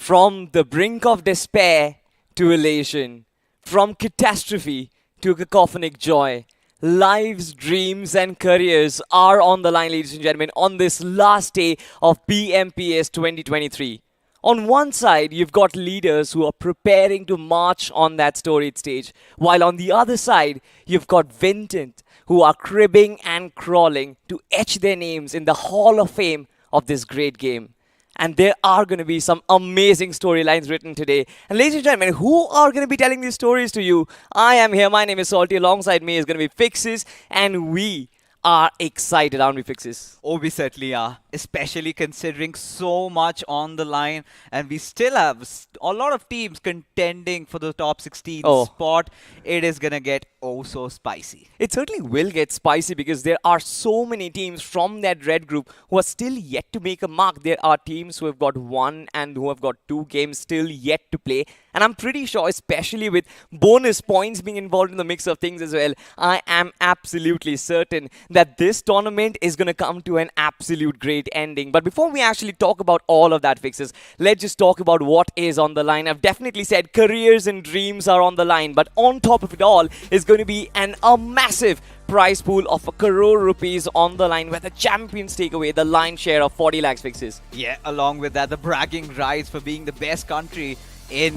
From the brink of despair to elation, from catastrophe to cacophonic joy, lives, dreams, and careers are on the line, ladies and gentlemen, on this last day of BMPS 2023. On one side, you've got leaders who are preparing to march on that storied stage, while on the other side, you've got Vintant who are cribbing and crawling to etch their names in the Hall of Fame of this great game. And there are going to be some amazing storylines written today. And ladies and gentlemen, who are going to be telling these stories to you? I am here. My name is Salty. Alongside me is going to be Fixes. And we are excited, aren't we, Fixes? Oh, we certainly are, especially considering so much on the line, and we still have a lot of teams contending for the top 16 spot. It is gonna get oh so spicy. It certainly will get spicy because there are so many teams from that red group who are still yet to make a mark. There are teams who have got one and who have got two games still yet to play. And I'm pretty sure, especially with bonus points being involved in the mix of things as well, I am absolutely certain that this tournament is going to come to an absolute great ending. But before we actually talk about all of that, Fixes, let's just talk about what is on the line. I've definitely said careers and dreams are on the line, but on top of it all is going to be a massive prize pool of ₹1 crore on the line, where the champions take away the lion's share of 40 lakhs, Fixes. Yeah, along with that, the bragging rights for being the best country in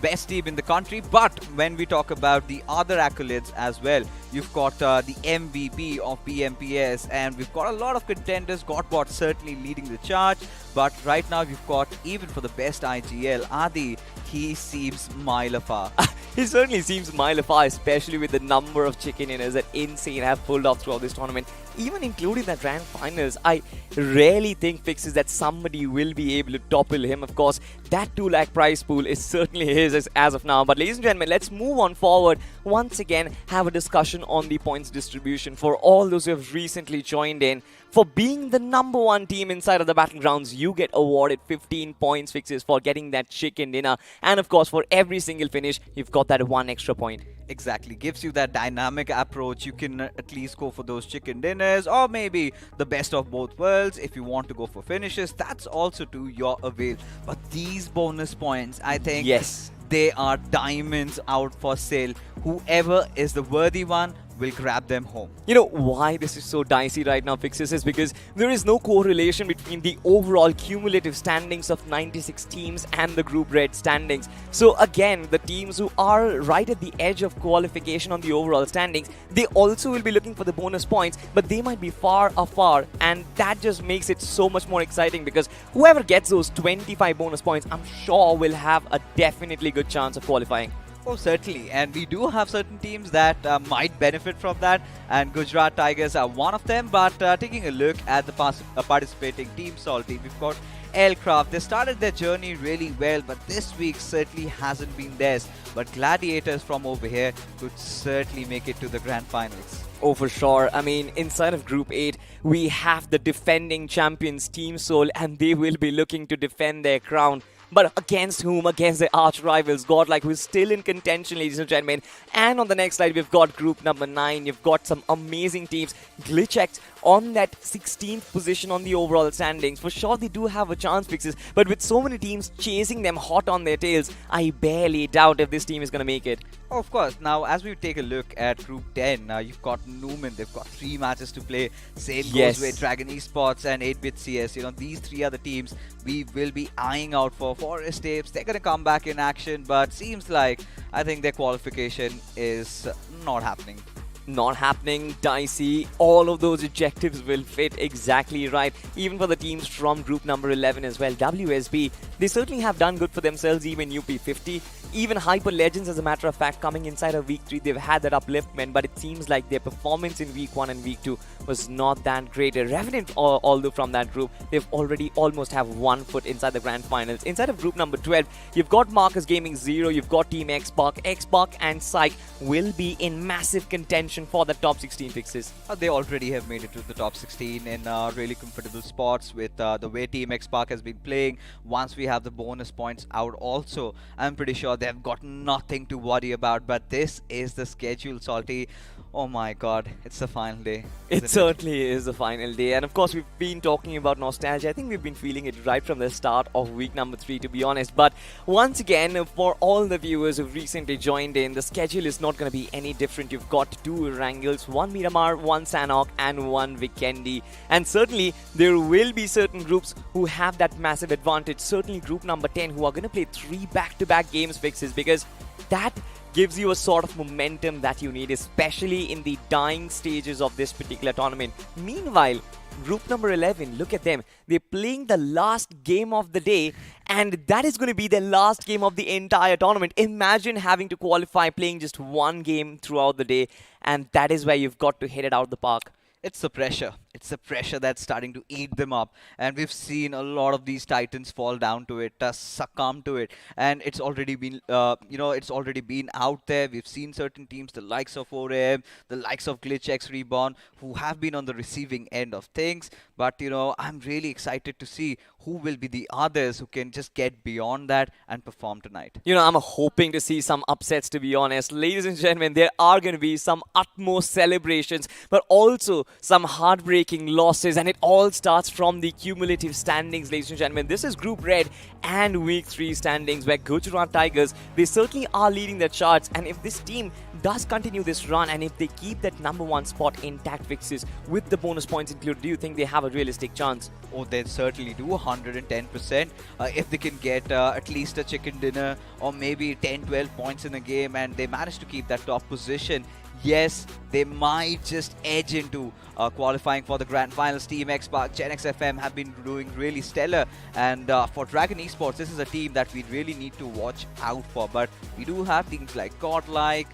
best team in the country. But when we talk about the other accolades as well, you've got the MVP of BMPS, and we've got a lot of contenders. Godbot certainly leading the charge, but right now we've got, even for the best IGL, Adi, he seems mile afar. He certainly seems mile afar, especially with the number of chicken dinners that Insane have pulled off throughout this tournament, even including the grand finals. I rarely think, Fixes, that somebody will be able to topple him. Of course, that 2 lakh prize pool is certainly his as of now. But ladies and gentlemen, let's move on forward. Once again, have a discussion on the points distribution for all those who have recently joined in. For being the number one team inside of the Battlegrounds, you get awarded 15 points, Fixes, for getting that chicken dinner. And of course, for every single finish, you've got that 1 extra point. Exactly, gives you that dynamic approach. You can at least go for those chicken dinners, or maybe the best of both worlds. If you want to go for finishes, that's also to your avail. But these bonus points, I think, yes, they are diamonds out for sale. Whoever is the worthy one will grab them home. You know why this is so dicey right now, Fixes, is because there is no correlation between the overall cumulative standings of 96 teams and the Group Red standings. So again, the teams who are right at the edge of qualification on the overall standings, they also will be looking for the bonus points, but they might be far afar, and that just makes it so much more exciting, because whoever gets those 25 bonus points, I'm sure will have a definitely good chance of qualifying. Oh, certainly. And we do have certain teams that might benefit from that, and Gujarat Tigers are one of them. But taking a look at the participating team, Salty, we've got Aircraft. They started their journey really well, but this week certainly hasn't been theirs. But Gladiators from over here could certainly make it to the grand finals. Oh, for sure. I mean, inside of Group 8, we have the defending champions, Team Soul, and they will be looking to defend their crown. But against whom? Against their arch rivals, Godlike, who is still in contention, ladies and gentlemen. And on the next slide, we've got Group number 9. You've got some amazing teams. Glitchx on that 16th position on the overall standings. For sure, they do have a chance, Fixes. But with so many teams chasing them hot on their tails, I barely doubt if this team is going to make it. Oh, of course. Now, as we take a look at Group 10, you've got Newman. They've got 3 matches to play. Same goes with Dragon Esports and 8-Bit CS. You know, these 3 are the teams we will be eyeing out for. Forest Apes, they're going to come back in action, but seems like I think their qualification is not happening. Not happening, dicey. All of those objectives will fit exactly right, even for the teams from Group number 11 as well. WSB, they certainly have done good for themselves, even UP50. Even Hyper Legends, as a matter of fact, coming inside of Week 3, they've had that upliftment, but it seems like their performance in Week 1 and Week 2 was not that great. Revenant, although from that group, they've already almost have 1 foot inside the grand finals. Inside of Group number 12, you've got Marcus Gaming 0, you've got Team Xpark. Xpark and Psych will be in massive contention for the top 16 Fixes. They already have made it to the top 16 in really comfortable spots with the way Team Xpark has been playing. Once we have the bonus points out also, I'm pretty sure they've got nothing to worry about. But this is the schedule, Salty. Oh my God, it's the final day, It isn't it? certainly is the final day, and of course, we've been talking about nostalgia. I think we've been feeling it right from the start of week number 3, to be honest. But once again, for all the viewers who've recently joined in, the schedule is not going to be any different. You've got 2 Wrangles, 1 Miramar, 1 Sanok, and 1 Vikendi. And certainly, there will be certain groups who have that massive advantage. Certainly, group number 10, who are going to play 3 back-to-back games fixes, because that gives you a sort of momentum that you need, especially in the dying stages of this particular tournament. Meanwhile, group number 11, look at them. They're playing the last game of the day, and that is going to be the last game of the entire tournament. Imagine having to qualify playing just one game throughout the day, and that is where you've got to hit it out the park. It's the pressure. It's the pressure that's starting to eat them up. And we've seen a lot of these Titans fall down to it, succumb to it. And it's already been out there. We've seen certain teams, the likes of 4AM, the likes of Glitch X Reborn, who have been on the receiving end of things. But, I'm really excited to see who will be the others who can just get beyond that and perform tonight. I'm hoping to see some upsets, to be honest. Ladies and gentlemen, there are going to be some utmost celebrations, but also some heartbreaking losses, and it all starts from the cumulative standings, ladies and gentlemen. This is Group Red and Week 3 standings, where Gujarat Tigers, they certainly are leading the charts, and if this team does continue this run, and if they keep that number 1 spot intact fixes with the bonus points included, do you think they have a realistic chance? Oh, they certainly do, 110%. If they can get at least a chicken dinner or maybe 10-12 points in a game and they manage to keep that top position, yes, they might just edge into qualifying for the grand finals. Team X Park, Gen X FM have been doing really stellar, and for Dragon Esports, this is a team that we really need to watch out for. But we do have teams like Godlike.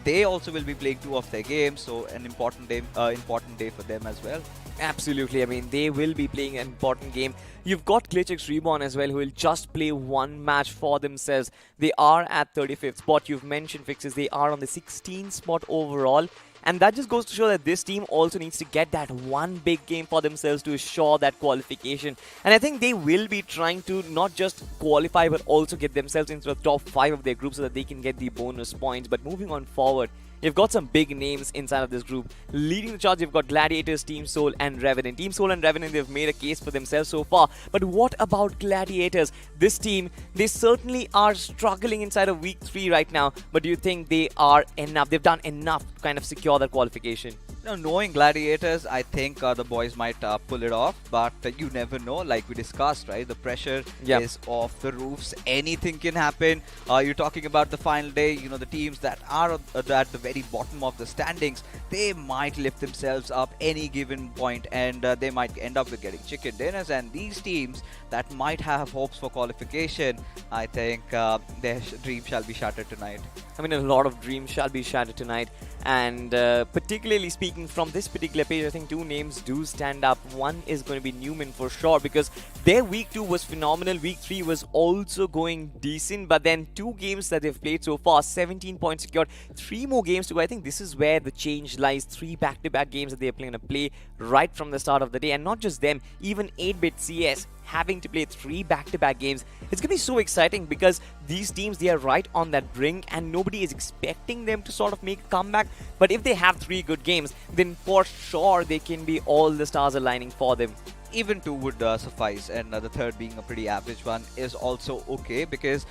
They also will be playing 2 of their games, so an important day for them as well. Absolutely. I mean, they will be playing an important game. You've got Glitchix Reborn as well, who will just play 1 match for themselves. They are at 35th spot. You've mentioned fixes. They are on the 16th spot overall. And that just goes to show that this team also needs to get that one big game for themselves to assure that qualification. And I think they will be trying to not just qualify, but also get themselves into the top 5 of their group so that they can get the bonus points. But moving on forward, you've got some big names inside of this group. Leading the charge, you've got Gladiators, Team Soul, and Revenant. Team Soul and Revenant, they've made a case for themselves so far. But what about Gladiators? This team, they certainly are struggling inside of Week 3 right now. But do you think they are enough? They've done enough to kind of secure that qualification? Knowing Gladiators, I think the boys might pull it off, but you never know. Like we discussed, right? The pressure is off the roofs. Anything can happen. You're talking about the final day. The teams that are at the very bottom of the standings, they might lift themselves up any given point, and they might end up with getting chicken dinners. And these teams that might have hopes for qualification, I think their dream shall be shattered tonight. I mean, a lot of dreams shall be shattered tonight. And particularly speaking from this particular page, I think 2 names do stand up. One is going to be Newman for sure, because their Week 2 was phenomenal. Week 3 was also going decent. But then 2 games that they've played so far, 17 points secured. 3 more games to go. I think this is where the change lies. 3 back-to-back games that they're going to play right from the start of the day. And not just them, even 8-Bit CS having to play 3 back-to-back games. It's going to be so exciting because these teams, they are right on that brink and nobody is expecting them to sort of make a comeback. But if they have 3 good games, then for sure they can be all the stars aligning for them. Even 2 would suffice, and the third being a pretty average one is also okay, because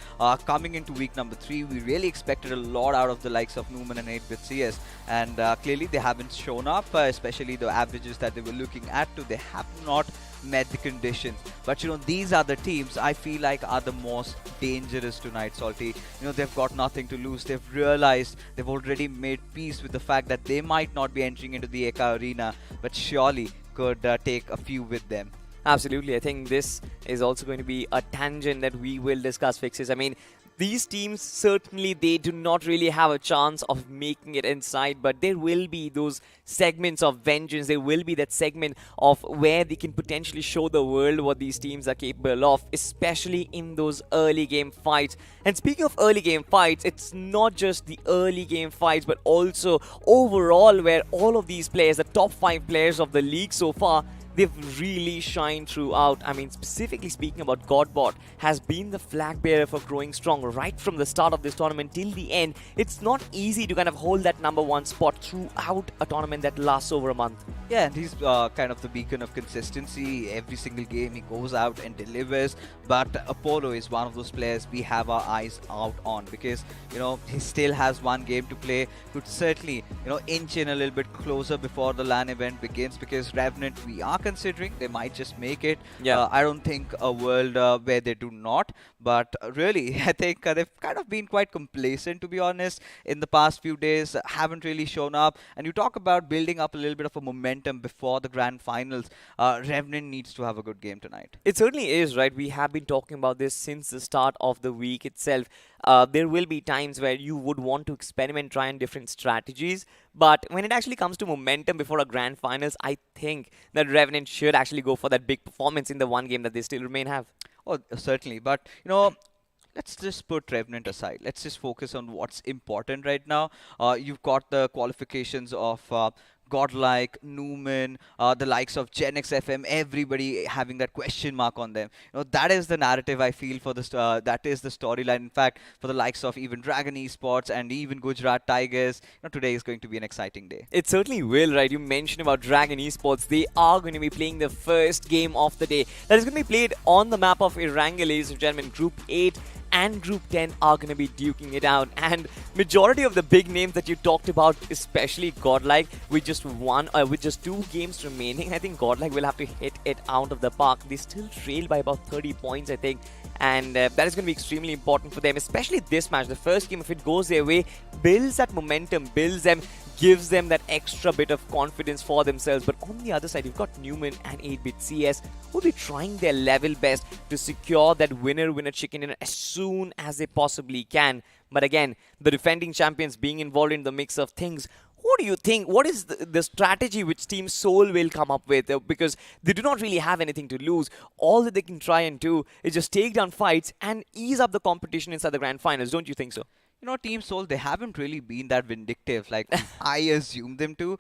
coming into week number 3, we really expected a lot out of the likes of Newman and 8-Bit CS, and clearly they haven't shown up, especially the averages that they were looking at to. They have not met the conditions. But these are the teams I feel like are the most dangerous tonight, Salty. They've got nothing to lose. They've realized, they've already made peace with the fact that they might not be entering into the Eka Arena, but surely could take a few with them. Absolutely. I think this is also going to be a tangent that we will discuss, Fixes. I mean, these teams, certainly they do not really have a chance of making it inside, but there will be those segments of vengeance. There will be that segment of where they can potentially show the world what these teams are capable of, especially in those early game fights. And speaking of early game fights, it's not just the early game fights, but also overall where all of these players, the top 5 players of the league so far, they've really shined throughout. I mean, specifically speaking about Godbot, has been the flag bearer for growing strong right from the start of this tournament till the end. It's not easy to kind of hold that number one spot throughout a tournament that lasts over a month. Yeah, and he's kind of the beacon of consistency. Every single game he goes out and delivers. But Apollo is one of those players we have our eyes out on because, he still has one game to play. Could certainly, inch in a little bit closer before the LAN event begins because Revenant, we are considering they might just make it. Yeah. I don't think a world where they do not. But really, I think they've kind of been quite complacent, to be honest, in the past few days. Haven't really shown up. And you talk about building up a little bit of a momentum before the grand finals. Revenant needs to have a good game tonight. It certainly is, right? We have been talking about this since the start of the week itself. There will be times where you would want to experiment, try on different strategies. But when it actually comes to momentum before a grand finals, I think that Revenant should actually go for that big performance in the one game that they still remain have. Oh, certainly. But, let's just put Revenant aside. Let's just focus on what's important right now. You've got the qualifications of Godlike, Newman, the likes of Gen X FM, everybody having that question mark on them. That is the narrative I feel for this. That is the storyline. In fact, for the likes of even Dragon Esports and even Gujarat Tigers, today is going to be an exciting day. It certainly will, right? You mentioned about Dragon Esports. They are going to be playing the first game of the day. That is going to be played on the map of Erangel, ladies and gentlemen. Group 8 and Group 10 are going to be duking it out. And majority of the big names that you talked about, especially Godlike, with just two games remaining, I think Godlike will have to hit it out of the park. They still trail by about 30 points, I think. And that is going to be extremely important for them, especially this match. The first game, if it goes their way, builds that momentum, gives them that extra bit of confidence for themselves. But on the other side, you've got Newman and 8-Bit CS who will be trying their level best to secure that winner chicken dinner as soon as they possibly can. But again, the defending champions being involved in the mix of things, what do you think? What is the strategy which Team Soul will come up with? Because they do not really have anything to lose. All that they can try and do is just take down fights and ease up the competition inside the grand finals. Don't you think so? Team Soul, they haven't really been that vindictive like I assumed them to.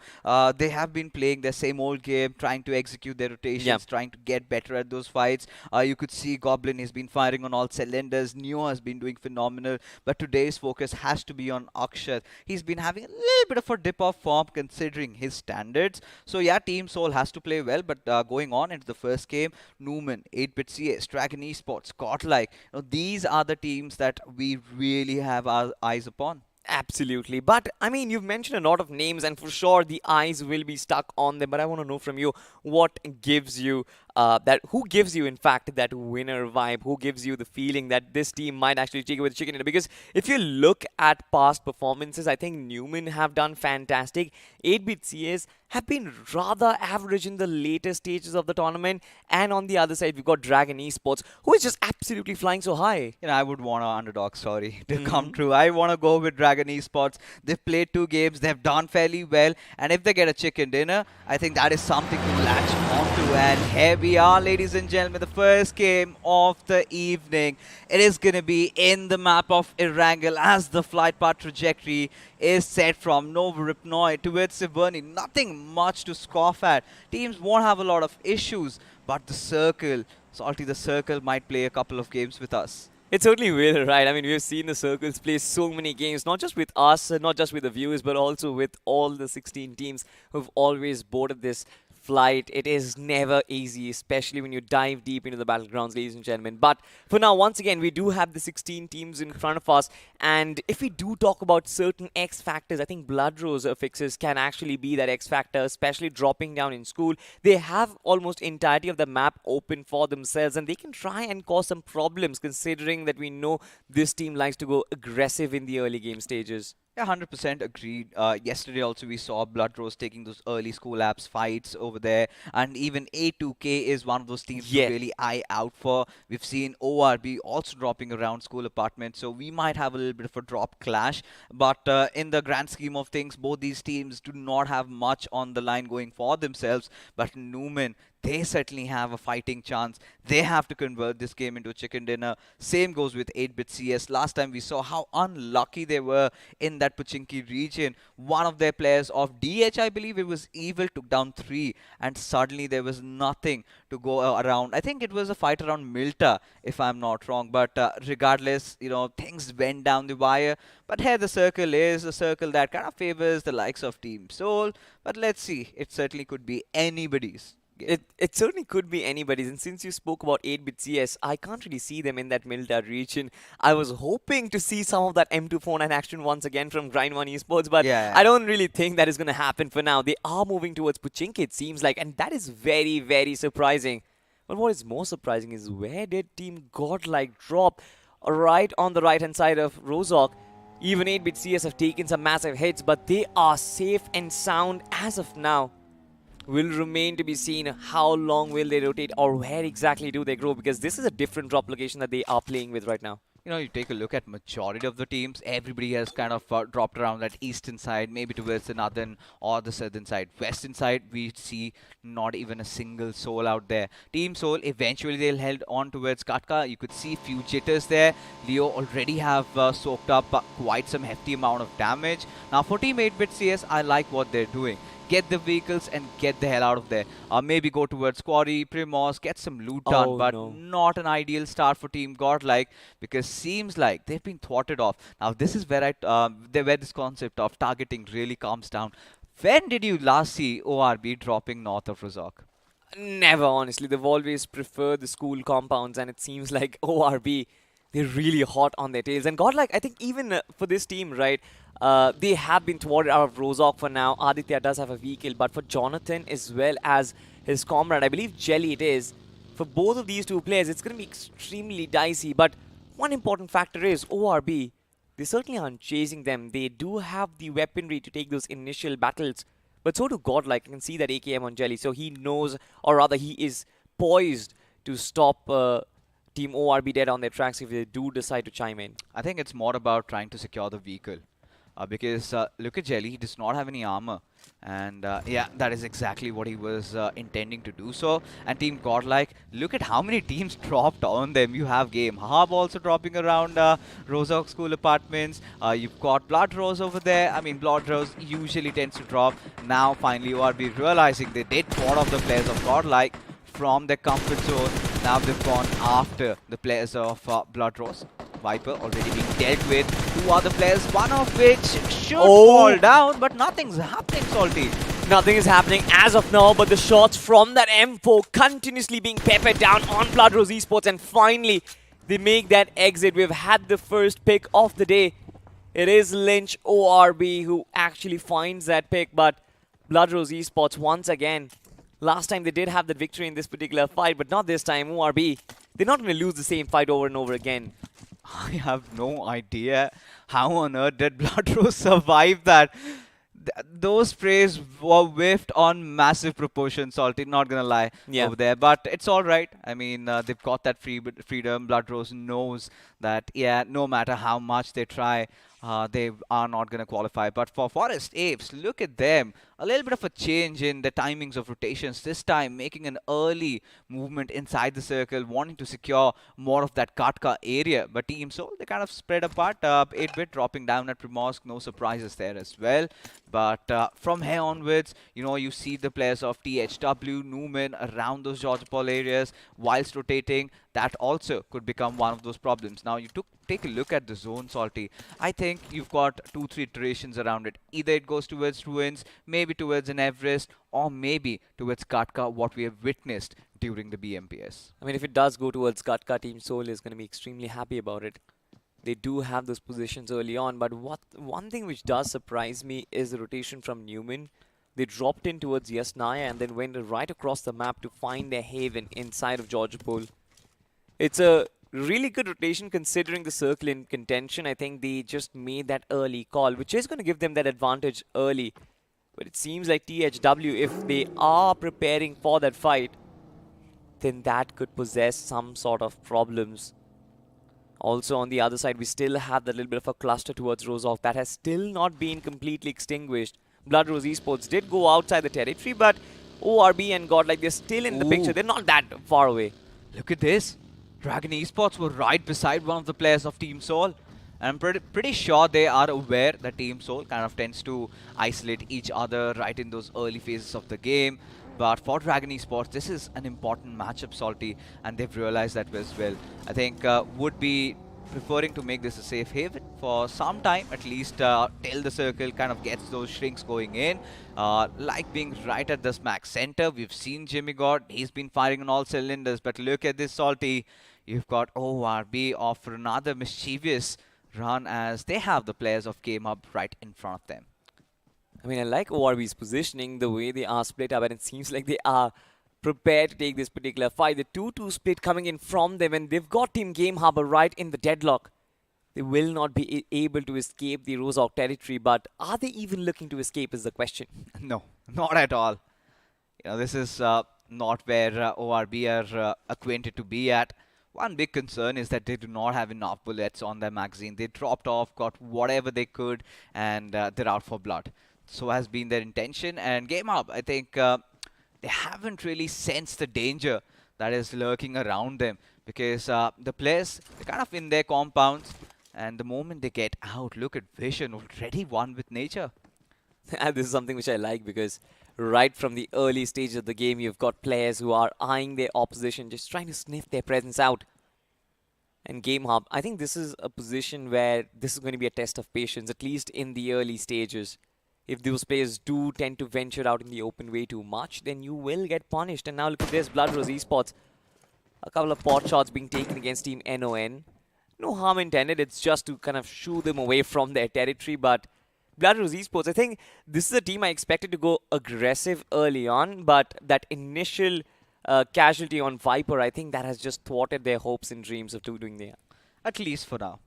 They have been playing their same old game, trying to execute their rotations, trying to get better at those fights. You could see Goblin has been firing on all cylinders. Neo has been doing phenomenal. But today's focus has to be on Akshat. He's been having a little bit of a dip of form considering his standards. So yeah, Team Soul has to play well. But going on into the first game, Newman, 8-Bit CS, Dragon Esports, Godlike. These are the teams that we really have our eyes upon. Absolutely. But I mean, you've mentioned a lot of names, and for sure the eyes will be stuck on them. But I want to know from you what gives you who gives you, in fact, that winner vibe? Who gives you the feeling that this team might actually take it with chicken dinner? Because if you look at past performances, I think Newman have done fantastic. 8-Bit CS have been rather average in the later stages of the tournament. And on the other side, we've got Dragon Esports, who is just absolutely flying so high. I would want an underdog story to come true. I want to go with Dragon Esports. They've played 2 games. They've done fairly well. And if they get a chicken dinner, I think that is something to latch onto. And here we are, ladies and gentlemen, the first game of the evening. It is going to be in the map of Erangel as the flight path trajectory is set from Novoripnoi towards Siverny. Nothing much to scoff at. Teams won't have a lot of issues, but the circle, Salty the circle, might play a couple of games with us. It certainly will, right? I mean, we've seen the circles play so many games, not just with us, not just with the viewers, but also with all the 16 teams who've always boarded this flight. It is never easy, especially when you dive deep into the battlegrounds, ladies and gentlemen. But for now, once again, we do have the 16 teams in front of us. And if we do talk about certain X factors, I think Blood Rose fixes can actually be that X factor, especially dropping down in school. They have almost entirety of the map open for themselves, and they can try and cause some problems considering that we know this team likes to go aggressive in the early game stages. Yeah, 100% agreed. Yesterday also we saw Blood Rose taking those early school apps fights over there, and even A2K is one of those teams to really eye out for. We've seen ORB also dropping around school apartments, so we might have a little bit of a drop clash. But in the grand scheme of things, both these teams do not have much on the line going for themselves. But Newman, they certainly have a fighting chance. They have to convert this game into a chicken dinner. Same goes with 8-bit CS. Last time we saw how unlucky they were in that Pochinki region. One of their players of DH, I believe it was Evil, took down 3, and suddenly there was nothing to go around. I think it was a fight around Milta, if I'm not wrong. But regardless, things went down the wire. But here the circle is a circle that kind of favors the likes of Team Soul. But let's see, it certainly could be anybody's game. It certainly could be anybody's, and since you spoke about 8-bit CS, I can't really see them in that Milta region. I was hoping to see some of that M249 action once again from Grind 1 Esports, but Yeah. I don't really think that is going to happen for now. They are moving towards Pochinki, it seems like, and that is very, very surprising. But what is more surprising is where did Team Godlike drop? Right on the right-hand side of Rozok. Even 8-bit CS have taken some massive hits, but they are safe and sound as of now. Will remain to be seen how long will they rotate or where exactly do they grow, because this is a different drop location that they are playing with right now. You take a look at majority of the teams, everybody has kind of dropped around that eastern side, maybe towards the northern or the southern side. Western side, we see not even a single soul out there. Team Soul, eventually they'll head on towards Katka. You could see few jitters there. Leo already have soaked up quite some hefty amount of damage. Now for Team 8-bit CS, I like what they're doing. Get the vehicles and get the hell out of there. Maybe go towards Quarry, Primos, get some loot done, but No. not an ideal start for Team Godlike, because seems like they've been thwarted off. Now this is where where this concept of targeting really comes down. When did you last see ORB dropping north of Rozok? Never, honestly. They've always preferred the school compounds, and it seems like ORB, they're really hot on their tails. And Godlike, I think even for this team, right, they have been thwarted out of Rozok for now. Aditya does have a vehicle, but for Jonathan as well as his comrade, I believe Jelly it is, for both of these two players, it's going to be extremely dicey. But one important factor is ORB, they certainly aren't chasing them. They do have the weaponry to take those initial battles. But so do Godlike. You can see that AKM on Jelly. So he knows, or rather he is poised to stop Team ORB dead on their tracks if they do decide to chime in. I think it's more about trying to secure the vehicle. Because look at Jelly, he does not have any armor. And yeah, that is exactly what he was intending to do so. And Team Godlike, look at how many teams dropped on them. You have Game Hub also dropping around Rozok School Apartments. You've got Blood Rose over there. I mean, Blood Rose usually tends to drop. Now, finally, ORB realizing they did thwart off the players of Godlike from their comfort zone. Now they've gone after the players of Blood Rose. Viper already being dealt with. Two other players, one of which should fall down, but nothing's happening, Salty. Nothing is happening as of now, but the shots from that M4 continuously being peppered down on Blood Rose Esports, and finally they make that exit. We've had the first pick of the day. It is Lynch ORB who actually finds that pick, but Blood Rose Esports once again. Last time they did have the victory in this particular fight, but not this time. ORB, they're not going to lose the same fight over and over again. I have no idea how on earth did Blood Rose survive that. Those sprays were whiffed on massive proportions, Salty, not gonna lie, over there. But it's all right. I mean, they've got that freedom. Blood Rose knows that, yeah, no matter how much they try, they are not going to qualify. But for Forest Apes, look at them. A little bit of a change in the timings of rotations. This time, making an early movement inside the circle, wanting to secure more of that Katka area. But Team Soul, they kind of spread apart. 8-bit dropping down at Primorsk. No surprises there as well. But from here onwards, you see the players of THW, Newman around those George Paul areas whilst rotating. That also could become one of those problems. Now, take a look at the zone, Salty. I think you've got 2-3 iterations around it. Either it goes towards Ruins, maybe towards an Everest, or maybe towards Katka, what we have witnessed during the BMPS. I mean, if it does go towards Katka, Team Soul is going to be extremely happy about it. They do have those positions early on, but one thing which does surprise me is the rotation from Newman. They dropped in towards Yasnaya and then went right across the map to find their haven inside of Georgopol. It's a really good rotation considering the circle in contention. I think they just made that early call, which is going to give them that advantage early. But it seems like THW, if they are preparing for that fight, then that could possess some sort of problems. Also, on the other side, we still have that little bit of a cluster towards Rozok that has still not been completely extinguished. Blood Rose Esports did go outside the territory, but ORB and Godlike, they're still in the picture. Ooh. They're not that far away. Look at this. Dragon Esports were right beside one of the players of Team Soul. And I'm pretty sure they are aware that Team Soul kind of tends to isolate each other right in those early phases of the game. But for Dragon Esports, this is an important matchup, Salty, and they've realized that as well. I think would be preferring to make this a safe haven for some time, at least till the circle kind of gets those shrinks going in. Like being right at the smack center, we've seen Jimmy God, he's been firing on all cylinders, but look at this, Salty. You've got ORB off for another mischievous run as they have the players of Game Hub right in front of them. I mean, I like ORB's positioning, the way they are split up, and it seems like they are prepared to take this particular fight. The 2-2 split coming in from them, and they've got Team Game Harbor right in the deadlock. They will not be able to escape the Rozhok territory, but are they even looking to escape is the question. No, not at all. You know, this is not where ORB are acquainted to be at. One big concern is that they do not have enough bullets on their magazine. They dropped off, got whatever they could, and they're out for blood. So has been their intention. And Game Up, I think they haven't really sensed the danger that is lurking around them, because the players, they're kind of in their compounds, and the moment they get out, look at Vision, already one with nature. And this is something which I like, because right from the early stage of the game, you've got players who are eyeing their opposition, just trying to sniff their presence out. And Game Hub, I think this is a position where this is going to be a test of patience, at least in the early stages. If those players do tend to venture out in the open way too much, then you will get punished. And now look at this, Blood Rose Esports. A couple of pot shots being taken against Team NON. No harm intended, it's just to kind of shoo them away from their territory. But Blood Rose Esports, I think this is a team I expected to go aggressive early on, but that initial casualty on Viper, I think that has just thwarted their hopes and dreams of doing that. At least for now.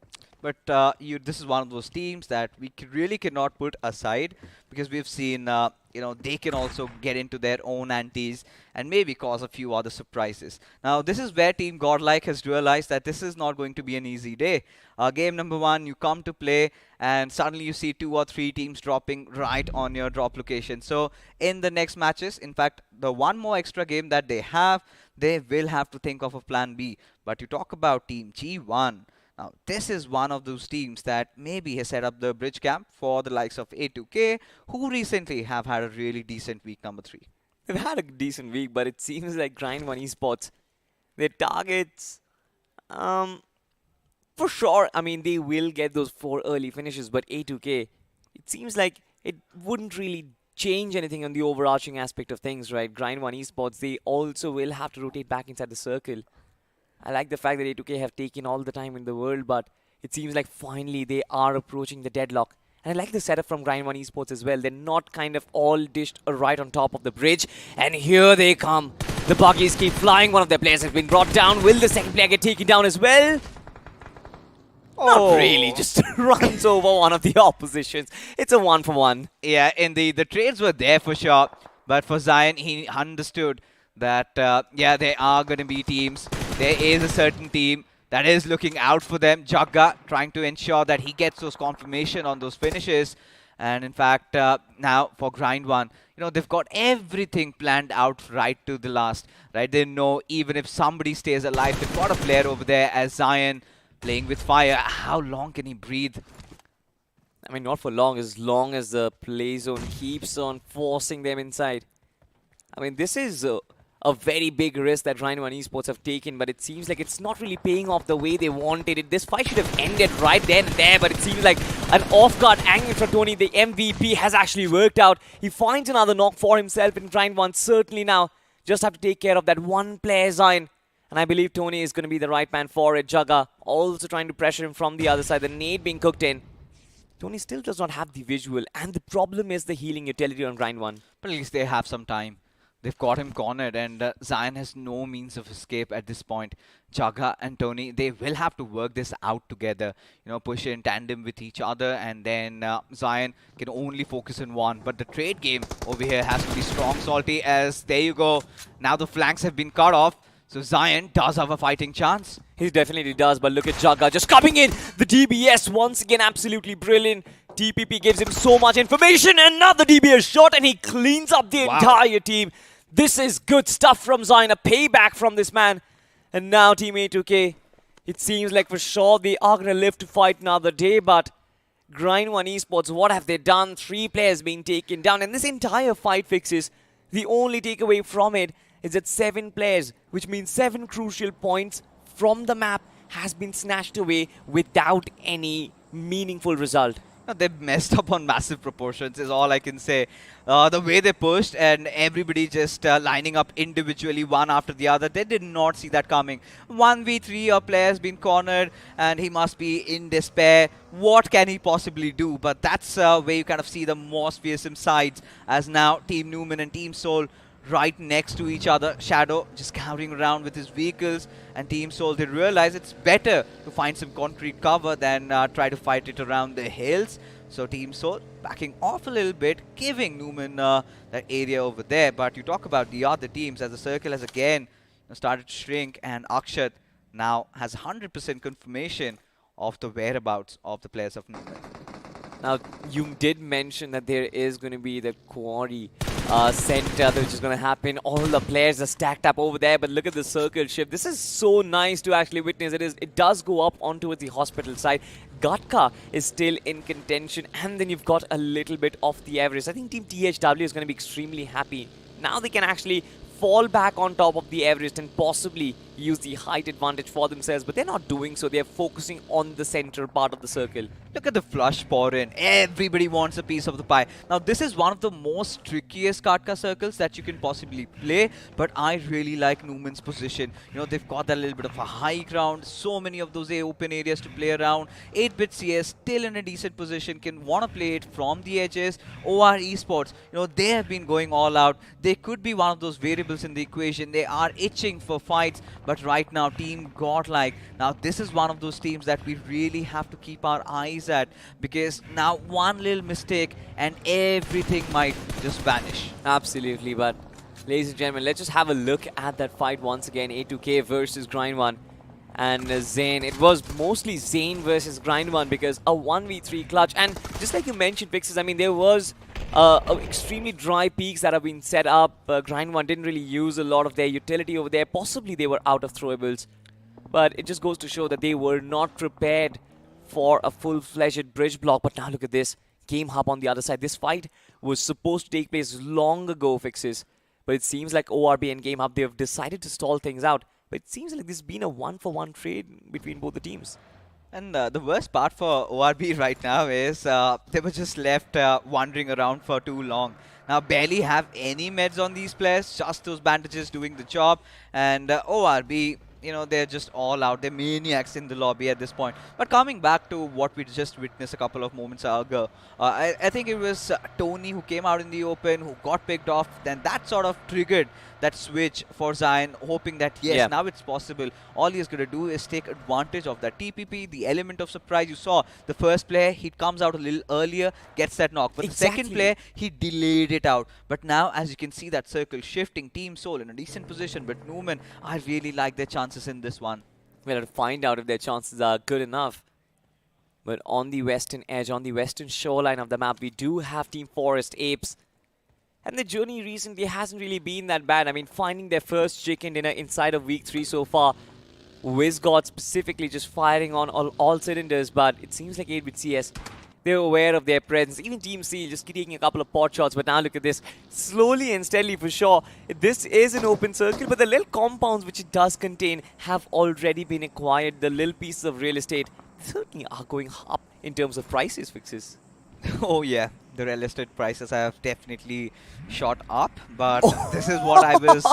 But this is one of those teams that we really cannot put aside, because we've seen, they can also get into their own antes and maybe cause a few other surprises. Now, this is where Team Godlike has realized that this is not going to be an easy day. Game number 1, you come to play and suddenly you see 2 or 3 teams dropping right on your drop location. So in the next matches, in fact, the one more extra game that they have, they will have to think of a plan B. But you talk about Team G1. Now, this is one of those teams that maybe has set up the bridge camp for the likes of A2K, who recently have had a really decent week number 3. They've had a decent week, but it seems like Grind 1 Esports, their targets, for sure, I mean, they will get those 4 early finishes, but A2K, it seems like it wouldn't really change anything on the overarching aspect of things, right? Grind 1 Esports, they also will have to rotate back inside the circle. I like the fact that A2K have taken all the time in the world, but it seems like finally they are approaching the deadlock. And I like the setup from Grind 1 Esports as well. They're not kind of all dished right on top of the bridge. And here they come. The buggies keep flying. One of their players has been brought down. Will the second player get taken down as well? Not really, just runs over one of the oppositions. It's a 1-for-1. Yeah, indeed. The trades were there for sure. But for Zion, he understood that, there are going to be teams. There is a certain team that is looking out for them. Jagga trying to ensure that he gets those confirmation on those finishes. And in fact, now for Grind 1, they've got everything planned out right to the last. Right? They know even if somebody stays alive, they've got a player over there as Zion playing with fire. How long can he breathe? I mean, not for long as the play zone keeps on forcing them inside. I mean, this is a very big risk that Grind 1 Esports have taken, but it seems like it's not really paying off the way they wanted it. This fight should have ended right then and there, but it seems like an off-guard angle from Tony, the MVP, has actually worked out. He finds another knock for himself in Grind 1. Certainly now, just have to take care of that one player, Zion. And I believe Tony is going to be the right man for it. Jagga also trying to pressure him from the other side. The nade being cooked in. Tony still does not have the visual, and the problem is the healing utility on Grind 1. But at least they have some time. They've got him cornered, and Zion has no means of escape at this point. Jagga and Tony, they will have to work this out together. Push in tandem with each other, and then Zion can only focus on one. But the trade game over here has to be strong, Salty, as there you go. Now the flanks have been cut off. So Zion does have a fighting chance. He definitely does, but look at Jagga just coming in. The DBS once again absolutely brilliant. TPP gives him so much information. Another DBS shot, and he cleans up the entire team. This is good stuff from Zion. A payback from this man. And now Team A2K, it seems like for sure they are going to live to fight another day. But Grind 1 Esports, what have they done? 3 players being taken down. And this entire fight fixes, the only takeaway from it is that 7 players, which means 7 crucial points from the map, has been snatched away without any meaningful result. No, they messed up on massive proportions is all I can say. The way they pushed and everybody just lining up individually one after the other, they did not see that coming. 1v3, a player's been cornered and he must be in despair. What can he possibly do? But that's where you kind of see the most fearsome sides, as now Team Newman and Team Soul right next to each other. Shadow just scouting around with his vehicles, and Team Soul, they realize it's better to find some concrete cover than try to fight it around the hills. So Team Soul backing off a little bit, giving Newman that area over there. But you talk about the other teams, as the circle has again started to shrink, and Akshat now has 100% confirmation of the whereabouts of the players of Newman. Now, you did mention that there is going to be the quarry center, which is going to happen. All the players are stacked up over there, but look at the circle shift. This is so nice to actually witness. It does go up onto the hospital side. Gatka is still in contention, and then you've got a little bit of the Everest. I think Team THW is going to be extremely happy. Now they can actually fall back on top of the Everest and possibly use the height advantage for themselves, but they're not doing so. They're focusing on the center part of the circle. Look at the flush pour in. Everybody wants a piece of the pie. Now, this is one of the most trickiest Katka circles that you can possibly play, but I really like Newman's position. You know, they've got that little bit of a high ground, so many of those open areas to play around. 8-bit CS still in a decent position, can want to play it from the edges. OR Esports, you know, they have been going all out. They could be one of those variables in the equation. They are itching for fights, but right now, Team Godlike, now this is one of those teams that we really have to keep our eyes at, because now one little mistake and everything might just vanish. Absolutely, but ladies and gentlemen, let's just have a look at that fight once again. A2K versus Grind 1. And Zane, it was mostly Zane versus Grind 1 because a 1v3 clutch. And just like you mentioned, Pixis, I mean, there was extremely dry peaks that have been set up. Grind 1 didn't really use a lot of their utility over there. Possibly they were out of throwables. But it just goes to show that they were not prepared for a full-fledged bridge block. But now look at this. Game Hub on the other side. This fight was supposed to take place long ago, Fixes. But it seems like ORB and Game Hub, they have decided to stall things out. But it seems like this has been a one-for-one trade between both the teams. And the worst part for ORB right now is they were just left wandering around for too long. Now, barely have any meds on these players, just those bandages doing the job. And ORB, you know, they're just all out. They're maniacs in the lobby at this point. But coming back to what we just witnessed a couple of moments ago, I think it was Tony who came out in the open, who got picked off. Then that sort of triggered that switch for Zion, hoping that, yes, now it's possible. All he is going to do is take advantage of that TPP, the element of surprise. You saw the first player, he comes out a little earlier, gets that knock. But the second player, he delayed it out. But now, as you can see, that circle shifting, Team Soul in a decent position. But Newman, I really like their chances in this one. We'll have to find out if their chances are good enough. But on the western edge, on the western shoreline of the map, we do have Team Forest Apes. And the journey recently hasn't really been that bad. I mean, finding their first chicken dinner inside of week 3 so far. WizGod specifically just firing on all cylinders, but it seems like 8-bit CS, they're aware of their presence. Even Team C just taking a couple of pot shots, but now look at this. Slowly and steadily for sure. This is an open circle, but the little compounds which it does contain have already been acquired. The little pieces of real estate certainly are going up in terms of prices, Fixes. Oh yeah, the real estate prices have definitely shot up, but this is what I was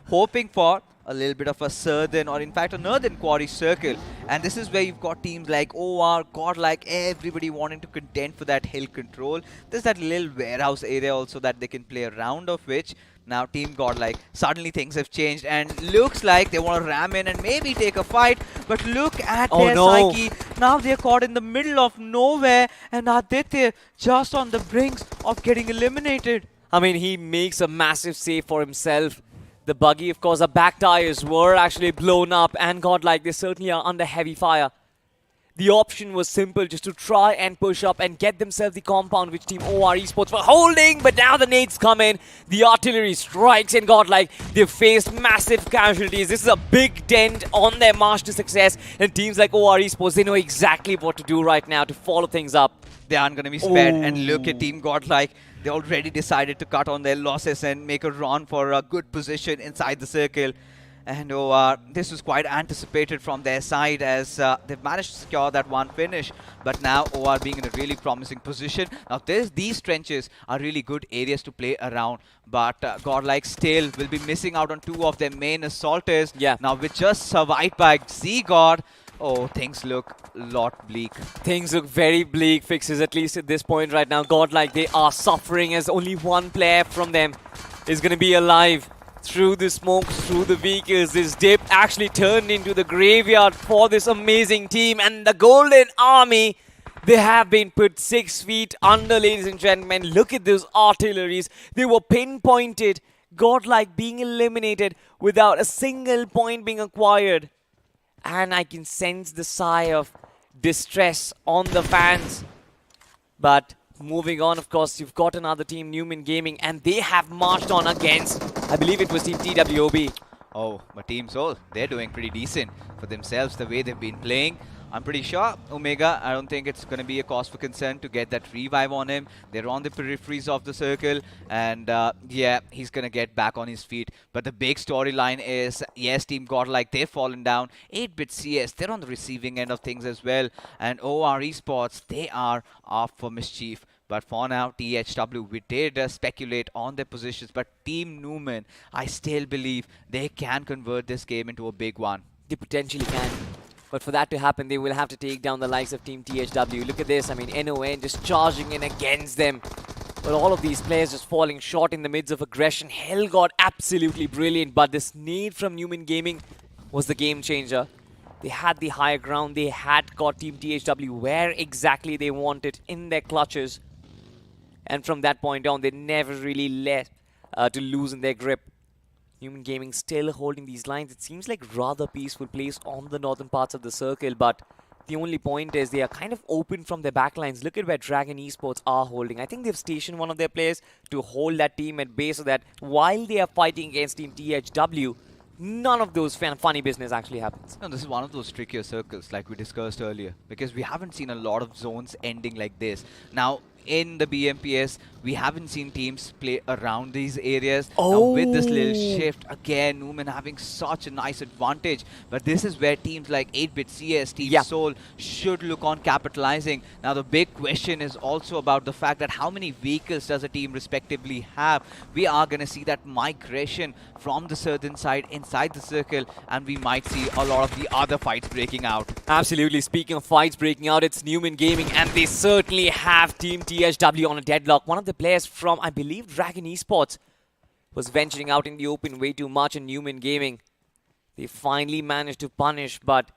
hoping for. A little bit of a southern, or in fact a northern quarry circle, and this is where you've got teams like OR, Godlike, everybody wanting to contend for that hill control. There's that little warehouse area also that they can play around, of which now Team Godlike, suddenly things have changed and looks like they want to ram in and maybe take a fight, but look at their psyche. Now they're caught in the middle of nowhere, and Aditya just on the brinks of getting eliminated. I mean, he makes a massive save for himself. The buggy, of course, the back tires were actually blown up, and Godlike, they certainly are under heavy fire. the option was simple, just to try and push up and get themselves the compound which Team OR Esports were holding. But now the nades come in, the artillery strikes, and Godlike, they've faced massive casualties. This is a big dent on their march to success. And teams like OR Esports, they know exactly what to do right now to follow things up. They aren't going to be spared. And look at Team Godlike. They already decided to cut on their losses and make a run for a good position inside the circle. And this was quite anticipated from their side, as they've managed to secure that one finish. But now OR being in a really promising position. Now these trenches are really good areas to play around. But Godlike still will be missing out on two of their main assaulters. Yeah. Now with just survived by Z-God, oh, things look a lot bleak. Things look very bleak, Fixes, at least at this point right now. Godlike, they are suffering as only one player from them is going to be alive. Through the smoke, through the vehicles, this dip actually turned into the graveyard for this amazing team. And the Golden Army, they have been put 6 feet under, ladies and gentlemen. Look at those artilleries. They were pinpointed. Godlike being eliminated without a single point being acquired. And I can sense the sigh of distress on the fans. But moving on, of course, you've got another team, Newman Gaming, and they have marched on against, I believe it was Team TWOB. Oh, but Team Soul, they're doing pretty decent for themselves the way they've been playing. I'm pretty sure Omega, I don't think it's going to be a cause for concern to get that revive on him. They're on the peripheries of the circle, and yeah, he's going to get back on his feet. But the big storyline is, yes, Team Godlike, they've fallen down. 8-bit CS, they're on the receiving end of things as well. And OR Esports, they are off for mischief. But for now, THW, we did speculate on their positions. But Team Newman, I still believe they can convert this game into a big one. They potentially can. But for that to happen, they will have to take down the likes of Team THW. Look at this. I mean, NON just charging in against them. But all of these players just falling short in the midst of aggression. Hellgod, absolutely brilliant. But this nade from Newman Gaming was the game changer. They had the higher ground. They had got Team THW where exactly they wanted in their clutches. And from that point on, they never really let to loosen their grip. Newman Gaming still holding these lines. It seems like rather peaceful place on the northern parts of the circle, but the only point is they are kind of open from their backlines. Look at where Dragon Esports are holding. I think they've stationed one of their players to hold that team at base so that while they are fighting against Team THW, none of those funny business actually happens. No, this is one of those trickier circles like we discussed earlier, because we haven't seen a lot of zones ending like this. Now, in the BMPS, we haven't seen teams play around these areas. Now, with this little shift, again, Newman having such a nice advantage. But this is where teams like 8-bit CS, Team Soul should look on capitalizing. Now, the big question is also about the fact that how many vehicles does a team respectively have? We are going to see that migration from the southern side inside the circle, and we might see a lot of the other fights breaking out. Absolutely. Speaking of fights breaking out, it's Newman Gaming, and they certainly have Team THW on a deadlock. One of the players from, I believe, Dragon Esports was venturing out in the open way too much in Newman Gaming. They finally managed to punish, but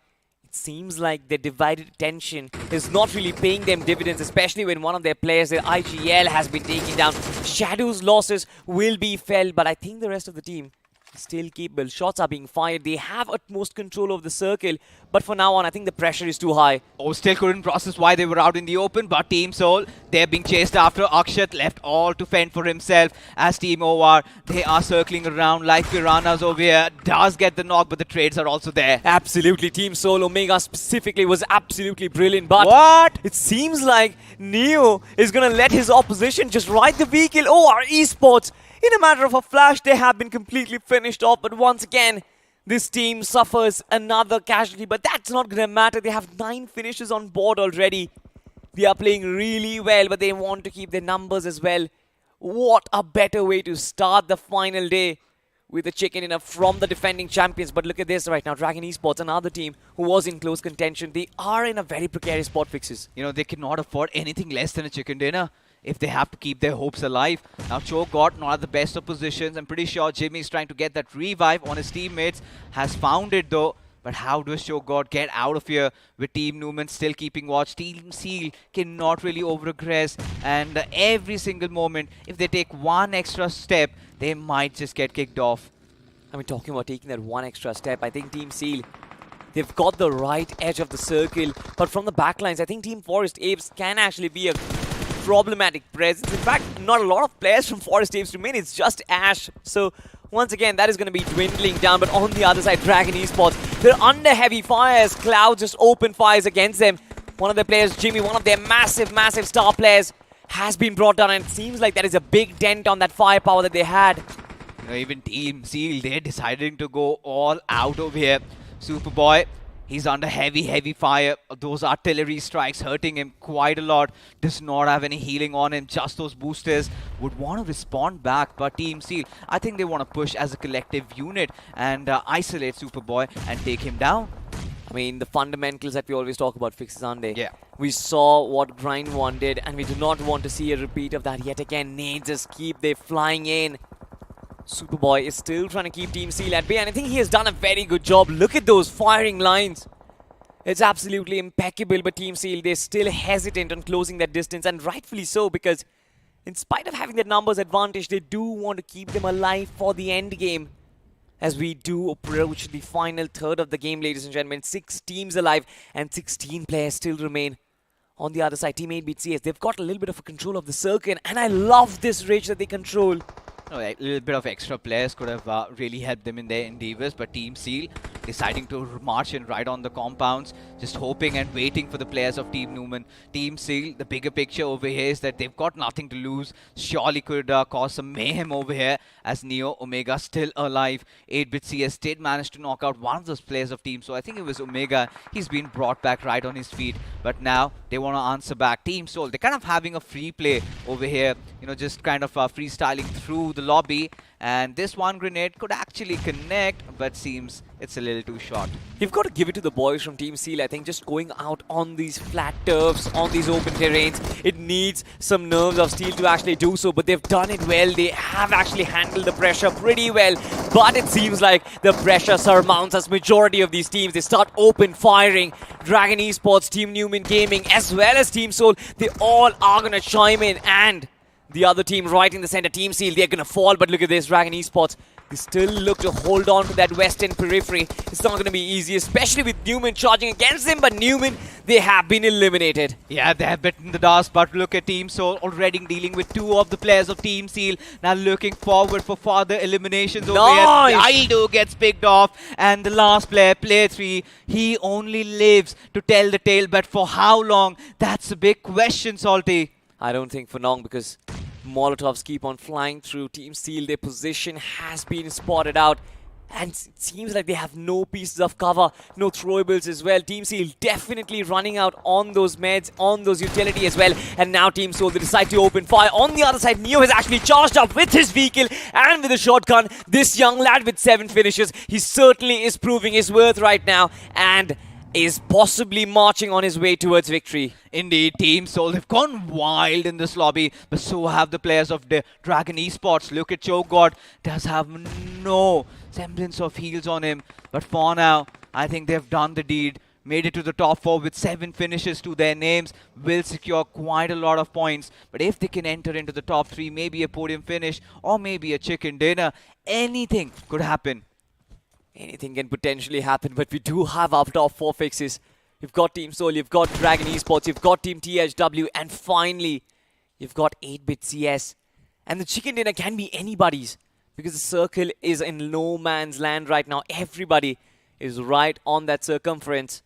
it seems like their divided attention is not really paying them dividends, especially when one of their players, their IGL, has been taken down. Shadow's losses will be felt, but I think the rest of the team still capable. Shots are being fired. They have utmost control of the circle. But for now on, I think the pressure is too high. Oh, still couldn't process why they were out in the open. But Team Soul, they're being chased after. Akshat left all to fend for himself. As Team OR, they are circling around like piranhas over here. Does get the knock, but the trades are also there. Absolutely. Team Soul, Omega specifically, was absolutely brilliant. But what? It seems like Neo is going to let his opposition just ride the vehicle. OR Esports, in a matter of a flash, they have been completely finished off. But once again, this team suffers another casualty. But that's not going to matter. They have 9 finishes on board already. They are playing really well, but they want to keep their numbers as well. What a better way to start the final day with a chicken dinner from the defending champions. But look at this right now. Dragon Esports, another team who was in close contention. They are in a very precarious spot, Fixes. You know, they cannot afford anything less than a chicken dinner if they have to keep their hopes alive. Now, Cho got not at the best of positions. I'm pretty sure Jimmy's trying to get that revive on his teammates. Has found it though. But how does Show God get out of here with Team Newman still keeping watch? Team Seal cannot really over-aggress. And every single moment, if they take one extra step, they might just get kicked off. I mean, talking about taking that one extra step, I think Team Seal, They've got the right edge of the circle, but from the backlines, I think Team Forest Apes can actually be a problematic presence. In fact, not a lot of players from Forest Apes remain. It's just Ash. So once again, that is going to be dwindling down. But on the other side, Dragon Esports, they're under heavy fires. Cloud just open fires against them. One of their players, Jimmy, one of their massive star players, has been brought down. And it seems like that is a big dent on that firepower that they had. You know, even Team Seal, they're deciding to go all out over here. Superboy, he's under heavy fire. Those artillery strikes hurting him quite a lot. Does not have any healing on him. Just those boosters would want to respond back. But Team Seal, I think they want to push as a collective unit and isolate Superboy and take him down. I mean, the fundamentals that we always talk about fixes, aren't they? Yeah. We saw what Grind 1 did, and we do not want to see a repeat of that yet again. Nades just keep they flying in. Superboy is still trying to keep Team Seal at bay, and I think he has done a very good job. Look at those firing lines. It's absolutely impeccable, but Team Seal, they're still hesitant on closing that distance, and rightfully so, because in spite of having that numbers advantage, they do want to keep them alive for the end game. As we do approach the final third of the game, ladies and gentlemen, 6 teams alive and 16 players still remain. On the other side, Team 8BTCS, they've got a little bit of a control of the circuit, and I love this ridge that they control. Oh, a little bit of extra players could have really helped them in their endeavors, but Team Seal deciding to march in right on the compounds, just hoping and waiting for the players of Team Newman. Team Seal, the bigger picture over here is that they've got nothing to lose. Surely could cause some mayhem over here as Neo Omega still alive. 8-bit CS did manage to knock out one of those players of Team, so I think it was Omega. He's been brought back right on his feet, but now they want to answer back. Team Soul, they're kind of having a free play over here, you know, just kind of freestyling through the lobby, and this one grenade could actually connect, but seems it's a little too short. You've got to give it to the boys from Team Seal. I think just going out on these flat turfs, on these open terrains, it needs some nerves of steel to actually do so, but they've done it well. They have actually handled the pressure pretty well, but it seems like the pressure surmounts as majority of these teams. They start open firing. Dragon Esports, Team Newman Gaming, as well as Team Soul, they all are going to chime in, and the other team right in the center, Team Seal, they're going to fall, but look at this, Dragon Esports. They still look to hold on to that western periphery. It's not going to be easy, especially with Newman charging against them, but Newman, they have been eliminated. Yeah, they have bitten the dust, but look at Team Soul already dealing with 2 of the players of Team Seal. Now looking forward for further eliminations over here. Aldo gets picked off, and the last player, player 3, he only lives to tell the tale, but for how long? That's a big question, Salty. I don't think for long, because Molotovs keep on flying through. Team Seal, their position has been spotted out, and it seems like they have no pieces of cover, no throwables as well. Team Seal definitely running out on those meds, on those utility as well, and now Team Soul, they decide to open fire. On the other side, Neo has actually charged up with his vehicle and with a shotgun. This young lad with 7 finishes, he certainly is proving his worth right now, and is possibly marching on his way towards victory. Indeed, Team Soul have gone wild in this lobby, but so have the players of the Dragon Esports. Look at Choke God, does have no semblance of heals on him, but for now, I think they've done the deed. Made it to the top 4 with 7 finishes to their names, will secure quite a lot of points. But if they can enter into the top 3, maybe a podium finish or maybe a chicken dinner, anything could happen. Anything can potentially happen, but we do have our top 4 fixes. You've got Team Soul, you've got Dragon Esports, you've got Team THW, and finally, you've got 8-bit CS. And the chicken dinner can be anybody's, because the circle is in no man's land right now. Everybody is right on that circumference.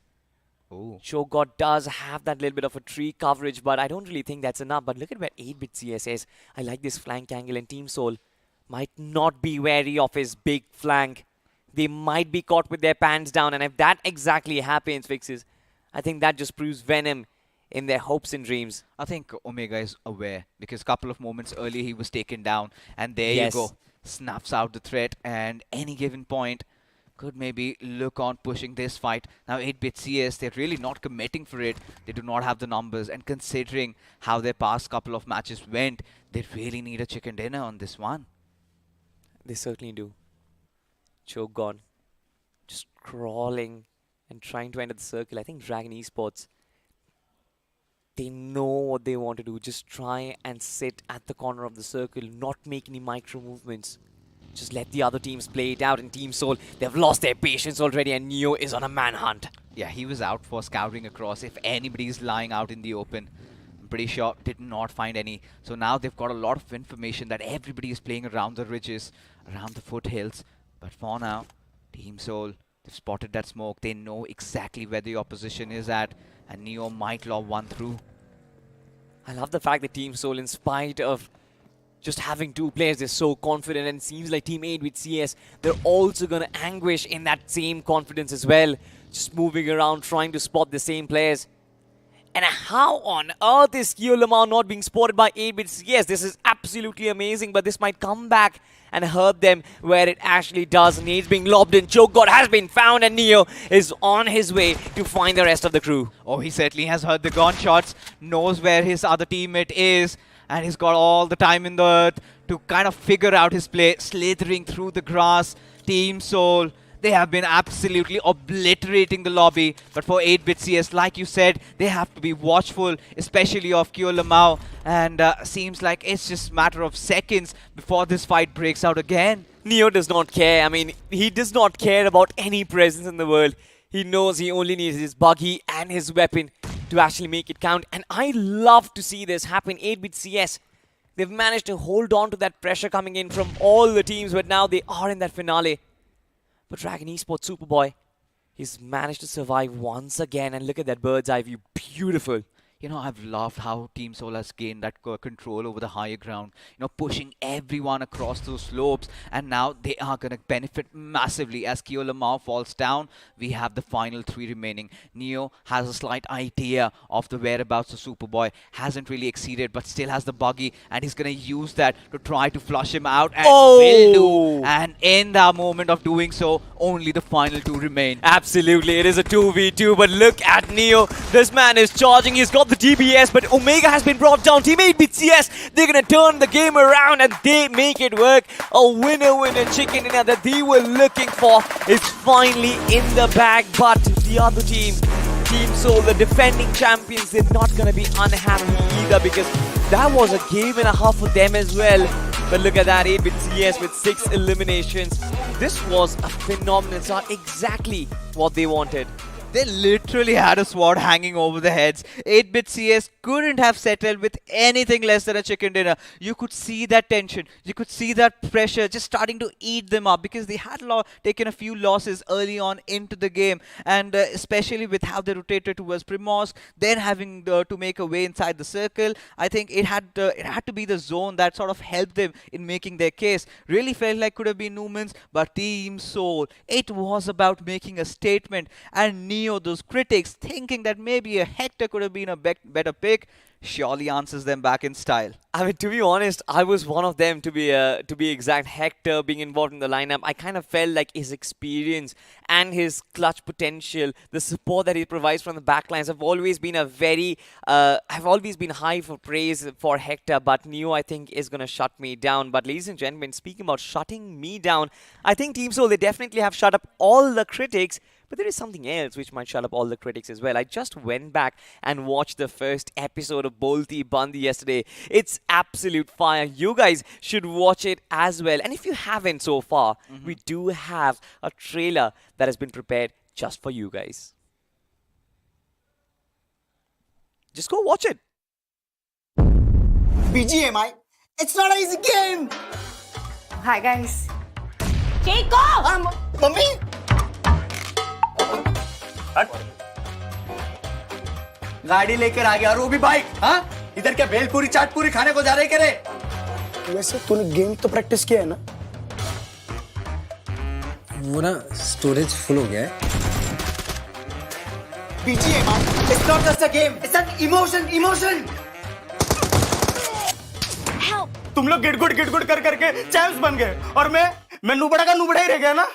Ooh. Choke God does have that little bit of a tree coverage, but I don't really think that's enough. But look at where 8-bit CS is. I like this flank angle, and Team Soul might not be wary of his big flank. They might be caught with their pants down, and if that exactly happens, Fixes, I think that just proves venom in their hopes and dreams. I think Omega is aware, because a couple of moments earlier he was taken down, and there you go. Snaps out the threat, and any given point could maybe look on pushing this fight. Now 8-bit CS, they're really not committing for it. They do not have the numbers, and considering how their past couple of matches went, they really need a chicken dinner on this one. They certainly do. Choke gone. Just crawling and trying to enter the circle. I think Dragon Esports, they know what they want to do. Just try and sit at the corner of the circle, not make any micro movements. just let the other teams play it out. And Team Soul, they've lost their patience already, and Neo is on a manhunt. Yeah, he was out for scouting across. If anybody's lying out in the open, I'm pretty sure did not find any. So now they've got a lot of information that everybody is playing around the ridges, around the foothills. But for now, Team Soul, they've spotted that smoke. They know exactly where the opposition is at, and Neo might lob one through. I love the fact that Team Soul, in spite of just having two players, they're so confident, and it seems like Team 8 with CS, they're also going to anguish in that same confidence as well. Just moving around, trying to spot the same players. And how on earth is Kyo Lamar not being spotted by 8-bit CS? This is absolutely amazing, but this might come back and hurt them where it actually does. Nade's being lobbed in. Choke God has been found, and Neo is on his way to find the rest of the crew. Oh, he certainly has heard the gunshots, knows where his other teammate is, and he's got all the time in the earth to kind of figure out his play, slithering through the grass. Team Soul, they have been absolutely obliterating the lobby. But for 8-bit CS, like you said, they have to be watchful, especially of Kyo Lamau. And seems like it's just a matter of seconds before this fight breaks out again. Neo does not care. I mean, he does not care about any presence in the world. He knows he only needs his buggy and his weapon to actually make it count. And I love to see this happen. 8-bit CS, they've managed to hold on to that pressure coming in from all the teams, but now they are in that finale. But Dragon Esports Superboy, he's managed to survive once again. And look at that bird's eye view. Beautiful. You know, I've loved how Team Soul has gained that control over the higher ground, you know, pushing everyone across those slopes, and now they are going to benefit massively. As Kyo Lamau falls down, we have the final three remaining. Neo has a slight idea of the whereabouts of Superboy, hasn't really exceeded, but still has the buggy, and he's going to use that to try to flush him out, and will do. And in that moment of doing so, only the final two remain. Absolutely, it is a 2v2, but look at Neo. This man is charging. He's got the DBS, but Omega has been brought down. Team 8-bit CS, they're going to turn the game around, and they make it work. A winner chicken dinner that they were looking for is finally in the bag. But the other team, Team Soul, the defending champions, they're not going to be unhappy either, because that was a game and a half for them as well. But look at that, 8-bit CS with 6 eliminations. This was a phenomenal start, exactly what they wanted. They literally had a sword hanging over their heads. 8-bit CS couldn't have settled with anything less than a chicken dinner. You could see that tension. You could see that pressure just starting to eat them up, because they had taken a few losses early on into the game. And especially with how they rotated towards Primos, then having to make a way inside the circle. I think it had to be the zone that sort of helped them in making their case. Really felt like could have been Newman's, but Team Soul, it was about making a statement. And Neo, those critics thinking that maybe a Hector could have been a better pick, surely answers them back in style. I mean, to be honest, I was one of them, to be exact. Hector being involved in the lineup, I kind of felt like his experience and his clutch potential, the support that he provides from the backlines, have always been have always been high for praise for Hector. But Neo, I think, is going to shut me down. But ladies and gentlemen, speaking about shutting me down, I think Team Soul, they definitely have shut up all the critics. But there is something else which might shut up all the critics as well. I just went back and watched the first episode of Bolti Bandi yesterday. It's absolute fire. You guys should watch it as well. And if you haven't so far, we do have a trailer that has been prepared just for you guys. Just go watch it. BGMI, it's not an easy game. Hi guys. Chico! Mummy? गाड़ी लेकर आ गया और वो भी bike. हाँ, इधर क्या भेलपूरी चाट पूरी खाने को जा रहे क्या रे? वैसे तूने गेम तो प्रैक्टिस किया है ना? वो ना स्टोरेज फुल हो गया है. BGMI, it's not just a game, it's an emotion. Help. तुम लोग गिट गुड कर करके चैंप्स बन गए और मैं नुबड़ा का नुबड़ा ही रह गया ना.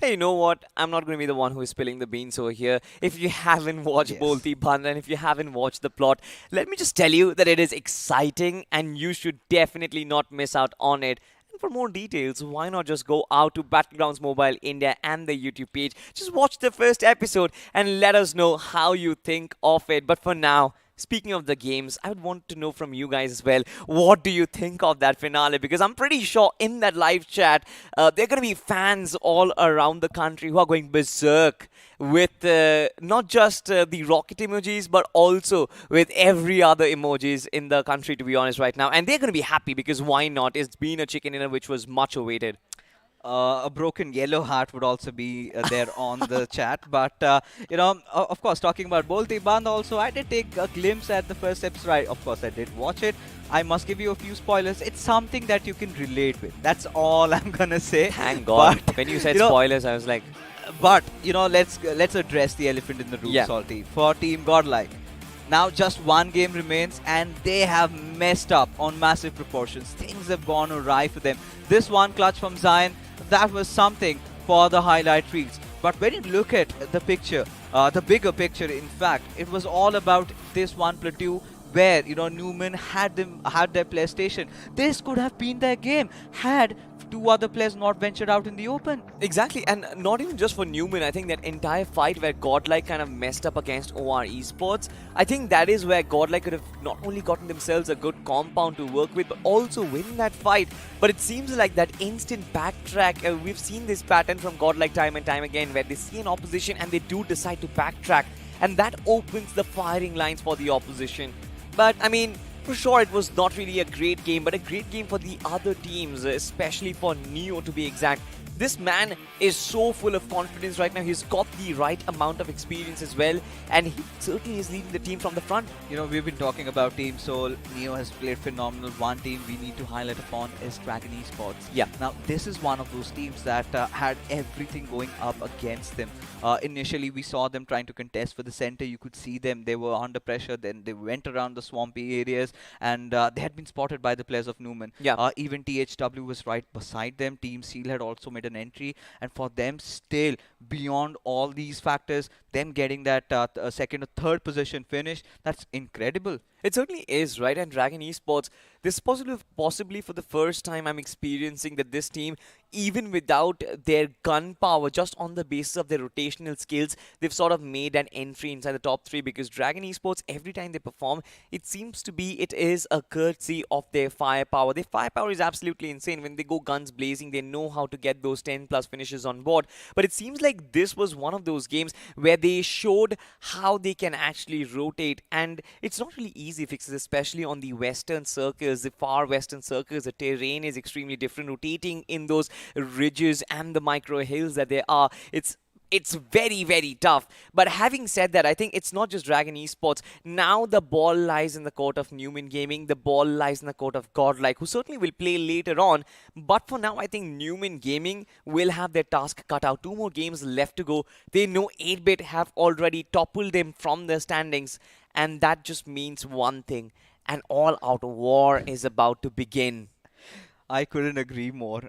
Hey, you know what? I'm not going to be the one who is spilling the beans over here. If you haven't watched Bolti Band and if you haven't watched the plot, let me just tell you that it is exciting and you should definitely not miss out on it. And for more details, why not just go out to Battlegrounds Mobile India and the YouTube page. Just watch the first episode and let us know how you think of it. But for now, speaking of the games, I would want to know from you guys as well, what do you think of that finale? Because I'm pretty sure in that live chat, there are going to be fans all around the country who are going berserk with not just the rocket emojis, but also with every other emojis in the country, to be honest, right now. And they're going to be happy because why not? It's been a chicken dinner which was much awaited. A broken yellow heart would also be there on the chat. But, of course, talking about Bolte Band also, I did take a glimpse at the first episode. Right, of course, I did watch it. I must give you a few spoilers. It's something that you can relate with. That's all I'm going to say. Thank God. But, When you said you know, spoilers, I was like, but, let's address the elephant in the room, Yeah. Salty. For Team Godlike. Now just one game remains and they have messed up on massive proportions. Things have gone awry for them. This one clutch from Zion, that was something for the highlight reels. But when you look at the picture, the bigger picture, in fact, it was all about this one platoon where Newman had their PlayStation. This could have been their game had two other players not ventured out in the open. exactly, and not even just for Newman. I think that entire fight where Godlike kind of messed up against OR Esports, I think that is where Godlike could have not only gotten themselves a good compound to work with, but also win that fight. But it seems like that instant backtrack, we've seen this pattern from Godlike time and time again, where they see an opposition and they do decide to backtrack, and that opens the firing lines for the opposition. But I mean, for sure, it was not really a great game, but a great game for the other teams, especially for Neo to be exact. This man is so full of confidence right now. He's got the right amount of experience as well, and he certainly is leading the team from the front. We've been talking about Team Soul. Neo has played phenomenal. One team we need to highlight upon is Dragon Esports. Yeah. Now, this is one of those teams that had everything going up against them. Initially, we saw them trying to contest for the center. You could see them. They were under pressure. Then they went around the swampy areas, and they had been spotted by the players of Newman. Yeah. Even THW was right beside them. Team Seal had also made an entry, and for them still, beyond all these factors, them getting that second or third position finish, that's incredible. It certainly is, right? And Dragon Esports, this is possibly for the first time I'm experiencing that this team, even without their gun power, just on the basis of their rotational skills, they've sort of made an entry inside the top three, because Dragon Esports, every time they perform, it seems to be, it is a courtesy of their firepower. Their firepower is absolutely insane. When they go guns blazing, they know how to get those 10 plus finishes on board. But it seems like this was one of those games where they showed how they can actually rotate, and it's not really easy fixes, especially on the western circles, the far western circles. The terrain is extremely different. Rotating in those ridges and the micro hills that there are, it's very, very tough. But having said that, I think it's not just Dragon Esports. Now the ball lies in the court of Newman Gaming. The ball lies in the court of Godlike, who certainly will play later on. But for now, I think Newman Gaming will have their task cut out. 2 more games left to go. They know 8-Bit have already toppled them from the standings. And that just means one thing. An all-out war is about to begin. I couldn't agree more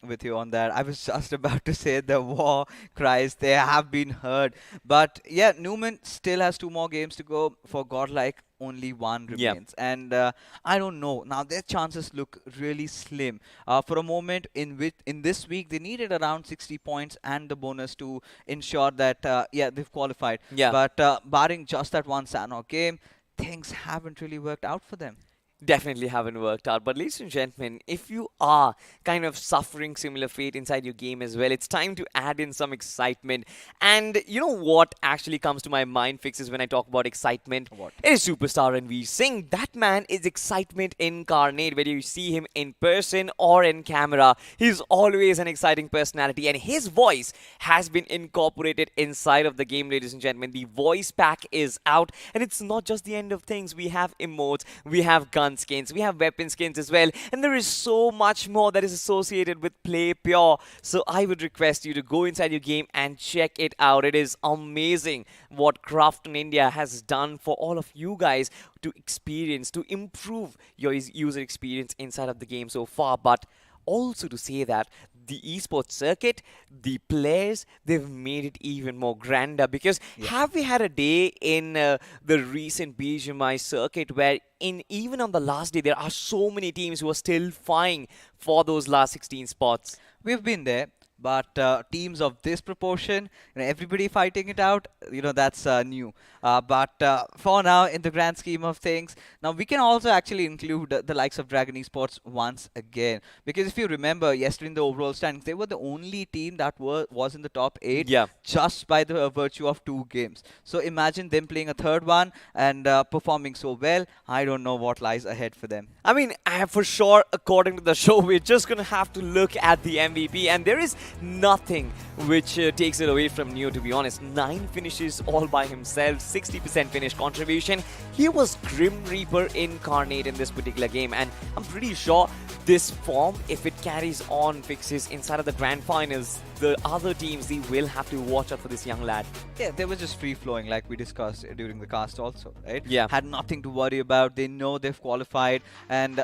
with you on that. I was just about to say the war cries, they have been heard. But yeah, Newman still has 2 more games to go. For Godlike, only 1 Yeah. remains. And I don't know. Now their chances look really slim. For a moment in this week, they needed around 60 points and the bonus to ensure that, they've qualified. Yeah. But barring just that one Sanhok game, things haven't really worked out for them. Definitely haven't worked out. But ladies and gentlemen, if you are kind of suffering similar fate inside your game as well, it's time to add in some excitement. And you know what actually comes to my mind fixes when I talk about excitement? What? It is Superstar Ranveer Singh. That man is excitement incarnate, whether you see him in person or in camera. He's always an exciting personality, and his voice has been incorporated inside of the game, ladies and gentlemen. The voice pack is out, and it's not just the end of things. We have emotes, we have gun skins, we have weapon skins as well, and there is so much more that is associated with Play Pure. So I would request you to go inside your game and check it out. It is amazing what Krafton India has done for all of you guys to experience, to improve your user experience inside of the game so far. But also to say that the esports circuit, the players, they've made it even more grander, because have we had a day in the recent BGMI circuit where even on the last day there are so many teams who are still vying for those last 16 spots? We've been there, but teams of this proportion, everybody fighting it out, that's new. But for now, in the grand scheme of things, now we can also actually include the likes of Dragon Esports once again. Because if you remember, yesterday in the overall standings, they were the only team that was in the top 8 Yeah. just by the virtue of 2 games. So imagine them playing a third one and performing so well. I don't know what lies ahead for them. I mean, for sure, according to the show, we're just going to have to look at the MVP, and there is nothing which takes it away from Neo, to be honest. 9 finishes all by himself, 60% finish contribution. He was Grim Reaper incarnate in this particular game, and I'm pretty sure this form, if it carries on, fixes inside of the grand finals, the other teams, they will have to watch out for this young lad. Yeah, they were just free-flowing like we discussed during the cast also, right? Yeah. Had nothing to worry about. They know they've qualified, and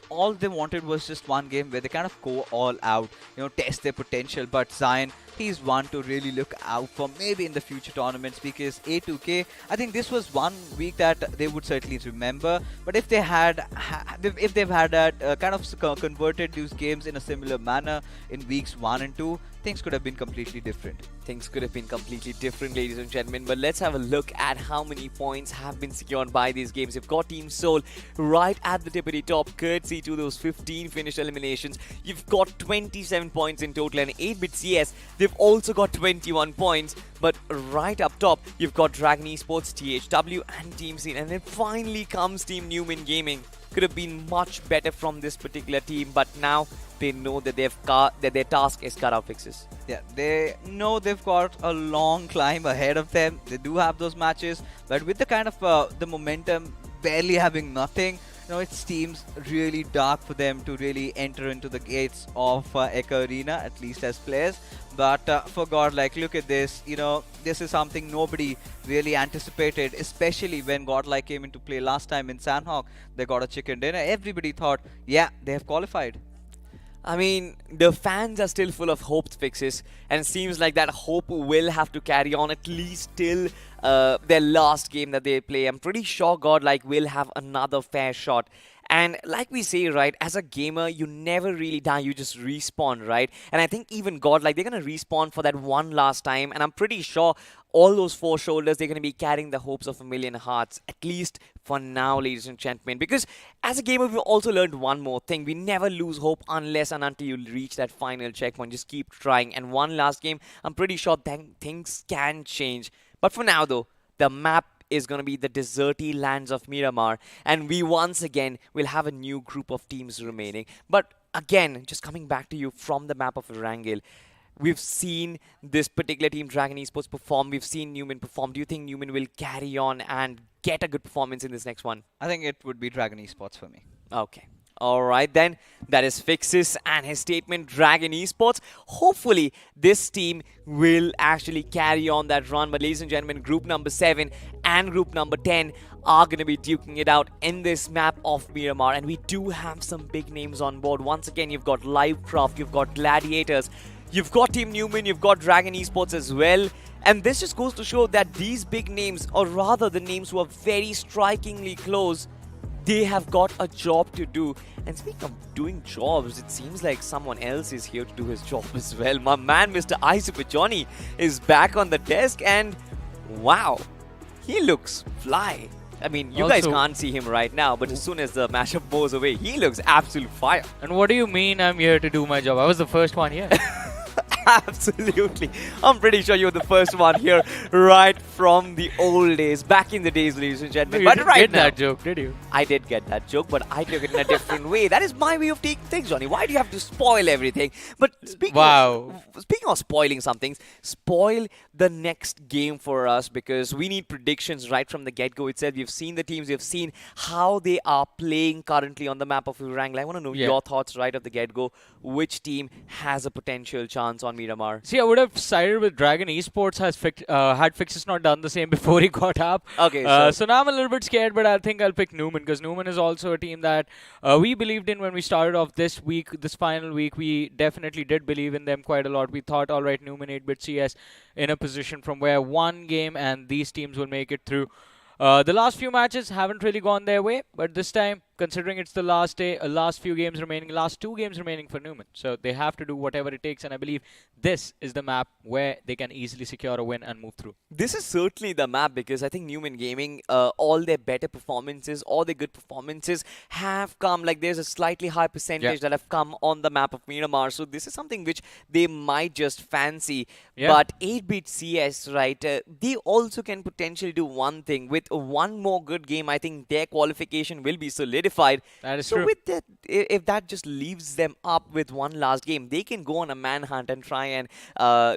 all they wanted was just one game where they kind of go all out, test their potential. But Zion, he's one to really look out for maybe in the future tournaments, because A2K, I think this was one week that they would certainly remember. But if they had, if they've had that kind of converted these games in a similar manner in weeks 1 and 2, things could have been completely different. Things could have been completely different, ladies and gentlemen, but let's have a look at how many points have been secured by these games. You've got Team Seoul right at the tippity top, courtesy to those 15 finished eliminations. You've got 27 points in total, and 8-bit CS, they've also got 21 points. But right up top, you've got Dragon Esports, THW, and Team Scene. And then finally comes Team Newman Gaming. Could have been much better from this particular team, but now they know that that their task is cut out fixes. Yeah, they know they've got a long climb ahead of them. They do have those matches, but with the kind of the momentum, barely having nothing, it seems really dark for them to really enter into the gates of Echo Arena, at least as players. But for God, look at this. This is something nobody really anticipated, especially when Godlike came into play last time in Sandhawk. They got a chicken dinner. Everybody thought, yeah, they have qualified. I mean, the fans are still full of hope fixes, and it seems like that hope will have to carry on at least till their last game that they play. I'm pretty sure Godlike will have another fair shot. And like we say, right, as a gamer, you never really die, you just respawn, right? And I think even Godlike, they're going to respawn for that one last time, and I'm pretty sure all those 4 shoulders, they're going to be carrying the hopes of a million hearts, at least for now, ladies and gentlemen. Because as a gamer, we've also learned one more thing. We never lose hope unless and until you reach that final checkpoint. Just keep trying. And one last game, I'm pretty sure then things can change. But for now, though, the map is going to be the deserty lands of Miramar, and we once again will have a new group of teams remaining. But again, just coming back to you from the map of Erangel, we've seen this particular team, Dragon Esports, perform. We've seen Newman perform. Do you think Newman will carry on and get a good performance in this next one? I think it would be Dragon Esports for me. Okay. All right, then. That is Fixes and his statement, Dragon Esports. Hopefully, this team will actually carry on that run. But ladies and gentlemen, group number 7 and group number 10 are going to be duking it out in this map of Miramar. And we do have some big names on board. Once again, you've got Livecraft, you've got Gladiators, you've got Team Newman, you've got Dragon Esports as well. And this just goes to show that these big names, or rather the names who are very strikingly close, they have got a job to do. And speaking of doing jobs, it seems like someone else is here to do his job as well. My man, Mr. Super Johnny, is back on the desk, and wow, he looks fly. I mean, you guys can't see him right now, but as soon as the mashup goes away, he looks absolute fire. And what do you mean I'm here to do my job? I was the first one here. Absolutely. I'm pretty sure you're the first one here right from the old days, back in the days, ladies and gentlemen. No, you but didn't right get now, that joke, did you? I did get that joke, but I took it in a different way. That is my way of taking things, Johnny. Why do you have to spoil everything? But speaking of spoiling some things, spoil the next game for us, because we need predictions right from the get-go itself. We've seen the teams, we've seen how they are playing currently on the map of Urangla. I want to know your thoughts right at the get-go. Which team has a potential chance on Miramar? See, I would have sided with Dragon Esports. Had Fixes not done the same before he got up. Okay, so now I'm a little bit scared, but I think I'll pick Newman, because Newman is also a team that we believed in when we started off this final week. We definitely did believe in them quite a lot. We thought, all right, Newman 8-bit CS in a position from where one game and these teams will make it through. The last few matches haven't really gone their way, but this time considering it's the last day, last few games remaining, last 2 games remaining for Newman. So they have to do whatever it takes, and I believe this is the map where they can easily secure a win and move through. This is certainly the map because I think Newman Gaming, all their better performances, all their good performances have come, like there's a slightly high percentage that have come on the map of Miramar. So this is something which they might just fancy. Yeah. But 8-bit CS, right, they also can potentially do one thing. With one more good game, I think their qualification will be solidified. That is so true. with that, if that just leaves them up with one last game, they can go on a manhunt and try and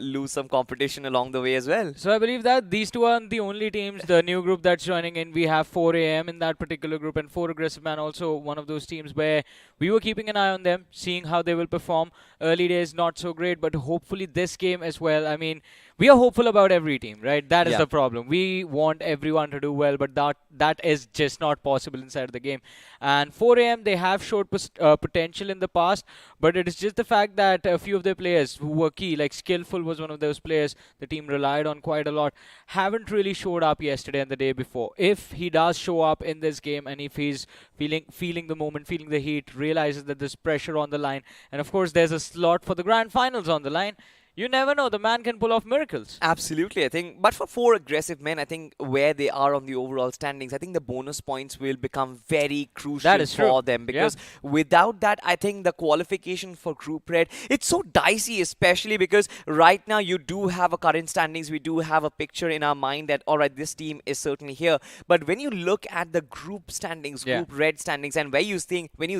lose some competition along the way as well. So I believe that these two aren't the only teams. The new group that's joining in, we have 4AM in that particular group, and 4 Aggressive Man also one of those teams where we were keeping an eye on them, seeing how they will perform. Early days not so great, but hopefully this game as well. I mean, we are hopeful about every team, right? That is Yeah. the problem. We want everyone to do well, but that is just not possible inside of the game. And 4AM, they have showed potential in the past, but it is just the fact that a few of their players who were key, like Skillful was one of those players the team relied on quite a lot, haven't really showed up yesterday and the day before. If he does show up in this game, and if he's feeling the moment, feeling the heat, realizes that there's pressure on the line, and of course there's a slot for the grand finals on the line, you never know, the man can pull off miracles. Absolutely, I think. But for 4 Aggressive Men, I think where they are on the overall standings, I think the bonus points will become very crucial That is for true. them. Because without that, I think the qualification for Group Red, it's so dicey, especially because right now you do have a current standings. We do have a picture in our mind that, all right, this team is certainly here. But when you look at the group standings, Group Red standings, and when you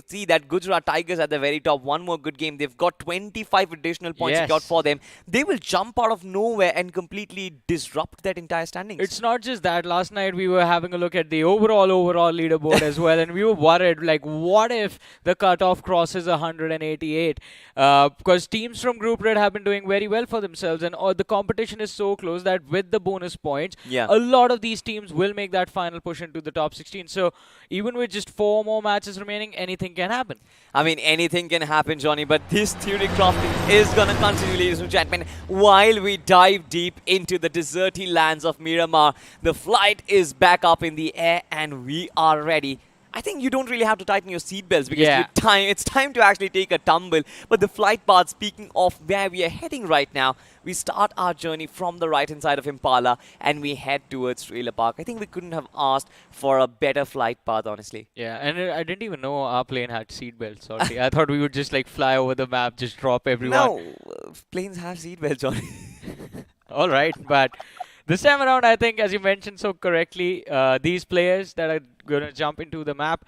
see that Gujarat Tigers at the very top, one more good game, they've got 25 additional points secured for them. They will jump out of nowhere and completely disrupt that entire standings. It's not just that. Last night we were having a look at the overall leaderboard as well, and we were worried, like, what if the cutoff crosses 188? Because teams from Group Red have been doing very well for themselves, and the competition is so close that with the bonus points, a lot of these teams will make that final push into the top 16. So even with just 4 more matches remaining, anything can happen. I mean, anything can happen, Johnny, but this theory crafting is going to continue, ladies and gentlemen. While we dive deep into the deserty lands of Miramar, the flight is back up in the air and we are ready. I think you don't really have to tighten your seatbelts because it's time to actually take a tumble. But the flight path, speaking of where we are heading right now, we start our journey from the right-hand side of Impala and we head towards Trailer Park. I think we couldn't have asked for a better flight path, honestly. Yeah, and I didn't even know our plane had seatbelts already. I thought we would just like fly over the map, just drop everyone. No, planes have seatbelts, Johnny. All right, but this time around, I think, as you mentioned so correctly, these players that are going to jump into the map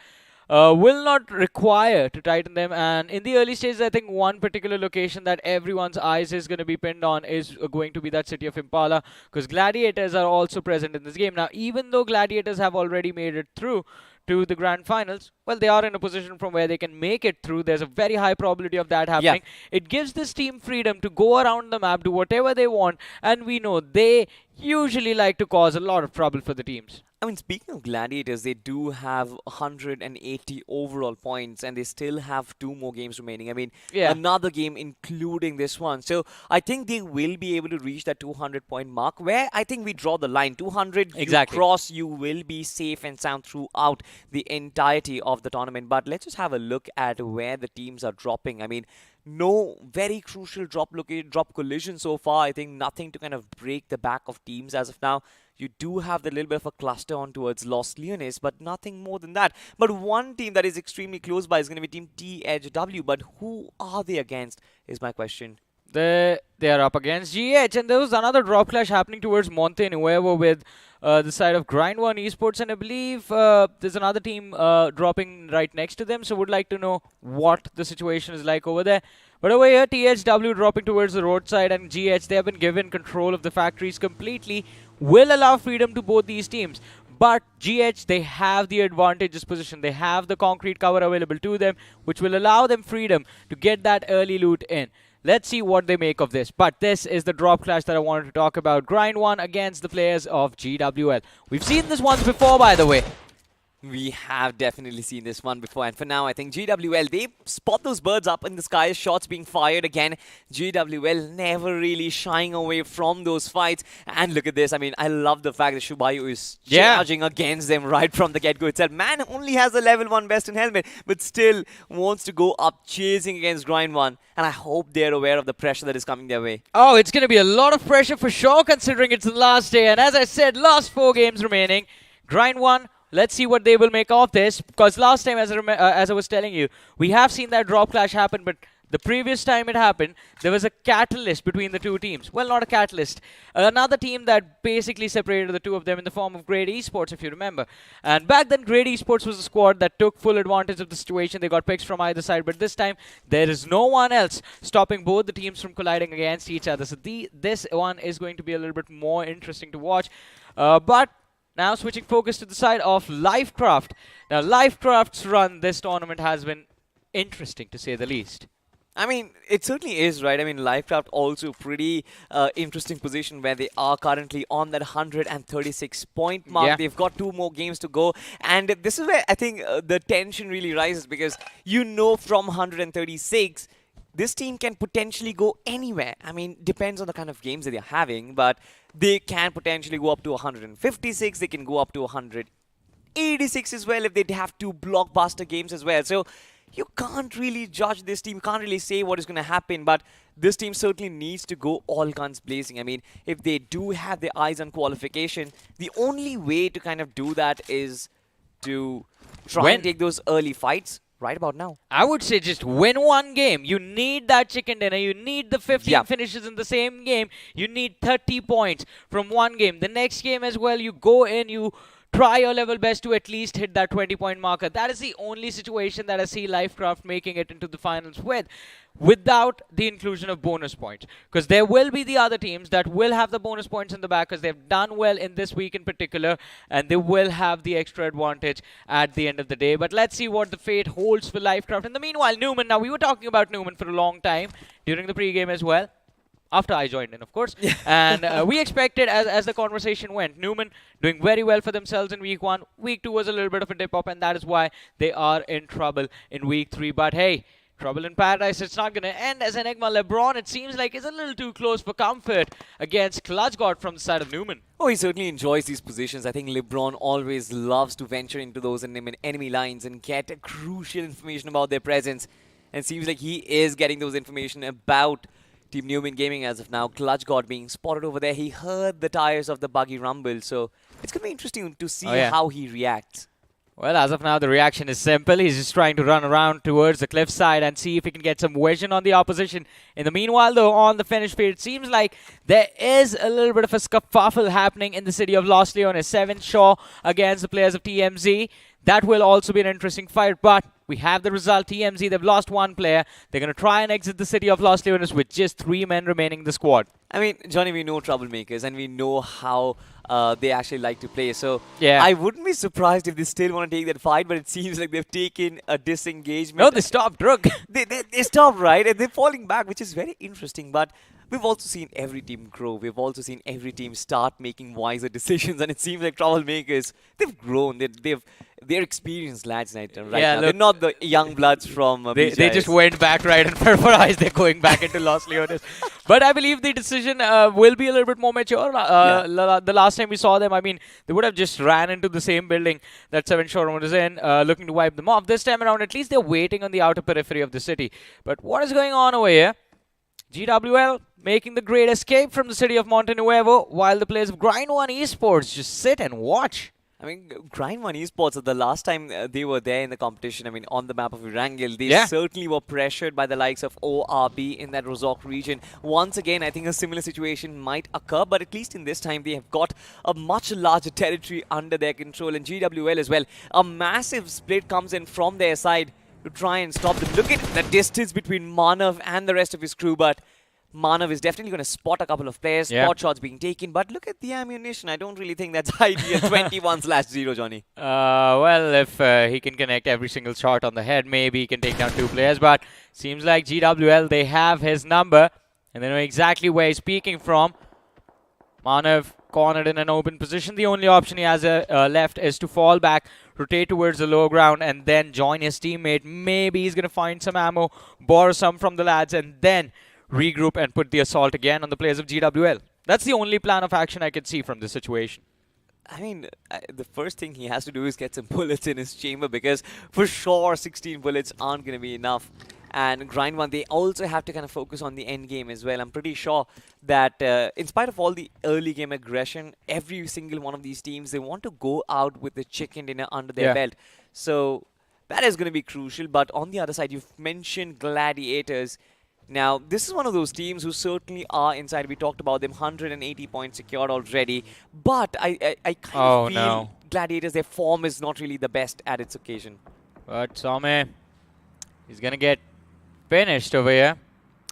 will not require to tighten them. And in the early stages, I think one particular location that everyone's eyes is going to be pinned on is going to be that city of Impala, because Gladiators are also present in this game. Now, even though Gladiators have already made it through to the grand finals, well, they are in a position from where they can make it through. There's a very high probability of that happening. It gives this team freedom to go around the map, do whatever they want, and we know they usually like to cause a lot of trouble for the teams. I mean, speaking of Gladiators, they do have 180 overall points and they still have 2 more games remaining. I mean, another game including this one. So I think they will be able to reach that 200-point mark where I think we draw the line. 200, you cross, you will be safe and sound throughout the entirety of the tournament. But let's just have a look at where the teams are dropping. I mean, no very crucial drop collision so far. I think nothing to kind of break the back of teams as of now. You do have the little bit of a cluster on towards Los Leones, but nothing more than that. But one team that is extremely close by is going to be Team THW. But who are they against is my question. They are up against GH, and there was another drop clash happening towards Monte Nuevo with the side of Grind One Esports, and I believe there's another team dropping right next to them, so would like to know what the situation is like over there. But over here, THW dropping towards the roadside, and GH, they have been given control of the factories completely, will allow freedom to both these teams. But GH, they have the advantageous position. They have the concrete cover available to them, which will allow them freedom to get that early loot in. Let's see what they make of this. But this is the drop clash that I wanted to talk about. Grind One against the players of GWL. We've seen this once before, by the way. We have definitely seen this one before, and for now, I think GWL, they spot those birds up in the sky, shots being fired again. GWL never really shying away from those fights, and look at this. I mean, I love the fact that Shubayu is charging against them right from the get-go itself. Man only has a level 1 best in helmet, but still wants to go up chasing against Grind 1, and I hope they're aware of the pressure that is coming their way. Oh, it's going to be a lot of pressure for sure, considering it's the last day, and as I said, last 4 games remaining. Grind 1, let's see what they will make of this, because last time, as I was telling you, we have seen that drop clash happen, but the previous time it happened, there was a catalyst between the two teams. Well, not a catalyst. Another team that basically separated the two of them in the form of Great Esports, if you remember. And back then, Great Esports was a squad that took full advantage of the situation. They got picks from either side, but this time, there is no one else stopping both the teams from colliding against each other. So this one is going to be a little bit more interesting to watch. But now switching focus to the side of Lifecraft. Now, Lifecraft's run this tournament has been interesting, to say the least. I mean, it certainly is, right? I mean, Lifecraft also pretty interesting position where they are currently on that 136-point mark. Yeah. They've got 2 more games to go. And this is where I think the tension really rises, because you know from 136, this team can potentially go anywhere. I mean, depends on the kind of games that they're having, but they can potentially go up to 156. They can go up to 186 as well if they have 2 blockbuster games as well. So you can't really judge this team. You can't really say what is going to happen, but this team certainly needs to go all guns blazing. I mean, if they do have their eyes on qualification, the only way to kind of do that is to try and take those early fights right about now. I would say just win one game. You need that chicken dinner. You need the 15 finishes in the same game. You need 30 points from one game. The next game as well, you go in, you try your level best to at least hit that 20-point marker. That is the only situation that I see Lifecraft making it into the finals with, without the inclusion of bonus points. Because there will be the other teams that will have the bonus points in the back, because they've done well in this week in particular, and they will have the extra advantage at the end of the day. But let's see what the fate holds for Lifecraft. In the meanwhile, Newman, now we were talking about Newman for a long time during the pre-game as well. After I joined in, of course. And we expected, as the conversation went, Newman doing very well for themselves in week 1. Week 2 was a little bit of a dip-up, and that is why they are in trouble in week 3. But hey, trouble in paradise, it's not going to end, as Enigma LeBron, it seems like, is a little too close for comfort against Clutch God from the side of Newman. Oh, he certainly enjoys these positions. I think LeBron always loves to venture into those enemy lines and get crucial information about their presence. And it seems like he is getting those information about Team Newman Gaming as of now. Clutch God being spotted over there. He heard the tires of the buggy rumble, so it's going to be interesting to see how he reacts. Well, as of now, the reaction is simple. He's just trying to run around towards the cliffside and see if he can get some vision on the opposition. In the meanwhile, though, on the finish field, it seems like there is a little bit of a scuffle happening in the city of Los Leones. 7 Shaw against the players of TMZ. That will also be an interesting fight, but we have the result. TMZ, they've lost 1 player. They're going to try and exit the city of Los Leones with just 3 men remaining in the squad. I mean, Johnny, we know troublemakers, and we know how they actually like to play. So yeah, I wouldn't be surprised if they still want to take that fight, but it seems like they've taken a disengagement. No, they stopped, Druk. They stopped, right? And they're falling back, which is very interesting. But we've also seen every team grow. We've also seen every team start making wiser decisions, and it seems like troublemakers, they've grown. They're experienced lads right now. They're not the young bloods from they just went back right and for eyes. They're going back into Los Leones. But I believe the decision will be a little bit more mature. The last time we saw them, I mean, they would have just ran into the same building that 7 Showroom was in, looking to wipe them off. This time around, at least they're waiting on the outer periphery of the city. But what is going on over here? GWL making the great escape from the city of Montenuevo, while the players of Grind 1 Esports just sit and watch. I mean, Grind 1 Esports, the last time they were there in the competition, I mean, on the map of Erangel, they certainly were pressured by the likes of ORB in that Rozok region. Once again, I think a similar situation might occur, but at least in this time, they have got a much larger territory under their control. And GWL as well, a massive split comes in from their side to try and stop them. Look at the distance between Manav and the rest of his crew, but Manav is definitely going to spot a couple of players, spot shots being taken, but look at the ammunition. I don't really think that's ideal. 21/0, Johnny. Well, if he can connect every single shot on the head, maybe he can take down 2 players, but seems like GWL, they have his number, and they know exactly where he's peeking from. Manav cornered in an open position. The only option he has left is to fall back, rotate towards the low ground, and then join his teammate. Maybe he's going to find some ammo, borrow some from the lads, and then regroup and put the assault again on the players of GWL. That's the only plan of action I can see from this situation. I mean, the first thing he has to do is get some bullets in his chamber, because for sure 16 bullets aren't going to be enough. And Grind 1, they also have to kind of focus on the end game as well. I'm pretty sure that in spite of all the early game aggression, every single one of these teams, they want to go out with the chicken dinner under their belt. So that is going to be crucial. But on the other side, you've mentioned Gladiators. Now, this is one of those teams who certainly are inside. We talked about them, 180 points secured already. But I kind of feel Gladiators, their form is not really the best at its occasion. But Some, he's going to get finished over here.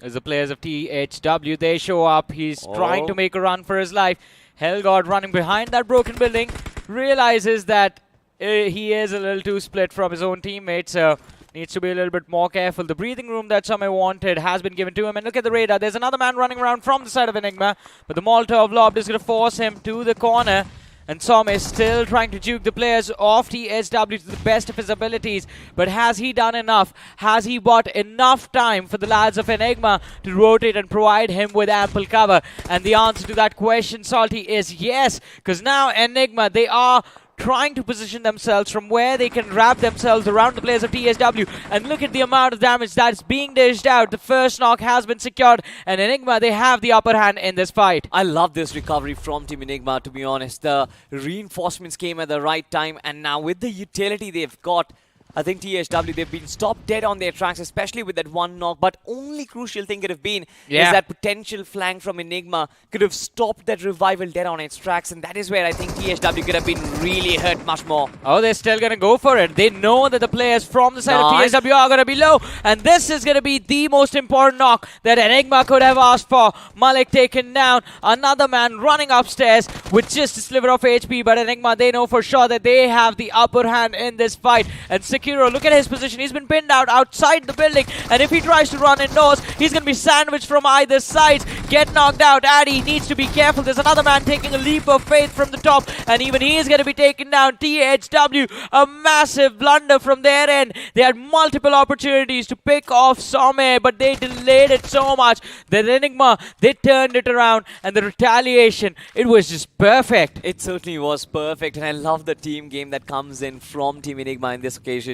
As the players of THW, they show up. He's trying to make a run for his life. Hellgod running behind that broken building, realizes that he is a little too split from his own teammates, so needs to be a little bit more careful. The breathing room that Some wanted has been given to him. And look at the radar. There's another man running around from the side of Enigma, but the Molotov lob is going to force him to the corner. And Som is still trying to juke the players of TSW to the best of his abilities. But has he done enough? Has he bought enough time for the lads of Enigma to rotate and provide him with ample cover? And the answer to that question, Salty, is yes. Because now Enigma, they are trying to position themselves from where they can wrap themselves around the players of TSW. And look at the amount of damage that's being dished out. The first knock has been secured, and Enigma, they have the upper hand in this fight. I love this recovery from Team Enigma, to be honest. The reinforcements came at the right time, and now with the utility they've got, I think THW, they've been stopped dead on their tracks, especially with that one knock. But only crucial thing could have been is that potential flank from Enigma could have stopped that revival dead on its tracks. And that is where I think THW could have been really hurt much more. Oh, they're still going to go for it. They know that the players from the side of TSW are going to be low. And this is going to be the most important knock that Enigma could have asked for. Malik taken down. Another man running upstairs with just a sliver of HP. But Enigma, they know for sure that they have the upper hand in this fight. And Sekiro, look at his position. He's been pinned out outside the building. And if he tries to run indoors, he's going to be sandwiched from either side. Get knocked out. Addy needs to be careful. There's another man taking a leap of faith from the top. And even he is going to be taken down. THW, a massive blunder from their end. They had multiple opportunities to pick off Some, but they delayed it so much that Enigma, they turned it around. And the retaliation, it was just perfect. It certainly was perfect. And I love the team game that comes in from Team Enigma in this occasion.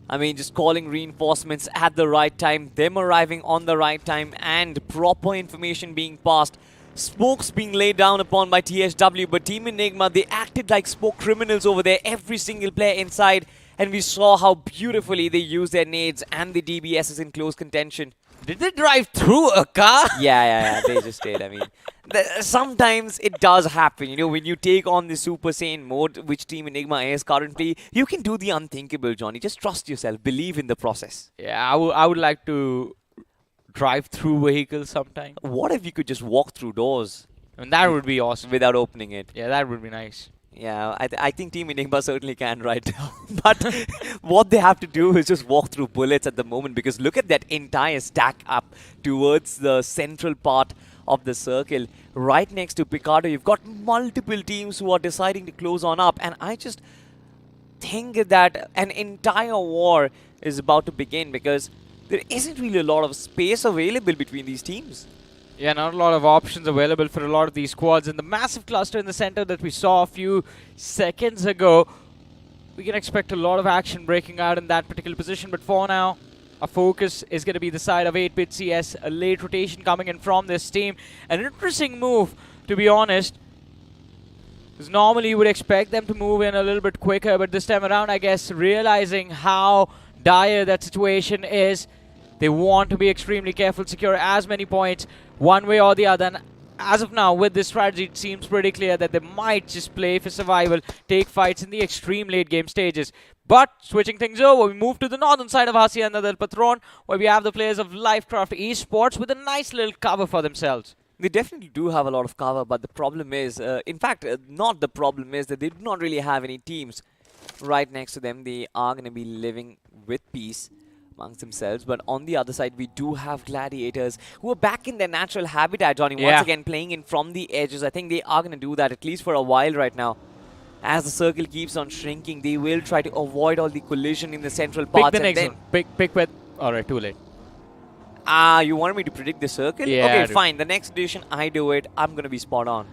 I mean, just calling reinforcements at the right time, them arriving on the right time, and proper information being passed. Spokes being laid down upon by THW, but Team Enigma, they acted like spoke criminals over there, every single player inside. And we saw how beautifully they used their nades and the DBSs in close contention. Did they drive through a car? Yeah, they just did. I mean, sometimes it does happen. You know, when you take on the Super Saiyan mode, which Team Enigma is currently, you can do the unthinkable, Johnny. Just trust yourself. Believe in the process. Yeah, I would like to drive through vehicles sometime. What if you could just walk through doors? And that would be awesome. Without opening it. Yeah, that would be nice. Yeah, I think Team Enigma certainly can right now. But what they have to do is just walk through bullets at the moment, because look at that entire stack up towards the central part of the circle. Right next to Picardo, you've got multiple teams who are deciding to close on up. And I just think that an entire war is about to begin, because there isn't really a lot of space available between these teams. Yeah, not a lot of options available for a lot of these squads. And the massive cluster in the center that we saw a few seconds ago, we can expect a lot of action breaking out in that particular position. But for now, our focus is going to be the side of 8-bit CS. A late rotation coming in from this team. An interesting move, to be honest. Because normally you would expect them to move in a little bit quicker. But this time around, I guess, realizing how dire that situation is, they want to be extremely careful, secure as many points one way or the other. And as of now, with this strategy, it seems pretty clear that they might just play for survival, take fights in the extreme late game stages. But switching things over, we move to the northern side of Hacienda del Patron, where we have the players of Lifecraft Esports with a nice little cover for themselves. They definitely do have a lot of cover, but the problem is, in fact, not the problem is that they do not really have any teams right next to them. They are going to be living with peace. amongst themselves. But on the other side, we do have Gladiators who are back in their natural habitat, Johnny. Yeah. Once again, playing in from the edges. I think they are going to do that at least for a while right now. As the circle keeps on shrinking, they will try to avoid all the collision in the central Pick parts. the next one. Pick with. Alright, too late. You wanted me to predict the circle? Yeah, okay, dude. fine. The next edition, I do it. I'm going to be spot on.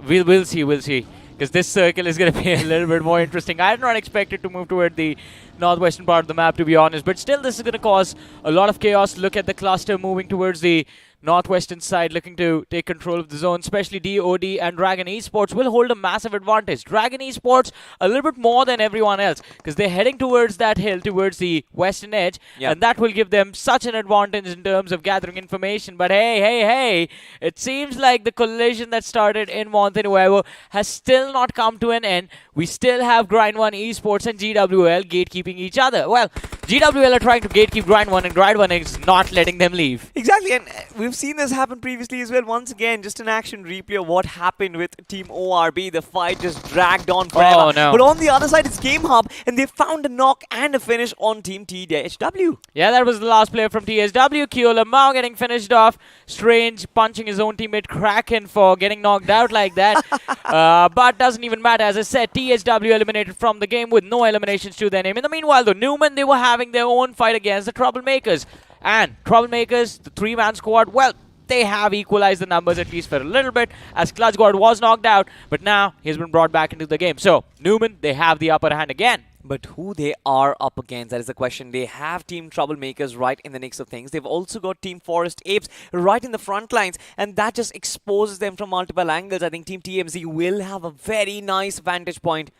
We'll see. Because this circle is going to be a little bit more interesting. I did not expect it to move toward the northwestern part of the map, to be honest. But still, this is going to cause a lot of chaos. Look at the cluster moving towards the northwestern side, looking to take control of the zone. Especially DOD and Dragon Esports will hold a massive advantage. Dragon Esports a little bit more than everyone else, because they're heading towards that hill, towards the western edge. Yep. And that will give them such an advantage in terms of gathering information. But hey, it seems like the collision that started in Monte Nuevo has still not come to an end. We still have Grind 1 Esports and GWL gatekeeping each other. Well, GWL are trying to gatekeep Grind 1, and Grind 1 is not letting them leave. Exactly, and we've seen this happen previously as well. Once again, just an action replay of what happened with Team ORB. The fight just dragged on forever. Oh, no. But on the other side, it's Game Hub, and they found a knock and a finish on Team THW. Yeah, that was the last player from TSW. Kyola Mao getting finished off. Strange punching his own teammate Kraken for getting knocked out like that. But doesn't even matter. As I said, TSW eliminated from the game with no eliminations to their name. In the meanwhile, though, Newman, they were having their own fight against the Troublemakers. And Troublemakers, the three-man squad, well, they have equalized the numbers at least for a little bit, as Clutch God was knocked out, but now he's been brought back into the game. So, Newman, they have the upper hand again. But who they are up against, that is the question. They have Team Troublemakers right in the mix of things. They've also got Team Forest Apes right in the front lines, and that just exposes them from multiple angles. I think Team TMZ will have a very nice vantage point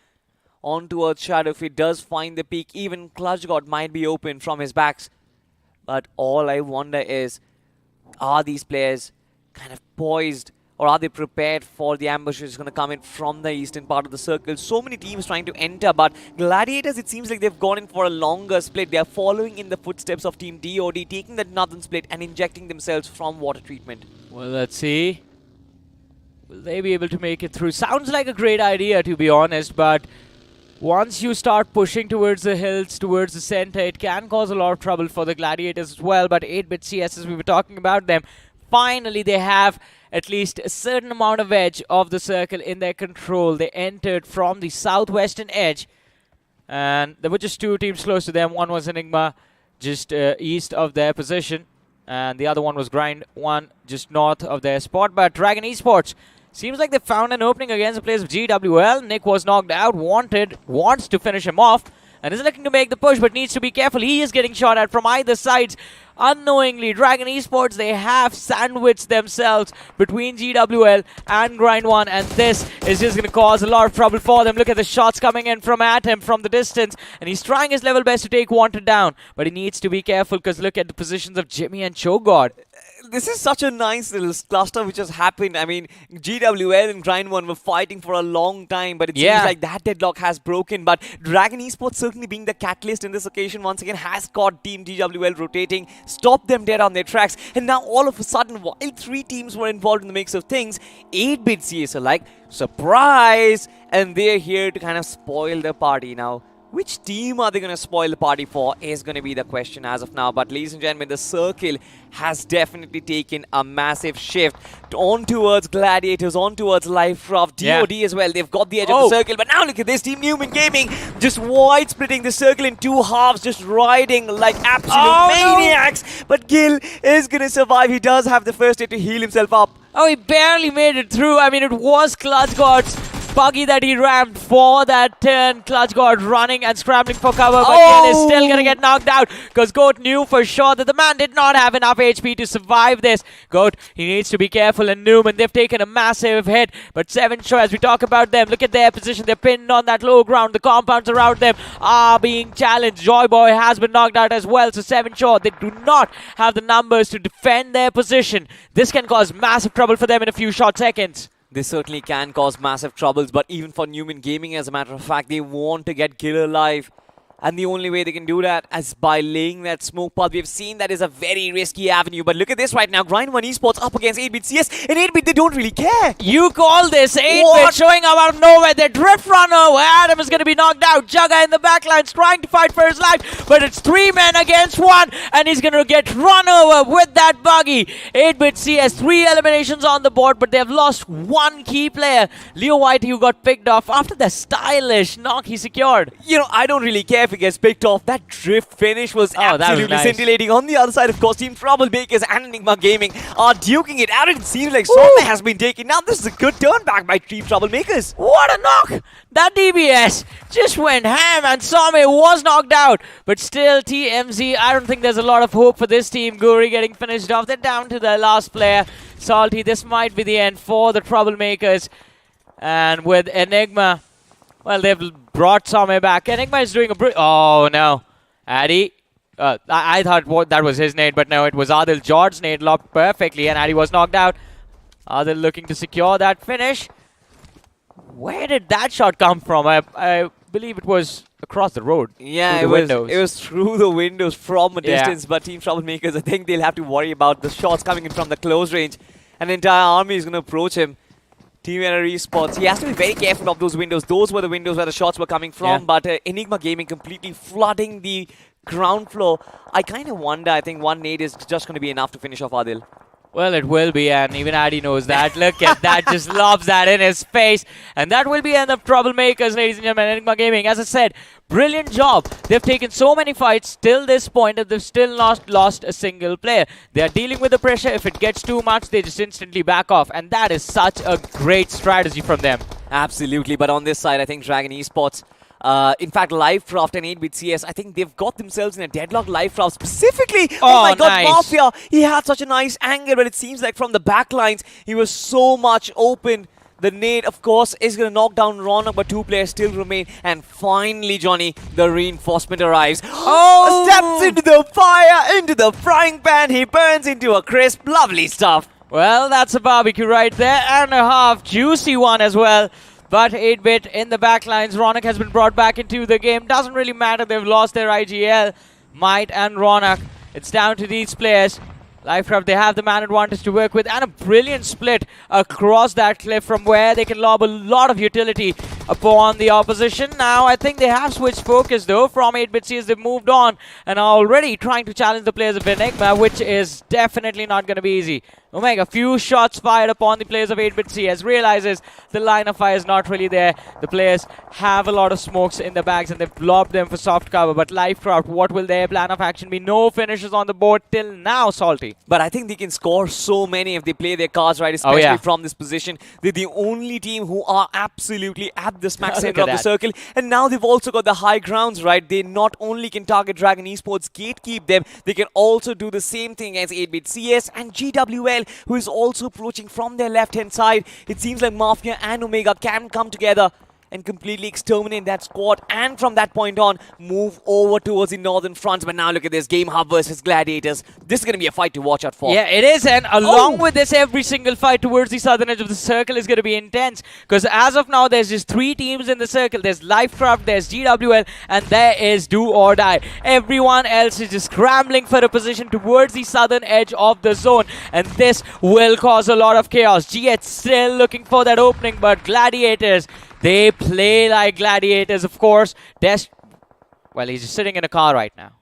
on towards Shadow. If he does find the peak, even Clutch God might be open from his backs. But all I wonder is, are these players kind of poised, or are they prepared for the ambush which is going to come in from the eastern part of the circle? So many teams trying to enter, but Gladiators, it seems like they've gone in for a longer split. They are following in the footsteps of Team DOD, taking that northern split and injecting themselves from water treatment. Well, let's see. Will they be able to make it through? Sounds like a great idea, to be honest, but once you start pushing towards the hills, towards the center, it can cause a lot of trouble for the Gladiators as well. But 8-bit CS, as we were talking about them, finally they have at least a certain amount of edge of the circle in their control. They entered from the southwestern edge, and there were just two teams close to them. One was Enigma, just east of their position, and the other one was Grind 1, just north of their spot. But Dragon Esports, seems like they found an opening against the players of GWL. Nick was knocked out, wants to finish him off, and is looking to make the push, but needs to be careful. He is getting shot at from either sides. Unknowingly, Dragon Esports, they have sandwiched themselves between GWL and Grind 1, and this is just going to cause a lot of trouble for them. Look at the shots coming in from at him from the distance, and he's trying his level best to take Wanted down, but he needs to be careful, because look at the positions of Jimmy and Chogod. This is such a nice little cluster which has happened. I mean, GWL and Grind 1 were fighting for a long time, but it seems like that deadlock has broken. But Dragon Esports, certainly being the catalyst in this occasion, once again has caught Team GWL rotating, stopped them dead on their tracks, and now all of a sudden, while three teams were involved in the mix of things, 8-bit CS are like, surprise! And they're here to kind of spoil the party now. Which team are they going to spoil the party for is going to be the question as of now. But ladies and gentlemen, the circle has definitely taken a massive shift on towards Gladiators, on towards Lifecraft, DOD as well. They've got the edge of the circle. But now look at this, Team Newman Gaming just wide splitting the circle in two halves, just riding like absolute maniacs. But Gil is going to survive. He does have the first aid to heal himself up. Oh, he barely made it through. I mean, it was Clutch God's buggy that he rammed for that turn. Clutch God running and scrambling for cover, but Gil is still going to get knocked out, because Goat knew for sure that the man did not have enough HP to survive this. Goat, he needs to be careful, and Newman, they've taken a massive hit, but 7 Show, as we talk about them, look at their position. They're pinned on that low ground. The compounds around them are being challenged. Joy Boy has been knocked out as well, so 7 Show, they do not have the numbers to defend their position. This can cause massive trouble for them in a few short seconds. This certainly can cause massive troubles, but even for Newman Gaming, as a matter of fact, they want to get Gil alive. And the only way they can do that is by laying that smoke path. We've seen that is a very risky avenue. But look at this right now. Grind 1 Esports up against 8-bit CS. And 8-bit, they don't really care. You call this 8-bit What? showing up out of nowhere. They drift run over. Adam is going to be knocked out. Jugga in the backlines trying to fight for his life. But it's 3 men against 1. And he's going to get run over with that buggy. 8-bit CS, 3 eliminations on the board. But they've lost 1 key player. Leo White, who got picked off after the stylish knock he secured. You know, I don't really care if he gets picked off. That drift finish was that was absolutely nice. scintillating. On the other side, of course, Team Troublemakers and Enigma Gaming are duking it out. It seems like something has been taken. Now, this is a good turn back by Team Troublemakers. What a knock! That DBS just went ham and Some was knocked out. But still, TMZ, I don't think there's a lot of hope for this team. Guri getting finished off. They're down to their last player. Salty, this might be the end for the Troublemakers. And with Enigma, well, they've brought Some back. Enigma is doing a oh, no. Addy. I thought that was his nade, but no, it was Adil. George's nade locked perfectly, and Addy was knocked out. Adil looking to secure that finish. Where did that shot come from? I believe it was across the road. Yeah, through the windows. it was through the windows from a Yeah. distance. But Team Troublemakers, I think they'll have to worry about the shots coming in from the close range. An entire army is going to approach him. Team NR Esports, he has to be very careful of those windows. Those were the windows where the shots were coming from. Yeah. But Enigma Gaming completely flooding the ground floor. I kind of wonder, I think 1 nade is just going to be enough to finish off Adil. Well, it will be, and even Addy knows that. Look at that, just lobs that in his face. And that will be end of Troublemakers, ladies and gentlemen. Enigma Gaming, as I said, brilliant job. They've taken so many fights till this point that they've still not lost a single player. They are dealing with the pressure. If it gets too much, they just instantly back off. And that is such a great strategy from them. Absolutely, but on this side, I think Dragon Esports, in fact, Livecraft and 8-bit CS, I think they've got themselves in a deadlock. Livecraft specifically, oh my god, nice. Mafia, he had such a nice angle, but it seems like from the back lines, he was so much open. The nade, of course, is going to knock down Ronak, but 2 players still remain. And finally, Johnny, the reinforcement arrives. Oh! Steps into the fire, into the frying pan. He burns into a crisp. Lovely stuff. Well, that's a barbecue right there, and a half juicy one as well. But 8-bit in the backlines. Ronak has been brought back into the game. Doesn't really matter. They've lost their IGL. Might and Ronak. It's down to these players. Livecraft, they have the man advantage to work with, and a brilliant split across that cliff from where they can lob a lot of utility upon the opposition. Now, I think they have switched focus, though, from 8-bit CS. They've moved on and are already trying to challenge the players of Enigma, which is definitely not going to be easy. Omega, few shots fired upon the players of 8-bit CS. Realizes the line of fire is not really there. The players have a lot of smokes in the bags, and they've lobbed them for soft cover. But Livecraft, what will their plan of action be? No finishes on the board till now, Salty. But I think they can score so many if they play their cards right, especially yeah. from this position. They're the only team who are absolutely at the smack Look center at of the that. circle. And now they've also got the high grounds, right? They not only can target Dragon Esports, gatekeep them, they can also do the same thing as 8-bit CS and GWL, who is also approaching from their left-hand side. It seems like Mafia and Omega can come together and completely exterminate that squad, and from that point on, move over towards the northern fronts. But now look at this, Game Hub versus Gladiators. This is going to be a fight to watch out for. Yeah, it is, and along with this, every single fight towards the southern edge of the circle is going to be intense. Because as of now, there's just 3 teams in the circle. There's Livecraft, there's GWL, and there is Do or Die. Everyone else is just scrambling for a position towards the southern edge of the zone, and this will cause a lot of chaos. GH still looking for that opening, but Gladiators, they play like gladiators, of course. Well, he's just sitting in a car right now.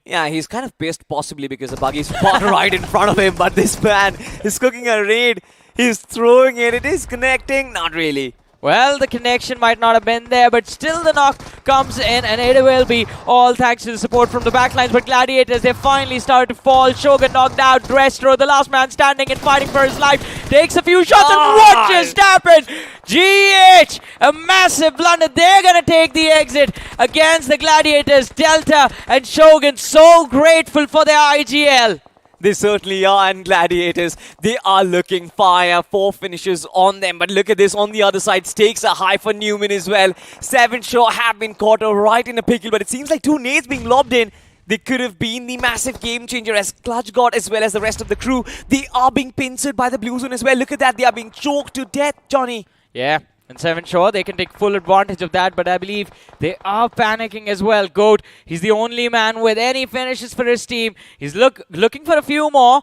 Yeah, he's kind of pissed possibly because the buggy's parked right in front of him, but this man is cooking a raid. He's throwing it. It is connecting. Not really. Well, the connection might not have been there, but still the knock comes in, and it will be all thanks to the support from the backlines. But Gladiators, they finally started to fall. Shogun knocked out. Drestro, the last man standing and fighting for his life, takes a few shots, and what just happened? GH, a massive blunder. They're going to take the exit against the Gladiators. Delta and Shogun, so grateful for their IGL. They certainly are, and Gladiators, they are looking fire. 4 finishes on them, but look at this on the other side. Stakes are high for Newman as well. 7 sure have been caught right in a pickle, but it seems like 2 nades being lobbed in. They could have been the massive game changer as Clutch God as well as the rest of the crew. They are being pincered by the Blue Zone as well. Look at that, they are being choked to death, Johnny. Yeah. And 7 sure, they can take full advantage of that, but I believe they are panicking as well. Goat, he's the only man with any finishes for his team. He's looking for a few more.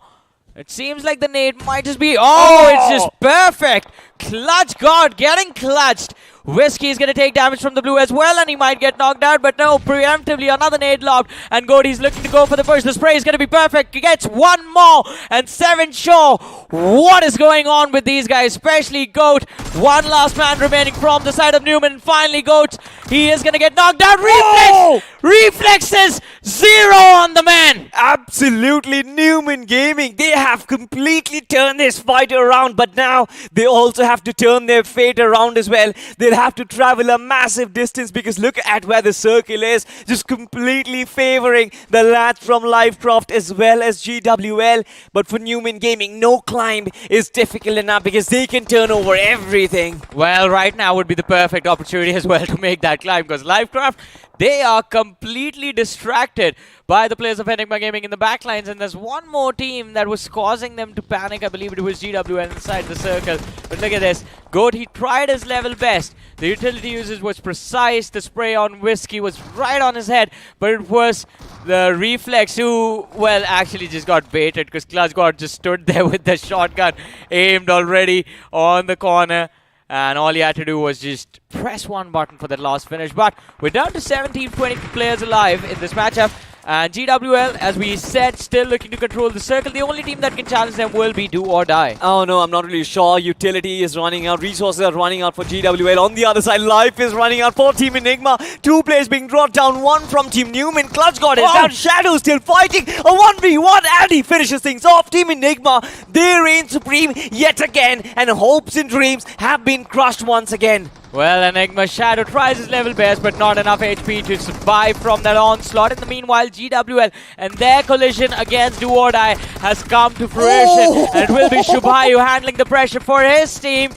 It seems like the nade might just be... Oh, it's just perfect. Clutch God getting clutched. Whiskey is going to take damage from the blue as well, and he might get knocked out, but no, preemptively another nade lobbed, and Goaty's looking to go for the push. The spray is going to be perfect. He gets one more, and 7 sure. What is going on with these guys, especially Goat? One last man remaining from the side of Newman, and finally Goat, he is going to get knocked out. Reflex! Reflexes! 0 on the man! Absolutely, Newman Gaming. They have completely turned this fight around, but now they also have to turn their fate around as well. They'll have to travel a massive distance because look at where the circle is, just completely favoring the lads from Livecraft as well as GWL. But for Newman Gaming, no climb is difficult enough because they can turn over everything. Well, right now would be the perfect opportunity as well to make that climb, because Livecraft, they are completely distracted by the players of Enigma Gaming in the backlines, and there's one more team that was causing them to panic. I believe it was GWL inside the circle. But look at this. Goat, he tried his level best. The utility usage was precise. The spray on Whiskey was right on his head, but it was the Reflex who, well, actually just got baited because Clutch God just stood there with the shotgun aimed already on the corner. And all he had to do was just press one button for that last finish. But we're down to 17-20 players alive in this matchup. And GWL, as we said, still looking to control the circle. The only team that can challenge them will be do or die. Oh no, I'm not really sure. Utility is running out. Resources are running out for GWL. On the other side, life is running out for Team Enigma. 2 players being brought down. 1 from Team Newman. Clutch God is down. Shadow still fighting. A 1v1. And he finishes things off. Team Enigma, they reign supreme yet again. And hopes and dreams have been crushed once again. Well, Enigma Shadow tries his level best, but not enough HP to survive from that onslaught. In the meanwhile, GWL and their collision against Do or Die has come to fruition. And it will be Shubhayu handling the pressure for his team.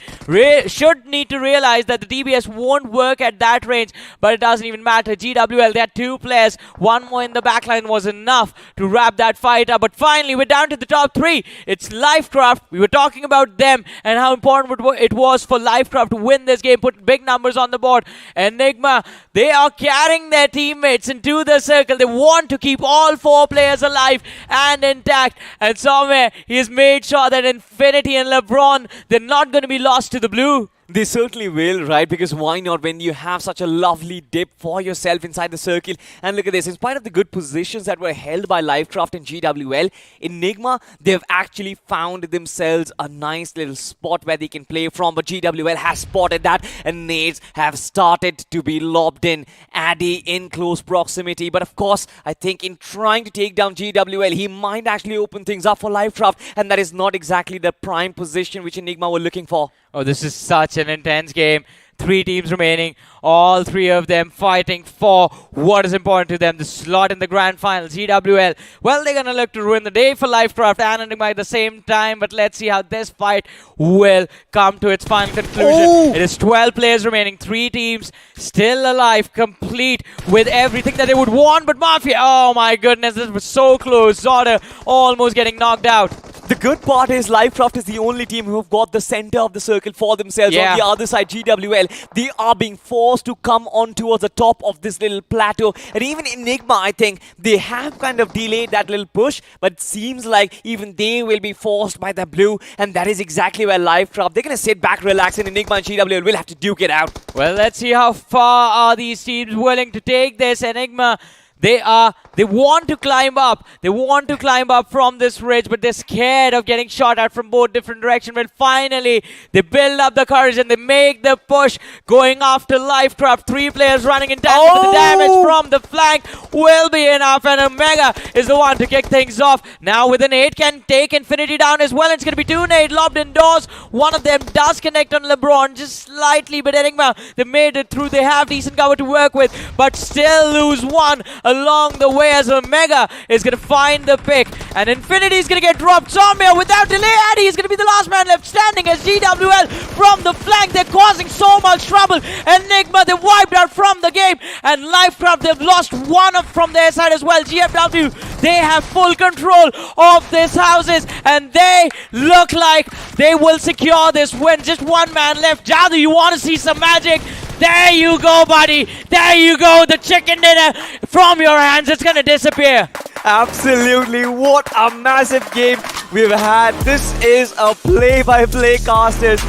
Should need to realize that the DBS won't work at that range, but it doesn't even matter. GWL, they had 2 players. 1 more in the backline was enough to wrap that fight up. But finally, we're down to the top 3. It's Livecraft. We were talking about them and how important it was for Livecraft to win this game, put big numbers on the board. Enigma, they are carrying their teammates into the circle. They want to keep all 4 players alive and intact. And somewhere, he has made sure that Infinity and LeBron, they're not going to be lost to the blue. They certainly will, right? Because why not when you have such a lovely dip for yourself inside the circle? And look at this. In spite of the good positions that were held by Livecraft and GWL, Enigma, they've actually found themselves a nice little spot where they can play from. But GWL has spotted that, and nades have started to be lobbed in. Addy in close proximity. But of course, I think in trying to take down GWL, he might actually open things up for Livecraft. And that is not exactly the prime position which Enigma were looking for. Oh, this is such an intense game. 3 teams remaining, all 3 of them fighting for what is important to them, the slot in the grand final. GWL, well, they're going to look to ruin the day for Livecraft and Enigma at the same time, but let's see how this fight will come to its final conclusion. It is 12 players remaining, 3 teams still alive, complete with everything that they would want, but Mafia, oh my goodness, this was so close. Zoda almost getting knocked out. The good part is Livecraft is the only team who have got the center of the circle for themselves. Yeah. On the other side, GWL, they are being forced to come on towards the top of this little plateau. And even Enigma, I think, they have kind of delayed that little push, but it seems like even they will be forced by the blue. And that is exactly where Livecraft, they're going to sit back, relax, and Enigma and GWL will have to duke it out. Well, let's see how far are these teams willing to take this. Enigma, they want to climb up. They want to climb up from this ridge, but they're scared of getting shot at from both different directions. But finally, they build up the courage and they make the push going after Livecraft. 3 players running in tandem, but the damage from the flank will be enough. And Omega is the one to kick things off. Now with an 8 can take Infinity down as well. It's going to be 2 nades lobbed indoors. One of them does connect on LeBron just slightly, but Enigma, they made it through. They have decent cover to work with, but still lose 1. along the way as Omega is going to find the pick. And Infinity is going to get dropped. Somewhere without delay, Addy is going to be the last man left standing as GWL from the flank. They're causing so much trouble. Enigma, they wiped out from the game. And Lifecraft, they've lost one up from their side as well. GFW, they have full control of these houses. And they look like they will secure this win. Just one man left. Jadu, you want to see some magic? There you go, buddy. There you go. The chicken dinner from your hands. It's going to disappear. Absolutely, what a massive game we've had. This is a play-by-play caster's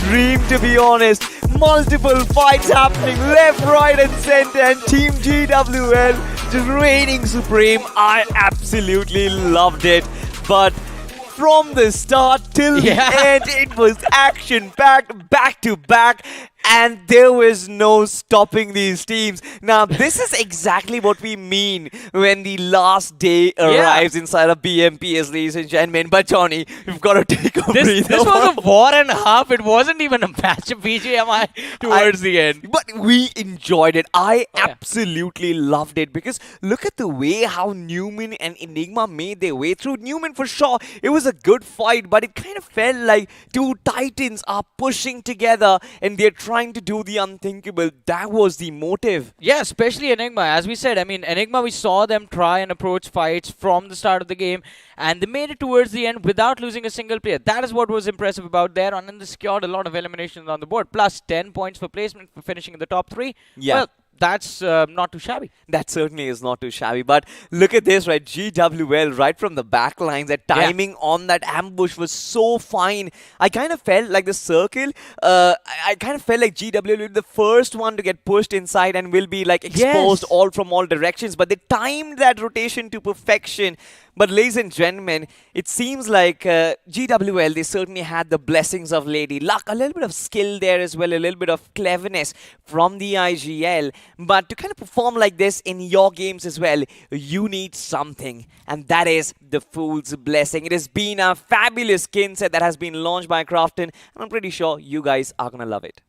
dream, to be honest. Multiple fights happening left, right and center, and Team GWL just reigning supreme. I absolutely loved it. But from the start till the end, it was action-packed, back-to-back. And there was no stopping these teams. Now, this is exactly what we mean when the last day arrives inside of BMPS, ladies and gentlemen. But Johnny, you've got to take a breather. This was a war and a half. It wasn't even a match of BGMI towards the end. But we enjoyed it. I absolutely loved it because look at the way how Newman and Enigma made their way through. Newman, for sure, it was a good fight, but it kind of felt like two titans are pushing together and they're trying to do the unthinkable. That was the motive. Yeah, especially Enigma. As we said, I mean, Enigma, we saw them try and approach fights from the start of the game, and they made it towards the end without losing a single player. That is what was impressive about there, and then they secured a lot of eliminations on the board, plus 10 points for placement for finishing in the top 3. Yeah. Well, that's not too shabby. That certainly is not too shabby. But look at this, right? GWL, right from the back lines, that timing on that ambush was so fine. I kind of felt like the circle, I kind of felt like GWL will be the first one to get pushed inside and will be like exposed all from all directions. But they timed that rotation to perfection. But ladies and gentlemen, it seems like GWL, they certainly had the blessings of Lady Luck, a little bit of skill there as well, a little bit of cleverness from the IGL. But to kind of perform like this in your games as well, you need something. And that is the Fool's Blessing. It has been a fabulous skin set that has been launched by Crafton. And I'm pretty sure you guys are going to love it.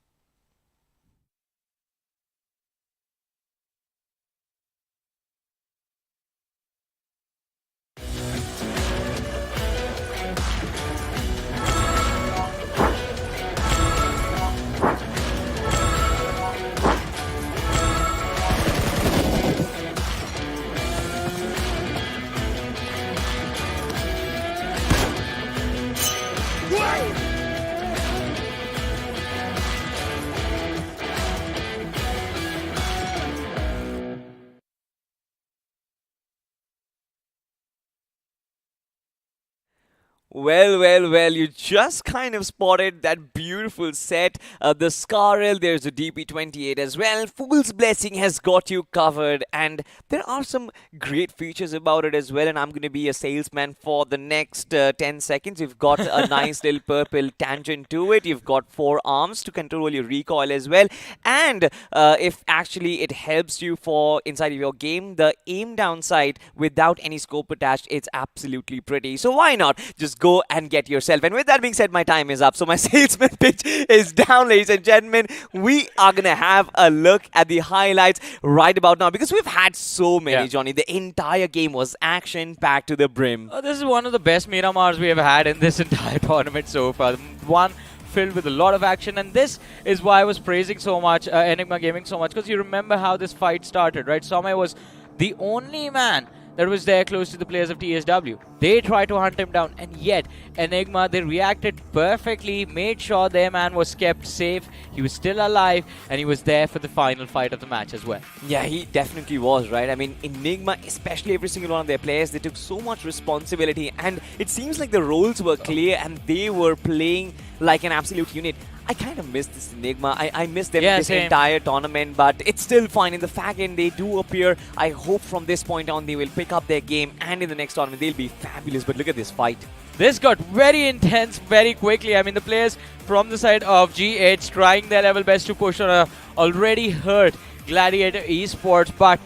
Well, you just kind of spotted that beautiful set. The Scarrel, there's a DP28 as well. Fool's Blessing has got you covered, and there are some great features about it as well, and I'm going to be a salesman for the next 10 seconds. You've got a nice little purple tangent to it. You've got 4 arms to control your recoil as well, and if actually it helps you for inside of your game, the aim down sight without any scope attached, it's absolutely pretty. So why not just go and get yourself. And with that being said, my time is up. So my salesman pitch is down, ladies and gentlemen. We are going to have a look at the highlights right about now because we've had so many, Johnny. The entire game was action-packed to the brim. This is one of the best Miramars we have had in this entire tournament so far. One filled with a lot of action, and this is why I was praising so much Enigma Gaming so much, because you remember how this fight started, right? Somai was the only man that was there close to the players of TSW. They tried to hunt him down, and yet Enigma, they reacted perfectly, made sure their man was kept safe, he was still alive, and he was there for the final fight of the match as well. Yeah, he definitely was, right? I mean, Enigma, especially every single one of their players, they took so much responsibility, and it seems like the roles were clear and they were playing like an absolute unit. I kind of miss this Enigma. I miss them in this entire tournament, but it's still fine. In the fact end, they do appear. I hope from this point on they will pick up their game, and in the next tournament they'll be fabulous. But look at this fight. This got very intense very quickly. I mean, the players from the side of GH trying their level best to push on a already hurt Gladiator Esports, but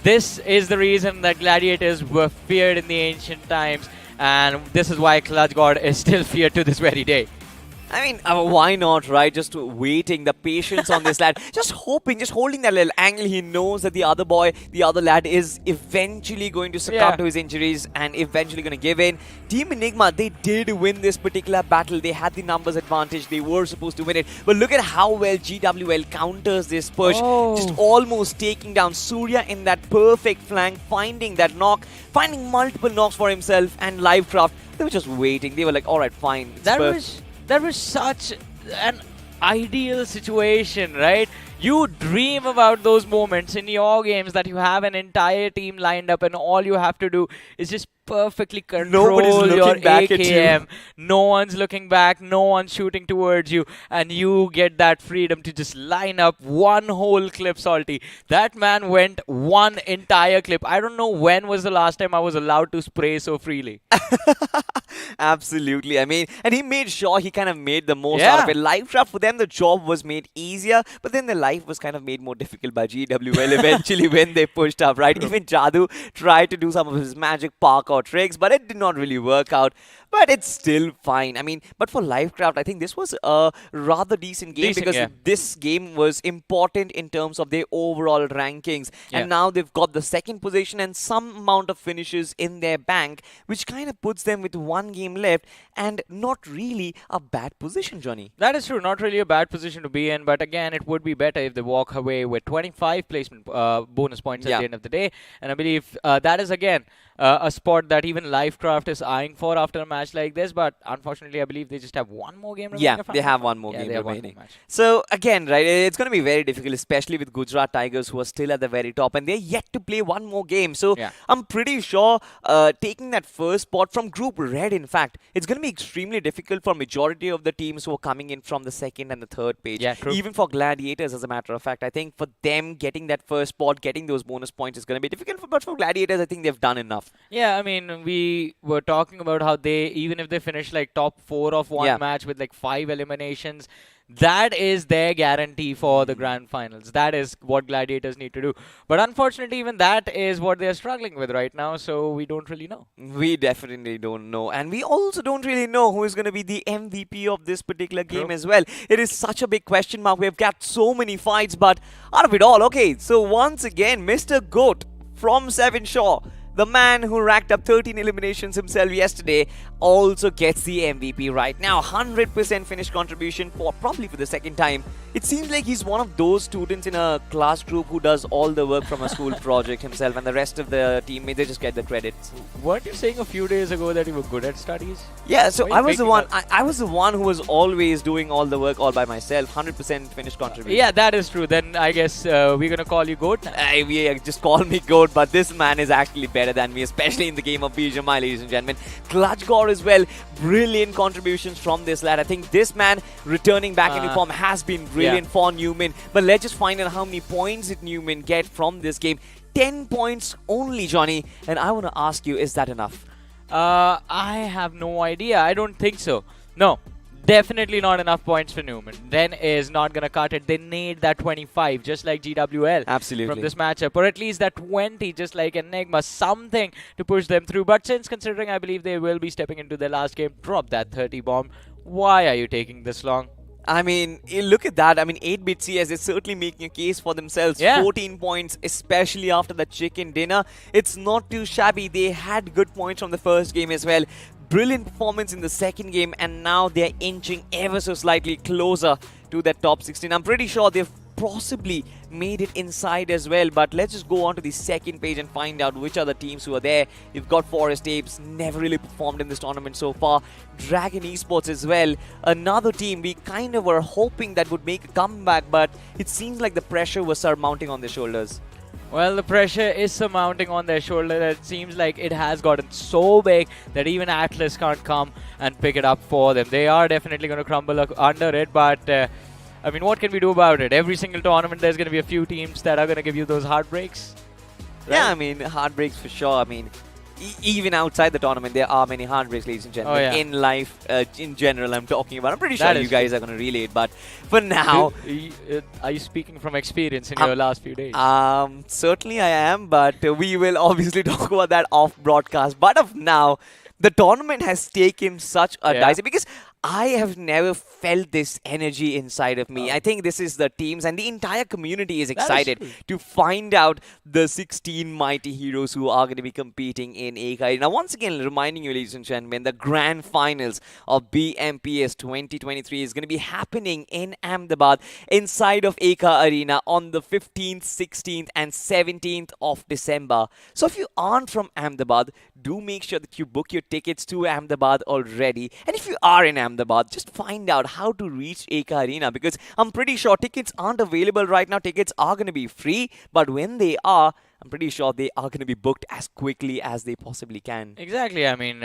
this is the reason that Gladiators were feared in the ancient times, and this is why Clutch God is still feared to this very day. I mean, why not, right? Just waiting, the patience on this lad, just hoping, just holding that little angle. He knows that the other boy, the other lad, is eventually going to succumb to his injuries and eventually going to give in. Team Enigma, they did win this particular battle. They had the numbers advantage. They were supposed to win it. But look at how well GWL counters this push. Just almost taking down Surya in that perfect flank, finding that knock, finding multiple knocks for himself, and Livecraft, they were just waiting. They were like, all right, fine. That was such an ideal situation, right? You dream about those moments in your games that you have an entire team lined up and all you have to do is just perfectly control your AKM. No one's looking back, no one's shooting towards you, and you get that freedom to just line up one whole clip, Salty. That man went one entire clip. I don't know when was the last time I was allowed to spray so freely. Absolutely. I mean, and he made sure he kind of made the most out of it. Livecraft, for them, the job was made easier, but then the life was kind of made more difficult by GWL eventually when they pushed up, right? Even Jadu tried to do some of his magic parkour tricks, but it did not really work out. But it's still fine. I mean, but for Livecraft, I think this was a rather decent game because this game was important in terms of their overall rankings. And now they've got the second position and some amount of finishes in their bank, which kind of puts them with one game left and not really a bad position, Johnny. That is true. Not really a bad position to be in. But again, it would be better if they walk away with 25 placement bonus points at the end of the day. And I believe that is, again, a spot that even Livecraft is eyeing for after a match like this, but unfortunately I believe they just have one more game remaining. Yeah, they have one more game remaining. So again, right, it's going to be very difficult, especially with Gujarat Tigers, who are still at the very top and they're yet to play one more game. So I'm pretty sure taking that first spot from Group Red, in fact, it's going to be extremely difficult for majority of the teams who are coming in from the second and the third page. Even for Gladiators, as a matter of fact, I think for them getting that first spot, getting those bonus points is going to be difficult. But for Gladiators, I think they've done enough. Yeah, I mean, we were talking about how they, even if they finish like top 4 of one match with like 5 eliminations, that is their guarantee for the grand finals. That is what Gladiators need to do. But unfortunately, even that is what they're struggling with right now, so we don't really know. We definitely don't know. And we also don't really know who is going to be the MVP of this particular game as well. It is such a big question mark. We've got so many fights, but out of it all, okay, so once again, Mr. GOAT from Seven Shaw, the man who racked up 13 eliminations himself yesterday, also gets the MVP right now. 100% finish contribution for probably for the second time. It seems like he's one of those students in a class group who does all the work from a school project himself, and the rest of the teammates, they just get the credits. Weren't you saying a few days ago that you were good at studies? Yeah, so I was the one. I was the one who was always doing all the work all by myself. 100% finish contribution. Yeah, that is true. Then I guess we're gonna call you GOAT. Just call me GOAT, but this man is actually better than me, especially in the game of BGMI, ladies and gentlemen. Clutch Gore as well. Brilliant contributions from this lad. I think this man returning back into form has been brilliant for Newman. But let's just find out how many points did Newman get from this game. 10 points only, Johnny. And I want to ask you, is that enough? I have no idea. I don't think so. No. Definitely not enough points for Newman. Then is not going to cut it. They need that 25, just like GWL. Absolutely. From this matchup. Or at least that 20, just like Enigma. Something to push them through. But since considering I believe they will be stepping into their last game, drop that 30 bomb. Why are you taking this long? I mean, look at that. I mean, 8-bit CS is certainly making a case for themselves. 14 points, especially after the chicken dinner. It's not too shabby. They had good points from the first game as well. Brilliant performance in the second game, and now they're inching ever so slightly closer to that top 16. I'm pretty sure they've possibly made it inside as well, but let's just go on to the second page and find out which are the teams who are there. You've got Forest Apes, never really performed in this tournament so far. Dragon Esports as well, another team we kind of were hoping that would make a comeback, but it seems like the pressure was surmounting on their shoulders. Well, the pressure is surmounting on their shoulder. It seems like it has gotten so big that even Atlas can't come and pick it up for them. They are definitely going to crumble under it, but I mean, what can we do about it? Every single tournament, there's going to be a few teams that are going to give you those heartbreaks. Right? Yeah, I mean, heartbreaks for sure. I mean, even outside the tournament, there are many heartbreaks, ladies and gentlemen. In life, in general, I'm talking about. I'm pretty sure you guys are going to relate, but for now... Are you speaking from experience in your last few days? Certainly I am, but we will obviously talk about that off broadcast. But of now, the tournament has taken such a dicey, because I have never felt this energy inside of me. I think this is the teams and the entire community is That is excited true. to find out the 16 mighty heroes who are going to be competing in Eka. Now, once again, reminding you, ladies and gentlemen, the grand finals of BMPS 2023 is going to be happening in Ahmedabad inside of Eka Arena on the 15th, 16th, and 17th of December. So, if you aren't from Ahmedabad, do make sure that you book your tickets to Ahmedabad already. And if you are in Ahmedabad, just find out how to reach Eka Arena because I'm pretty sure tickets aren't available right now. Tickets are going to be free, but when they are, I'm pretty sure they are going to be booked as quickly as they possibly can. Exactly. I mean,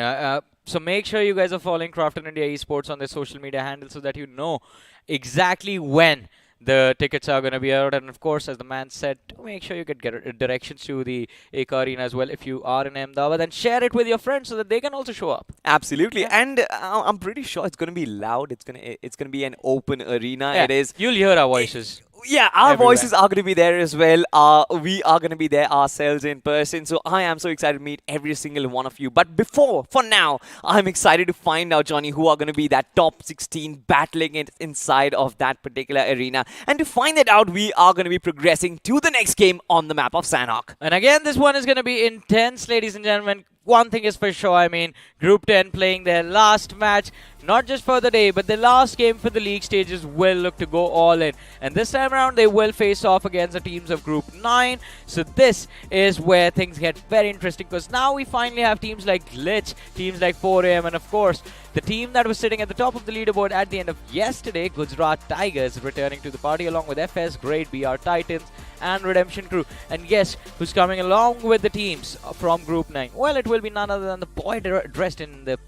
so make sure you guys are following Crafton India Esports on their social media handles so that you know exactly when the tickets are going to be out. And of course, as the man said, do make sure you get directions to the Eka Arena as well. If you are in Ahmedabad, then share it with your friends so that they can also show up. Absolutely, and I'm pretty sure it's going to be loud. It's going to be an open arena. Yeah, It is. you'll hear our voices. Yeah, our Everywhere. voices are going to be there as well. We are going to be there ourselves in person. So I am so excited to meet every single one of you. But for now, I'm excited to find out, Johnny, who are going to be that top 16 battling it inside of that particular arena. And to find that out, we are going to be progressing to the next game on the map of Sanhok. And again, this one is going to be intense, ladies and gentlemen. One thing is for sure, I mean, Group 10 playing their last match, not just for the day, but the last game for the league stages will look to go all in. And this time around, they will face off against the teams of Group 9. So this is where things get very interesting because now we finally have teams like Glitch, teams like 4AM, and of course, the team that was sitting at the top of the leaderboard at the end of yesterday, Gujarat Tigers, returning to the party along with FS, Great BR Titans, and Redemption Crew. And guess who's coming along with the teams from Group 9? Well, it will be none other than the boy dressed in the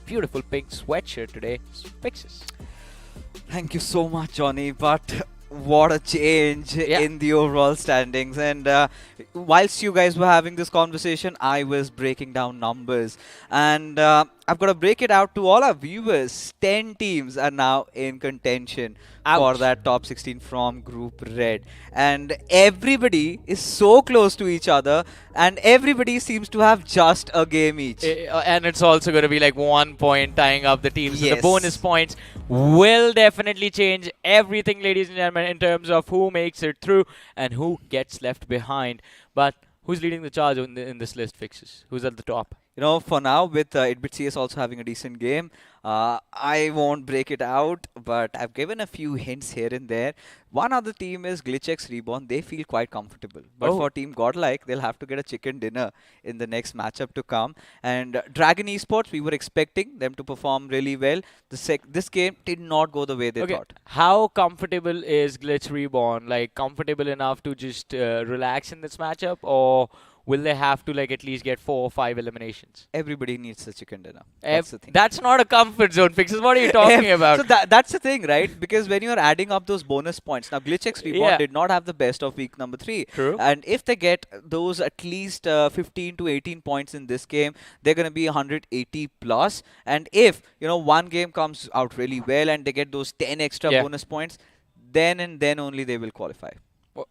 beautiful pink sweatshirt today, Fixes. Thank you so much, Johnny. But what a change in the overall standings. And whilst you guys were having this conversation, I was breaking down numbers. And I've got to break it out to all our viewers. 10 teams are now in contention for that top 16 from Group Red. And everybody is so close to each other. And everybody seems to have just a game each. And it's also going to be like 1 point tying up the teams. So the Yes. bonus points will definitely change everything, ladies and gentlemen, in terms of who makes it through and who gets left behind. But who's leading the charge in this list, Fixes? Who's at the top? You know, for now, with 8BitCS also having a decent game, I won't break it out, but I've given a few hints here and there. One other team is GlitchX Reborn. They feel quite comfortable. But for Team Godlike, they'll have to get a chicken dinner in the next matchup to come. And Dragon Esports, we were expecting them to perform really well. This game did not go the way they thought. How comfortable is Glitch Reborn? Like, comfortable enough to just relax in this matchup? Or will they have to like at least get 4 or 5 eliminations? Everybody needs a chicken dinner. That's the thing. That's not a comfort zone, Fixes. What are you talking about? So that's the thing, right? Because when you're adding up those bonus points, now GlitchX Reborn did not have the best of week number 3. True. And if they get those at least 15 to 18 points in this game, they're going to be 180 plus. And if, you know, one game comes out really well and they get those 10 extra bonus points, then and then only they will qualify. Well,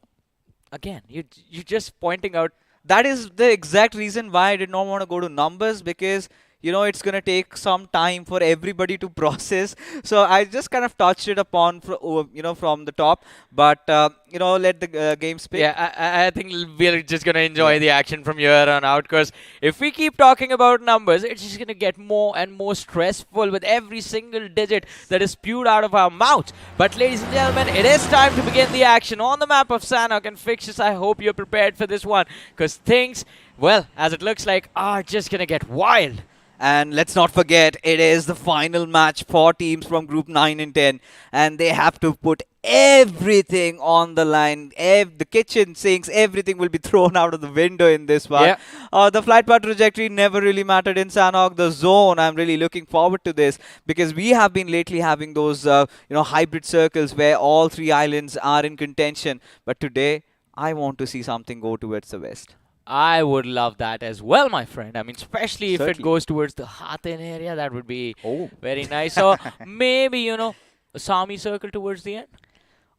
again, you're just pointing out. That is the exact reason why I did not want to go to numbers, because you know it's going to take some time for everybody to process. So I just kind of touched it upon from the top, but let the game speak. Yeah, I think we're just going to enjoy the action from here on out, because if we keep talking about numbers, it's just going to get more and more stressful with every single digit that is spewed out of our mouth. But ladies and gentlemen, it is time to begin the action on the map of Sanhok and Fixes. I hope you're prepared for this one, because things, well, as it looks like, are just going to get wild. And let's not forget, it is the final match for teams from Group 9 and 10. And they have to put everything on the line. The kitchen sinks, everything will be thrown out of the window in this one. The flight path trajectory never really mattered in Sanhok. The zone, I'm really looking forward to this, because we have been lately having those hybrid circles where all 3 islands are in contention. But today, I want to see something go towards the west. I would love that as well, my friend. I mean, especially if it goes towards the Hathin area, that would be very nice. So maybe, a Sami circle towards the end.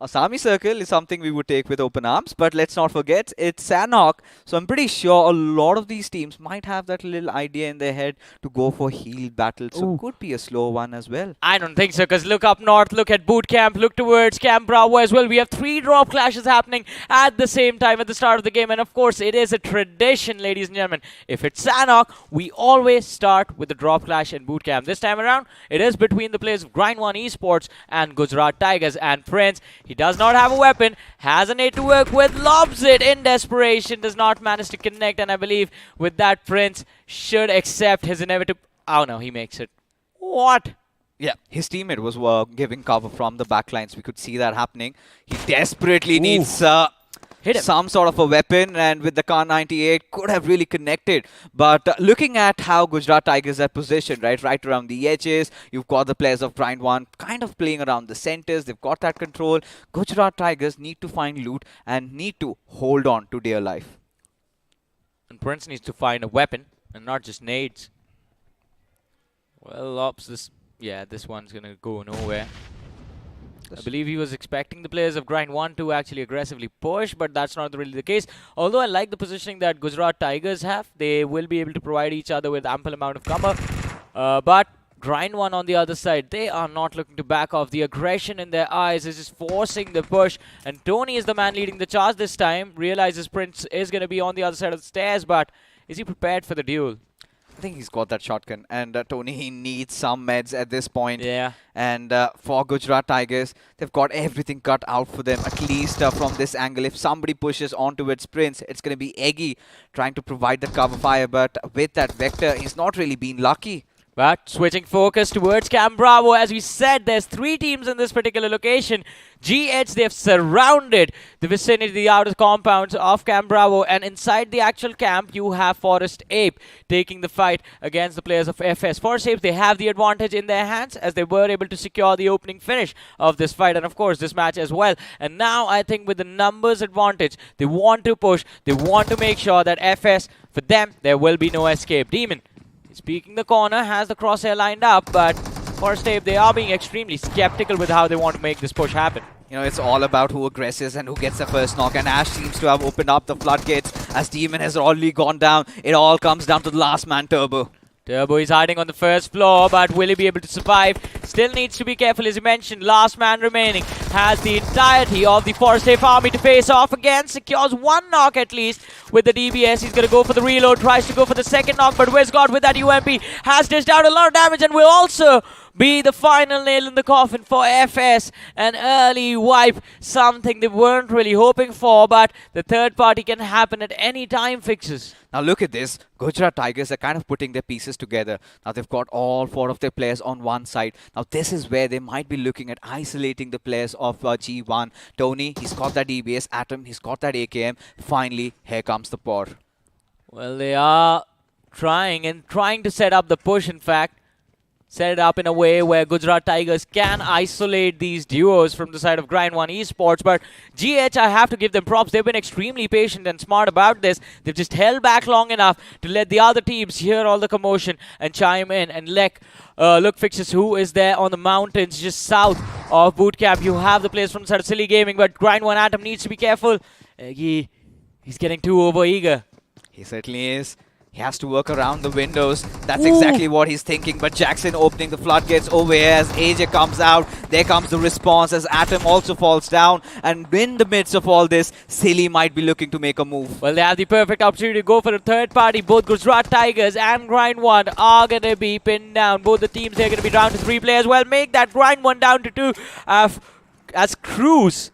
Asami Circle is something we would take with open arms, but let's not forget it's Sanhok. So I'm pretty sure a lot of these teams might have that little idea in their head to go for heel battle. So could be a slow one as well. I don't think so, because look up north, look at boot camp, look towards Camp Bravo as well. We have 3 drop clashes happening at the same time at the start of the game. And of course, it is a tradition, ladies and gentlemen. If it's Sanhok, we always start with the drop clash in boot camp. This time around, it is between the players of Grind 1 Esports and Gujarat Tigers. And Prince, he does not have a weapon, has an 8 to work with, lobs it in desperation, does not manage to connect. And I believe with that, Prince should accept his inevitable... Oh no, he makes it. What? Yeah, his teammate was giving cover from the backlines. We could see that happening. He desperately needs Hit him. some sort of a weapon, and with the Kar 98 could have really connected. But looking at how Gujarat Tigers are positioned, right around the edges, you've got the players of Grind 1 kind of playing around the centers. They've got that control. Gujarat Tigers need to find loot and need to hold on to their life. And Prince needs to find a weapon and not just nades. Well, Ops, this one's gonna go nowhere. I believe he was expecting the players of Grind 1 to actually aggressively push, but that's not really the case. Although I like the positioning that Gujarat Tigers have, they will be able to provide each other with ample amount of cover. But Grind 1 on the other side, they are not looking to back off. The aggression in their eyes is just forcing the push. And Tony is the man leading the charge this time. Realizes Prince is going to be on the other side of the stairs, but is he prepared for the duel? I think he's got that shotgun, and Tony, he needs some meds at this point. Yeah. And for Gujarat Tigers, they've got everything cut out for them, at least from this angle. If somebody pushes onto its Prince, it's going to be Eggy trying to provide the cover fire, but with that Vector, he's not really been lucky. But switching focus towards Camp Bravo, as we said, there's 3 teams in this particular location. GH, they've surrounded the vicinity, the outer compounds of Camp Bravo, and inside the actual camp, you have Forest Ape taking the fight against the players of FS. Forest Ape, they have the advantage in their hands as they were able to secure the opening finish of this fight, and of course, this match as well. And now, I think with the numbers advantage, they want to push, they want to make sure that FS, for them, there will be no escape. Demon, speaking the corner, has the crosshair lined up, but Forest Ape, they are being extremely skeptical with how they want to make this push happen. You know, it's all about who aggresses and who gets the first knock, and Ash seems to have opened up the floodgates as Demon has already gone down. It all comes down to the last man, Turbo. Turbo is hiding on the first floor, but will he be able to survive? Still needs to be careful, as you mentioned. Last man remaining has the entirety of the Forest Ape army to face off again. Secures 1 knock at least with the DBS. He's going to go for the reload, tries to go for the second knock, but Westgard with that UMP has dished out a lot of damage and will also be the final nail in the coffin for FS. An early wipe, something they weren't really hoping for, but the third party can happen at any time, Fixes. Now look at this. Gujarat Tigers are kind of putting their pieces together. Now they've got all 4 of their players on one side. Now this is where they might be looking at isolating the players of G1. Tony, he's got that DBS. Atom, he's got that AKM. Finally, here comes the pour. Well, they are trying to set up the push, in fact. Set it up in a way where Gujarat Tigers can isolate these duos from the side of Grind 1 Esports. But GH, I have to give them props. They've been extremely patient and smart about this. They've just held back long enough to let the other teams hear all the commotion and chime in. And look, Fixes, who is there on the mountains just south of Bootcamp. You have the players from the side of Silly Gaming, but Grind 1 Atom needs to be careful. He's getting too overeager. He certainly is. He has to work around the windows. That's exactly what he's thinking. But Jackson opening the floodgates over here as AJ comes out. There comes the response as Atom also falls down. And in the midst of all this, Silly might be looking to make a move. Well, they have the perfect opportunity to go for the third party. Both Gujarat Tigers and Grind 1 are going to be pinned down. Both the teams, they're going to be down to 3 players. Well, make that Grind 1 down to 2 as Cruz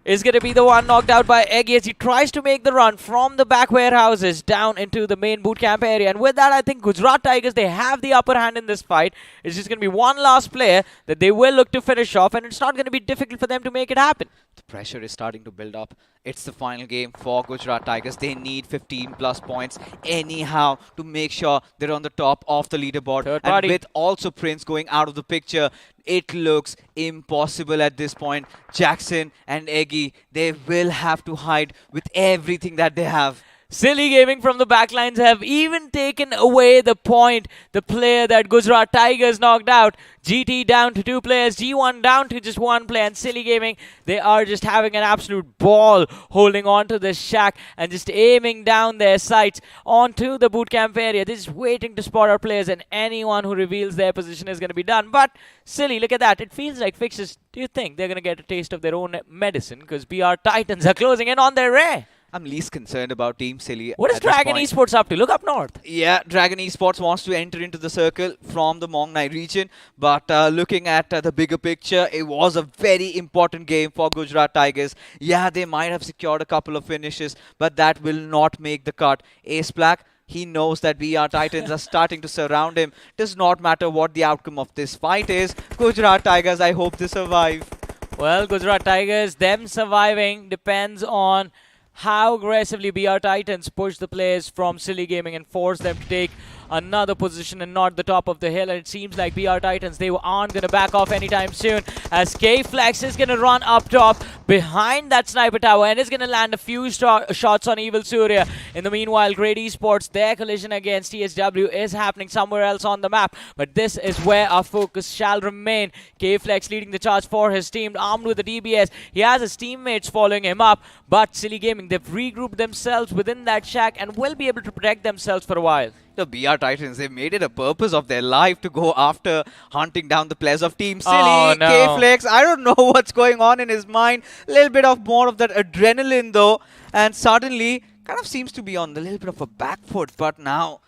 is going to be the one knocked out by Eggy as he tries to make the run from the back warehouses down into the main bootcamp area. And with that, I think Gujarat Tigers, they have the upper hand in this fight. It's just going to be one last player that they will look to finish off, and it's not going to be difficult for them to make it happen. The pressure is starting to build up. It's the final game for Gujarat Tigers. They need 15 plus points anyhow to make sure they're on the top of the leaderboard. Third and party. with also Prince going out of the picture, it looks impossible at this point. Jackson and Eggy, they will have to hide with everything that they have. Silly Gaming from the backlines have even taken away the point. The player that Gujarat Tigers knocked out. GT down to 2 players, G1 down to just 1 player, and Silly Gaming, they are just having an absolute ball holding on to this shack and just aiming down their sights onto the bootcamp area. They're just waiting to spot our players, and anyone who reveals their position is going to be done. But Silly, look at that. It feels like Fixes, do you think they're going to get a taste of their own medicine? Because BR Titans are closing in on their rear. I'm least concerned about Team Silly. What is at this Dragon point. Esports up to? Look up north. Yeah, Dragon Esports wants to enter into the circle from the Mongnai region, but looking at the bigger picture, it was a very important game for Gujarat Tigers. Yeah, they might have secured a couple of finishes, but that will not make the cut. Ace Black, he knows that BR Titans are starting to surround him. Does not matter what the outcome of this fight is. Gujarat Tigers, I hope they survive. Well, Gujarat Tigers, them surviving depends on how aggressively BR Titans push the players from Silly Gaming and force them to take another position and not the top of the hill. And it seems like BR Titans, they aren't going to back off anytime soon, as K-Flex is going to run up top behind that sniper tower and is going to land a few shots on Evil Surya. In the meanwhile, Great Esports, their collision against TSW is happening somewhere else on the map, but this is where our focus shall remain. K-Flex leading the charge for his team, armed with the DBS. He has his teammates following him up, but Silly Gaming, they've regrouped themselves within that shack and will be able to protect themselves for a while. The BR Titans, they made it a purpose of their life to go after hunting down the players of Team Silly. Oh, no. K-Flex, I don't know what's going on in his mind. A little bit of more of that adrenaline though, and suddenly kind of seems to be on a little bit of a back foot. But now,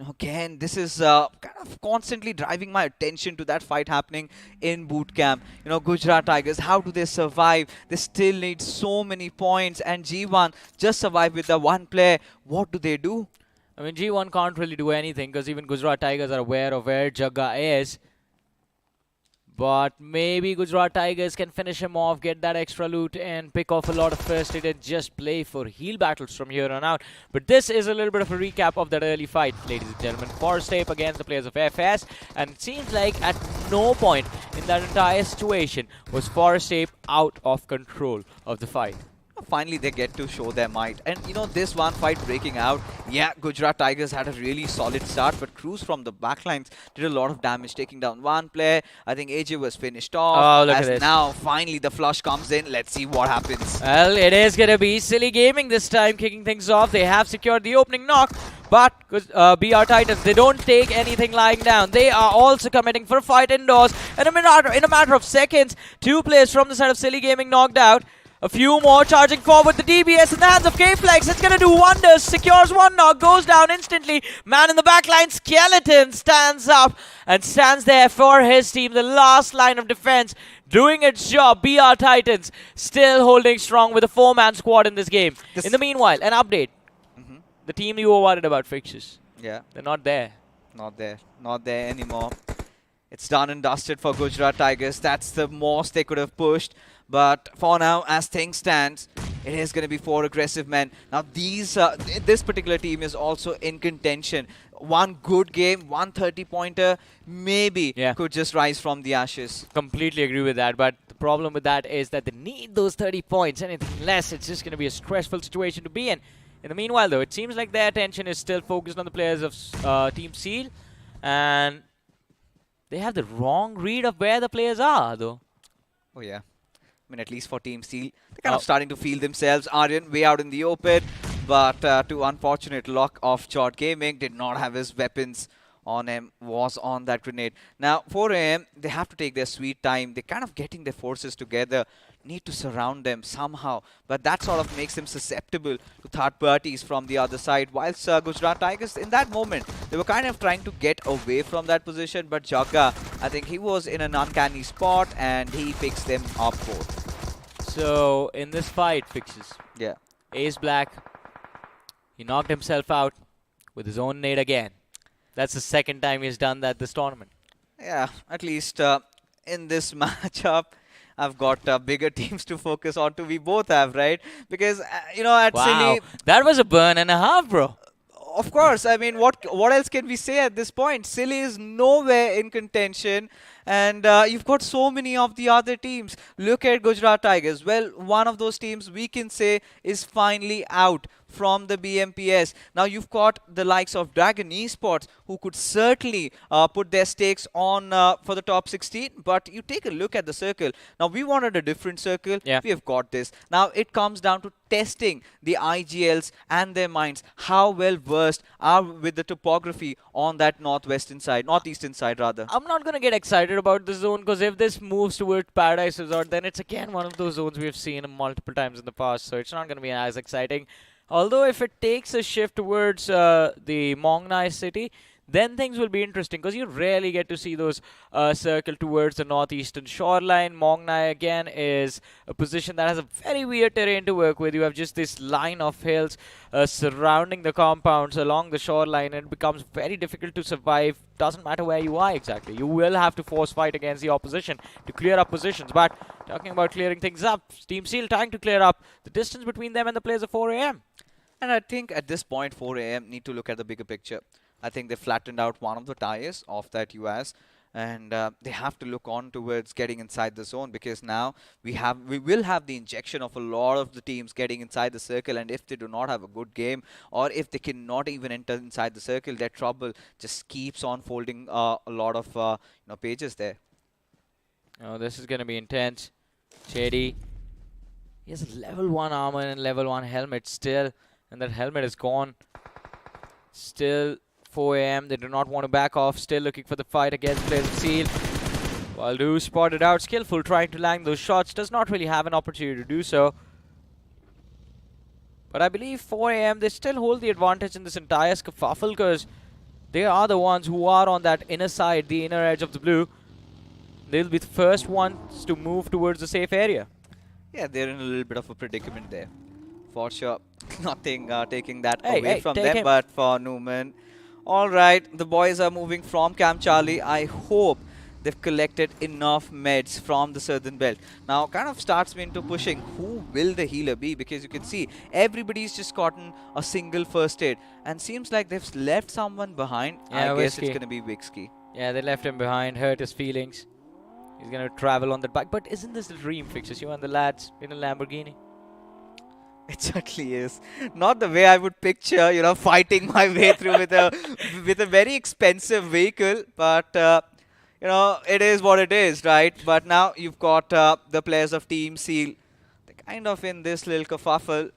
again, this is kind of constantly driving my attention to that fight happening in boot camp. Gujarat Tigers, how do they survive? They still need so many points, and G1 just survive with the 1 player. What do they do? I mean, G1 can't really do anything because even Gujarat Tigers are aware of where Jagga is. But maybe Gujarat Tigers can finish him off, get that extra loot, and pick off a lot of first aid and just play for heal battles from here on out. But this is a little bit of a recap of that early fight, ladies and gentlemen. Forest Ape against the players of FS. And it seems like at no point in that entire situation was Forest Ape out of control of the fight. Finally, they get to show their might. And this one fight breaking out, yeah, Gujarat Tigers had a really solid start, but Cruz from the backlines did a lot of damage, taking down 1 player. I think AJ was finished off. Oh, look at as this. now, finally, the flush comes in. Let's see what happens. Well, it is going to be Silly Gaming this time kicking things off. They have secured the opening knock, but BR Titans, they don't take anything lying down. They are also committing for a fight indoors. And in a matter of seconds, 2 players from the side of Silly Gaming knocked out. A few more charging forward. The DBS in the hands of K-Flex. It's going to do wonders. Secures 1 knock. Goes down instantly. Man in the backline, Skeleton, stands up and stands there for his team. The last line of defense doing its job. BR Titans still holding strong with a 4-man squad in this game. In the meanwhile, an update. The team you were worried about, Fixes. Yeah. They're not there. Not there. Not there anymore. It's done and dusted for Gujarat Tigers. That's the most they could have pushed. But for now, as things stand, it is going to be 4 aggressive men. Now, this particular team is also in contention. One good game, 130-pointer, maybe could just rise from the ashes. Completely agree with that. But the problem with that is that they need those 30 points. Anything less, it's just going to be a stressful situation to be in. In the meanwhile, though, it seems like their attention is still focused on the players of Team Seal. And they have the wrong read of where the players are, though. Oh, yeah. I mean, at least for Team Seal, they're kind of starting to feel themselves. Aryan way out in the open, but to unfortunate luck of Jod Gaming, did not have his weapons on him, was on that grenade. Now, 4 AM, they have to take their sweet time. They're kind of getting their forces together, need to surround them somehow, but that sort of makes them susceptible to third parties from the other side. Whilst Gujarat Tigers, in that moment, they were kind of trying to get away from that position, but Jagga, I think he was in an uncanny spot and he picks them up both. So, in this fight, Fixes. Yeah. Ace Black, he knocked himself out with his own nade again. That's the second time he's done that this tournament. Yeah, at least in this matchup, I've got bigger teams to focus on. We both have, right? Because, at Silly... That was a burn and a half, bro. Of course. I mean, what else can we say at this point? Silly is nowhere in contention. And you've got so many of the other teams. Look at Gujarat Tigers. Well, one of those teams we can say is finally out from the BMPS. Now you've got the likes of Dragon Esports, who could certainly put their stakes on for the top 16. But you take a look at the circle. Now we wanted a different circle. Yeah. We have got this. Now it comes down to testing the IGLs and their minds. How well versed are with the topography on that northeastern side rather. I'm not going to get excited about this zone because if this moves towards Paradise Resort, then it's again one of those zones we've seen multiple times in the past. So it's not going to be as exciting. Although if it takes a shift towards the Mongnai city, then things will be interesting because you rarely get to see those circle towards the northeastern shoreline. Mongnai again is a position that has a very weird terrain to work with. You have just this line of hills surrounding the compounds along the shoreline, and it becomes very difficult to survive. Doesn't matter where you are exactly. You will have to force fight against the opposition to clear up positions. But talking about clearing things up, Team Seal trying to clear up the distance between them and the players of 4 AM. And I think at this point 4 AM need to look at the bigger picture. I think they flattened out one of the tires of that US, and they have to look on towards getting inside the zone, because now we will have the injection of a lot of the teams getting inside the circle, and if they do not have a good game, or if they cannot even enter inside the circle, their trouble just keeps on folding a lot of pages there. Oh, this is going to be intense. JD, he has a level 1 armor and level 1 helmet still, and that helmet is gone. Still 4 AM, they do not want to back off, still looking for the fight against players of Seal. Waldu spotted out, skillful, trying to land those shots, does not really have an opportunity to do so. But I believe 4 AM, they still hold the advantage in this entire scuffle because they are the ones who are on that inner side, the inner edge of the blue. They'll be the first ones to move towards the safe area. Yeah, they're in a little bit of a predicament there. For sure, nothing taking that away from them, but for Newman. Alright, the boys are moving from Camp Charlie. I hope they've collected enough meds from the Southern Belt. Now, kind of starts me into pushing. Who will the healer be? Because you can see everybody's just gotten a single first aid. And seems like they've left someone behind. Yeah, I guess Whiskey. it's going to be Wixky. Yeah, they left him behind, hurt his feelings. He's going to travel on that bike. But isn't this the dream, Fixes? You and the lads in a Lamborghini? It certainly is. Not the way I would picture, fighting my way through with a very expensive vehicle. But, it is what it is, right? But now you've got the players of Team Seal. They're kind of in this little kerfuffle.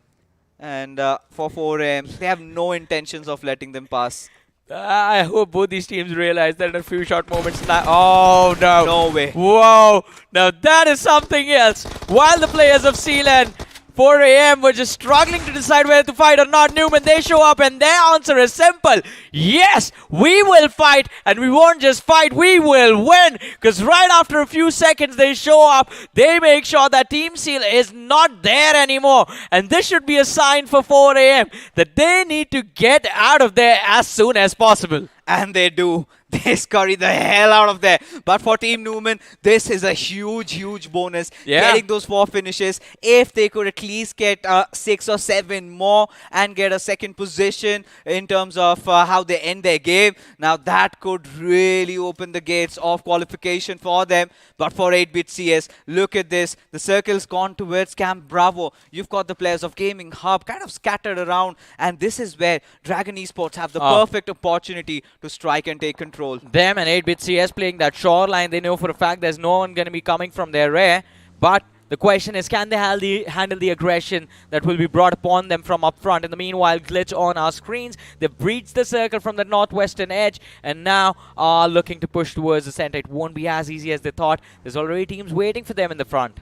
And for 4 AM, they have no intentions of letting them pass. I hope both these teams realize that in a few short moments now. Oh, no. No way. Whoa. Now that is something else. While the players of Seal and 4 AM were just struggling to decide whether to fight or not, Newman, they show up and their answer is simple. Yes, we will fight, and we won't just fight, we will win. Because right after a few seconds they show up, they make sure that Team Seal is not there anymore. And this should be a sign for 4 AM that they need to get out of there as soon as possible. And they do. They scurry the hell out of there. But for Team Newman, this is a huge bonus. Yeah. Getting those 4 finishes. If they could at least get 6 or 7 more and get a second position in terms of how they end their game, now that could really open the gates of qualification for them. But for 8-bit CS, look at this. The circle's gone towards Camp Bravo. You've got the players of Gaming Hub kind of scattered around. And this is where Dragon Esports have the perfect opportunity to strike and take control. Them and 8-bit CS playing that shoreline, they know for a fact there's no one going to be coming from their rear. But the question is, can they handle the aggression that will be brought upon them from up front? In the meanwhile, Glitch on our screens. They've breached the circle from the northwestern edge and now are looking to push towards the center. It won't be as easy as they thought. There's already teams waiting for them in the front.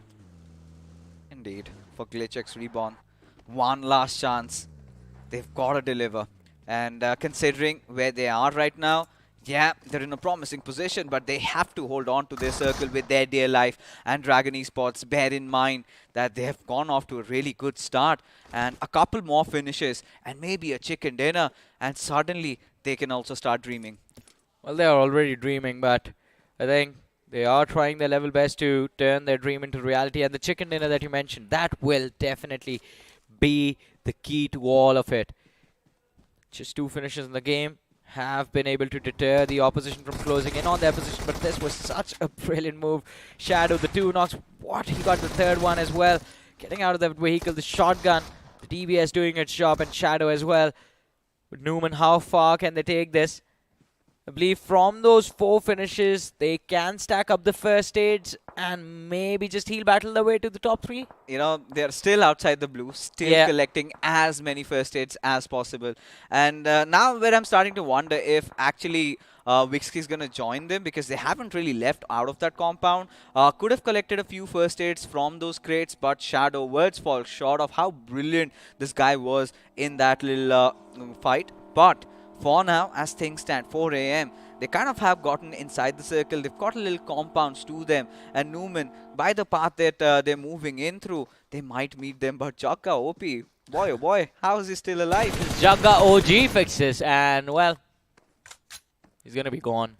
Indeed, for Glitch X Reborn. One last chance. They've got to deliver. And considering where they are right now, yeah, they're in a promising position, but they have to hold on to their circle with their dear life. And Dragon Esports, bear in mind that they have gone off to a really good start. And a couple more finishes and maybe a chicken dinner. And suddenly, they can also start dreaming. Well, they are already dreaming, but I think they are trying their level best to turn their dream into reality. And the chicken dinner that you mentioned, that will definitely be the key to all of it. Just 2 finishes in the game have been able to deter the opposition from closing in on their position, but this was such a brilliant move. Shadow, the 2 knocks. What? He got the 3rd one as well. Getting out of that vehicle, the shotgun. The DBS doing its job and Shadow as well. But Newman, how far can they take this? I believe from those 4 finishes, they can stack up the first stage and maybe just heal battle their way to the top 3. You know, they're still outside the blue, still collecting as many first aids as possible. And now where I'm starting to wonder if actually Wixky is going to join them, because they haven't really left out of that compound. Could have collected a few first aids from those crates, but Shadow, words fall short of how brilliant this guy was in that little fight. But for now, as things stand, 4 a.m., they kind of have gotten inside the circle. They've got a little compounds to them. And Newman, by the path that they're moving in through, they might meet them. But Jagga, OP, boy oh boy, how is he still alive? Jagga OG fixes, and well, he's going to be gone.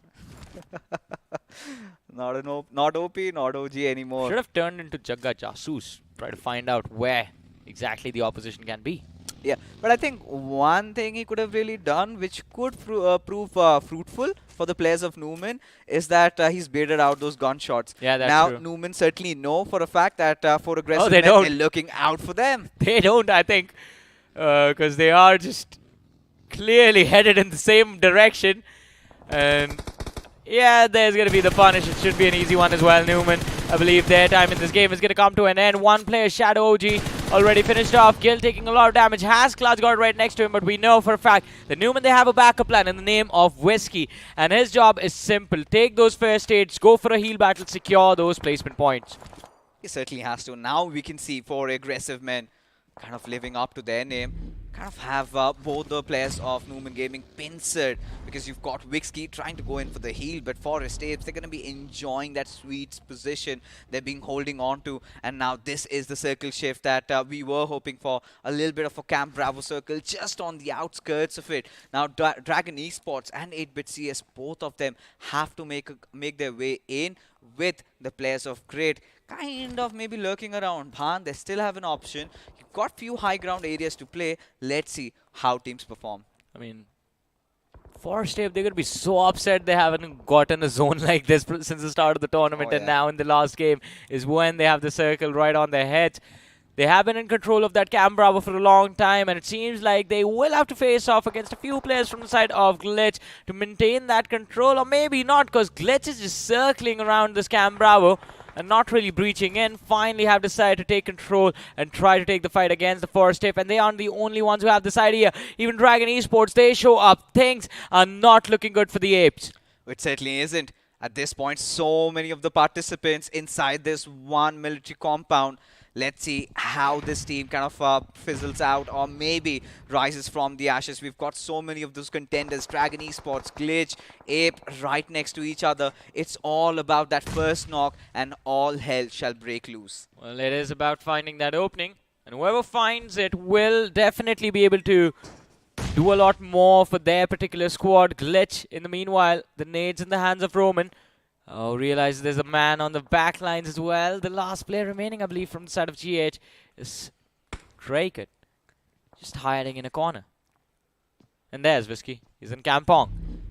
Not OP, not OG anymore. Should have turned into Jagga Jasoos. Try to find out where exactly the opposition can be. Yeah, but I think one thing he could have really done, which could prove fruitful for the players of Newman, is that he's baited out those gunshots. Yeah, that's now, true. Newman certainly know for a fact that for aggressive they men, don't. they're looking out for them. They don't, I think, because they are just clearly headed in the same direction. And yeah, there's going to be the punish. It should be an easy one as well, Newman. I believe their time in this game is going to come to an end. One player, Shadow OG, already finished off. Gil taking a lot of damage. Has Clutch guard right next to him, but we know for a fact that Newman, they have a backup plan in the name of Whiskey. And his job is simple. Take those first aids, go for a heal battle, secure those placement points. He certainly has to. Now we can see 4 aggressive men kind of living up to their name. Kind of have both the players of Newman Gaming pincered, because you've got Wixky trying to go in for the heal, but Forest Apes, they're going to be enjoying that sweet position they've been holding on to. And now this is the circle shift that we were hoping for, a little bit of a Camp Bravo circle just on the outskirts of it. Now Dragon Esports and 8-Bit CS, both of them have to make their way in with the players of Great kind of maybe lurking around. Bhan, they still have an option. You've got few high ground areas to play. Let's see how teams perform. I mean, Forest Ape, they're going to be so upset they haven't gotten a zone like this since the start of the tournament. Oh, and now in the last game is when they have the circle right on their heads. They have been in control of that Cam Bravo for a long time, and it seems like they will have to face off against a few players from the side of Glitch to maintain that control, or maybe not, because Glitch is just circling around this Cam Bravo and not really breaching in. Finally have decided to take control and try to take the fight against the Forest Ape, and they aren't the only ones who have this idea. Even Dragon Esports, they show up. Things are not looking good for the Apes. It certainly isn't. At this point, so many of the participants inside this one military compound. Let's see how this team kind of fizzles out, or maybe rises from the ashes. We've got so many of those contenders. Dragon Esports, Glitch, Ape right next to each other. It's all about that first knock, and all hell shall break loose. Well, it is about finding that opening, and whoever finds it will definitely be able to do a lot more for their particular squad. Glitch, in the meanwhile, the nades in the hands of Roman. Oh, realize there's a man on the back lines as well. The last player remaining, I believe, from the side of GH is Drake, just hiding in a corner. And there's Whiskey. He's in Kampong.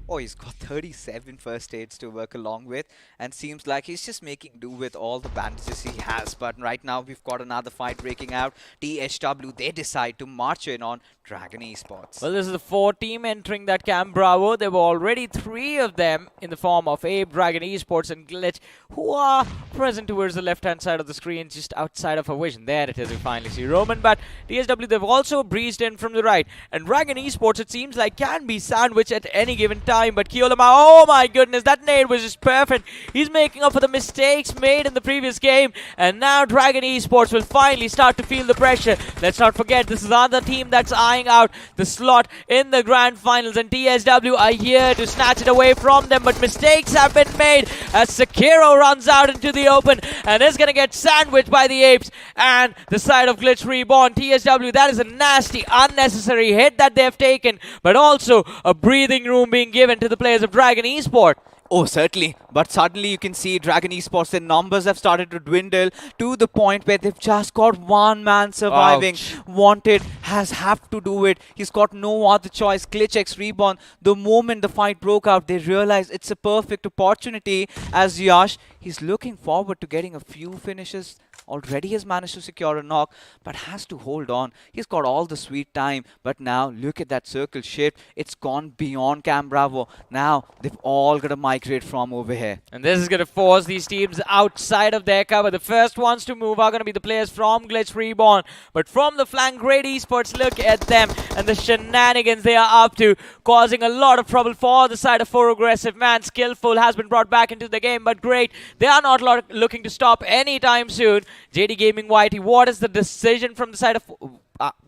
Oh, he's got 37 first aids to work along with, and seems like he's just making do with all the bandages he has. But right now, we've got another fight breaking out. THW, they decide to march in on Dragon Esports. Well, this is the 4th team entering that Camp Bravo. There were already 3 of them in the form of Ape, Dragon Esports, and Glitch, who are present towards the left-hand side of the screen, just outside of our vision. There it is, we finally see Roman, but TSW, they've also breezed in from the right. And Dragon Esports, it seems like, can be sandwiched at any given time, but Kiolama, oh my goodness, that nade was just perfect. He's making up for the mistakes made in the previous game, and now Dragon Esports will finally start to feel the pressure. Let's not forget, this is another team that's eyeing out the slot in the grand finals, and TSW are here to snatch it away from them, but mistakes have been made as Sekiro runs out into the open and is going to get sandwiched by the Apes and the side of Glitch Reborn. TSW, that is a nasty, unnecessary hit that they've taken, but also a breathing room being given to the players of Dragon Esport. Oh, certainly. But suddenly you can see Dragon Esports, their numbers have started to dwindle to the point where they've just got one man surviving. Ouch. Wanted has have to do it. He's got no other choice. Glitch X Reborn, the moment the fight broke out, they realized it's a perfect opportunity as Yash, he's looking forward to getting a few finishes already has managed to secure a knock, but has to hold on. He's got all the sweet time, but now look at that circle shift. It's gone beyond Cam Bravo. Now they've all got to migrate from over here. And this is going to force these teams outside of their cover. The first ones to move are going to be the players from Glitch Reborn. But from the flank, Great Esports, look at them and the shenanigans they are up to, causing a lot of trouble for the side of 4 Aggressive Man. Skillful has been brought back into the game, but Great, they are not looking to stop anytime soon. JD Gaming Whitey, what is the decision from the side of...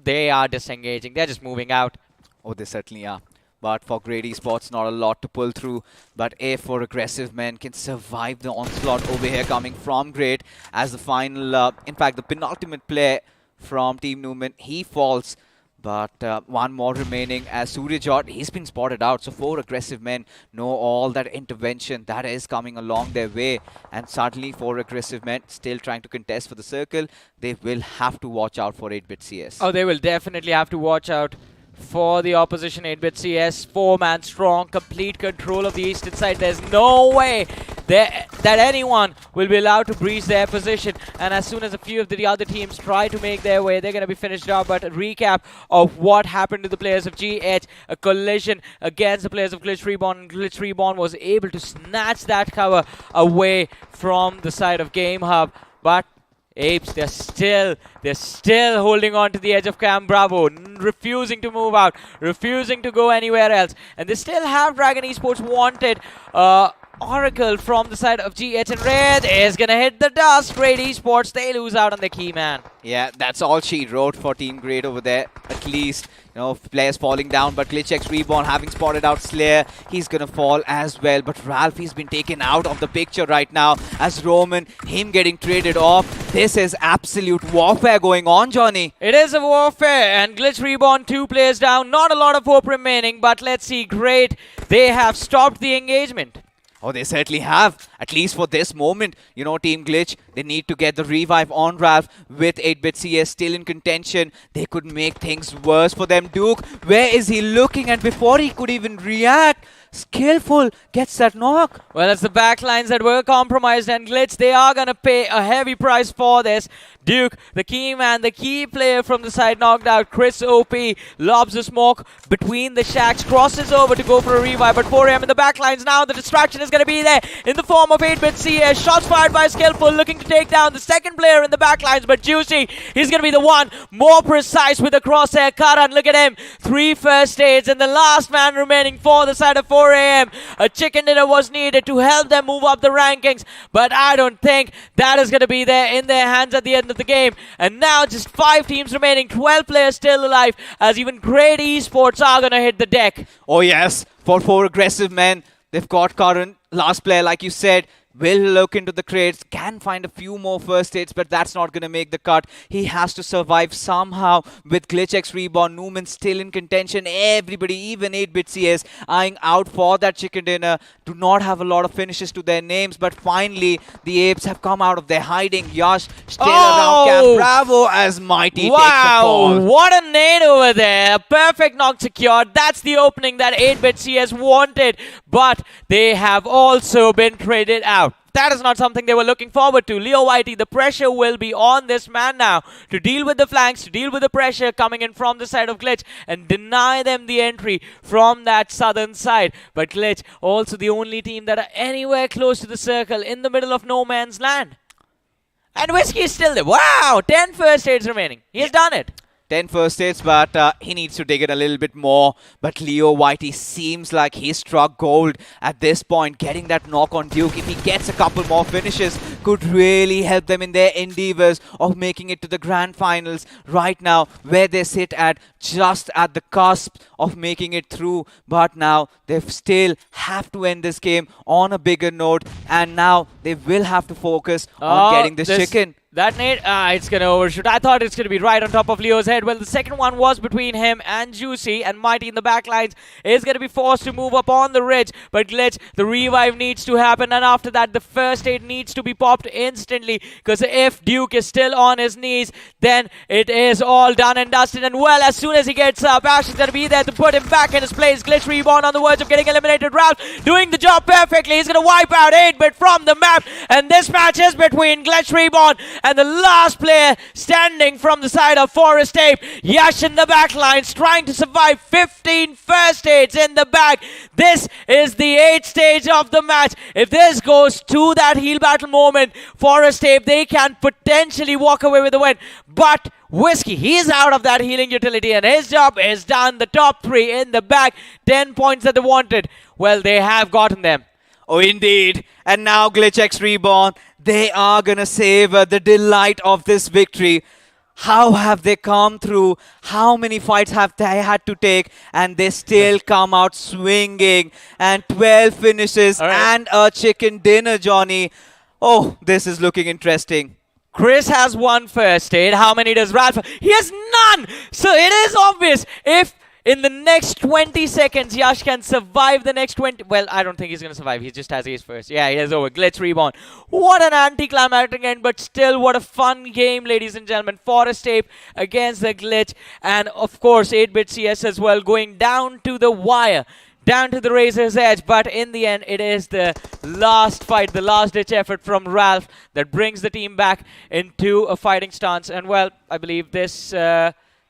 they are disengaging. They're just moving out. Oh, they certainly are. But for Great Esports, not a lot to pull through. But if 4 Aggressive Men can survive the onslaught over here coming from Great as the final, in fact, the penultimate player from Team Newman, he falls. But one more remaining as Suryajot, he's been spotted out. So 4 Aggressive Men know all that intervention that is coming along their way. And suddenly 4 Aggressive Men still trying to contest for the circle. They will have to watch out for 8-bit CS. Oh, they will definitely have to watch out for the opposition 8-bit CS. 4-man strong, complete control of the eastern side. There's no way that anyone will be allowed to breach their position. And as soon as a few of the other teams try to make their way, they're going to be finished off. But a recap of what happened to the players of GH, a collision against the players of Glitch Reborn. And Glitch Reborn was able to snatch that cover away from the side of Game Hub. But Apes, they're still holding on to the edge of Cam Bravo, refusing to move out, refusing to go anywhere else. And they still have Dragon Esports wanted. Oracle from the side of GH, and Red is gonna hit the dust. Great Esports, they lose out on the key man. Yeah, that's all she wrote for Team Great over there. At least, you know, players falling down, but GlitchX Reborn having spotted out Slayer, he's gonna fall as well. But Ralph, he's been taken out of the picture right now as Roman, him getting traded off. This is absolute warfare going on, Johnny. It is a warfare, and Glitch Reborn 2 players down. Not a lot of hope remaining, but let's see. Great, they have stopped the engagement. Oh, they certainly have, at least for this moment. You know, Team Glitch, they need to get the revive on Ralph with 8-bit CS still in contention. They could make things worse for them. Duke, where is he looking? And before he could even react, Skillful gets that knock. Well, it's the backlines that were compromised, and Glitch, they are going to pay a heavy price for this. Duke, the key man, the key player from the side, knocked out. Chris OP lobs a smoke between the shacks, crosses over to go for a revive, but 4AM in the backlines now. The distraction is going to be there in the form of 8-bit CS. Shots fired by Skillful, looking to take down the second player in the backlines, but Juicy, he's going to be the one more precise with the crosshair. Karan, look at him. 3 first aids, and the last man remaining for the side of 4AM. A chicken dinner was needed to help them move up the rankings, but I don't think that is going to be there in their hands at the end of the game. And now just 5 teams remaining, 12 players still alive, as even Great Esports are going to hit the deck. Oh yes, for 4 Aggressive Men, they've got current last player, like you said. Will look into the crates, can find a few more first aids, but that's not going to make the cut. He has to survive somehow with GlitchX Reborn. Newman still in contention. Everybody, even 8-bit CS, eyeing out for that chicken dinner. Do not have a lot of finishes to their names, but finally, the Apes have come out of their hiding. Yash still around Camp Bravo as Mighty takes the fall. What a nade over there. Perfect knock secured. That's the opening that 8-bit CS wanted, but they have also been traded out. That is not something they were looking forward to. Leo Whitey, the pressure will be on this man now to deal with the flanks, to deal with the pressure coming in from the side of Glitch and deny them the entry from that southern side. But Glitch, also the only team that are anywhere close to the circle in the middle of no man's land. And Whiskey is still there. Wow, 10 first aids remaining. He's done it. 10 first hits, but he needs to dig it a little bit more. But Leo Whitey seems like he struck gold at this point. Getting that knock on Duke, if he gets a couple more finishes, could really help them in their endeavors of making it to the grand finals right now, where they sit at just at the cusp of making it through. But now they still have to end this game on a bigger note, and now they will have to focus on getting this chicken. That nade, it's going to overshoot. I thought it's going to be right on top of Leo's head. Well, the second one was between him and Juicy, and Mighty in the backlines is going to be forced to move up on the ridge. But Glitch, the revive needs to happen, and after that, the first aid needs to be popped instantly, because if Duke is still on his knees, then it is all done and dusted. And well, as soon as he gets up, Ash is going to be there to put him back in his place. Glitch Reborn on the verge of getting eliminated. Ralph doing the job perfectly. He's going to wipe out 8-bit from the map, and this match is between Glitch Reborn And the last player standing from the side of Forest Ape, Yash in the back lines, trying to survive 15 first aids in the back. This is the 8th stage of the match. If this goes to that heal battle moment, Forest Ape, they can potentially walk away with the win. But Whiskey, he's out of that healing utility and his job is done. The top 3 in the back, 10 points that they wanted. Well, they have gotten them. Oh, indeed. And now Glitch X Reborn, they are going to savor the delight of this victory. How have they come through? How many fights have they had to take? And they still come out swinging. And 12 finishes and a chicken dinner, Johnny. Oh, this is looking interesting. Chris has 1 first aid. How many does Ralph have? He has none! So it is obvious. If in the next 20 seconds, Yash can survive the next 20... Well, I don't think he's going to survive. He just has ace first. Yeah, he has over. Glitch Reborn. What an anticlimactic end, but still, what a fun game, ladies and gentlemen. Forest Ape against the Glitch. And, of course, 8-bit CS as well, going down to the wire. Down to the razor's edge, but in the end, it is the last fight, the last-ditch effort from Ralph that brings the team back into a fighting stance. And, well, I believe this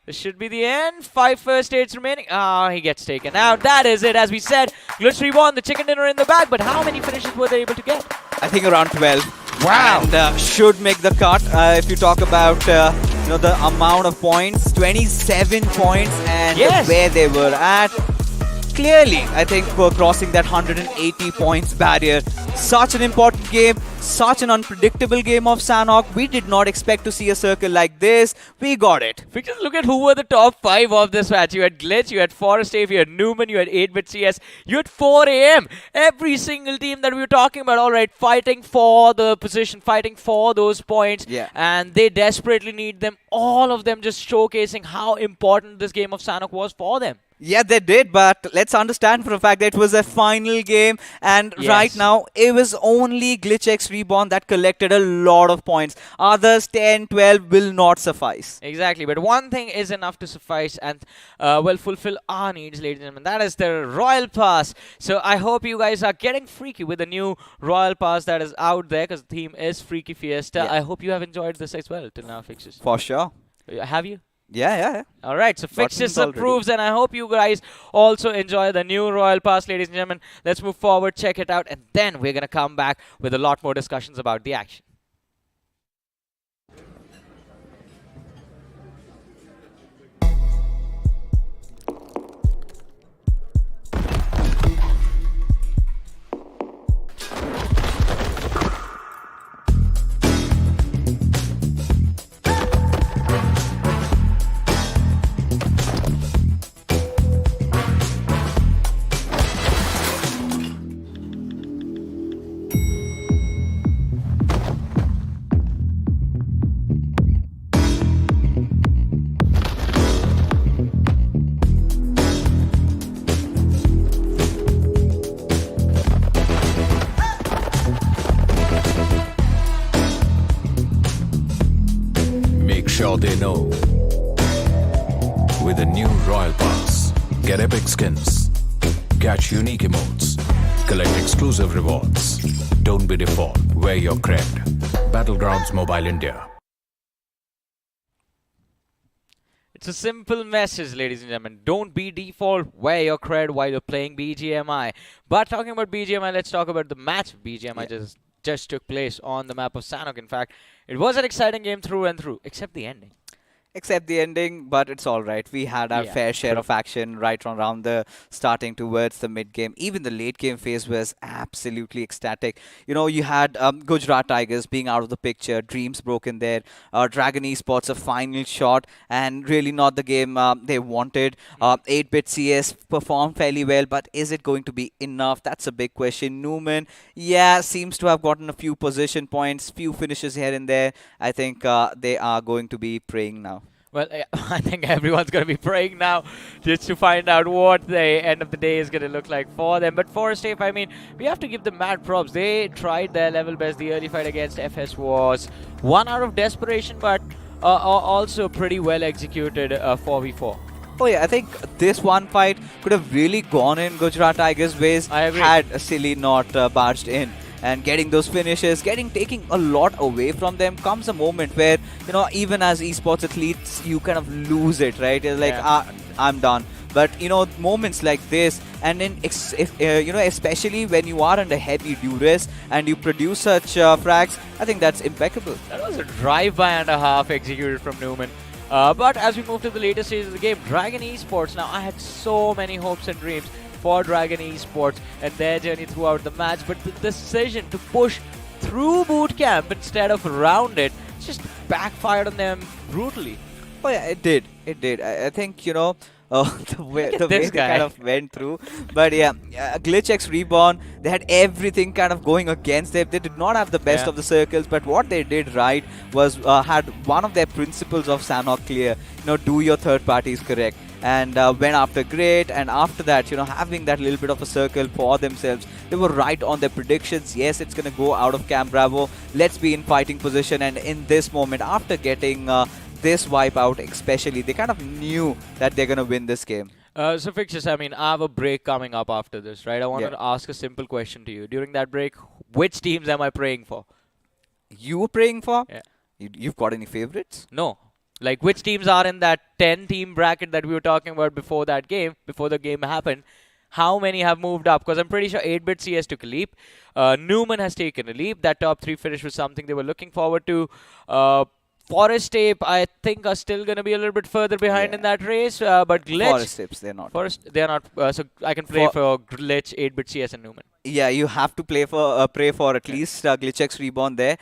should be the end. 5 first aids remaining. He gets taken out. That is it. As we said, Glitch Reborn, the chicken dinner in the bag, but how many finishes were they able to get? I think around 12. Wow. And should make the cut. If you talk about the amount of points, 27 points, and where they were at. Clearly, I think we're crossing that 180 points barrier. Such an important game, such an unpredictable game of Sanhok. We did not expect to see a circle like this. We got it. Just look at who were the top 5 of this match. You had Glitch, you had Forest Ape, you had Newman, you had 8-bit CS, you had 4AM. Every single team that we were talking about, alright, fighting for the position, fighting for those points. Yeah. And they desperately need them. All of them just showcasing how important this game of Sanhok was for them. Yeah, they did, but let's understand for a fact that it was a final game, and right now, it was only Glitch X Reborn that collected a lot of points. Others, 10, 12, will not suffice. Exactly, but one thing is enough to suffice and, fulfill our needs, ladies and gentlemen. That is the Royal Pass. So I hope you guys are getting freaky with the new Royal Pass that is out there, because the theme is Freaky Fiesta. Yeah. I hope you have enjoyed this as well till now, Fixes. For sure. Have you? Yeah. All right, so Fixes already. approves, and I hope you guys also enjoy the new Royal Pass, ladies and gentlemen. Let's move forward, check it out, and then we're going to come back with a lot more discussions about the action. Sure they know. With a new Royal Pass, get epic skins, catch unique emotes, collect exclusive rewards. Don't be default, wear your cred. Battlegrounds Mobile India. It's a simple message, ladies and gentlemen. Don't be default, wear your cred while you're playing BGMI. But talking about BGMI, let's talk about the match of BGMI just took place on the map of Sanhok. In fact, it was an exciting game through and through, except the ending. Except the ending, but it's all right. We had our fair share of action right from around the starting towards the mid game. Even the late game phase was absolutely ecstatic. You know, you had Gujarat Tigers being out of the picture, Dreams broken there, Dragon Esports a final shot, and really not the game they wanted. 8-bit CS performed fairly well, but is it going to be enough? That's a big question. Newman, seems to have gotten a few position points, few finishes here and there. I think they are going to be praying now. Well, I think everyone's going to be praying now just to find out what the end of the day is going to look like for them. But Forest Ape, I mean, we have to give them mad props. They tried their level best. The early fight against FS was one out of desperation, but also pretty well executed 4v4. Oh yeah, I think this one fight could have really gone in Gujarat Tigers' ways I agree. had Silly not barged in. and getting those finishes, taking a lot away from them, comes a moment where, even as esports athletes, you kind of lose it, right? It's like, I'm done. But moments like this, and then especially when you are under heavy duress and you produce such frags, I think that's impeccable. That was a drive-by and a half executed from Newman. But as we move to the later stage of the game, Dragon Esports. Now, I had so many hopes and dreams for Dragon Esports and their journey throughout the match, but the decision to push through boot camp instead of around it just backfired on them brutally. Oh yeah, it did. It did. I think, the way they kind of went through. But yeah, Glitch X Reborn, they had everything kind of going against them. They did not have the best of the circles, but what they did right was had one of their principles of Sanhok clear. Do your third parties correct. And went after great, and after that, having that little bit of a circle for themselves, they were right on their predictions. Yes, it's going to go out of Camp Bravo. Let's be in fighting position, and in this moment, after getting this wipeout especially, they kind of knew that they're going to win this game. So Fixus, I have a break coming up after this, right? I wanted to ask a simple question to you. During that break, which teams am I praying for? You were praying for? Yeah. You've got any favorites? No. Like, which teams are in that 10-team bracket that we were talking about before that game, before the game happened? How many have moved up? Because I'm pretty sure 8-bit CS took a leap. Newman has taken a leap. That top 3 finish was something they were looking forward to. Forest Tape, I think, are still going to be a little bit further behind in that race. But Glitch... Forest Tapes, they're not. They're not. So I can play for Glitch, 8-bit CS and Newman. Yeah, you have to pray for at least Glitch X Reborn there,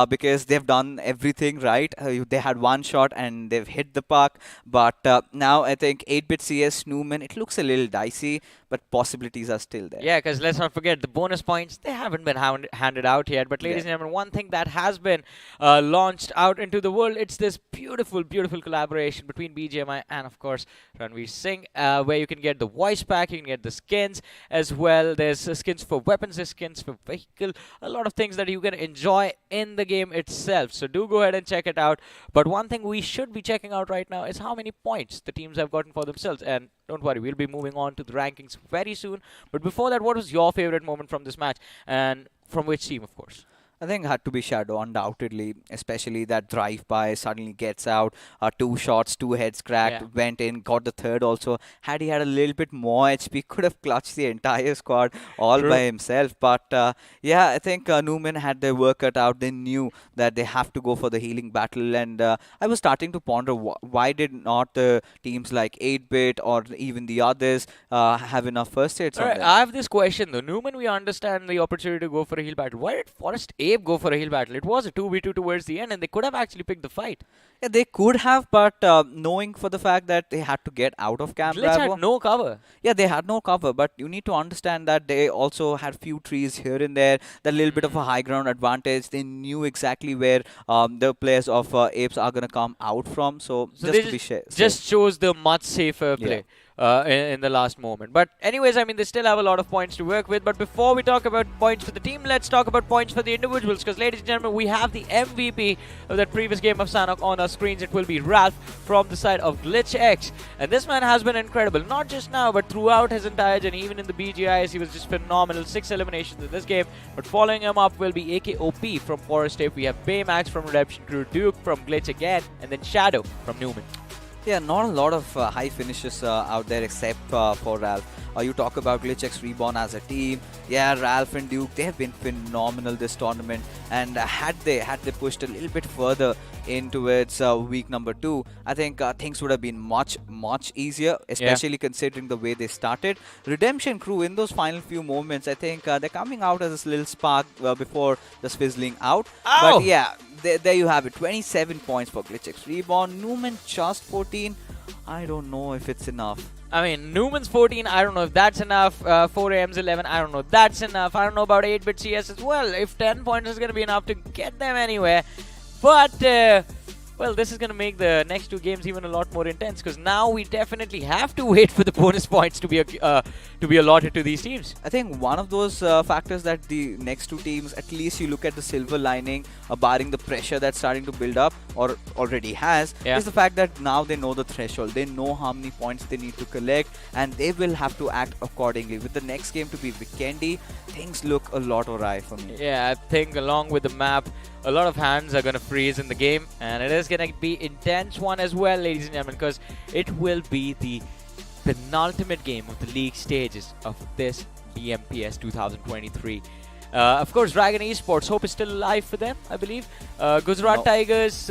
because they've done everything right. They had one shot and they've hit the park. But now I think 8-bit CS, Newman, it looks a little dicey, but possibilities are still there. Yeah, because let's not forget the bonus points, they haven't been handed out yet. But ladies and gentlemen, one thing that has been launched out into the world, it's this beautiful, beautiful collaboration between BGMI and, of course, Ranveer Singh, where you can get the voice pack, you can get the skins as well. There's skins for weapons, there's skins for vehicle, a lot of things that you can enjoy in the game itself. So do go ahead and check it out. But one thing we should be checking out right now is how many points the teams have gotten for themselves. And don't worry, we'll be moving on to the rankings very soon. But before that, what was your favorite moment from this match? And from which team, of course? I think it had to be Shadow, undoubtedly, especially that drive-by suddenly gets out, 2 shots, 2 heads cracked, went in, got the third also. Had he had a little bit more HP, could have clutched the entire squad all by himself. But yeah, I think Newman had their work cut out. They knew that they have to go for the healing battle, and I was starting to ponder why did not the teams like 8-bit or even the others have enough first aids on them? I have this question though. Newman, we understand the opportunity to go for a heal battle. Why did Forest Ape go for a heal battle? It was a 2v2 towards the end, and they could have actually picked the fight. Yeah, they could have, but knowing for the fact that they had to get out of Camp Glitch Bravo. had no cover. Yeah, they had no cover, but you need to understand that they also had few trees here and there, that little bit of a high ground advantage. They knew exactly where the players of Apes are going to come out from, so just they to be just chose the much safer play. In the last moment. But anyways, I mean, they still have a lot of points to work with. But before we talk about points for the team, let's talk about points for the individuals. Because, ladies and gentlemen, we have the MVP of that previous game of Sanhok on our screens. It will be Ralph from the side of Glitch X. And this man has been incredible. Not just now, but throughout his entire journey. Even in the BGIs, he was just phenomenal. 6 eliminations in this game. But following him up will be AKOP from Forest Tape. We have Baymax from Redemption Crew, Duke from Glitch again, and then Shadow from Newman. Yeah, not a lot of high finishes out there except for Ralph. You talk about Glitch X Reborn as a team. Yeah, Ralph and Duke, they have been phenomenal this tournament. And had they pushed a little bit further into its week number 2, I think things would have been much easier, especially considering the way they started. Redemption Crew, in those final few moments, I think they're coming out as this little spark before just fizzling out. Ow! But yeah, there you have it. 27 points for Glitch X Reborn. Newman just 14. I don't know if it's enough. I mean, Newman's 14, I don't know if that's enough. 4AM's 11, I don't know if that's enough. I don't know about 8-bit CS as well, if 10 points is going to be enough to get them anywhere. But Well, this is going to make the next two games even a lot more intense because now we definitely have to wait for the bonus points to be allotted to these teams. I think one of those factors that the next two teams, at least you look at the silver lining, barring the pressure that's starting to build up or already has, Yeah. is the fact that now they know the threshold. They know how many points they need to collect, and they will have to act accordingly. With the next game to be Vikendi, things look a lot awry for me. Yeah, I think along with the map, a lot of hands are going to freeze in the game, and it is going to be intense one as well, ladies and gentlemen, because it will be the penultimate game of the league stages of this BMPS 2023. Of course, Dragon Esports, hope is still alive for them, I believe. Gujarat No. Tigers,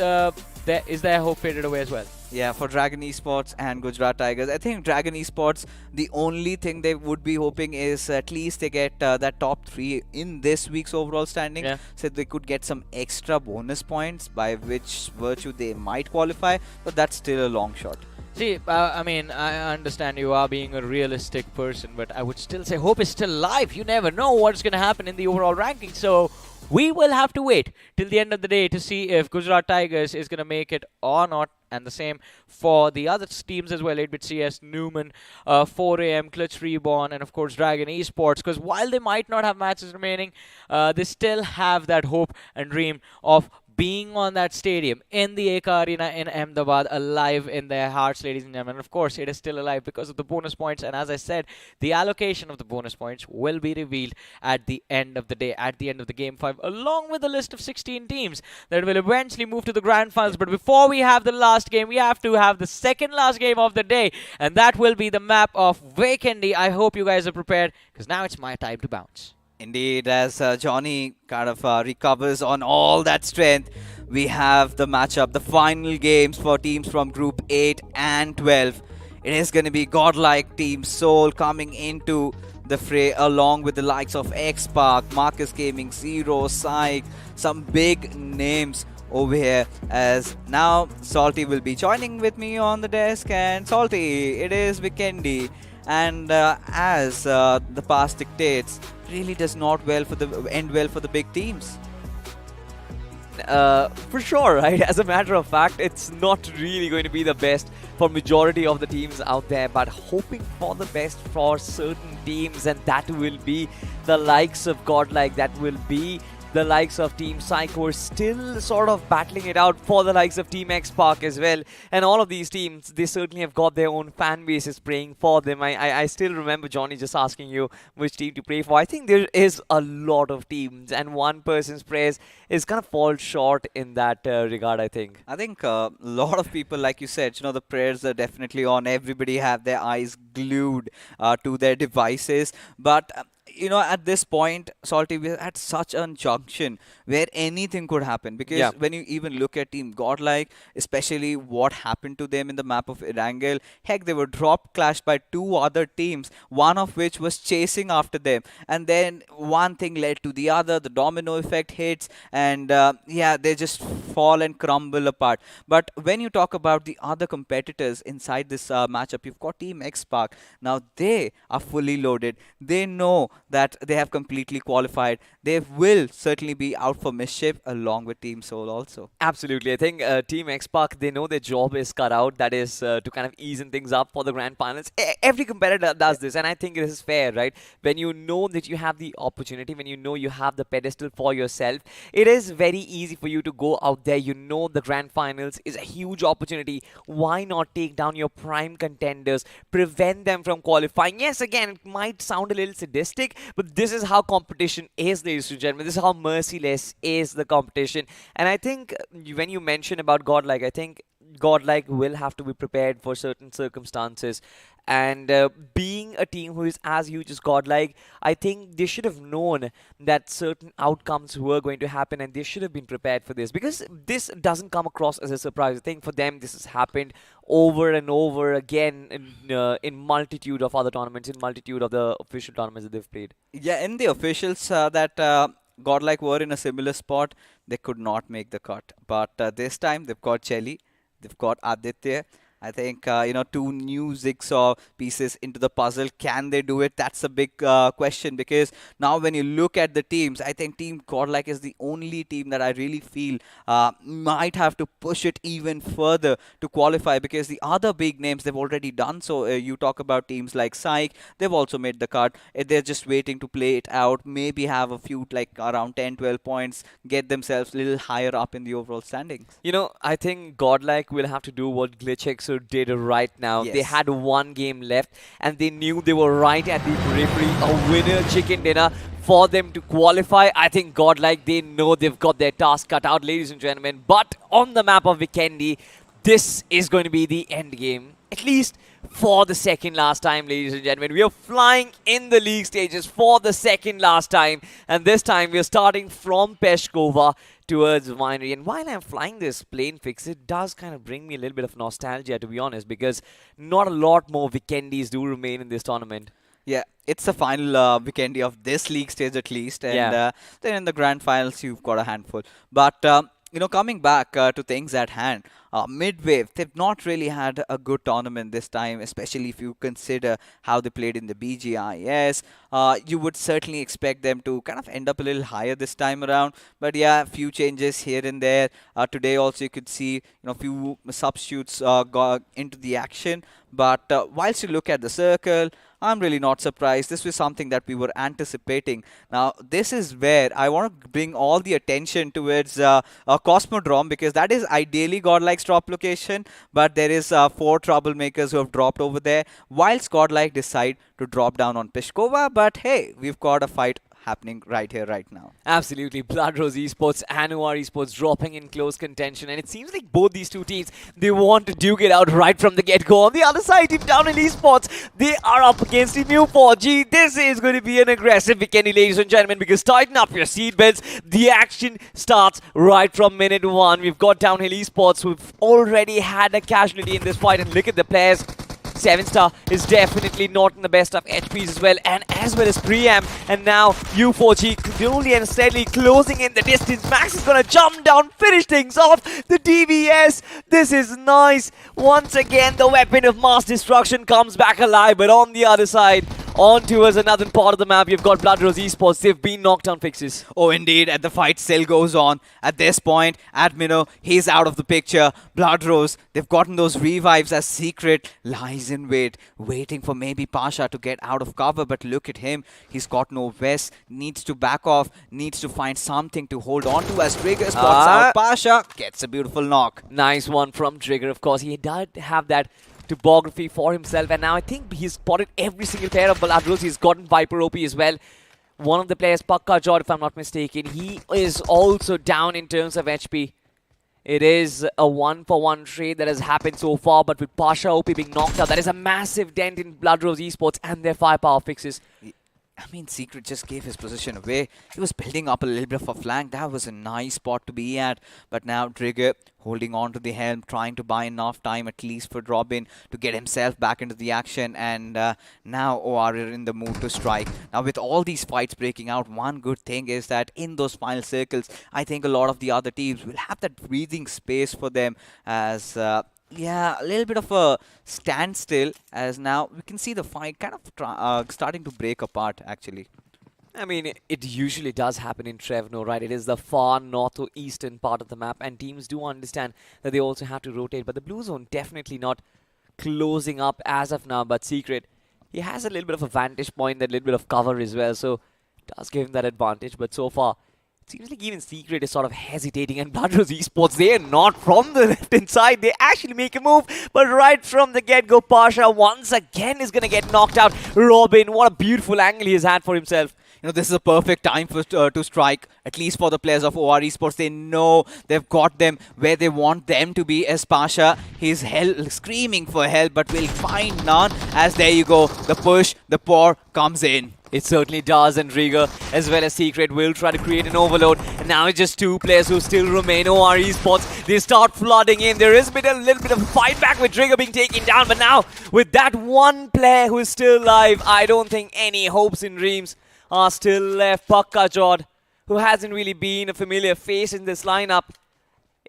is their hope faded away as well? Yeah, for Dragon Esports and Gujarat Tigers, I think Dragon Esports, the only thing they would be hoping is at least they get that top 3 in this week's overall standing. Yeah. So they could get some extra bonus points by which virtue they might qualify, but that's still a long shot. See, I mean, I understand you are being a realistic person, but I would still say hope is still alive. You never know what's going to happen in the overall ranking. So we will have to wait till the end of the day to see if Gujarat Tigers is going to make it or not. And the same for the other teams as well, 8-Bit CS, Newman, 4AM, Clutch Reborn, and of course Dragon Esports. Because while they might not have matches remaining, they still have that hope and dream of being on that stadium in the Eka Arena in Ahmedabad, alive in their hearts, ladies and gentlemen. And of course, it is still alive because of the bonus points. And as I said, the allocation of the bonus points will be revealed at the end of the day, at the end of the Game 5, along with a list of 16 teams that will eventually move to the Grand Finals. But before we have the last game, we have to have the second last game of the day. And that will be the map of Vikendi. I hope you guys are prepared because now it's my time to bounce. Indeed, as Johnny kind of recovers on all that strength, we have the matchup, the final games for teams from Group 8 and 12. It is going to be godlike Team Soul coming into the fray along with the likes of X-Park, Marcus Gaming, Zero, Psych, some big names over here. As now Salty will be joining with me on the desk, and Salty, it is Vikendi. And as the past dictates, really does not end well for the big teams. For sure, right? As a matter of fact, it's not really going to be the best for majority of the teams out there, but hoping for the best for certain teams, and that will be the likes of Godlike, that will be the likes of Team Psycho, are still sort of battling it out for the likes of Team X Park as well. And all of these teams, they certainly have got their own fan bases praying for them. I still remember Johnny just asking you which team to pray for. I think there is a lot of teams, and one person's prayers is kind of fall short in that regard, I think. I think a lot of people, like you said, the prayers are definitely on. Everybody have their eyes glued to their devices. But at this point, Salty, we're at such a junction where anything could happen. Because when you even look at Team Godlike, especially what happened to them in the map of Erangel, heck, they were clashed by 2 other teams, one of which was chasing after them. And then one thing led to the other, the domino effect hits, and they just fall and crumble apart. But when you talk about the other competitors inside this matchup, you've got Team X-Park. Now, they are fully loaded. They know that they have completely qualified. They will certainly be out for mischief along with Team Soul also. Absolutely. I think Team X-Park, they know their job is cut out. That is to kind of easen things up for the grand finals. Every competitor does this, and I think this is fair, right? When you know that you have the opportunity, when you know you have the pedestal for yourself, it is very easy for you to go out there. You know the grand finals is a huge opportunity. Why not take down your prime contenders, prevent them from qualifying? Yes, again, it might sound a little sadistic, but this is how competition is, ladies and gentlemen. This is how merciless is the competition. And I think when you mention about Godlike, I think Godlike will have to be prepared for certain circumstances. And being a team who is as huge as Godlike, I think they should have known that certain outcomes were going to happen, and they should have been prepared for this, because this doesn't come across as a surprise. I think for them, this has happened over and over again in multitude of other tournaments, in multitude of the official tournaments that they've played. Yeah, in the officials that Godlike were in a similar spot, they could not make the cut. But this time, they've got Chelly, they've got Aditya. I think, two new jigsaw pieces into the puzzle. Can they do it? That's a big question, because now when you look at the teams, I think Team Godlike is the only team that I really feel might have to push it even further to qualify, because the other big names, they've already done so. You talk about teams like Psych, they've also made the cut. They're just waiting to play it out, maybe have a few like around 10, 12 points, get themselves a little higher up in the overall standings. I think Godlike will have to do what Glitchexer did right now. They Yes. had one game left and they knew they were right at the periphery. A winner chicken dinner for them to qualify. I think Godlike, they know they've got their task cut out, ladies and gentlemen. But on the map of Vikendi, this is going to be the end game. At least for the second last time, ladies and gentlemen. We are flying in the league stages for the second last time. And this time we are starting from Peshkova towards Winery. And while I'm flying this plane fix, it does kind of bring me a little bit of nostalgia, to be honest, because not a lot more Vikendis do remain in this tournament. Yeah, it's the final weekend of this league stage at least, and Yeah. then in the grand finals you've got a handful. But coming back to things at hand, Midwave, they've not really had a good tournament this time, especially if you consider how they played in the BGIS. You would certainly expect them to kind of end up a little higher this time around. But yeah, a few changes here and there. Today also you could see a few substitutes got into the action. But whilst you look at the circle, I'm really not surprised. This was something that we were anticipating. Now, this is where I want to bring all the attention towards Cosmodrome, because that is ideally Godlike's drop location, but there is 4 troublemakers who have dropped over there, whilst Godlike decide to drop down on Peshkova. But hey, we've got a fight happening right here, right now. Absolutely. Blood Rose Esports and OR Esports dropping in close contention. And it seems like both these two teams, they want to duke it out right from the get-go. On the other side, Team Downhill Esports, they are up against Team U4G. This is going to be an aggressive weekend, ladies and gentlemen, because tighten up your seatbelts. The action starts right from minute 1. We've got Downhill Esports who've already had a casualty in this fight. And look at the players. 7-star is definitely not in the best of HPs as well, and as well as Preamp. And now U4G slowly and steadily closing in the distance. Max is going to jump down, finish things off. The DBS, this is nice. Once again, the weapon of mass destruction comes back alive, but on the other side, on towards another part of the map, you've got Blood Rose Esports. They've been knocked down fixes. Oh, indeed, and the fight still goes on. At this point, Admino, he's out of the picture. Blood Rose, they've gotten those revives as Secret lies in wait, waiting for maybe Pasha to get out of cover. But look at him, he's got no vest, needs to back off, needs to find something to hold on to as Trigger spots out Pasha, gets a beautiful knock. Nice one from Trigger, of course. He did have that topography for himself, and now I think he's spotted every single player of Blood Rose. He's gotten Viper OP as well. One of the players, Pakka Jod, if I'm not mistaken, he is also down in terms of HP. It is a 1-for-1 trade that has happened so far, but with Pasha OP being knocked out, that is a massive dent in Blood Rose Esports and their firepower fixes. I mean, Secret just gave his position away. He was building up a little bit of a flank. That was a nice spot to be at. But now Trigger holding on to the helm, trying to buy enough time at least for Robin to get himself back into the action. And now OR are in the mood to strike. Now with all these fights breaking out, one good thing is that in those final circles, I think a lot of the other teams will have that breathing space for them as... yeah, a little bit of a standstill, as now we can see the fight kind of starting to break apart, actually. I mean, it usually does happen in Trevno, right? It is the far northeastern part of the map, and teams do understand that they also have to rotate. But the blue zone definitely not closing up as of now. But Secret, he has a little bit of a vantage point, that little bit of cover as well, so does give him that advantage. But so far, it seems like even Secret is sort of hesitating, and Blood Rose Esports, they are not from the left-hand side. They actually make a move, but right from the get-go, Pasha once again is going to get knocked out. Robin, what a beautiful angle he has had for himself. This is a perfect time for to strike, at least for the players of OR Esports. They know they've got them where they want them to be, as Pasha. He's screaming for help, but will find none, as there you go. The push, the pour comes in. It certainly does, and Rieger as well as Secret will try to create an overload. And now it's just two players who still remain. OR Esports, they start flooding in. There is a little bit of a fight back with Trigger being taken down, but now with that one player who is still alive, I don't think any hopes and dreams are still left. Pakka Jod, who hasn't really been a familiar face in this lineup,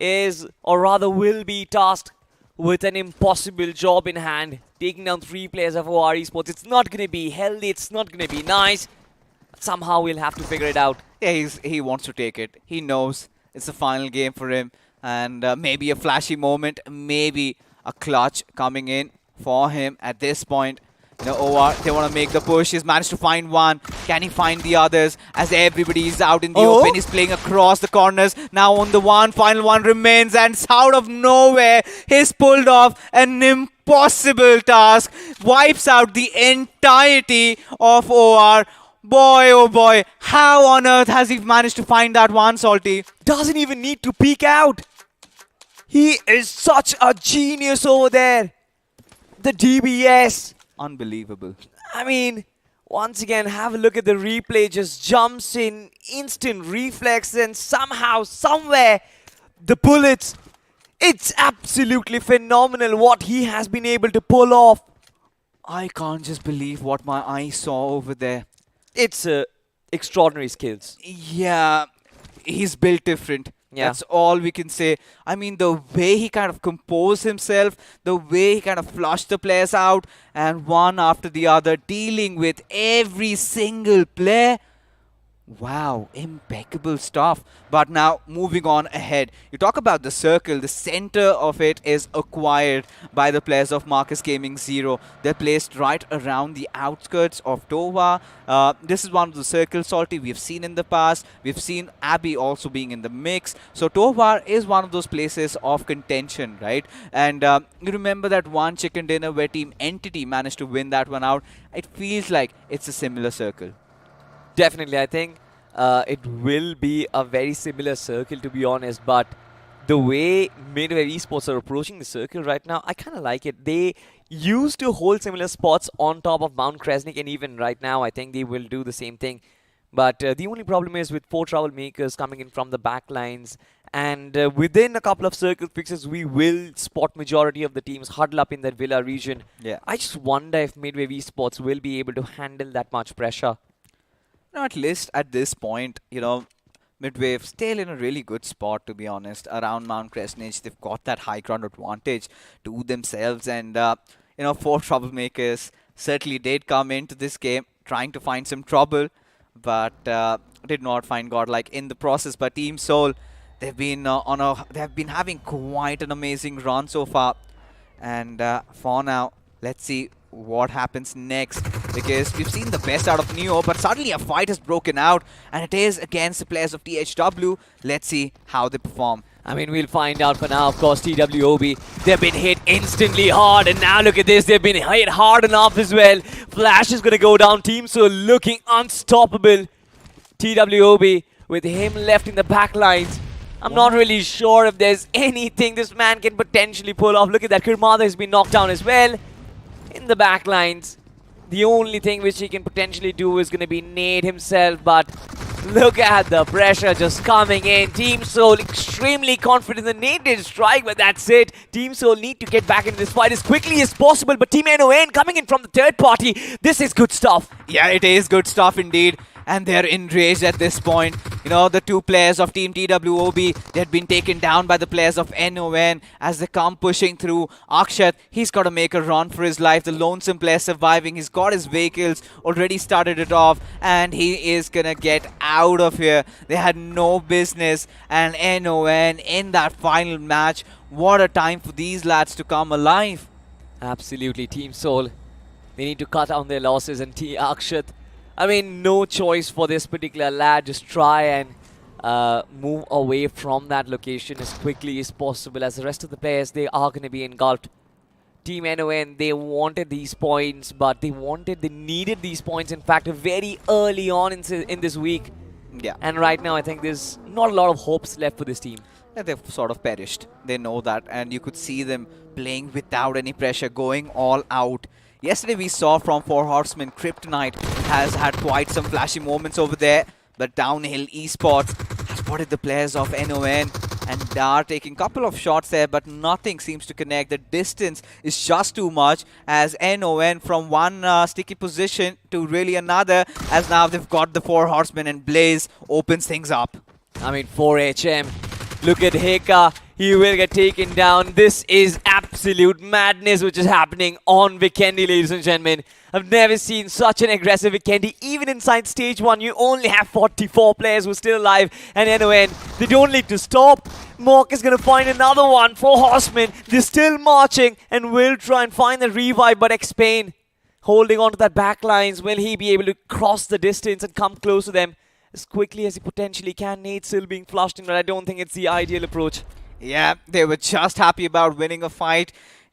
is, or rather will be tasked with an impossible job in hand, taking down 3 players of OR Esports. It's not going to be healthy, it's not going to be nice. But somehow we'll have to figure it out. Yeah, he wants to take it. He knows it's the final game for him. And maybe a flashy moment, maybe a clutch coming in for him at this point. You know, OR, they want to make the push. He's managed to find one. Can he find the others? As everybody is out in the open, he's playing across the corners. Now on the one, final one remains. And out of nowhere, he's pulled off an impossible task. Wipes out the entirety of OR. Boy, oh boy, how on earth has he managed to find that one, Salty? Doesn't even need to peek out. He is such a genius over there. The DBS. Unbelievable. I mean, once again, have a look at the replay. Just jumps in, instant reflex, and somehow, somewhere, the bullets. It's absolutely phenomenal what he has been able to pull off. I can't just believe what my eyes saw over there. It's extraordinary skills. Yeah, he's built different. Yeah. That's all we can say. I mean, the way he kind of composed himself, the way he kind of flushed the players out, and one after the other, dealing with every single player. Wow, impeccable stuff. But now, moving on ahead. You talk about the circle. The center of it is acquired by the players of Marcus Gaming Zero. They're placed right around the outskirts of Tova. This is one of the circles, Salty, we've seen in the past. We've seen Abby also being in the mix. So Tova is one of those places of contention, right? And you remember that one chicken dinner where Team Entity managed to win that one out. It feels like it's a similar circle. Definitely, I think it will be a very similar circle, to be honest. But the way Midway Esports are approaching the circle right now, I kind of like it. They used to hold similar spots on top of Mount Kresnik, and even right now, I think they will do the same thing. But the only problem is with 4 troublemakers coming in from the back lines, and within a couple of circle fixes, we will spot majority of the teams huddle up in that Villa region. Yeah. I just wonder if Midway Esports will be able to handle that much pressure. At least at this point, you know, Midwave still in a really good spot, to be honest, around Mount Kresnich. They've got that high ground advantage to themselves, and you know, 4 troublemakers certainly did come into this game trying to find some trouble, but did not find Godlike in the process. But Team Soul, they've been they've been having quite an amazing run so far, and for now, let's see what happens next, because we've seen the best out of Neo, but suddenly a fight has broken out, and it is against the players of THW. Let's see how they perform. I mean, we'll find out for now. Of course, TWOB, they've been hit instantly hard, and now look at this, they've been hit hard enough as well. Flash is going to go down. Team Soul looking unstoppable. TWOB, with him left in the back lines, I'm not really sure if there's anything this man can potentially pull off. Look at that, Kirmada has been knocked down as well. In the back lines, the only thing which he can potentially do is going to be nade himself, but look at the pressure just coming in. Team Soul extremely confident. The nade did strike, but that's it. Team Soul need to get back into this fight as quickly as possible, but Team NON coming in from the third party. This is good stuff. Yeah, it is good stuff indeed. And they're enraged at this point. You know, the 2 players of Team TWOB, they had been taken down by the players of NON as they come pushing through. Akshat, he's got to make a run for his life. The lonesome player surviving. He's got his vehicles, already started it off, and he is going to get out of here. They had no business. And NON in that final match, what a time for these lads to come alive. Absolutely, Team Soul. They need to cut down their losses, and Akshat, I mean, no choice for this particular lad. Just try and move away from that location as quickly as possible, as the rest of the players, they are going to be engulfed. Team NON, they wanted these points, but they needed these points, in fact, very early on in this week. Yeah. And right now, I think there's not a lot of hopes left for this team. Yeah, they've sort of perished. They know that, and you could see them playing without any pressure, going all out. Yesterday we saw from 4 Horsemen, Kryptonite has had quite some flashy moments over there, but Downhill Esports has spotted the players of NON, and they are taking a couple of shots there, but nothing seems to connect. The distance is just too much, as NON from one sticky position to really another, as now they've got the 4 Horsemen, and Blaze opens things up. I mean, 4HM. Look at Heka. he will get taken down. This is absolute madness which is happening on Vikendi, ladies and gentlemen. I've never seen such an aggressive Vikendi. Even inside stage 1, you only have 44 players who are still alive. And NON, they don't need to stop. Mork is going to find another one for Horseman. They're still marching and will try and find the revive, but X-Pain holding on to that back lines. Will he be able to cross the distance and come close to them as quickly as he potentially can? Nade still being flushed in, but I don't think it's the ideal approach. Yeah, they were just happy about winning a fight,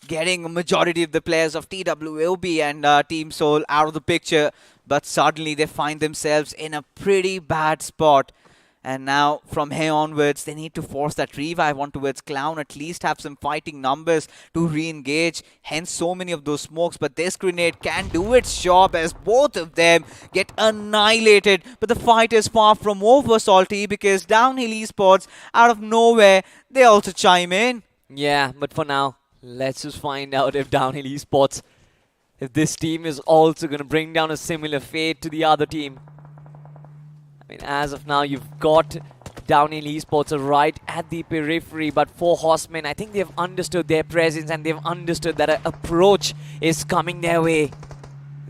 getting a majority of the players of TWOB and Team Soul out of the picture, but suddenly they find themselves in a pretty bad spot. And now, from here onwards, they need to force that revive on towards Clown, at least have some fighting numbers to re-engage, hence so many of those smokes. But this grenade can do its job as both of them get annihilated. But the fight is far from over, Salty, because Downhill Esports, out of nowhere, they also chime in. Yeah, but for now, let's just find out if Downhill Esports, if this team is also going to bring down a similar fate to the other team. I mean, as of now, you've got Downhill Esports right at the periphery, but for Horsemen, I think they've understood their presence and they've understood that an approach is coming their way.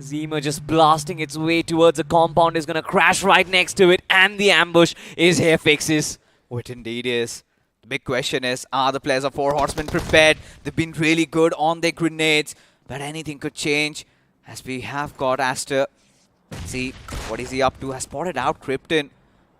Zima just blasting its way towards a compound is going to crash right next to it, and the ambush is here, Fixes. Oh, it indeed is. The big question is, are the players of 4 Horsemen prepared? They've been really good on their grenades, but anything could change as we have got Aster. See, what is he up to? Has spotted out Krypton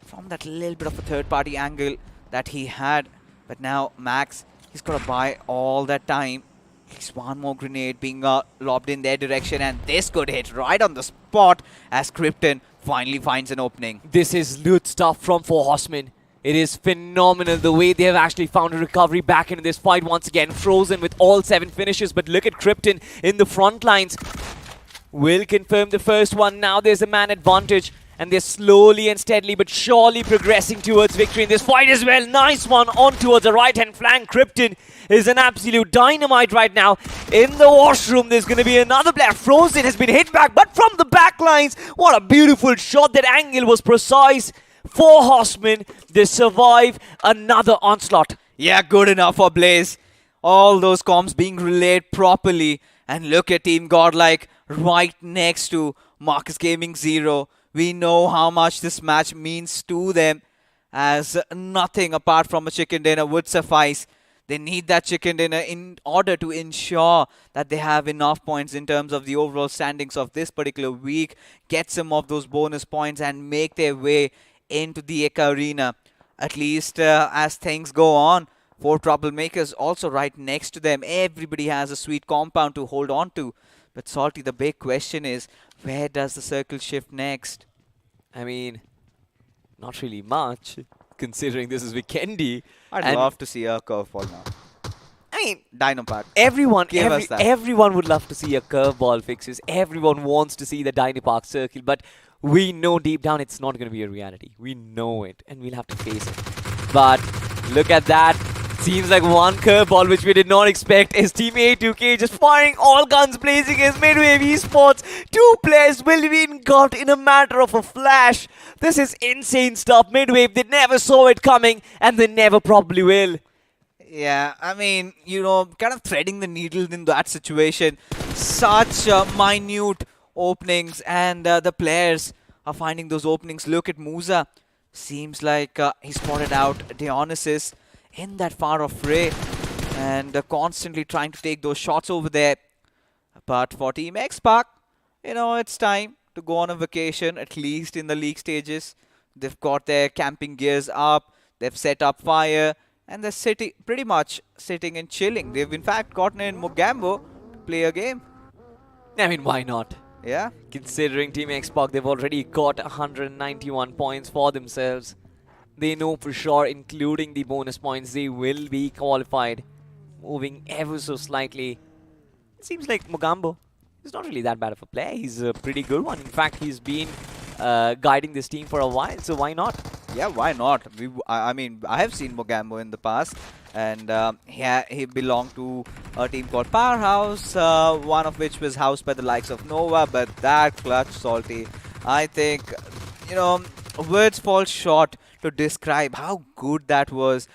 from that little bit of a third-party angle that he had. But now Max, he's got to buy all that time. At least one more grenade being lobbed in their direction, and this could hit right on the spot as Krypton finally finds an opening. This is loot stuff from 4 Horsemen. It is phenomenal the way they have actually found a recovery back into this fight once again. Frozen with all 7 finishes, but look at Krypton in the front lines. Will confirm the first one. Now there's a man advantage, and they're slowly and steadily but surely progressing towards victory in this fight as well. Nice one on towards the right-hand flank. Krypton is an absolute dynamite right now. In the washroom, there's going to be another player. Frozen has been hit back, but from the back lines. What a beautiful shot. That angle was precise. 4 Horsemen, they survive another onslaught. Yeah, good enough for Blaze. All those comms being relayed properly. And look at Team Godlike right next to Marcus Gaming 0. We know how much this match means to them, as nothing apart from a chicken dinner would suffice. They need that chicken dinner in order to ensure that they have enough points in terms of the overall standings of this particular week, get some of those bonus points and make their way into the Eka Arena. At least as things go on, 4 troublemakers also right next to them. Everybody has a sweet compound to hold on to. But Salty, the big question is, where does the circle shift next? I mean, not really much, considering this is Vikendi. I'd love to see a curveball now. I mean, Dynapack. Everyone would love to see a curveball, Fixes. Everyone wants to see the Dynapark circle, but we know deep down it's not going to be a reality. We know it, and we'll have to face it. But look at that. Seems like one curveball which we did not expect is Team A2K just firing all guns blazing as Midwave Esports. 2 players will be engulfed in a matter of a flash. This is insane stuff. Midwave, they never saw it coming, and they never probably will. Yeah, I mean, you know, kind of threading the needle in that situation. Such minute openings, and the players are finding those openings. Look at Musa. Seems like he spotted out Dionysus in that far off fray, and constantly trying to take those shots over there. But for Team X-Pac, you know, it's time to go on a vacation, at least in the league stages. They've got their camping gears up, they've set up fire, and they're pretty much sitting and chilling. They've in fact gotten in Mogambo to play a game. I mean, why not? Yeah. Considering Team X-Pac, they've already got 191 points for themselves. They know for sure, including the bonus points, they will be qualified. Moving ever so slightly. It seems like Mogambo is not really that bad of a player. He's a pretty good one. In fact, he's been guiding this team for a while, so why not? Yeah, why not? I mean, I have seen Mogambo in the past, and he belonged to a team called Powerhouse, one of which was housed by the likes of Nova, but that clutch, Salty, I think, you know, words fall short to describe how good that was.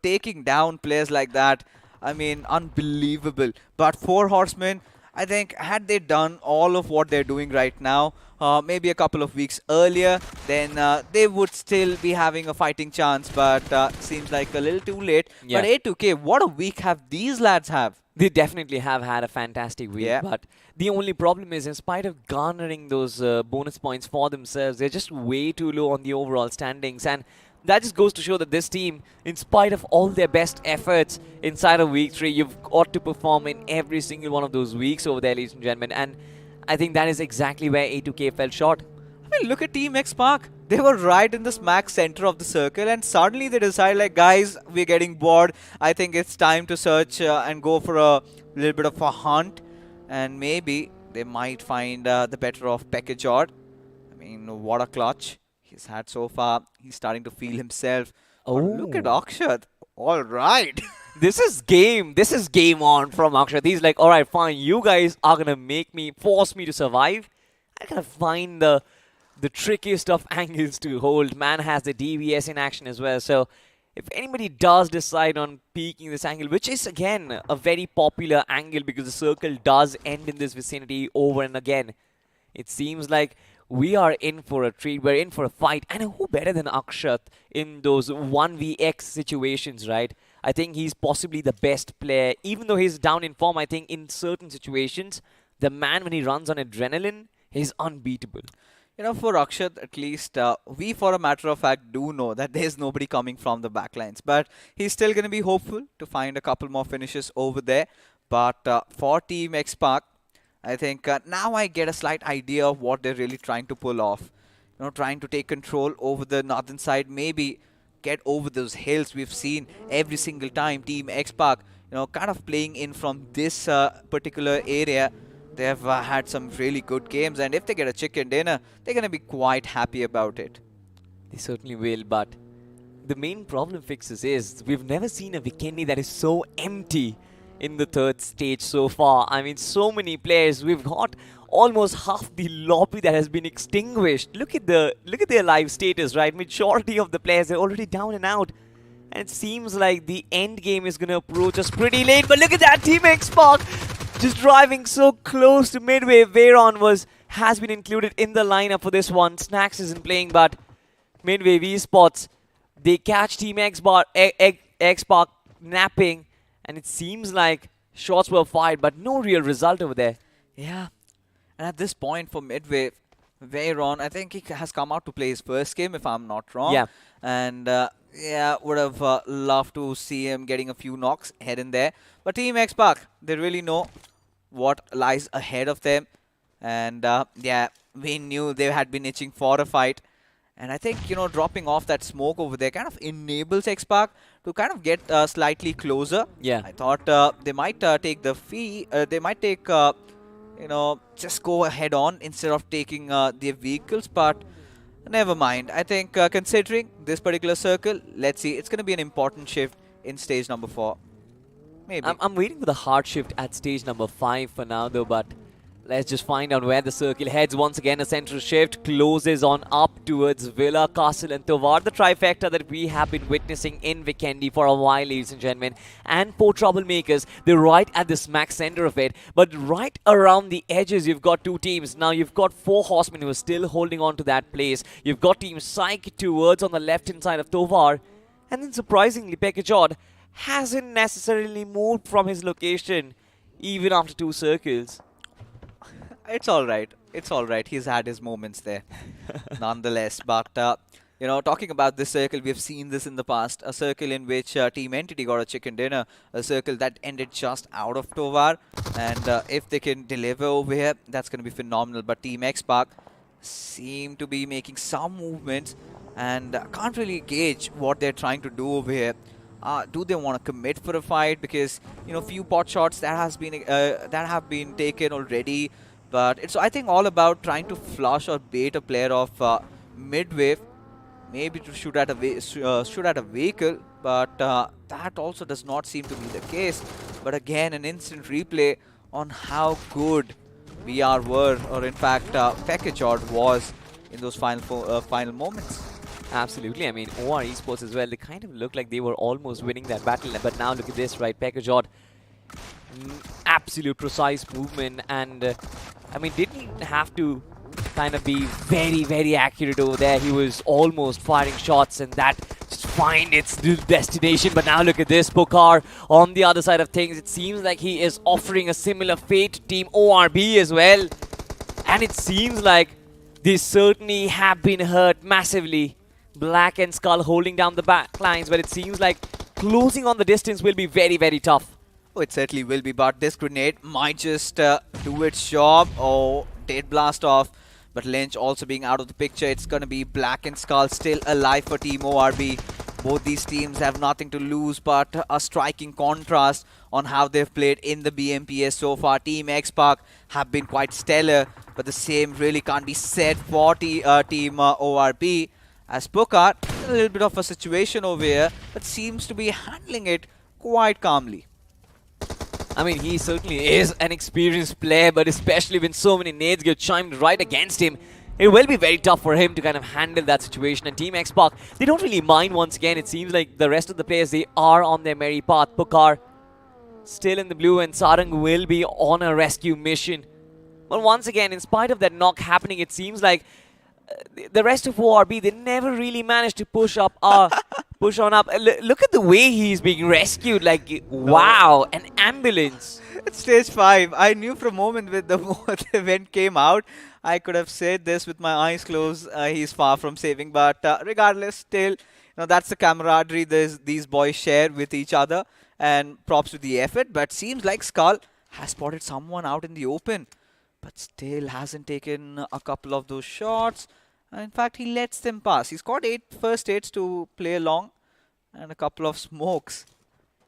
Taking down players like that, I mean, unbelievable. But Four Horsemen, I think, had they done all of what they're doing right now, maybe a couple of weeks earlier, then they would still be having a fighting chance. But seems like a little too late. Yeah. But A2K, what a week have these lads have? They definitely have had a fantastic week, Yeah. but the only problem is, in spite of garnering those bonus points for themselves, they're just way too low on the overall standings. And that just goes to show that this team, in spite of all their best efforts inside of week 3, you've got to perform in every single one of those weeks over there, ladies and gentlemen. And I think that is exactly where A2K fell short. I mean, look at Team X Park. They were right in the smack center of the circle, and suddenly they decide, like, guys, we're getting bored. I think it's time to search and go for a little bit of a hunt, and maybe they might find the better of Pekajord. I mean, what a clutch he's had so far. He's starting to feel himself. But look at Akshat. All right. This is game on from Akshat. He's like, all right, fine, you guys are going to force me to survive. I gotta find the trickiest of angles to hold. Man has the DVS in action as well. So if anybody does decide on peeking this angle, which is again a very popular angle because the circle does end in this vicinity over and again, it seems like we are in for a treat. We're in for a fight. And who better than Akshat in those 1vx situations, right? I think he's possibly the best player. Even though he's down in form, I think in certain situations, the man, when he runs on adrenaline, is unbeatable. For Akshat, at least, we, for a matter of fact, do know that there's nobody coming from the backlines. But he's still going to be hopeful to find a couple more finishes over there. But for Team X Park, I think now I get a slight idea of what they're really trying to pull off. Trying to take control over the northern side, maybe get over those hills. We've seen every single time Team X Park, kind of playing in from this particular area. They've had some really good games, and if they get a chicken dinner, they're going to be quite happy about it. They certainly will, but the main problem fixes is we've never seen a Vikendi that is so empty in the third stage so far. I mean, so many players. We've got almost half the lobby that has been extinguished. Look at their live status, right? Majority of the players are already down and out. And it seems like the end game is going to approach us pretty late. But look at that, Team X Park just driving so close to midway. Veyron has been included in the lineup for this one. Snacks isn't playing, but midway V Spots, they catch Team X Park napping, and it seems like shots were fired, but no real result over there. Yeah. And at this point for midway, Veyron, I think he has come out to play his first game, if I'm not wrong. Yeah. And would have loved to see him getting a few knocks here and there. But Team X Park, they really know what lies ahead of them. And we knew they had been itching for a fight. And I think, dropping off that smoke over there kind of enables X Park to kind of get slightly closer. Yeah. I thought they might take the fee. They might take, just go ahead on instead of taking their vehicles. But never mind. I think considering this particular circle, let's see. It's going to be an important shift in stage number 4. Maybe. I'm waiting for the hard shift at stage number 5 for now, though, but let's just find out where the circle heads. Once again, a central shift closes on up towards Villa, Castle and Tovar. The trifecta that we have been witnessing in Vikendi for a while, ladies and gentlemen. And 4 troublemakers, they're right at the smack center of it. But right around the edges, you've got 2 teams. Now, you've got 4 horsemen who are still holding on to that place. You've got Team Psych towards on the left-hand side of Tovar. And then, surprisingly, Pekajord hasn't necessarily moved from his location, even after 2 circles. It's all right. It's all right. He's had his moments there, nonetheless. But, talking about this circle, we've seen this in the past. A circle in which Team Entity got a chicken dinner. A circle that ended just out of Tovar. And if they can deliver over here, that's going to be phenomenal. But Team X Park seem to be making some movements. And can't really gauge what they're trying to do over here. Do they want to commit for a fight? Because, few pot shots that have been taken already. But it's, I think, all about trying to flush or bait a player of mid-wave, maybe to shoot at a vehicle. But that also does not seem to be the case. But again, an instant replay on how good VR were, or in fact, Pekajord was in those final moments. Absolutely. I mean, OR Esports as well, they kind of looked like they were almost winning that battle. But now look at this, right? Pekajod, absolute precise movement. And, I mean, didn't have to kind of be very, very accurate over there. He was almost firing shots and that just find its destination. But now look at this, Pokar on the other side of things. It seems like he is offering a similar fate to Team ORB as well. And it seems like they certainly have been hurt massively. Black and Skull holding down the back lines, but it seems like closing on the distance will be very, very tough. Oh, it certainly will be, but this grenade might just do its job. Oh, did blast off. But Lynch also being out of the picture. It's going to be Black and Skull still alive for Team ORB. Both these teams have nothing to lose but a striking contrast on how they've played in the BMPS so far. Team X-Park have been quite stellar, but the same really can't be said for Team ORB. As Pokar, a little bit of a situation over here, but seems to be handling it quite calmly. I mean, he certainly is an experienced player, but especially when so many nades get chimed right against him, it will be very tough for him to kind of handle that situation. And Team X-Park, they don't really mind once again. It seems like the rest of the players, they are on their merry path. Pokar still in the blue and Sarang will be on a rescue mission. But once again, in spite of that knock happening, it seems like the rest of ORB, they never really managed to push up, push on up. Look at the way he's being rescued. Like, wow, an ambulance. It's stage 5. I knew from a moment with the event came out, I could have said this with my eyes closed. He's far from saving, but regardless, still, you know, that's the camaraderie these boys share with each other. And props to the effort. But seems like Skull has spotted someone out in the open, but still hasn't taken a couple of those shots. In fact, he lets them pass. He's got 8 first aids to play along and a couple of smokes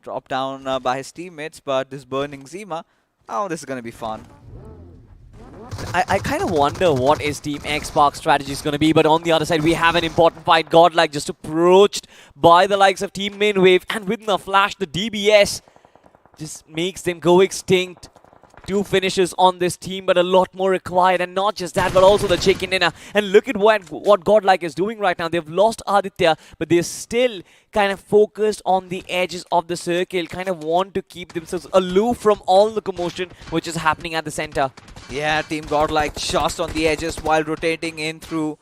dropped down by his teammates. But this burning Zima, oh, this is going to be fun. I kind of wonder what is Team X-Park's strategy is going to be, but on the other side, we have an important fight. Godlike just approached by the likes of Team Minwave, and with the flash, the DBS just makes them go extinct. 2 finishes on this team, but a lot more required. And not just that, but also the chicken dinner. And look at what Godlike is doing right now. They've lost Aditya, but they're still kind of focused on the edges of the circle, kind of want to keep themselves aloof from all the commotion which is happening at the center. Yeah, Team Godlike just on the edges while rotating in through,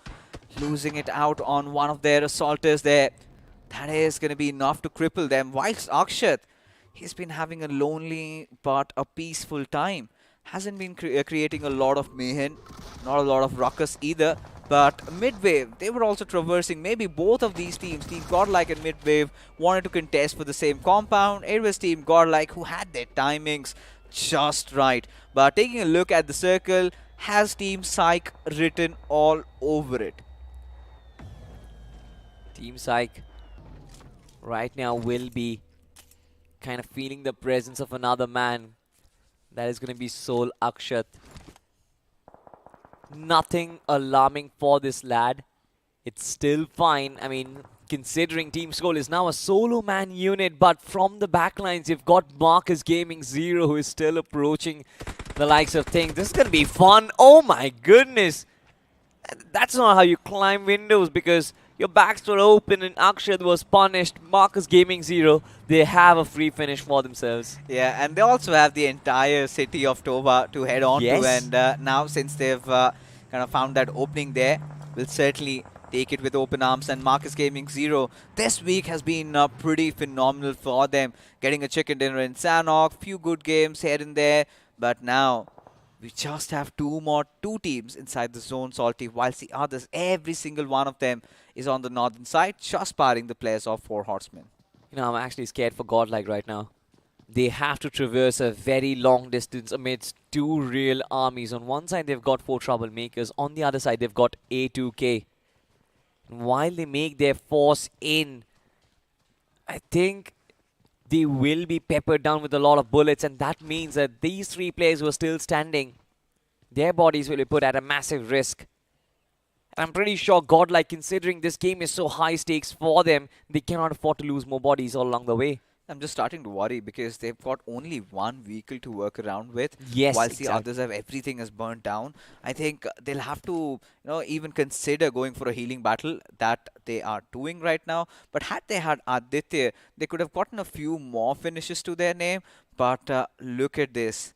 losing it out on one of their assaulters there. That is going to be enough to cripple them. Whilst Akshat, he's been having a lonely but a peaceful time. Hasn't been creating a lot of mayhem, not a lot of ruckus either. But Midwave, they were also traversing. Maybe both of these teams, Team Godlike and Midwave, wanted to contest for the same compound. It was Team Godlike who had their timings just right. But taking a look at the circle, has Team Psych written all over it. Team Psych right now will be kind of feeling the presence of another man. That is going to be Soul Akshat. Nothing alarming for this lad. It's still fine. I mean, considering Team Skull is now a solo man unit, but from the backlines, you've got Marcus Gaming Zero, who is still approaching the likes of things. This is going to be fun. Oh my goodness. That's not how you climb windows, because your backs were open and Akshat was punished. Marcus Gaming Zero, they have a free finish for themselves. Yeah, and they also have the entire city of Tova to head on to. Yes. And now, since they've kind of found that opening there, we'll certainly take it with open arms. And Marcus Gaming Zero this week has been pretty phenomenal for them. Getting a chicken dinner in Sanok, few good games here and there. But now, we just have two teams inside the zone, Salty, whilst the others, every single one of them is on the northern side, just parring the players of 4 Horsemen. You know, I'm actually scared for Godlike right now. They have to traverse a very long distance amidst 2 real armies. On one side, they've got 4 troublemakers. On the other side, they've got A2K. And while they make their force in, I think they will be peppered down with a lot of bullets. And that means that these 3 players who are still standing, their bodies will be put at a massive risk. I'm pretty sure Godlike, considering this game is so high stakes for them, they cannot afford to lose more bodies all along the way. I'm just starting to worry because they've got only one vehicle to work around with, Yes, whilst the exactly. others have everything is burnt down. I think they'll have to, even consider going for a healing battle that they are doing right now. But had they had Aditya, they could have gotten a few more finishes to their name. But look at this,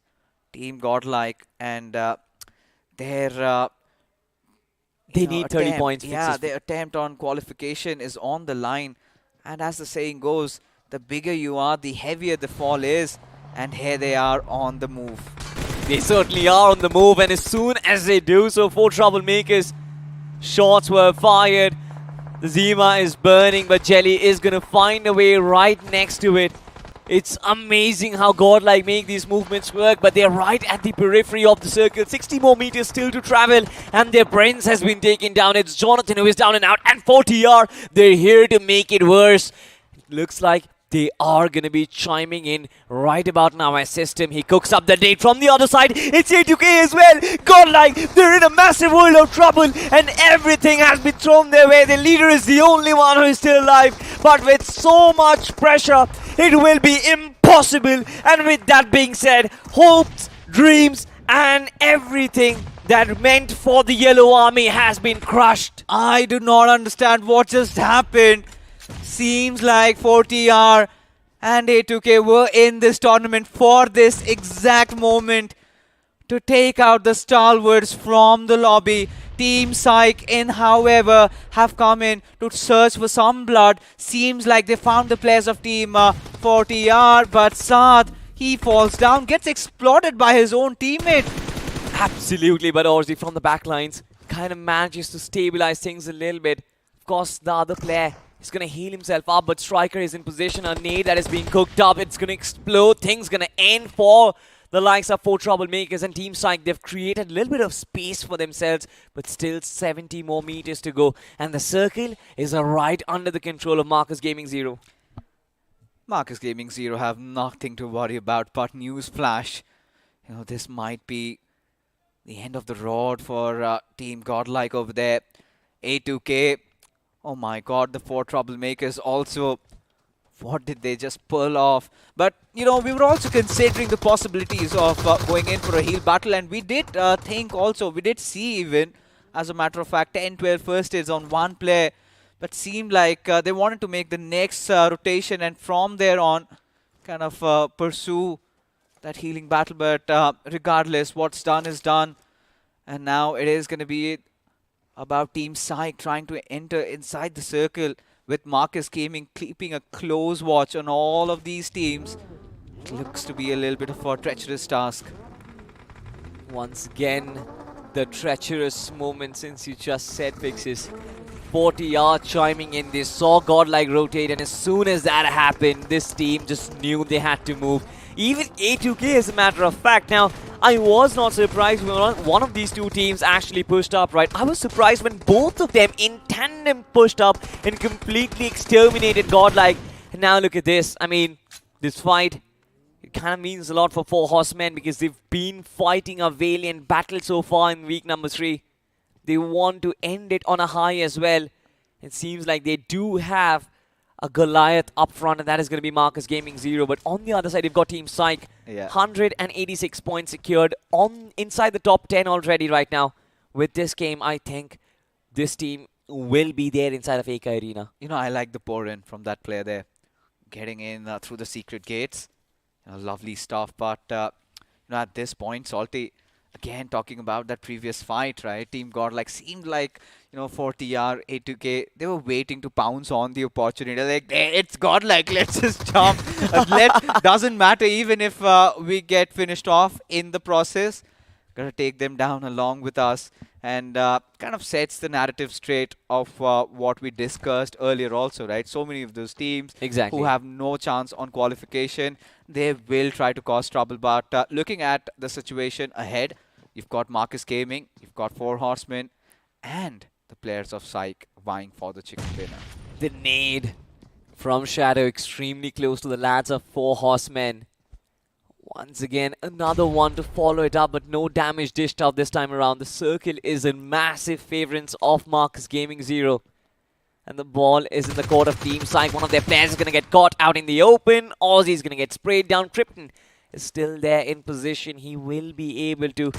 Team Godlike, and their They need 30 attempt, points yeah, fixes. their attempt on qualification is on the line. And as the saying goes, the bigger you are, the heavier the fall is. And here they are on the move. They certainly are on the move, and as soon as they do so, 4 troublemakers, shots were fired. The Zima is burning, but Jelly is going to find a way right next to it. It's amazing how Godlike make these movements work, but they're right at the periphery of the circle. 60 more meters still to travel, and their Prince has been taken down. It's Jonathan who is down and out, and 4TR, they're here to make it worse. It looks like they are going to be chiming in right about now. As System, he cooks up the date from the other side. It's A2K as well. Godlike, they're in a massive world of trouble, and everything has been thrown their way. The leader is the only one who is still alive, but with so much pressure, it will be impossible. And with that being said, hopes, dreams, and everything that meant for the Yellow Army has been crushed. I do not understand what just happened. Seems like 40R and A2K were in this tournament for this exact moment to take out the stalwarts from the lobby. Team Psych in, however, have come in to search for some blood. Seems like they found the players of Team 40R, but Saad, he falls down, gets exploded by his own teammate. Absolutely, but Orzi from the backlines kind of manages to stabilize things a little bit. Of course, the other player is going to heal himself up, but Striker is in position. A nade that is being cooked up. It's going to explode. Things going to end for the likes of 4 troublemakers and Team Psych. They've created a little bit of space for themselves, but still 70 more meters to go. And the circle is right under the control of Marcus Gaming Zero. Marcus Gaming Zero have nothing to worry about, but newsflash, this might be the end of the road for Team Godlike over there. A2K, oh my god, the 4 troublemakers also. What did they just pull off? But, we were also considering the possibilities of going in for a heal battle, and we did think also, we did see even, as a matter of fact, 10-12 first aids on one player, but seemed like they wanted to make the next rotation, and from there on, kind of pursue that healing battle. But regardless, what's done is done, and now it is going to be about Team Psych trying to enter inside the circle, with Marcus Gaming keeping a close watch on all of these teams. It looks to be a little bit of a treacherous task. Once again, the treacherous moment, since you just said, Fixes. 40R chiming in. They saw Godlike rotate, and as soon as that happened, this team just knew they had to move. Even A2K, as a matter of fact. Now, I was not surprised when one of these two teams actually pushed up, right? I was surprised when both of them in tandem pushed up and completely exterminated Godlike. And now look at this. I mean, this fight, it kind of means a lot for 4 Horsemen, because they've been fighting a valiant battle so far in week number 3. They want to end it on a high as well. It seems like they do have a Goliath up front, and that is going to be Marcus Gaming Zero. But on the other side, you've got Team Psych. Yeah. 186 points secured inside the top 10 already right now. With this game, I think this team will be there inside of Eka Arena. I like the pour in from that player there. Getting in through the secret gates. Lovely stuff. But, at this point, Salty, again, talking about that previous fight, right? Team Godlike seemed like, 4TR, A2K, they were waiting to pounce on the opportunity. Like, hey, it's Godlike, let's just jump. Doesn't matter even if we get finished off in the process. Gotta take them down along with us. And kind of sets the narrative straight of what we discussed earlier also, right? So many of those teams Exactly. who have no chance on qualification, they will try to cause trouble. But looking at the situation ahead, you've got Marcus Gaming, you've got 4 Horsemen, and the players of Psych vying for the chicken dinner. The nade from Shadow, extremely close to the lads of 4 Horsemen. Once again, another one to follow it up, but no damage dished out this time around. The circle is in massive favorites of Marcus Gaming Zero. And the ball is in the court of Team Psych. One of their players is going to get caught out in the open. Aussie is going to get sprayed down. Krypton is still there in position. He will be able to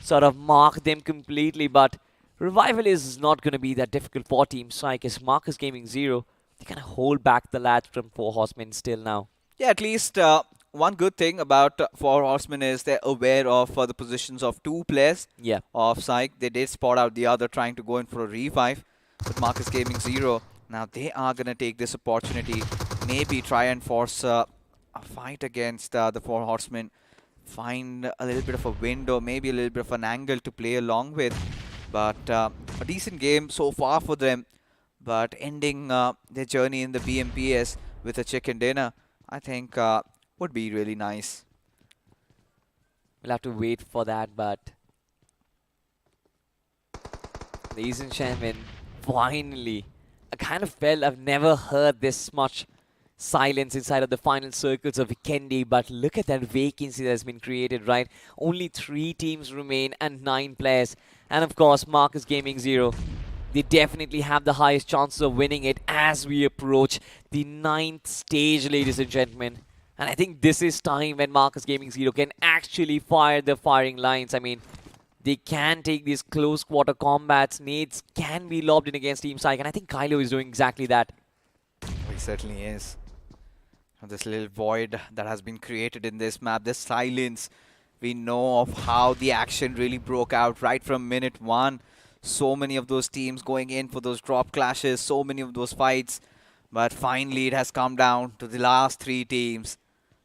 sort of mark them completely, but Revival is not going to be that difficult for Team Psych as Marcus Gaming 0. They kind of hold back the lads from Four Horsemen still now. Yeah, at least one good thing about Four Horsemen is they're aware of the positions of two players of Psych. They did spot out the other trying to go in for a revive, but Marcus Gaming 0. Now they are going to take this opportunity, maybe try and force a fight against the Four Horsemen, find a little bit of a window, maybe a little bit of an angle to play along with. But a decent game so far for them, but ending their journey in the BMPS with a chicken dinner, I think would be really nice. We'll have to wait for that, but ladies and gentlemen, finally, I kind of felt I've never heard this much silence inside of the final circles of Vikendi, but look at that vacancy that's been created, right? Only 3 teams remain and 9 players. And of course, Marcus Gaming 0, they definitely have the highest chances of winning it as we approach the 9th stage, ladies and gentlemen. And I think this is time when Marcus Gaming 0 can actually fire the firing lines. I mean, they can take these close quarter combats. Nades can be lobbed in against Team Psych, and I think Kylo is doing exactly that. He certainly is. This little void that has been created in this map, this silence, we know of how the action really broke out right from minute 1. So many of those teams going in for those drop clashes, so many of those fights. But finally it has come down to the last 3 teams.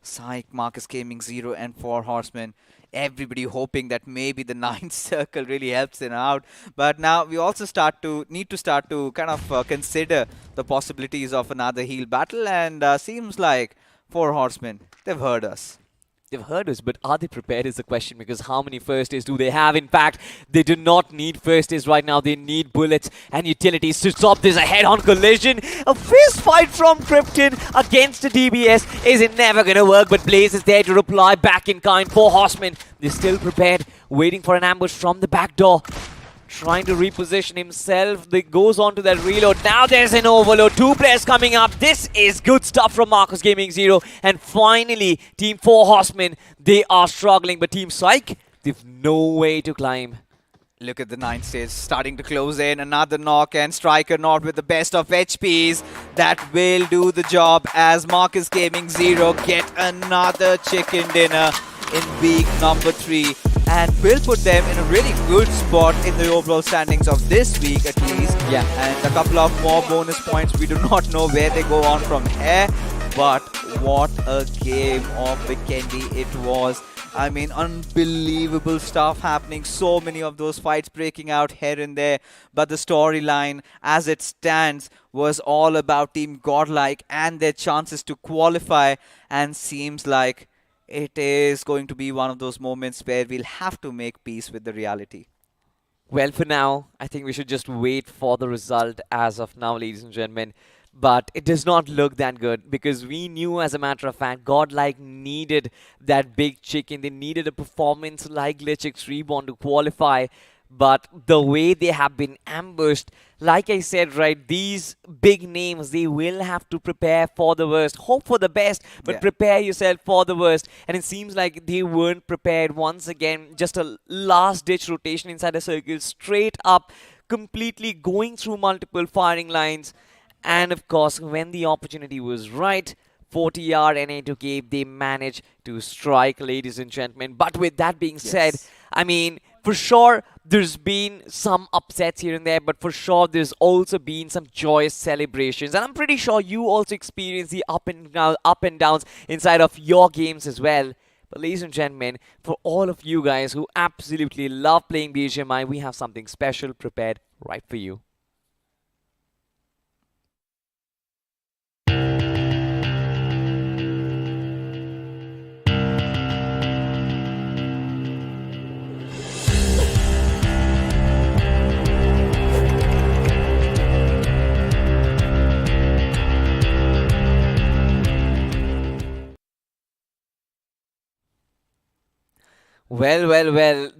Psych, Marcus Gaming 0 and Four Horsemen. Everybody hoping that maybe the 9th circle really helps them out. But now we also need to start to kind of consider the possibilities of another heal battle. And seems like Four Horsemen, they've heard us. They've heard us, but are they prepared is the question, because how many first aids do they have? In fact, they do not need first aids right now. They need bullets and utilities to stop this. A head-on collision. A fist fight from Krypton against a DBS is never going to work, but Blaze is there to reply back in kind. Four Horsemen, they're still prepared, waiting for an ambush from the back door. Trying to reposition himself. They goes on to that reload. Now there's an overload. 2 players coming up. This is good stuff from Marcus Gaming 0. And finally, Team 4 Horsemen, they are struggling. But Team Psych, they've no way to climb. Look at the 9th stage starting to close in. Another knock and Striker not with the best of HPs. That will do the job as Marcus Gaming 0 get another chicken dinner in week number 3. And will put them in a really good spot in the overall standings of this week at least. Yeah. And a couple of more bonus points. We do not know where they go on from here. But what a game of Vikendi it was. I mean, unbelievable stuff happening. So many of those fights breaking out here and there. But the storyline, as it stands, was all about Team Godlike and their chances to qualify. And seems like it is going to be one of those moments where we'll have to make peace with the reality. Well, for now, I think we should just wait for the result as of now, ladies and gentlemen. But it does not look that good, because we knew, as a matter of fact, Godlike needed that big chicken. They needed a performance like Glitch X Reborn to qualify. But the way they have been ambushed, like I said, right, these big names, they will have to prepare for the worst. Hope for the best, but prepare yourself for the worst. And it seems like they weren't prepared once again. Just a last-ditch rotation inside a circle, straight up, completely going through multiple firing lines. And of course, when the opportunity was right, 40R NA2K, they managed to strike, ladies and gentlemen. But with that being said, I mean, for sure, there's been some upsets here and there, but for sure, there's also been some joyous celebrations. And I'm pretty sure you also experience the up and downs inside of your games as well. But ladies and gentlemen, for all of you guys who absolutely love playing BGMI, we have something special prepared right for you. Well,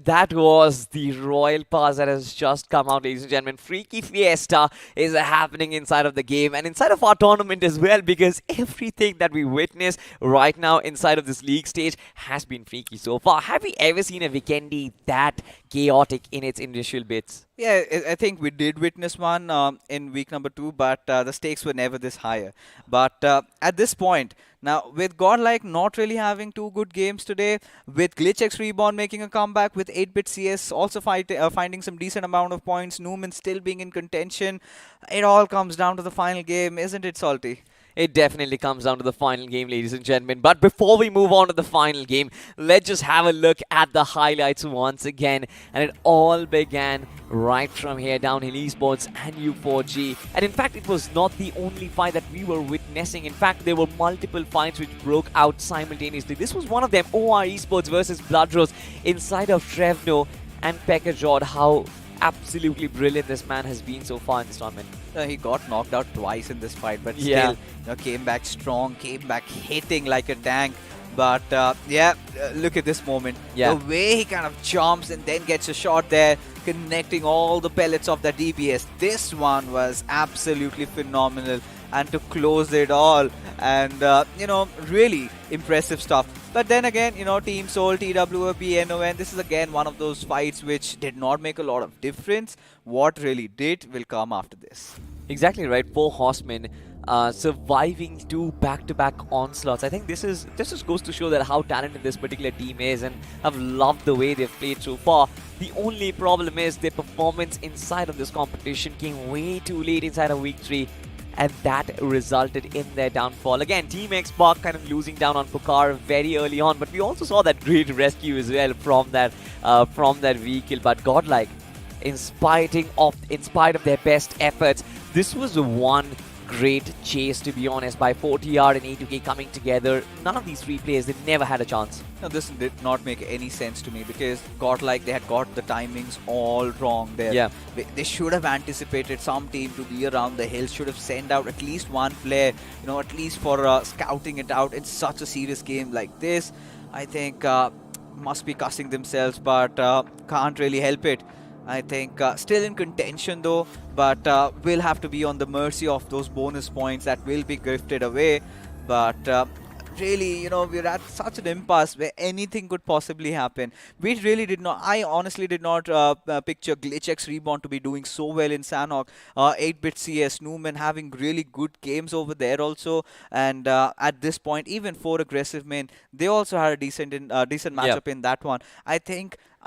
that was the royal pass that has just come out, ladies and gentlemen. Freaky Fiesta is happening inside of the game and inside of our tournament as well, because everything that we witness right now inside of this league stage has been freaky so far. Have we ever seen a weekendy that chaotic in its initial bits? Yeah, I think we did witness one in week number 2, but the stakes were never this higher. But at this point, now with Godlike not really having two good games today, with GlitchX Reborn making a comeback, with 8-bit CS also finding some decent amount of points, Newman still being in contention, it all comes down to the final game, isn't it, Salty? It definitely comes down to the final game, ladies and gentlemen. But before we move on to the final game, let's just have a look at the highlights once again. And it all began right from here, Downhill Esports and U4G. And in fact, it was not the only fight that we were witnessing. In fact, there were multiple fights which broke out simultaneously. This was one of them, OR Esports versus Bloodrose inside of Trevno and Pekka Jord. How absolutely brilliant this man has been so far in this tournament. He got knocked out twice in this fight, but Yeah. still came back strong, came back hitting like a tank. But look at this moment. Yeah. The way he kind of jumps and then gets a shot there, connecting all the pellets of the DBS. This one was absolutely phenomenal. And to close it all, and really impressive stuff. But then again, Team Soul, TWB, NON, this is again one of those fights which did not make a lot of difference. What really did will come after this. Exactly right. 4 horsemen surviving 2 back-to-back onslaughts. I think this just goes to show that how talented this particular team is, and I've loved the way they've played so far. The only problem is their performance inside of this competition came way too late inside of week 3. And that resulted in their downfall. Again, Team X Park kind of losing down on Pukar very early on, but we also saw that great rescue as well from that vehicle. But Godlike, in spite of their best efforts, this was the one great chase, to be honest, by 4TR and A2K coming together. None of these 3 players, they never had a chance. Now, this did not make any sense to me because they had got the timings all wrong there. Yeah. They should have anticipated some team to be around the hills, should have sent out at least one player, at least for scouting it out in such a serious game like this. I think must be cussing themselves, but can't really help it. I think still in contention though, but will have to be on the mercy of those bonus points that will be grifted away. But really, we're at such an impasse where anything could possibly happen. I honestly did not picture GlitchX Reborn to be doing so well in Sanhok. 8-bit CS, Newman having really good games over there also. And at this point, even 4 aggressive men, they also had a decent matchup in that one.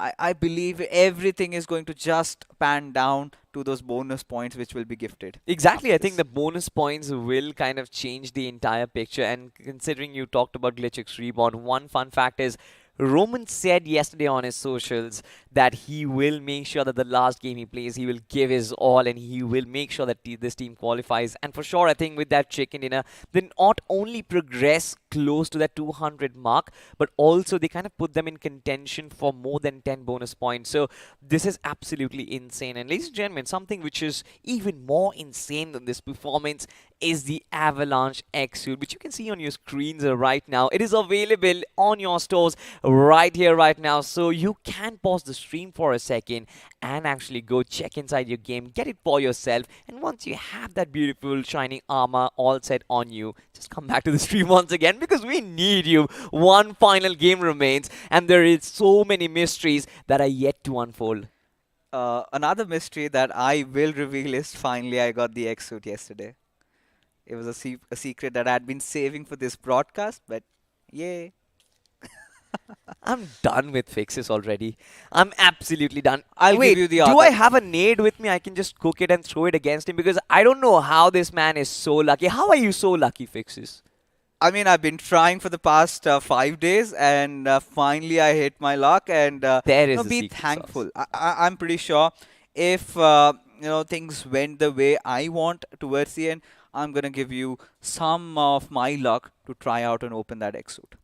I believe everything is going to just pan down to those bonus points which will be gifted. Exactly. I think the bonus points will kind of change the entire picture. And considering you talked about GlitchX Reborn, one fun fact is Roman said yesterday on his socials that he will make sure that the last game he plays, he will give his all and he will make sure that this team qualifies. And for sure, I think with that chicken dinner, they not only progress close to that 200 mark, but also they kind of put them in contention for more than 10 bonus points. So this is absolutely insane. And ladies and gentlemen, something which is even more insane than this performance is the Avalanche X-Suit, which you can see on your screens right now. It is available on your stores right here, right now. So you can pause the stream for a second and actually go check inside your game, get it for yourself. And once you have that beautiful shining armor all set on you, just come back to the stream once again because we need you. One final game remains and there is so many mysteries that are yet to unfold. Another mystery that I will reveal is finally I got the X-Suit yesterday. It was a secret that I had been saving for this broadcast, but yay. I'm done with fixes already. I'm absolutely done. Wait, give you the do other. I have a nade with me? I can just cook it and throw it against him because I don't know how this man is so lucky. How are you so lucky, Fixes? I mean, I've been trying for the past 5 days, and finally I hit my luck. And There is the be secret thankful. sauce. I'm pretty sure if things went the way I want towards the end, I'm gonna give you some of my luck to try out and open that X-Suit.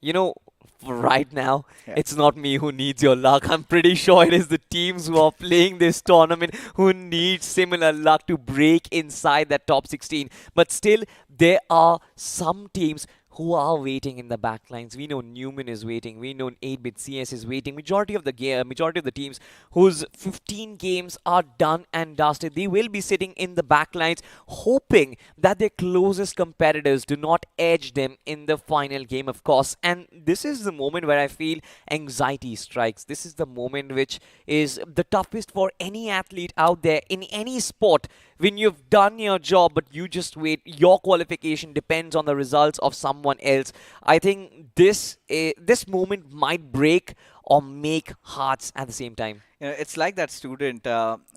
Right now, Yeah. it's not me who needs your luck. I'm pretty sure it is the teams who are playing this tournament who need similar luck to break inside that top 16. But still, there are some teams who are waiting in the backlines. We know Newman is waiting. We know 8-bit CS is waiting. Majority of the teams whose 15 games are done and dusted, they will be sitting in the backlines, hoping that their closest competitors do not edge them in the final game, of course. And this is the moment where I feel anxiety strikes. This is the moment which is the toughest for any athlete out there in any sport. When you've done your job, but you just wait, your qualification depends on the results of someone else. I think this moment might break or make hearts at the same time. You know, it's like that student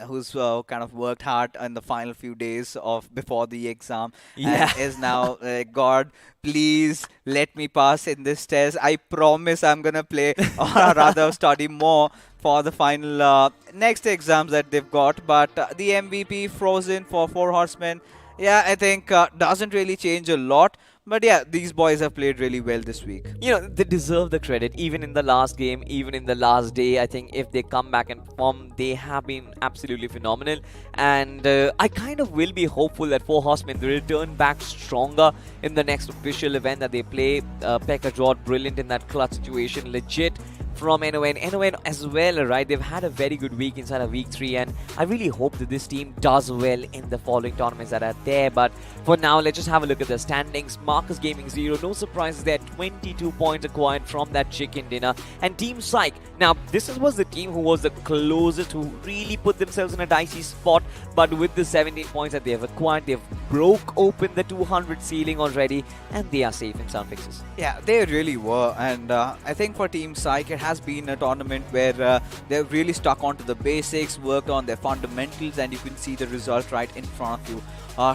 who's kind of worked hard in the final few days of before the exam Yeah. and is now God, please let me pass in this test. I promise I'm gonna play or rather study more for the final next exams that they've got. But the MVP frozen for Four Horsemen, yeah, I think doesn't really change a lot. But yeah, these boys have played really well this week. You know, they deserve the credit. Even in the last game, even in the last day, I think if they come back and perform, they have been absolutely phenomenal. And I kind of will be hopeful that Four Horsemen will return back stronger in the next official event that they play. Pekka Jord, brilliant in that clutch situation, legit from NON. NON as well, right? They've had a very good week inside of week 3, and I really hope that this team does well in the following tournaments that are there. But for now, let's just have a look at the standings. Marcus Gaming 0, no surprises there, 22 points acquired from that chicken dinner. And Team Psych, now this was the team who was the closest, who really put themselves in a dicey spot, but with the 17 points that they have acquired, they've broke open the 200 ceiling already, and they are safe in sound fixes. Yeah, they really were, and I think for Team Psych, it has been a tournament where they've really stuck onto the basics, worked on their fundamentals, and you can see the result right in front of you.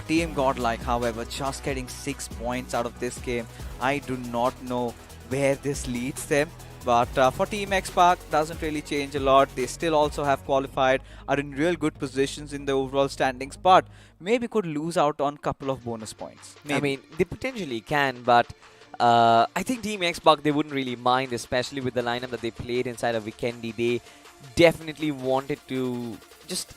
Team Godlike, however, just getting 6 points out of this game. I do not know where this leads them. But for Team X-Park, doesn't really change a lot. They still also have qualified, are in real good positions in the overall standings, but maybe could lose out on a couple of bonus points. Maybe. I mean, they potentially can, but I think Team X-Buck, they wouldn't really mind, especially with the lineup that they played inside of Weekendy. They definitely wanted to just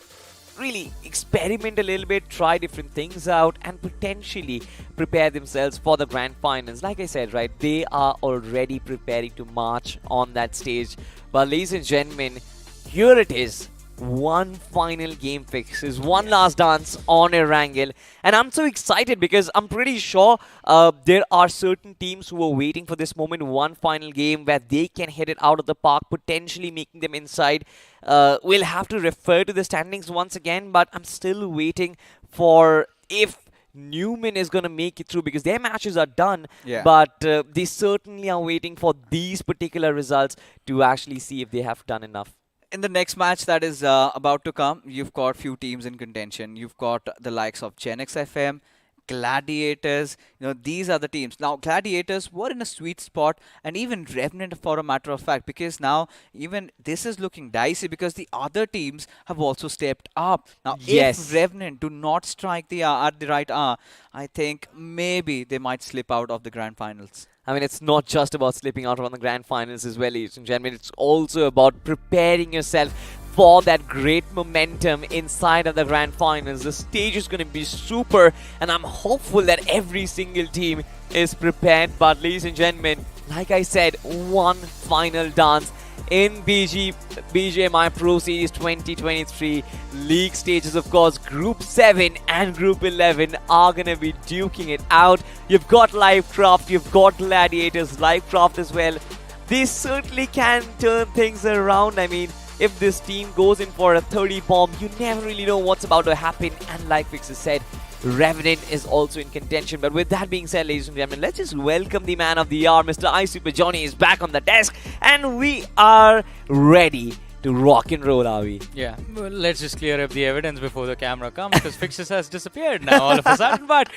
really experiment a little bit, try different things out, and potentially prepare themselves for the grand finals. Like I said, right, they are already preparing to march on that stage. But ladies and gentlemen, here it is. One final game fixes, one last dance on Erangel, and I'm so excited because I'm pretty sure there are certain teams who are waiting for this moment, one final game where they can hit it out of the park, potentially making them inside. We'll have to refer to the standings once again, but I'm still waiting for if Newman is going to make it through, because their matches are done, Yeah. but they certainly are waiting for these particular results to actually see if they have done enough. In the next match that is about to come, you've got few teams in contention. You've got the likes of Genex FM, Gladiators. You know, these are the teams. Now, Gladiators were in a sweet spot, and even Revenant for a matter of fact, because now even this is looking dicey because the other teams have also stepped up. Now, Yes. if Revenant do not strike the hour at the right hour, I think maybe they might slip out of the grand finals. I mean, it's not just about slipping out on the grand finals as well, ladies and gentlemen. It's also about preparing yourself for that great momentum inside of the grand finals. The stage is going to be super, and I'm hopeful that every single team is prepared. But ladies and gentlemen, like I said, one final dance in BGMI Pro Series 2023 league stages. Of course, Group 7 and Group 11 are going to be duking it out. You've got Livecraft, you've got Gladiators, Livecraft as well. They certainly can turn things around. I mean, if this team goes in for a 30 bomb, you never really know what's about to happen. And like Fixer said, Revenant is also in contention. But with that being said, ladies and gentlemen, let's just welcome the man of the hour. Mr. I Super Johnny is back on the desk, and we are ready to rock and roll, are we? Yeah, well, let's just clear up the evidence before the camera comes, because Fixus has disappeared now all of a sudden. But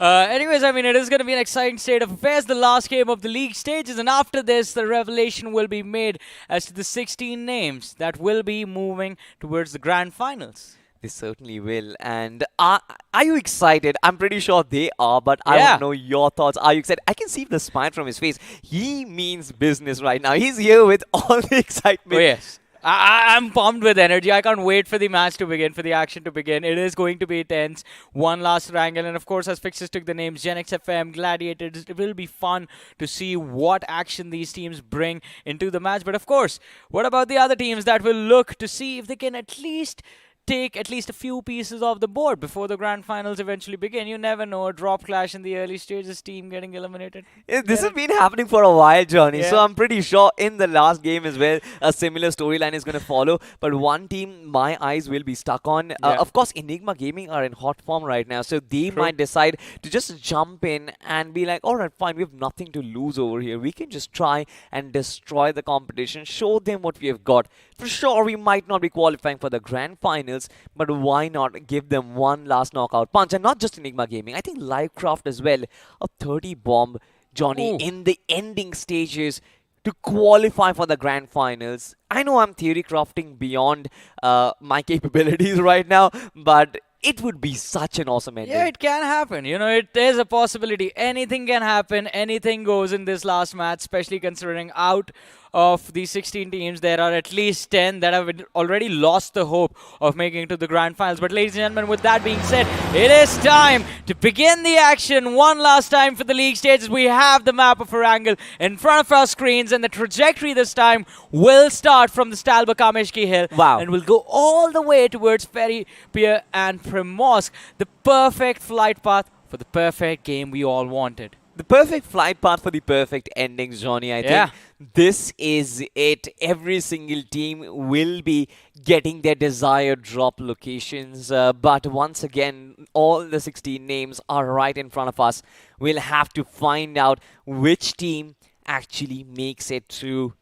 anyways, I mean, it is going to be an exciting state of affairs, the last game of the league stages, and after this, the revelation will be made as to the 16 names that will be moving towards the grand finals. They certainly will. And are you excited? I'm pretty sure they are, but I Yeah. want to know your thoughts. Are you excited? I can see the smile from his face. He means business right now. He's here with all the excitement. Oh, yes. I'm pumped with energy. I can't wait for the match to begin, for the action to begin. It is going to be tense. One last wrangle. And of course, as fixtures took the names, Gen X FM, Gladiators, it will be fun to see what action these teams bring into the match. But of course, what about the other teams that will look to see if they can at least take at least a few pieces off the board before the grand finals eventually begin? You never know. A drop clash in the early stages, team getting eliminated. This has been happening for a while, Johnny. So Yeah. I'm pretty sure in the last game as well, a similar storyline is going to follow. But one team my eyes will be stuck on. Yeah. Of course, Enigma Gaming are in hot form right now. So they True. might decide to just jump in and be like, all right, fine, we have nothing to lose over here. We can just try and destroy the competition, show them what we have got. For sure, we might not be qualifying for the grand finals, but why not give them one last knockout punch? And not just Enigma Gaming, I think Livecraft as well. A 30 bomb, Johnny, Ooh. in the ending stages to qualify for the grand finals. I know I'm theory crafting beyond my capabilities right now, but it would be such an awesome ending. Yeah, it can happen. You know, it is a possibility. Anything can happen. Anything goes in this last match, especially considering out of the 16 teams, there are at least 10 that have already lost the hope of making it to the grand finals. But ladies and gentlemen, with that being said, it is time to begin the action one last time for the league stages. We have the map of Erangel in front of our screens, and the trajectory this time will start from the Stalba Kameshki Hill. Wow. And will go all the way towards Ferry Pier and Primorsk. The perfect flight path for the perfect game we all wanted. The perfect flight path for the perfect endings, Johnny. I Yeah. think this is it. Every single team will be getting their desired drop locations. But once again, all the 16 names are right in front of us. We'll have to find out which team actually makes it through.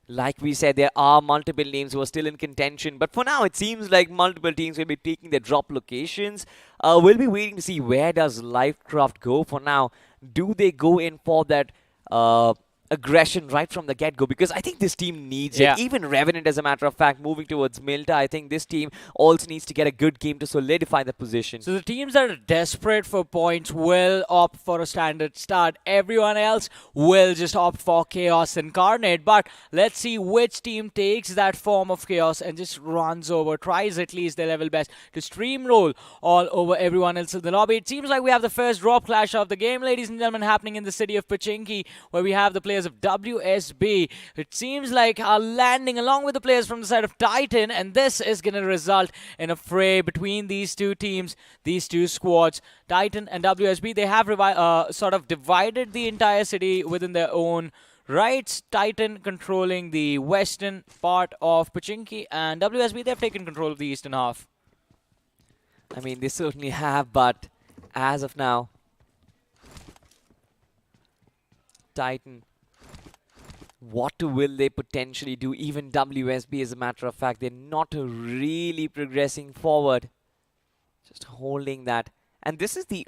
Like we said, there are multiple names who are still in contention, but for now it seems like multiple teams will be taking their drop locations. We'll be waiting to see where does Livecraft go for now. Do they go in for that aggression right from the get-go? Because I think this team needs Yeah. it. Even Revenant, as a matter of fact, moving towards Milta, I think this team also needs to get a good game to solidify the position. So the teams that are desperate for points will opt for a standard start. Everyone else will just opt for Chaos Incarnate. But let's see which team takes that form of Chaos and just runs over, tries at least their level best to steamroll all over everyone else in the lobby. It seems like we have the first drop clash of the game, ladies and gentlemen, happening in the city of Pochinki, where we have the players of WSB. It seems like are landing along with the players from the side of Titan, and this is going to result in a fray between these two teams, these two squads. Titan and WSB, they have sort of divided the entire city within their own rights. Titan controlling the western part of Pochinki, and WSB, they've taken control of the eastern half. I mean, they certainly have, but as of now, Titan, what will they potentially do? Even WSB, as a matter of fact, they're not really progressing forward. Just holding that. And this is the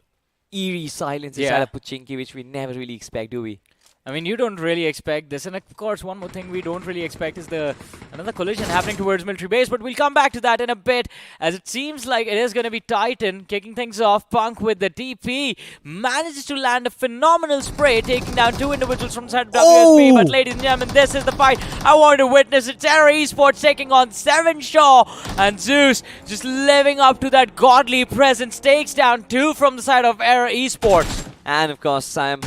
eerie silence inside Yeah. of Pochinki, which we never really expect, do we? I mean, you don't really expect this. And of course, one more thing we don't really expect is another collision happening towards military base. But we'll come back to that in a bit, as it seems like it is going to be Titan kicking things off. Punk with the TP manages to land a phenomenal spray, taking down two individuals from the side of WSB. Oh! But ladies and gentlemen, this is the fight I wanted to witness. It's Terra Esports taking on Seven Shaw, and Zeus just living up to that godly presence, takes down two from the side of Era Esports. And of course, Sam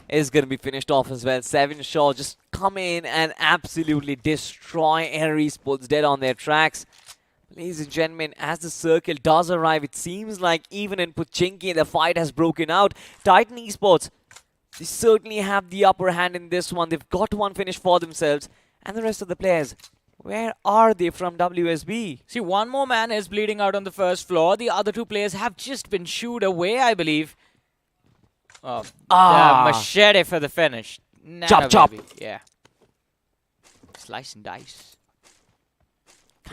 is going to be finished off as well. Seven Shaw just come in and absolutely destroy Air Esports dead on their tracks. Ladies and gentlemen, as the circle does arrive, it seems like even in Pochinki, the fight has broken out. Titan Esports, they certainly have the upper hand in this one. They've got one finish for themselves. And the rest of the players, where are they from WSB? See, one more man is bleeding out on the first floor. The other two players have just been shooed away, I believe. Oh, the machete for the finish. Chop, chop. Baby. Yeah. Slice and dice.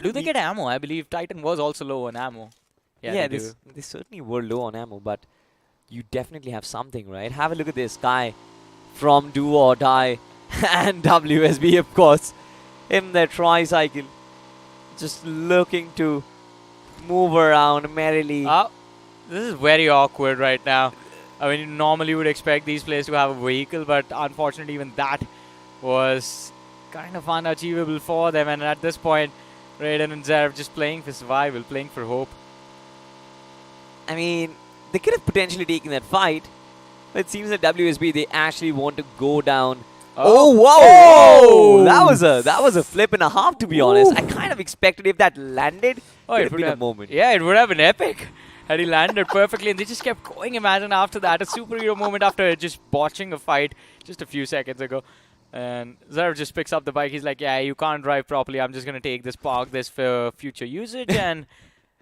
Do they get ammo? I believe Titan was also low on ammo. Yeah, they do. They certainly were low on ammo, but you definitely have something, right? Have a look at this guy from Do or Die and WSB, of course, in their tricycle, just looking to move around merrily. Oh, this is very awkward right now. I mean, you normally would expect these players to have a vehicle, but unfortunately even that was kind of unachievable for them. And at this point, Raiden and Zerv just playing for survival, playing for hope. I mean, they could have potentially taken that fight, but it seems that WSB, they actually want to go down. Oh, wow! That was a flip and a half, to be honest. I kind of expected if that landed, Oh, it it would would have been a have moment. Yeah, it would have been epic had he landed perfectly, and they just kept going. Imagine after that, a superhero moment after just botching a fight just a few seconds ago. And Zerv just picks up the bike. He's like, yeah, you can't drive properly. I'm just going to take this, park this for future usage. And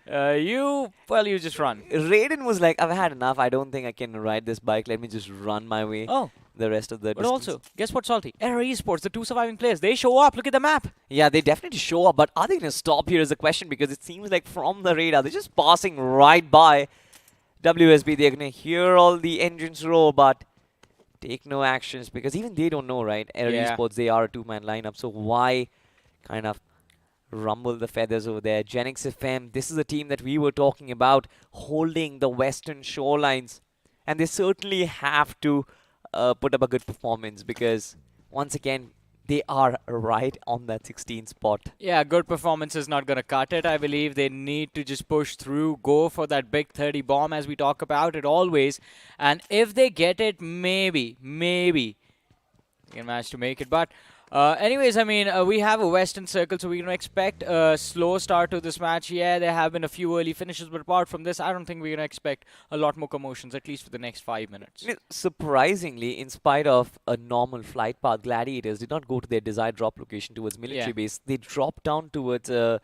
you just run. Raiden was like, I've had enough. I don't think I can ride this bike. Let me just run my way Oh, the rest of the but distance. also, guess what, Salty? Error Esports, the 2 surviving players, they show up. Look at the map. Yeah, they definitely show up, but are they going to stop here is the question, because it seems like from the radar, they're just passing right by WSB. They're going to hear all the engines roar, but take no actions, because even they don't know, right? Air Yeah. Esports, they are a two-man lineup, so why kind of rumble the feathers over there? Genix FM, this is a team that we were talking about, holding the western shorelines, and they certainly have to put up a good performance, because once again, they are right on that 16th spot. Yeah, good performance is not going to cut it. I believe they need to just push through, go for that big 30 bomb as we talk about it always. And if they get it, maybe they can manage to make it. But anyways, I mean, we have a Western Circle, so we're going to expect a slow start to this match. Yeah, there have been a few early finishes, but apart from this, I don't think we're going to expect a lot more commotions, at least for the next 5 minutes. Surprisingly, in spite of a normal flight path, Gladiators did not go to their desired drop location towards military Yeah. base. They dropped down towards, I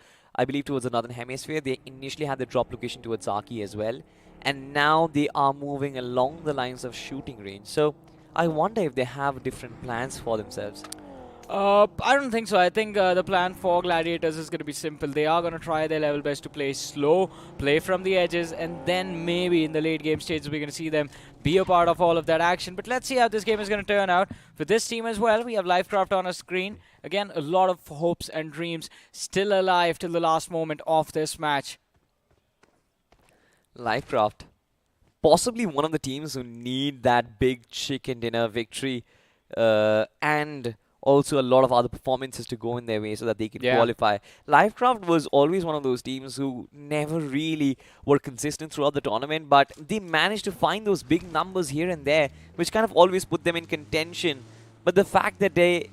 believe, towards the northern hemisphere. They initially had the drop location towards Zaki as well. And now they are moving along the lines of shooting range. So I wonder if they have different plans for themselves. I don't think so. I think the plan for Gladiators is going to be simple. They are going to try their level best to play slow, play from the edges, and then maybe in the late game stages we're going to see them be a part of all of that action. But let's see how this game is going to turn out. For this team as well, we have Lifecraft on our screen. Again, a lot of hopes and dreams still alive till the last moment of this match. Lifecraft, possibly one of the teams who need that big chicken dinner victory, and also a lot of other performances to go in their way so that they can qualify. Lifecraft was always one of those teams who never really were consistent throughout the tournament, but they managed to find those big numbers here and there, which kind of always put them in contention. But the fact that they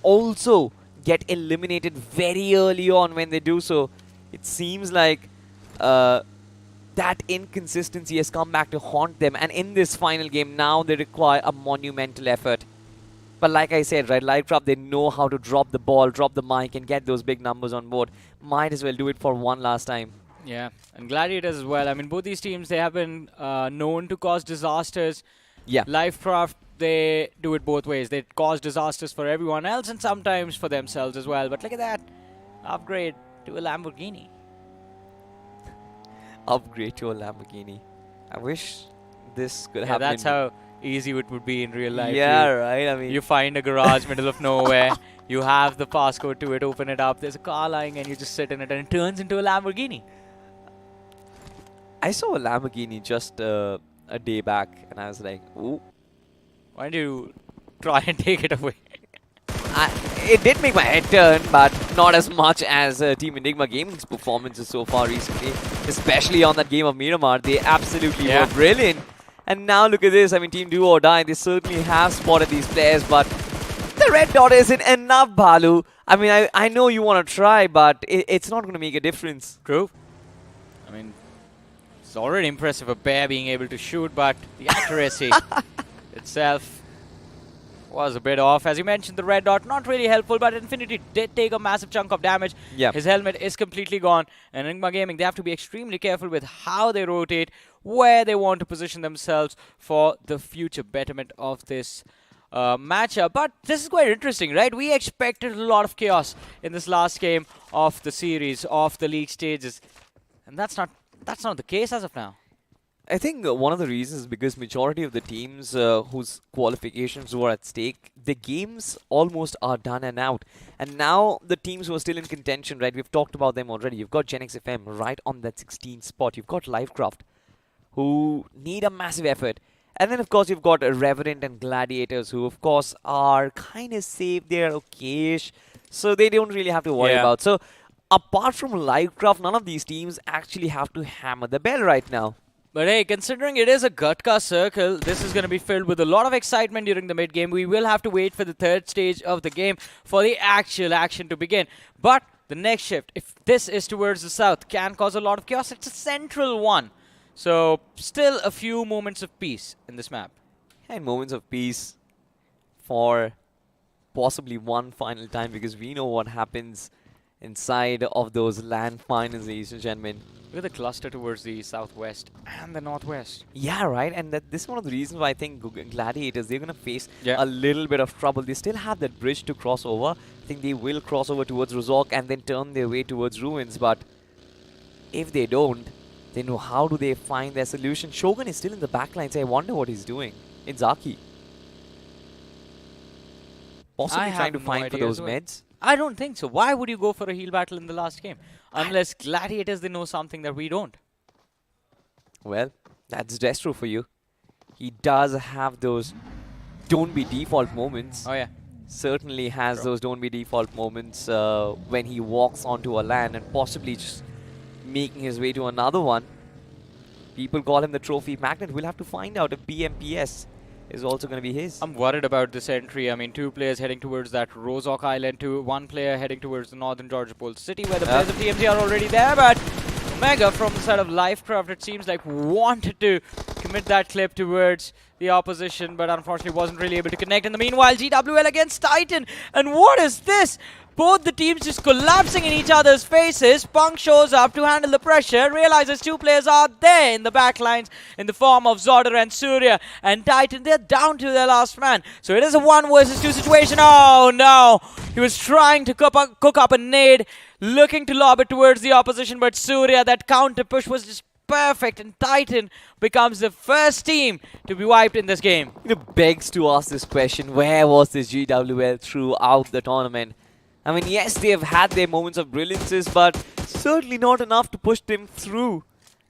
also get eliminated very early on when they do so, it seems like that inconsistency has come back to haunt them. And in this final game, now they require a monumental effort. But like I said, right, Lifecraft, they know how to drop the ball, drop the mic, and get those big numbers on board. Might as well do it for one last time. Yeah, and Gladiators as well. I mean, both these teams, they have been known to cause disasters. Yeah. Lifecraft, they do it both ways. They cause disasters for everyone else and sometimes for themselves as well. But look at that. Upgrade to a Lamborghini. Upgrade to a Lamborghini. I wish this could Yeah, happen. that's how easy it would be in real life. Yeah, right. I mean, You find a garage middle of nowhere. You have the passcode to it, open it up. There's a car lying and you just sit in it and it turns into a Lamborghini. I saw a Lamborghini just a day back, and I was like, ooh. Why don't you try and take it away? It did make my head turn, but not as much as Team Enigma Gaming's performances so far recently, especially on that game of Miramar. They absolutely were brilliant. And now look at this. I mean, Team Do or Die, they certainly have spotted these players, but the red dot isn't enough, Balu. I mean, I know you want to try, but it's not going to make a difference. True. I mean, it's already impressive, a bear being able to shoot, but the accuracy itself was a bit off. As you mentioned, the red dot, not really helpful, but Infinity did take a massive chunk of damage. Yeah. His helmet is completely gone. And Enigma Gaming, they have to be extremely careful with how they rotate, where they want to position themselves for the future betterment of this matchup. But this is quite interesting, right? We expected a lot of chaos in this last game of the series, of the league stages. And that's not the case as of now. I think one of the reasons is because majority of the teams whose qualifications were at stake, the games almost are done and out. And now the teams who are still in contention, right, we've talked about them already. You've got Genix FM right on that 16th spot. You've got Lifecraft, who need a massive effort. And then, of course, you've got Revenant and Gladiators, who, of course, are kind of safe. They're okay-ish, so they don't really have to worry about. So apart from Livecraft, none of these teams actually have to hammer the bell right now. But hey, considering it is a Gutka circle, this is going to be filled with a lot of excitement during the mid-game. We will have to wait for the third stage of the game for the actual action to begin. But the next shift, if this is towards the south, can cause a lot of chaos. It's a central one. So, still a few moments of peace in this map. And moments of peace for possibly one final time, because we know what happens inside of those land finals, ladies and gentlemen. With a cluster towards the southwest and the northwest. Yeah, right. And this is one of the reasons why I think Gladiators, they're going to face Yeah. a little bit of trouble. They still have that bridge to cross over. I think they will cross over towards Rozok and then turn their way towards Ruins. But if they don't, then how do they find their solution? Shogun is still in the backline, so I wonder what he's doing. It's Zaki. Possibly I trying to have no find for idea those as well. meds. I don't think so. Why would you go for a heal battle in the last game? Unless Gladiators, they know something that we don't. Well, that's Destro for you. He does have those don't be default moments. Oh, yeah. Certainly has Sure. those don't be default moments when he walks onto a land and possibly just making his way to another one. People call him the trophy magnet. We'll have to find out if BMPS is also going to be his. I'm worried about this entry. I mean, two players heading towards that Rozok Island, one player heading towards the northern Georgia Pole City, where the players of TMZ are already there, but Omega from the side of Livecraft, it seems like wanted to commit that clip towards the opposition, but unfortunately wasn't really able to connect. In the meanwhile, GWL against Titan, and what is this? Both the teams just collapsing in each other's faces. Punk shows up to handle the pressure, realizes two players are there in the backlines in the form of Zodder and Surya. And Titan, they're down to their last man. So it is a 1 versus 2 situation. Oh no! He was trying to cook up a nade, looking to lob it towards the opposition, but Surya, that counter push was just perfect, and Titan becomes the first team to be wiped in this game. It begs to ask this question, where was this GWL throughout the tournament? I mean, yes, they have had their moments of brilliances, but certainly not enough to push them through.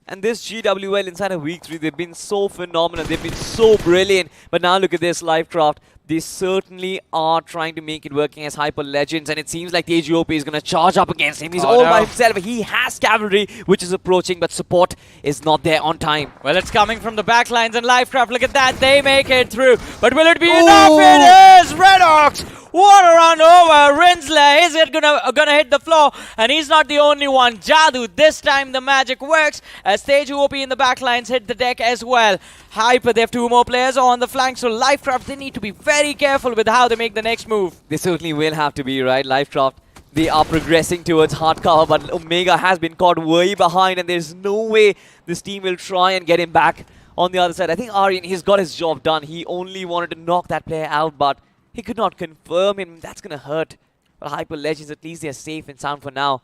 And this GWL inside of week 3, they've been so phenomenal, they've been so brilliant. But now look at this, Livecraft. They certainly are trying to make it working as Hyper Legends, and it seems like the AGOP is going to charge up against him. He's all by himself. He has cavalry, which is approaching, but support is not there on time. Well, it's coming from the backlines, and Livecraft, look at that, they make it through. But will it be enough? It is! Redox! What a run over! Rinsler, is it gonna hit the floor? And he's not the only one. Jadu, this time the magic works, as Stage OP in the backlines hit the deck as well. Hyper, they have 2 more players on the flank, so Livecraft, they need to be very careful with how they make the next move. They certainly will have to be, right? Livecraft, they are progressing towards hard cover, but Omega has been caught way behind, and there's no way this team will try and get him back on the other side. I think Aryan, he's got his job done. He only wanted to knock that player out, but he could not confirm him. That's going to hurt. But Hyper Legends, at least they're safe and sound for now.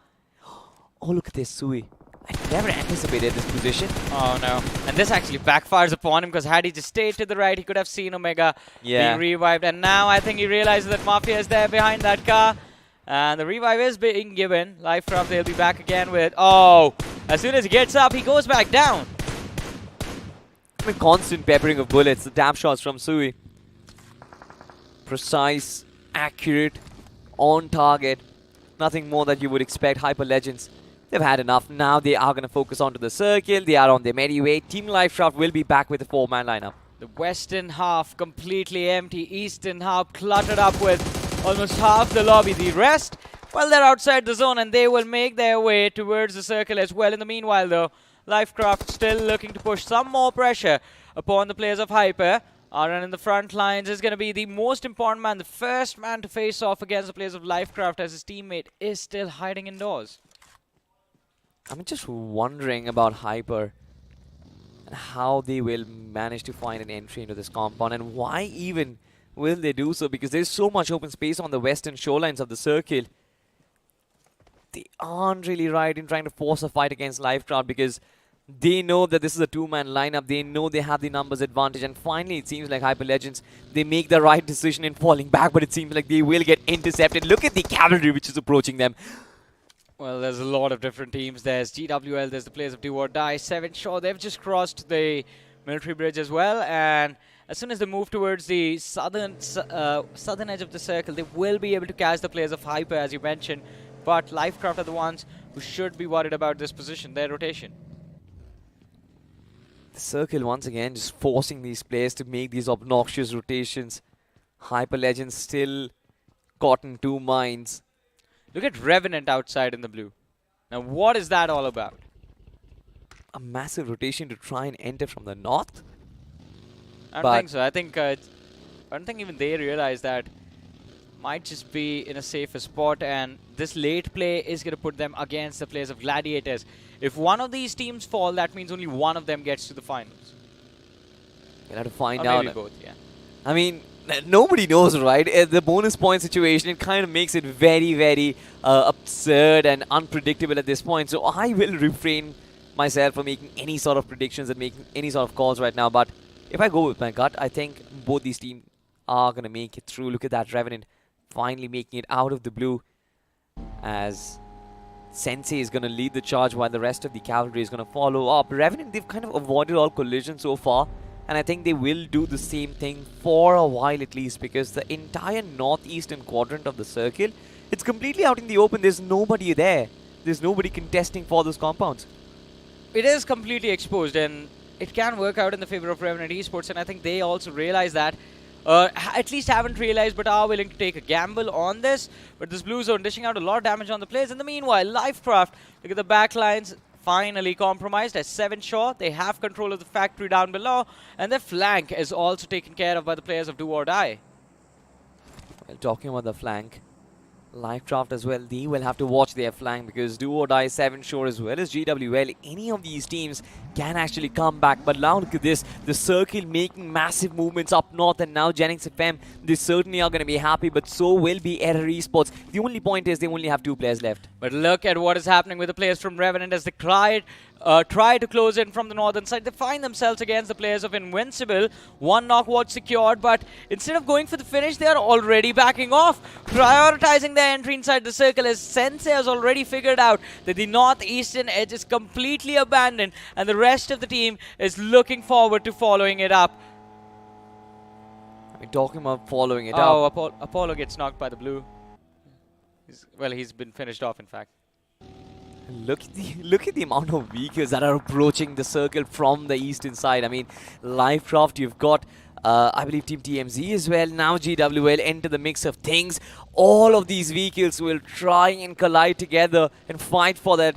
Oh, look at this, Sui. I never anticipated this position. Oh no. And this actually backfires upon him, because had he just stayed to the right, he could have seen Omega being revived. And now I think he realizes that Mafia is there behind that car. And the revive is being given. Livecraft, they'll be back again with... Oh! As soon as he gets up, he goes back down. I mean, constant peppering of bullets. The dab shots from Sui. Precise, accurate, on target. Nothing more that you would expect. Hyper Legends, they've had enough. Now they are going to focus onto the circle. They are on their merry way. Team Livecraft will be back with a 4-man lineup. The western half completely empty. Eastern half cluttered up with almost half the lobby. The rest, well, they're outside the zone, and they will make their way towards the circle as well. In the meanwhile, though, Livecraft still looking to push some more pressure upon the players of Hyper. Aran in the front lines is going to be the most important man, the first man to face off against the players of Livecraft, as his teammate is still hiding indoors. I'm just wondering about Hyper and how they will manage to find an entry into this compound, and why even will they do so, because there's so much open space on the western shorelines of the circle. They aren't really right in trying to force a fight against Livecraft, because they know that this is a 2-man lineup. They know they have the numbers advantage, and finally it seems like Hyper Legends, they make the right decision in falling back, but it seems like they will get intercepted. Look at the cavalry which is approaching them. Well, there's a lot of different teams. There's GWL, there's the players of Do or Die. 7 Shaw, they've just crossed the military bridge as well, and as soon as they move towards the southern edge of the circle, they will be able to catch the players of Hyper, as you mentioned. but Lifecraft are the ones who should be worried about this position, their rotation. The circle once again just forcing these players to make these obnoxious rotations. Hyper Legends still caught in two minds. Look at Revenant outside in the blue. Now what is that all about? A massive rotation to try and enter from the north. I don't think so. I don't think even they realize that might just be in a safer spot, and this late play is going to put them against the players of Gladiators. If one of these teams fall, that means only one of them gets to the finals. We'll have to find Or out. maybe both, yeah. I mean, nobody knows, right? The bonus point situation, it kind of makes it very, very absurd and unpredictable at this point. So I will refrain myself from making any sort of predictions and making any sort of calls right now. But if I go with my gut, I think both these teams are going to make it through. Look at that Revenant finally making it out of the blue, as Sensei is going to lead the charge while the rest of the cavalry is going to follow up. Revenant, they've kind of avoided all collision so far, and I think they will do the same thing for a while at least, because the entire northeastern quadrant of the circle, it's completely out in the open. There's nobody there. There's nobody contesting for those compounds. It is completely exposed, and it can work out in the favor of Revenant Esports, and I think they also realize that. At least haven't realized, but are willing to take a gamble on this. But this blue zone dishing out a lot of damage on the players. In the meanwhile, Lifecraft, look at the backlines, finally compromised as 7 Shaw. They have control of the factory down below, and their flank is also taken care of by the players of Do or Die. Well, talking about the flank, Lifecraft as well, they will have to watch their flank, because Do or Die, 7 Shore as well as GWL, any of these teams can actually come back. But now look at this, the circle making massive movements up north, and now Jennings FM, they certainly are going to be happy, but so will be Error Esports. The only point is they only have 2 players left. But look at what is happening with the players from Revenant as they try to close in from the northern side. They find themselves against the players of Invincible. 1 knock watch secured, but instead of going for the finish, they are already backing off, prioritizing their entry inside the circle, as Sensei has already figured out that the northeastern edge is completely abandoned, and the rest of the team is looking forward to following it up. We're talking about following it Oh, up. Apollo gets knocked by the blue. He's been finished off, in fact. Look at the amount of vehicles that are approaching the circle from the eastern side. I mean, Lifecraft, you've got I believe Team TMZ as well. Now GWL enter the mix of things. All of these vehicles will try and collide together and fight for that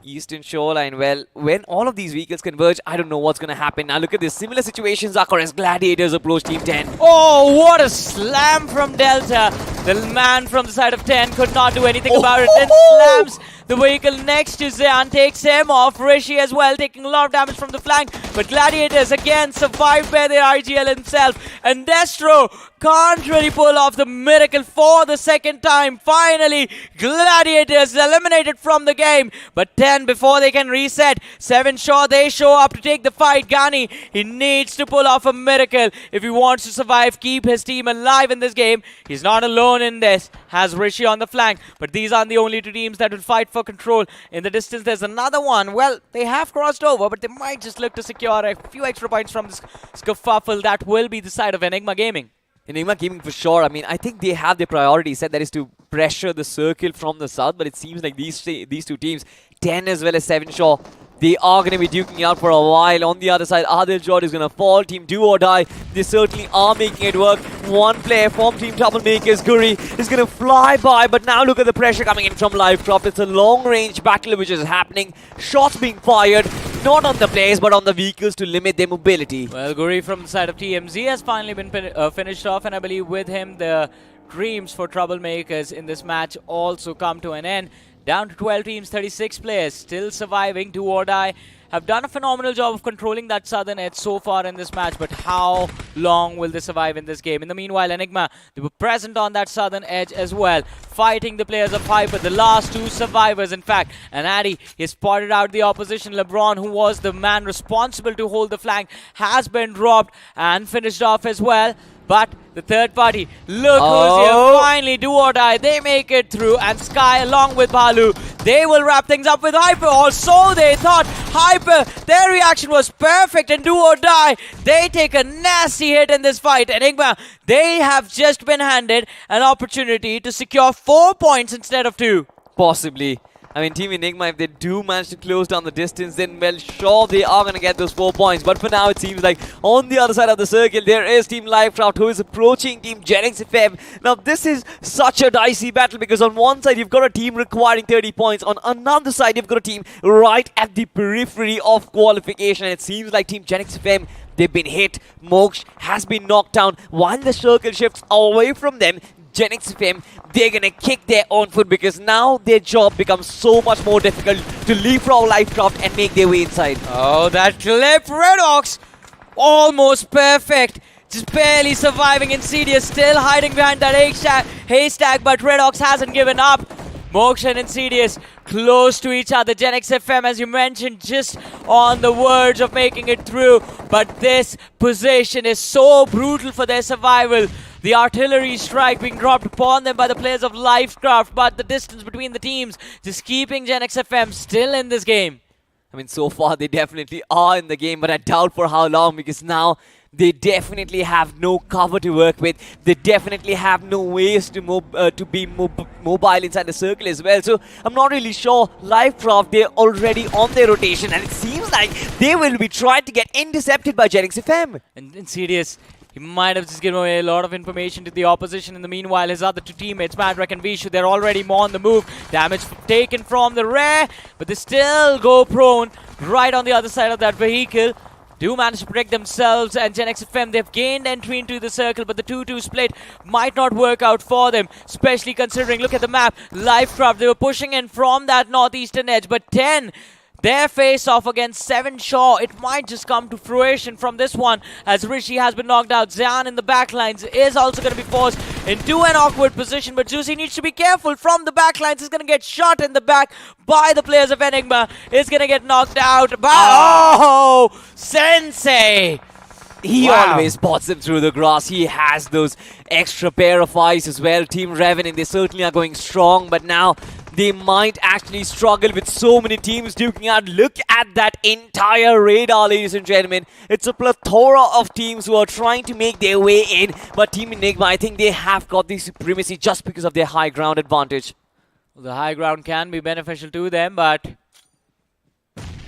eastern shoreline. Well, when all of these vehicles converge, I don't know what's going to happen. Now look at this. Similar situations occur as Gladiators approach Team 10. Oh, what a slam from Delta. The man from the side of 10 could not do anything about it. Then slams the vehicle next to Zayan, takes him off. Rishi as well, taking a lot of damage from the flank. But Gladiators again survived by their RGL himself. And Destro can't really pull off the miracle for the second time. Finally, Gladiators eliminated from the game. But 10, before they can reset, 7 Shaw, they show up to take the fight. Gani, he needs to pull off a miracle if he wants to survive, keep his team alive in this game. He's not alone in this. Has Rishi on the flank. But these aren't the only 2 teams that will fight for control. In the distance, there's another one. Well, they have crossed over, but they might just look to secure a few extra points from this scuffle. That will be the side of Enigma Gaming. Enigma Gaming for sure. I mean, I think they have their priority set, that is to pressure the circle from the south, but it seems like these 2 teams, 10 as well as 7 Shaw, they are going to be duking out for a while. On the other side, Adil Jod is going to fall. Team Do or Die, they certainly are making it work. One player from Team Troublemakers, Guri, is going to fly by. But now look at the pressure coming in from Lifecraft. It's a long-range battle which is happening. Shots being fired, not on the players, but on the vehicles to limit their mobility. Well, Guri from the side of TMZ has finally been finished off. And I believe with him, the dreams for Troublemakers in this match also come to an end. Down to 12 teams, 36 players, still surviving. Do or Die have done a phenomenal job of controlling that southern edge so far in this match, but how long will they survive in this game? In the meanwhile, Enigma, they were present on that southern edge as well, fighting the players of Hyper, the last 2 survivors, in fact. And Addy, he spotted out the opposition. LeBron, who was the man responsible to hold the flank, has been dropped and finished off as well. But the third party, look who's here, finally Do or Die, they make it through, and Sky along with Balu, they will wrap things up with Hyper, or so they thought. Hyper, their reaction was perfect, and do or die, they take a nasty hit in this fight. Enigma, they have just been handed an opportunity to secure 4 points instead of 2. Possibly. I mean, Team Enigma, if they do manage to close down the distance, then, well, sure, they are going to get those 4 points. But for now, it seems like on the other side of the circle, there is Team Livecraft, who is approaching Team Genix FM. Now, this is such a dicey battle, because on one side, you've got a team requiring 30 points. On another side, you've got a team right at the periphery of qualification. And it seems like Team Genix FM, they've been hit. Moksh has been knocked down. While the circle shifts away from them, Genix FM, they're gonna kick their own foot, because now their job becomes so much more difficult to leapfrog Livecraft and make their way inside. Oh, that clip, Redox! Almost perfect. Just barely surviving. Insidious still hiding behind that haystack, but Redox hasn't given up. Moksh and Insidious close to each other. Genix FM, as you mentioned, just on the verge of making it through. But this position is so brutal for their survival. The artillery strike being dropped upon them by the players of Livecraft, but the distance between the teams just keeping Genix FM still in this game. I mean, so far they definitely are in the game, but I doubt for how long, because now they definitely have no cover to work with. They definitely have no ways to be mobile inside the circle as well. So I'm not really sure. Livecraft, they're already on their rotation, and it seems like they will be trying to get intercepted by Genix FM. And Insidious, he might have just given away a lot of information to the opposition. In the meanwhile, his other two teammates, Madrak and Vishu, they're already more on the move. Damage taken from the Rare, but they still go prone right on the other side of that vehicle. Do manage to protect themselves, and Genix FM, they've gained entry into the circle, but the 2-2 split might not work out for them, especially considering, look at the map, Livecraft, they were pushing in from that northeastern edge, but 10, their face-off against 7 Shaw, it might just come to fruition from this one, as Rishi has been knocked out. Zian in the backlines is also going to be forced into an awkward position, but Juicy needs to be careful from the backlines. He's going to get shot in the back by the players of Enigma. He's going to get knocked out by... Oh! Sensei! He always spots them through the grass. He has those extra pair of eyes as well. Team Revenant, they certainly are going strong, but now they might actually struggle with so many teams duking out. Look at that entire radar, ladies and gentlemen. It's a plethora of teams who are trying to make their way in, but Team Enigma, I think they have got the supremacy just because of their high ground advantage. Well, the high ground can be beneficial to them, but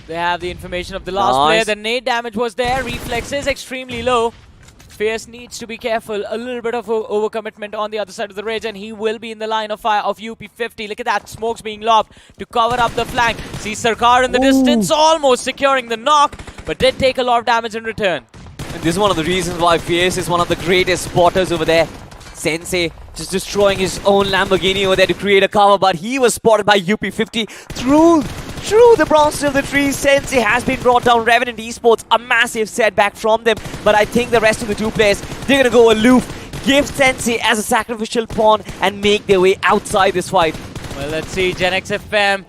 they have the information of the last player. The nade damage was there. Reflex is extremely low. Fierce needs to be careful. A little bit of overcommitment on the other side of the ridge, and he will be in the line of fire of UP50. Look at that. Smokes being lobbed to cover up the flank. See Sarkar in the distance, almost securing the knock, but did take a lot of damage in return. And this is one of the reasons why Fierce is one of the greatest spotters over there. Sensei just destroying his own Lamborghini over there to create a cover, but he was spotted by UP50 through the branches of the trees. Sensei has been brought down. Revenant Esports, a massive setback from them, but I think the rest of the two players, they're going to go aloof, give Sensei as a sacrificial pawn, and make their way outside this fight. Well, let's see. Genix FM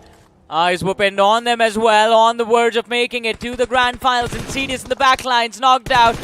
eyes whooping on them as well, on the verge of making it to the grand finals. Insidious in the backlines, knocked out.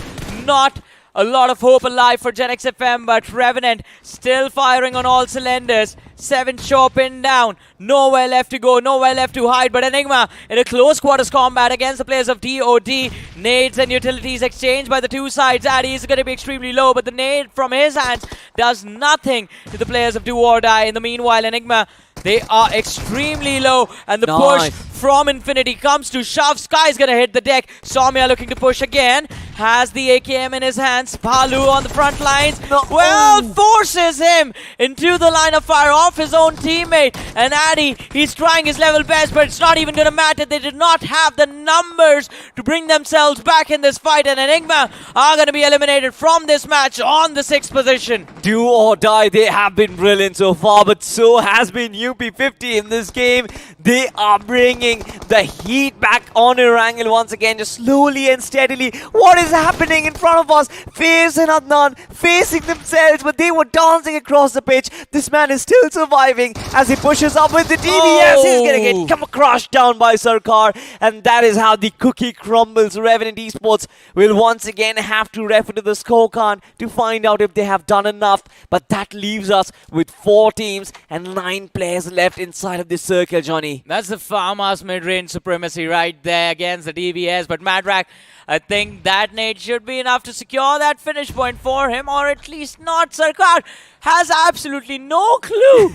Not a lot of hope alive for Genix FM, but Revenant still firing on all cylinders. 7 Shaw pinned down. Nowhere left to go, nowhere left to hide. But Enigma in a close quarters combat against the players of DOD. Nades and utilities exchanged by the two sides. Addy is going to be extremely low, but the nade from his hands does nothing to the players of Do or Die. In the meanwhile, Enigma, they are extremely low, and the push from Infinity comes to shove. Sky's gonna hit the deck. Somia looking to push again. Has the AKM in his hands. Palu on the front lines. Forces him into the line of fire off his own teammate. And Addy, he's trying his level best, but it's not even gonna matter. They did not have the numbers to bring themselves back in this fight, and Enigma are gonna be eliminated from this match on the 6th position. Do or Die, they have been brilliant so far, but so has been UP50 in this game. They are bringing the heat back on Erangel once again, just slowly and steadily. What is is happening in front of us? Faves and Adnan facing themselves, but they were dancing across the pitch. This man is still surviving as he pushes up with the DBS. He's gonna get crushed down by Sarkar, and that is how the cookie crumbles. Revenant Esports will once again have to refer to the scorecard to find out if they have done enough, but that leaves us with 4 teams and 9 players left inside of this circle, Johnny. That's the farmhouse mid-range supremacy right there against the DBS. But Madrak, I think that nade should be enough to secure that finish point for him, or at least not. Sarkar has absolutely no clue.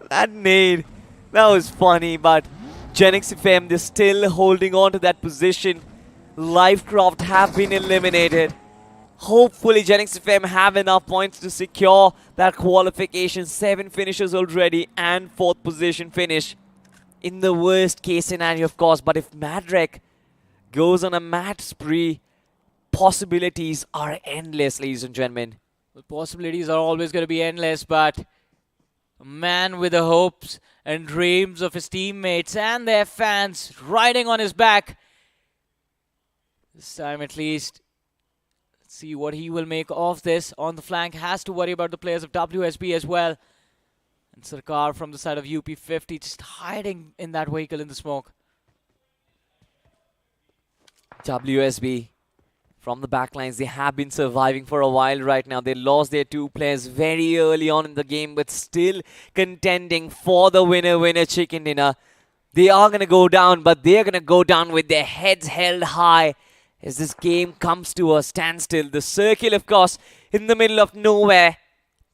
That nade, that was funny, but Genix FM, they're still holding on to that position. Lifecraft have been eliminated. Hopefully Genix FM have enough points to secure that qualification. 7 finishes already and 4th position finish. In the worst case scenario, of course, but if Madrek goes on a mad spree, possibilities are endless, ladies and gentlemen. The possibilities are always going to be endless, but a man with the hopes and dreams of his teammates and their fans riding on his back. This time at least, let's see what he will make of this. On the flank, has to worry about the players of WSB as well. And Sarkar from the side of UP50 just hiding in that vehicle in the smoke. WSB from the backlines, they have been surviving for a while right now. They lost their 2 players very early on in the game, but still contending for the winner chicken dinner. They are going to go down, but they're going to go down with their heads held high as this game comes to a standstill. The circle, of course, in the middle of nowhere.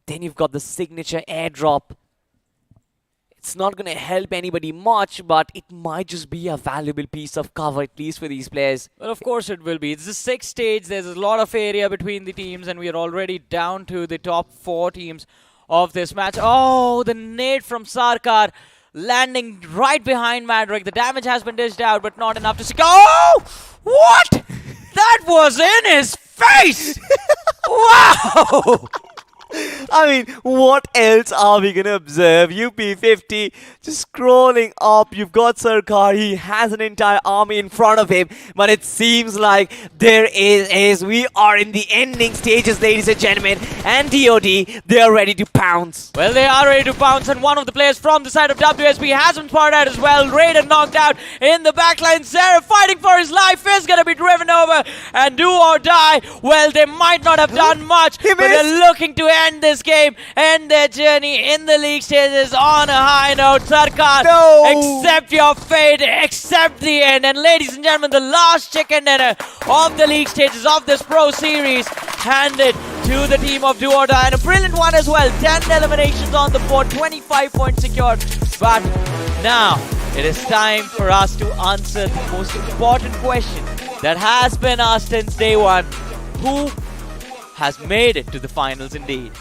Then you've got the signature airdrop. It's not going to help anybody much, but it might just be a valuable piece of cover, at least for these players. Well, of course it will be. It's the 6th stage. There's a lot of area between the teams, and we are already down to the top 4 teams of this match. Oh, the nade from Sarkar landing right behind Madrek. The damage has been dished out, but not enough to secure. Oh! What? That was in his face! Wow! I mean, what else are we going to observe? UP50 just scrolling up. You've got Sarkar. He has an entire army in front of him. But it seems like we are in the ending stages, ladies and gentlemen. And DOD, they are ready to pounce. Well, they are ready to pounce. And one of the players from the side of WSB has been spotted out as well. Raiden knocked out in the backline. Zera fighting for his life is going to be driven over and do or die. Well, they might not have done much, but they're looking to end this game, end their journey in the league stages on a high note. Sarkar, accept your fate, accept the end. And ladies and gentlemen, the last chicken dinner of the league stages of this Pro Series handed to the team of Do or Die. And a brilliant one as well. 10 eliminations on the board, 25 points secured. But now it is time for us to answer the most important question that has been asked since day one. Who has made it to the finals indeed?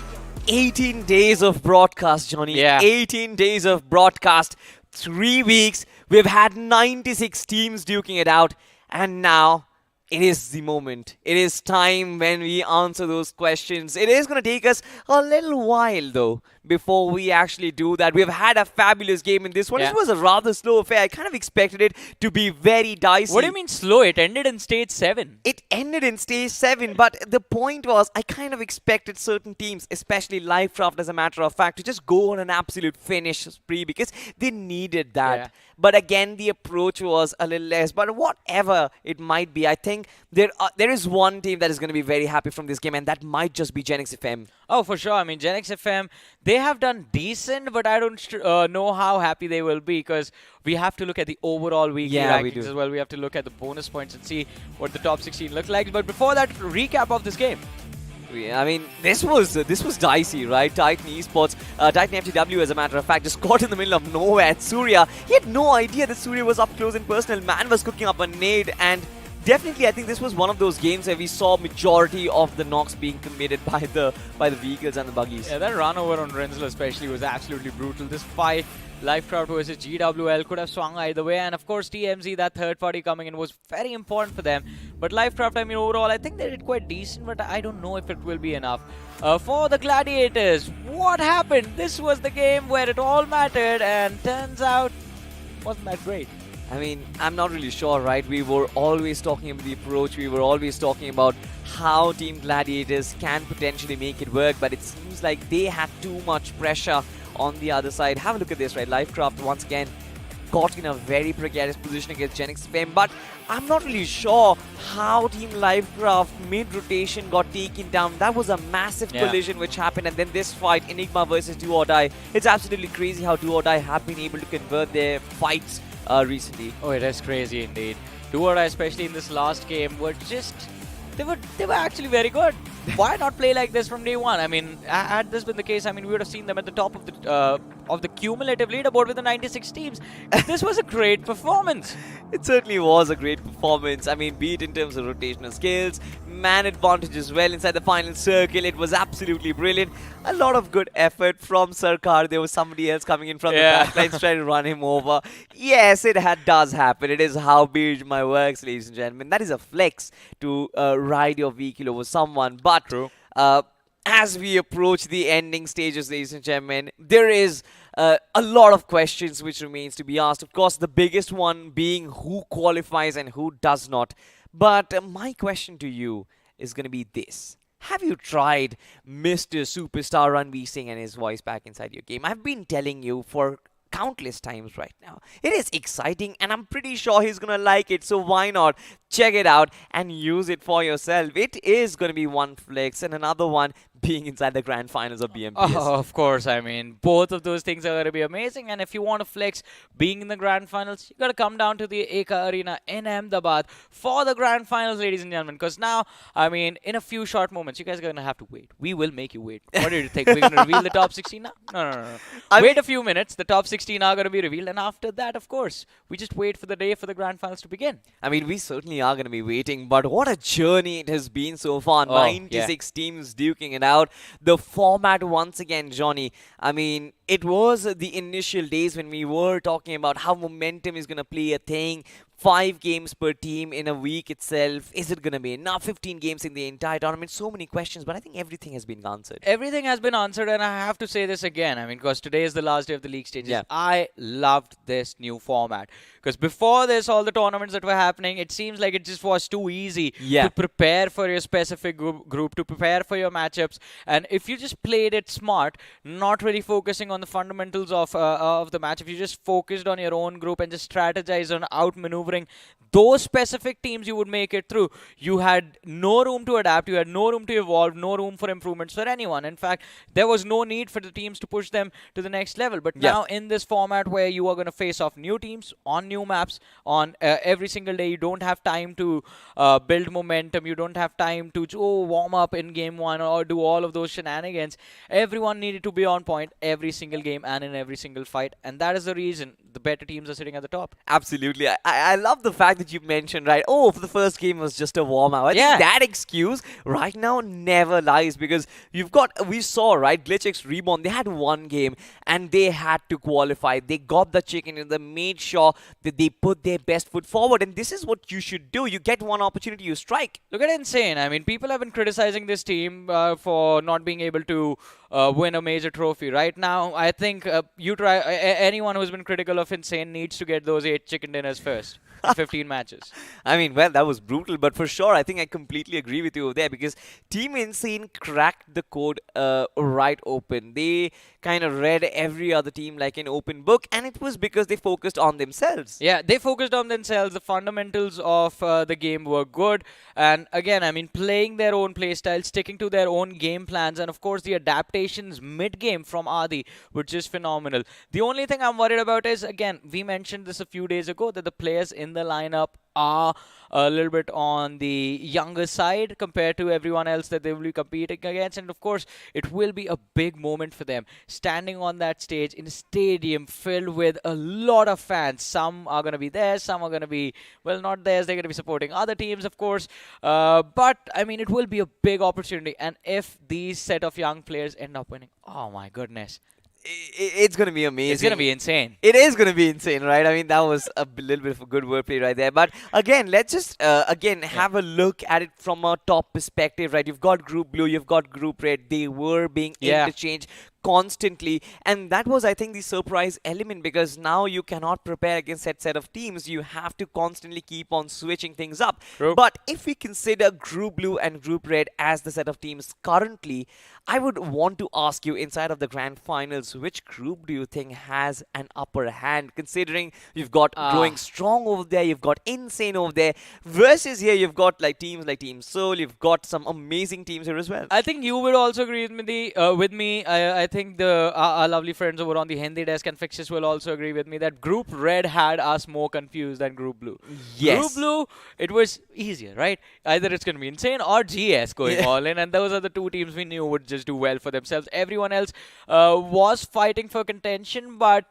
18 days of broadcast, Johnny. Yeah. 18 days of broadcast. 3 weeks. We've had 96 teams duking it out. And now it is the moment. It is time when we answer those questions. It is going to take us a little while, though, before we actually do that. We've had a fabulous game in this one. Yeah. It was a rather slow affair. I kind of expected it to be very dicey. What do you mean slow? It ended in stage 7. It ended in stage 7, but the point was I kind of expected certain teams, especially Lifecraft as a matter of fact, to just go on an absolute finish spree because they needed that. Yeah. But again, the approach was a little less. But whatever it might be, I think there is one team that is going to be very happy from this game, and that might just be Genix FM. Oh, for sure. I mean, Genix FM, they have done decent, but I don't know how happy they will be because we have to look at the overall weekly rankings as well. We have to look at the bonus points and see what the top 16 look like. But before that, recap of this game. I mean, this was dicey, right? Titan Esports, Titan FTW, as a matter of fact, just caught in the middle of nowhere at Surya. He had no idea that Surya was up close and personal. Man was cooking up a nade, and definitely, I think this was one of those games where we saw majority of the knocks being committed by the vehicles and the buggies. Yeah, that run over on Renzel especially was absolutely brutal. This fight, Lifecraft versus GWL, could have swung either way. And of course, TMZ, that third party coming in, was very important for them. But Lifecraft, I mean, overall, I think they did quite decent, but I don't know if it will be enough. For the Gladiators, what happened? This was the game where it all mattered, and turns out, wasn't that great. I mean, I'm not really sure, right? We were always talking about the approach. We were always talking about how Team Gladiators can potentially make it work, but it seems like they had too much pressure on the other side. Have a look at this, right? Lifecraft once again got in a very precarious position against Genix Fem, but I'm not really sure how Team Lifecraft mid-rotation got taken down. That was a massive collision which happened, and then this fight, Enigma versus Do or Die. It's absolutely crazy how Do or Die have been able to convert their fights recently. Oh, it is crazy indeed. Do or Die, especially in this last game, were just they were actually very good. Why not play like this from day one? I mean, had this been the case, I mean, we would have seen them at the top of the cumulative leaderboard with the 96 teams. This was a great performance. It certainly was a great performance. I mean, be it in terms of rotational skills, man advantage as well inside the final circle. It was absolutely brilliant. A lot of good effort from Sarkar. There was somebody else coming in from the backlines trying to run him over. Yes, it does happen. It is how BMPS works, ladies and gentlemen. That is a flex to ride your vehicle over someone. But as we approach the ending stages, ladies and gentlemen, there is a lot of questions which remains to be asked. Of course, the biggest one being who qualifies and who does not. But my question to you is going to be this. Have you tried Mr. Superstar Ranveer Singh and his voice back inside your game? I've been telling you for countless times right now. It is exciting and I'm pretty sure he's gonna like it, so why not check it out and use it for yourself. It is gonna be one flex and another one being inside the grand finals of BMPS. Oh, of course. I mean, both of those things are going to be amazing. And if you want to flex being in the grand finals, you got to come down to the Eka Arena in Ahmedabad for the grand finals, ladies and gentlemen. Because now, I mean, in a few short moments, you guys are going to have to wait. We will make you wait. What do you think? We're going to reveal the top 16 now? No. Wait a few minutes. The top 16 are going to be revealed. And after that, of course, we just wait for the day for the grand finals to begin. I mean, we certainly are going to be waiting. But what a journey it has been so far. 96 teams duking it out. The format once again, Johnny. I mean, it was the initial days when we were talking about how momentum is going to play a thing. 5 games per team in a week itself. Is it going to be enough? 15 games in the entire tournament. So many questions, but I think everything has been answered. Everything has been answered, and I have to say this again. I mean, because today is the last day of the league stages. Yeah. I loved this new format. Because before this, all the tournaments that were happening, it seems like it just was too easy to prepare for your specific group, to prepare for your matchups. And if you just played it smart, not really focusing on the fundamentals of the match, if you just focused on your own group and just strategized on outmaneuvering those specific teams, you would make it through. You had no room to adapt, you had no room to evolve, no room for improvements for anyone. In fact, there was no need for the teams to push them to the next level. But now in this format where you are going to face off new teams on new maps on every single day, you don't have time to build momentum, you don't have time to warm up in game 1 or do all of those shenanigans. Everyone needed to be on point every single game and in every single fight, and that is the reason the better teams are sitting at the top. Absolutely. I love the fact that you mentioned, right, for the first game was just a warm-up. I think that excuse right now never lies, because we saw, right, GlitchX Reborn, they had one game and they had to qualify. They got the chicken and they made sure that they put their best foot forward, and this is what you should do. You get one opportunity, you strike. Look at Insane. I mean, people have been criticizing this team for not being able to win a major trophy. Right now, I think anyone who's been critical of Insane needs to get those 8 chicken dinners first. 15 matches. I mean, well, that was brutal, but for sure, I think I completely agree with you there, because Team Insane cracked the code right open. They kind of read every other team like an open book, and it was because they focused on themselves. Yeah, they focused on themselves. The fundamentals of the game were good. And again, I mean, playing their own playstyle, sticking to their own game plans, and of course, the adaptations mid-game from Adi were just phenomenal. The only thing I'm worried about is, again, we mentioned this a few days ago, that the players in the lineup are a little bit on the younger side compared to everyone else that they will be competing against. And of course, it will be a big moment for them, standing on that stage in a stadium filled with a lot of fans. Some are going to be there, some are going to be, well, not there, they're going to be supporting other teams, of course. But, I mean, it will be a big opportunity. And if these set of young players end up winning, oh my goodness. It's going to be amazing. It's going to be insane. It is going to be insane, right? I mean, that was a little bit of a good wordplay right there. But again, let's just, have a look at it from a top perspective, right? You've got Group Blue, you've got Group Red. They were being interchanged constantly, and that was, I think, the surprise element, because now you cannot prepare against set of teams. You have to constantly keep on switching things up. True. But if we consider Group Blue and Group Red as the set of teams currently, I would want to ask you, inside of the grand finals, which group do you think has an upper hand, considering you've got Growing Strong over there, you've got Insane over there, versus here you've got teams like Team Seoul, you've got some amazing teams here as well. I think you would also agree with me. I think our lovely friends over on the Hindi desk and fixes will also agree with me that Group Red had us more confused than Group Blue. Yes. Group Blue, it was easier, right? Either it's going to be Insane or GS going all in, and those are the two teams we knew would just do well for themselves. Everyone else was fighting for contention, but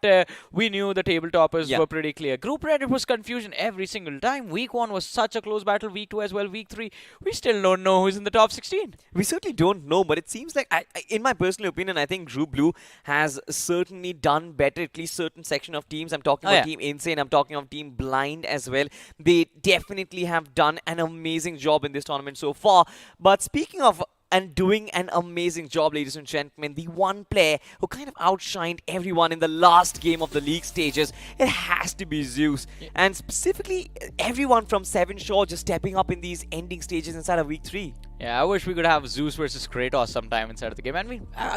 we knew the table toppers were pretty clear. Group Red, it was confusion every single time. Week 1 was such a close battle. Week 2 as well. Week 3, we still don't know who's in the top 16. We certainly don't know, but it seems like, in my personal opinion, I think Group Blue has certainly done better, at least certain section of teams. I'm talking about Team Insane, I'm talking of Team Blind as well. They definitely have done an amazing job in this tournament so far. But speaking of and doing an amazing job, ladies and gentlemen, the one player who kind of outshined everyone in the last game of the league stages, it has to be Zeus. And specifically, everyone from Seven Shore just stepping up in these ending stages inside of week 3. Yeah, I wish we could have Zeus versus Kratos sometime inside of the game. And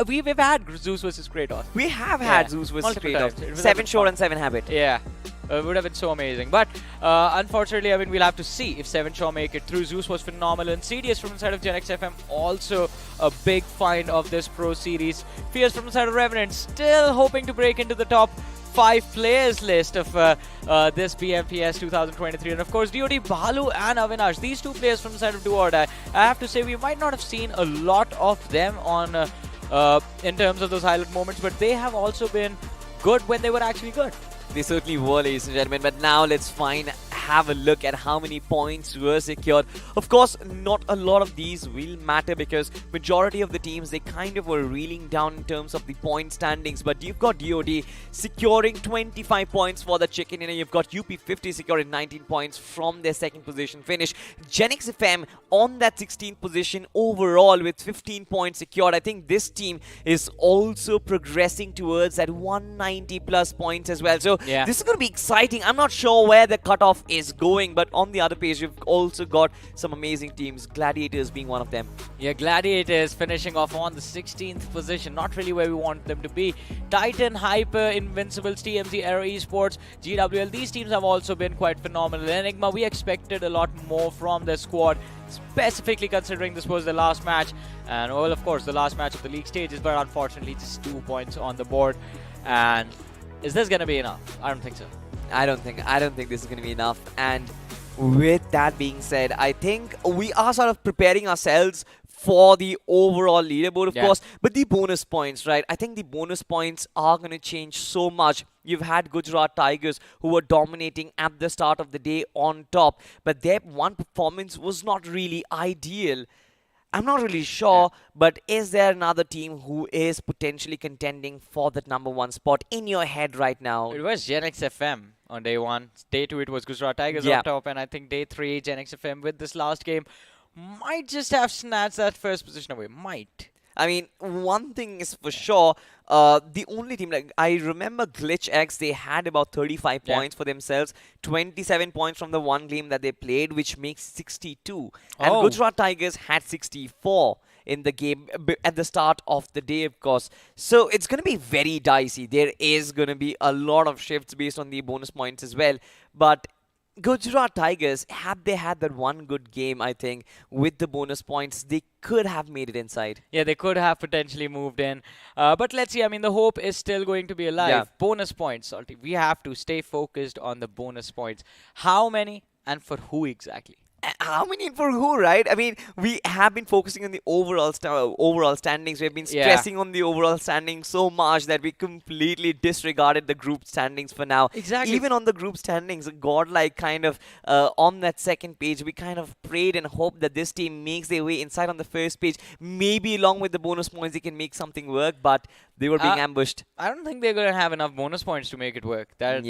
we've had Zeus versus Kratos. We have had Zeus versus multiple Kratos. times. Seven Shore and Seven Habit. Yeah. It would have been so amazing. But unfortunately, I mean, we'll have to see if Seven Shaw make it through. Zeus was phenomenal. And CDS from the side of Gen X FM, also a big find of this Pro Series. Fierce from the side of Revenant, still hoping to break into the top 5 players list of this BMPS 2023. And of course, DOD, Balu and Avinash, these two players from the side of Do or Die. I have to say, we might not have seen a lot of them on in terms of those highlight moments, but they have also been good when they were actually good. They certainly were, ladies and gentlemen. But now let's have a look at how many points were secured. Of course, not a lot of these will matter, because majority of the teams, they kind of were reeling down in terms of the point standings. But you've got DOD securing 25 points for the chicken dinner. You've got UP50 securing 19 points from their second position finish. Gen X FM on that 16th position overall with 15 points secured. I think this team is also progressing towards that 190 plus points as well. So this is going to be exciting. I'm not sure where the cutoff is going, but on the other page, you've also got some amazing teams, Gladiators being one of them. Yeah, Gladiators finishing off on the 16th position, not really where we want them to be. Titan, Hyper, Invincibles, TMZ, Aero Esports, GWL, these teams have also been quite phenomenal. Enigma, we expected a lot more from their squad, specifically considering this was the last match, and well, of course, the last match of the league stages, but unfortunately just 2 points on the board. And is this going to be enough? I don't think so. I don't think this is going to be enough. And with that being said, I think we are sort of preparing ourselves for the overall leaderboard, of course, but the bonus points, right? I think the bonus points are going to change so much. You've had Gujarat Tigers, who were dominating at the start of the day on top, but their one performance was not really ideal. I'm not really sure, but is there another team who is potentially contending for that number 1 spot in your head right now? It was Gen X FM on day 1. Day 2, it was Gujarat Tigers on top, and I think day 3, Gen X FM with this last game might just have snatched that first position away. Might. I mean, one thing is for sure, the only team, like I remember Glitch X, they had about 35 points for themselves, 27 points from the one game that they played, which makes 62. And Gujarat Tigers had 64 in the game at the start of the day, of course. So it's going to be very dicey. There is going to be a lot of shifts based on the bonus points as well. But Gujarat Tigers, had they had that one good game, I think, with the bonus points, they could have made it inside. Yeah, they could have potentially moved in. But let's see. I mean, the hope is still going to be alive. Yeah. Bonus points, Salty. We have to stay focused on the bonus points. How many and for who exactly? How many and for who, right? I mean, we have been focusing on the overall standings. We've been stressing on the overall standings so much that we completely disregarded the group standings for now. Exactly. Even on the group standings, godlike kind of on that second page, we kind of prayed and hoped that this team makes their way inside on the first page. Maybe along with the bonus points, they can make something work, but they were being ambushed. I don't think they're going to have enough bonus points to make it work. That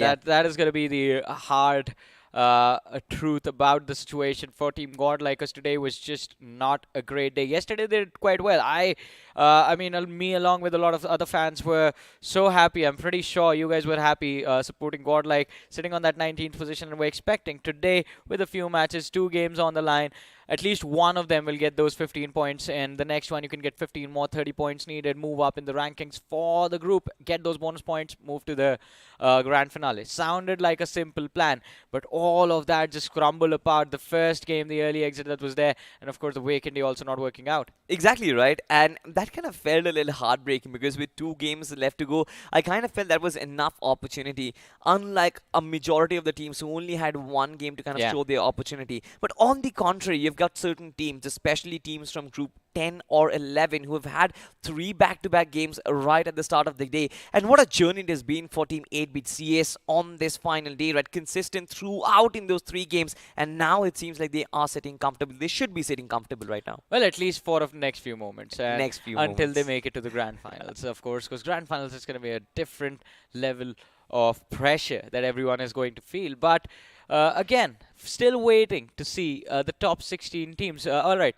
is going to be the hard a truth about the situation for Team Godlike, because today was just not a great day. Yesterday they did quite well. I mean, me along with a lot of other fans were so happy. I'm pretty sure you guys were happy supporting Godlike, sitting on that 19th position, and we're expecting today, with a few matches, 2 games on the line, at least one of them will get those 15 points, and the next one you can get 15 more, 30 points needed, move up in the rankings for the group, get those bonus points, move to the grand finale. Sounded like a simple plan, but all of that just crumbled apart. The first game, the early exit that was there, and of course the Wake Indy also not working out. Exactly right, and that kind of felt a little heartbreaking because with 2 games left to go, I kind of felt that was enough opportunity, unlike a majority of the teams who only had 1 game to kind of show their opportunity. But on the contrary, you've got certain teams, especially teams from Group 10 or 11, who have had 3 back-to-back games right at the start of the day. And what a journey it has been for Team 8-Bit CS on this final day, right? Consistent throughout in those 3 games, and now it seems like they are sitting comfortable. They should be sitting comfortable right now. Well, at least for the next few moments. And until moments. they make it to the grand finals, of course, because grand finals is going to be a different level of pressure that everyone is going to feel. But again, still waiting to see the top 16 teams. All right.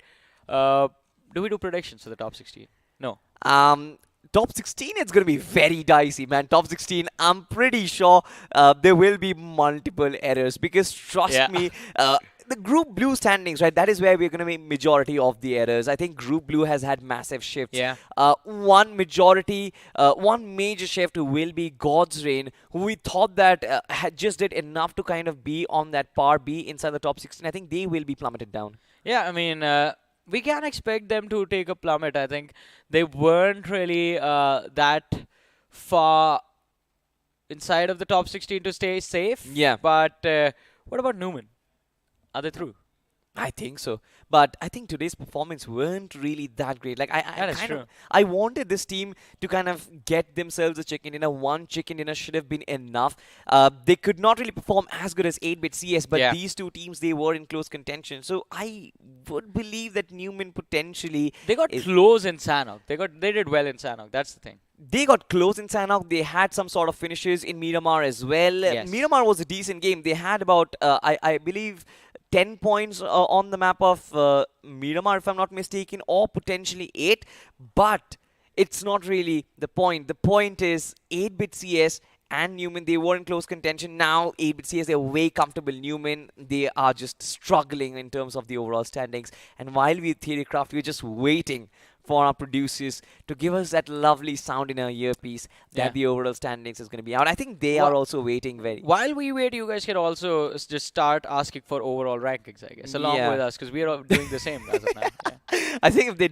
Do we do predictions for the top 16? No. Top 16, it's going to be very dicey, man. Top 16, I'm pretty sure there will be multiple errors because, trust me, the Group Blue standings, right, that is where we're going to make majority of the errors. I think Group Blue has had massive shifts. One major shift will be God's Reign, who we thought that had just did enough to kind of be on that par, be inside the top 16. I think they will be plummeted down. Yeah, I mean, we can expect them to take a plummet. I think they weren't really that far inside of the top 16 to stay safe. Yeah. But what about Newman? Are they through? I think so. But I think today's performance weren't really that great. Like true. I wanted this team to kind of get themselves a chicken dinner. 1 chicken dinner should have been enough. They could not really perform as good as 8-Bit CS, but these 2 teams, they were in close contention. So I would believe that Newman potentially... They got close in Sanhok. They did well in Sanhok. That's the thing. They got close in Sanhok. They had some sort of finishes in Miramar as well. Yes. Miramar was a decent game. They had about, I believe, 10 points on the map of Miramar, if I'm not mistaken, or potentially 8. But it's not really the point. The point is 8-Bit CS and Newman, they were in close contention. Now 8-Bit CS, they're way comfortable. Newman, they are just struggling in terms of the overall standings. And while we Theorycraft, we're just waiting for our producers to give us that lovely sound in our earpiece that the overall standings is going to be out. I think they are also waiting very... While we wait, you guys can also just start asking for overall rankings, I guess, along with us, because we are doing the same as of now. I think if they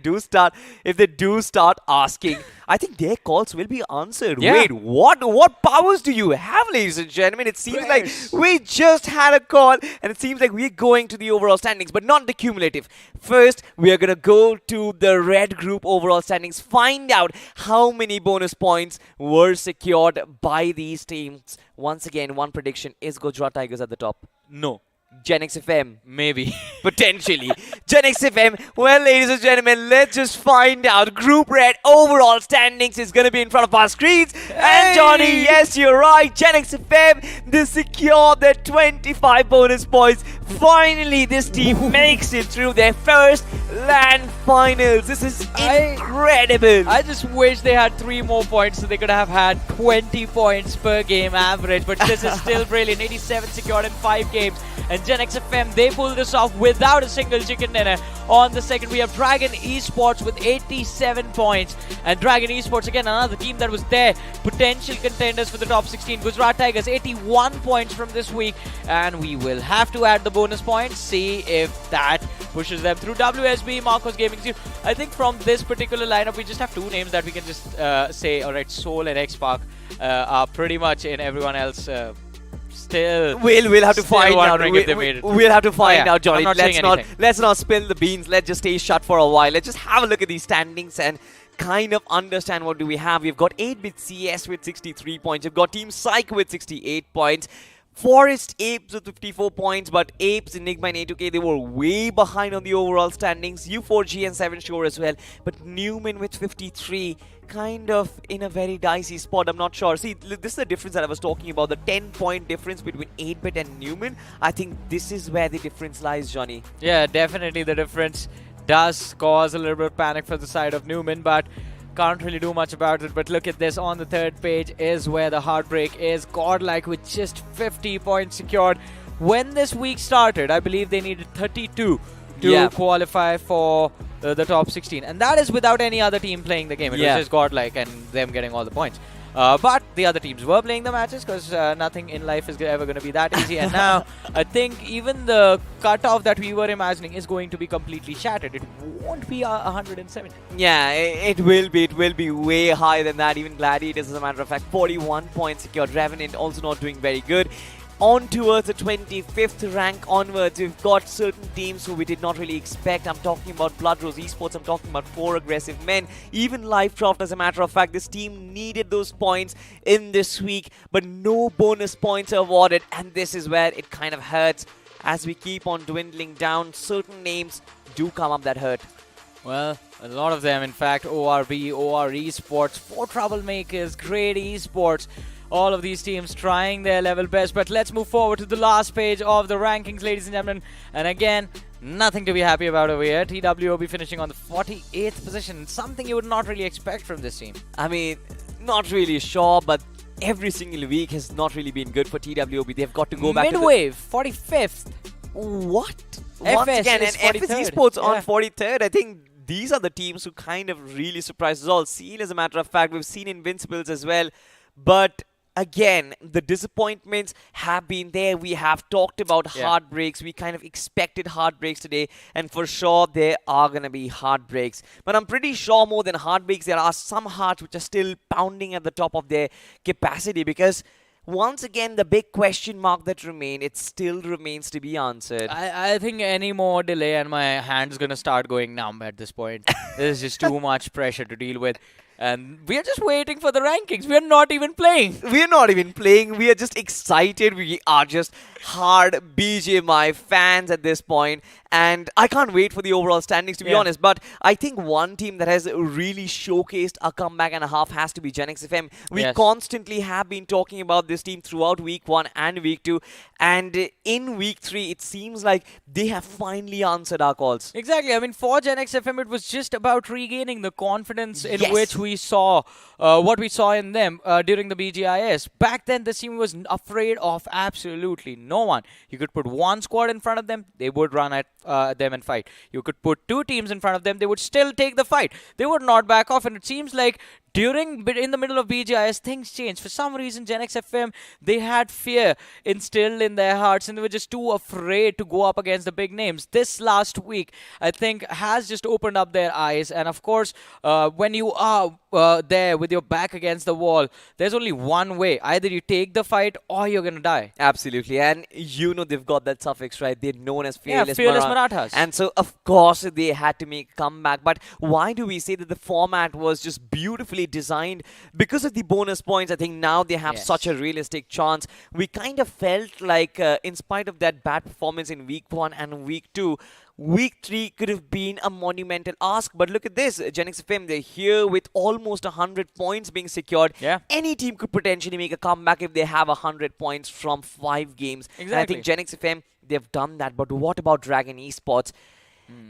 do start asking, I think their calls will be answered. Yeah. Wait, what powers do you have, ladies and gentlemen? It seems like we just had a call, and it seems like we're going to the overall standings, but not the cumulative. First, we are going to go to the red group overall standings, find out how many bonus points were secured by these teams. Once again, one prediction, is Gujarat Tigers at the top? No. Gen X FM? Maybe. Potentially. Gen X FM, well, ladies and gentlemen, let's just find out. Group Red overall standings is going to be in front of our screens. And Johnny, yes, you're right. Gen X FM, they secure their 25 bonus points. Finally, this team makes it through their first LAN finals. This is incredible. I just wish they had 3 more points so they could have had 20 points per game average. But this is still brilliant. 87 secured in 5 games. And Gen X FM, they pulled this off without a single chicken dinner. On the second, we have Dragon Esports with 87 points. And Dragon Esports, again, another team that was there. Potential contenders for the top 16. Gujarat Tigers, 81 points from this week. And we will have to add the bonus points. See if that pushes them through. WSB, Marcos Gaming Team. I think from this particular lineup, we just have 2 names that we can just say, alright, Soul and X-Park are pretty much in everyone else. We'll have to find out. We'll have to find out, Johnny. Let's not spill the beans. Let's just stay shut for a while. Let's just have a look at these standings and kind of understand what do we have. We've got 8-Bit CS with 63 points. We've got Team Psych with 68 points. Forest Apes with 54 points, but Apes, Enigma and A2K, they were way behind on the overall standings. U4G and 7 Shore as well. But Newman with 53, kind of in a very dicey spot. I'm not sure. See, this is the difference that I was talking about. The 10-point difference between 8-Bit and Newman. I think this is where the difference lies, Johnny. Yeah, definitely the difference does cause a little bit of panic for the side of Newman, but can't really do much about it. But look at this, on the third page is where the heartbreak is. Godlike with just 50 points secured. When this week started, I believe they needed 32 to qualify for the top 16, and that is without any other team playing the game. It was just Godlike and them getting all the points. But the other teams were playing the matches, because nothing in life is ever going to be that easy. And now I think even the cutoff that we were imagining is going to be completely shattered. It won't be 170. Yeah, it will be. It will be way higher than that. Even Gladiators, as a matter of fact, 41 points secured. Revenant also not doing very good. On towards the 25th rank onwards, we've got certain teams who we did not really expect. I'm talking about Blood Rose Esports, I'm talking about 4 Aggressive Men, even Lifecraft. As a matter of fact, this team needed those points in this week, but no bonus points are awarded, and this is where it kind of hurts. As we keep on dwindling down, certain names do come up that hurt. Well, a lot of them, in fact. ORB, OR Esports, 4 Troublemakers, Great Esports. All of these teams trying their level best. But let's move forward to the last page of the rankings, ladies and gentlemen. And again, nothing to be happy about over here. TWOB finishing on the 48th position. Something you would not really expect from this team. I mean, not really sure, but every single week has not really been good for TWOB. They've got to go back to Midwave, 45th. What? FS Once again, is and FS 43rd. Esports on 43rd. I think these are the teams who kind of really surprised us all. Seal, as a matter of fact, we've seen Invincibles as well. But again, the disappointments have been there. We have talked about heartbreaks. We kind of expected heartbreaks today, and for sure there are going to be heartbreaks. But I'm pretty sure more than heartbreaks, there are some hearts which are still pounding at the top of their capacity, because once again, the big question mark that remains, it still remains to be answered. I think any more delay and my hand's going to start going numb at this point. There's just too much pressure to deal with. And we are just waiting for the rankings. We are not even playing. We are not even playing. We are just excited. We are just hard BGMI fans at this point. And I can't wait for the overall standings, to be honest. But I think one team that has really showcased a comeback and a half has to be Genx FM. We constantly have been talking about this team throughout week 1 and week 2. And in week 3, it seems like they have finally answered our calls. Exactly. I mean, for Genx FM, it was just about regaining the confidence in which we saw what we saw in them during the BGIS. Back then, the team was afraid of absolutely no one. You could put one squad in front of them, they would run at them and fight. You could put 2 teams in front of them, they would still take the fight. They would not back off, and it seems like in the middle of BGIS, things changed. For some reason, Genx FM, they had fear instilled in their hearts, and they were just too afraid to go up against the big names. This last week, I think, has just opened up their eyes. And of course, when you are there with your back against the wall, there's only one way. Either you take the fight or you're going to die. Absolutely. And you know they've got that suffix, right? They're known as Fearless, Fearless Marathas. And so, of course, they had to make a comeback. But why do we say that the format was just beautifully designed? Because of the bonus points, I think now they have such a realistic chance. We kind of felt like, in spite of that bad performance in week 1 and week 2, week 3 could have been a monumental ask. But look at this, Genx FM, they're here with almost 100 points being secured. Any team could potentially make a comeback if they have 100 points from 5 games. Exactly. And I think Genx FM, they've done that. But what about Dragon Esports?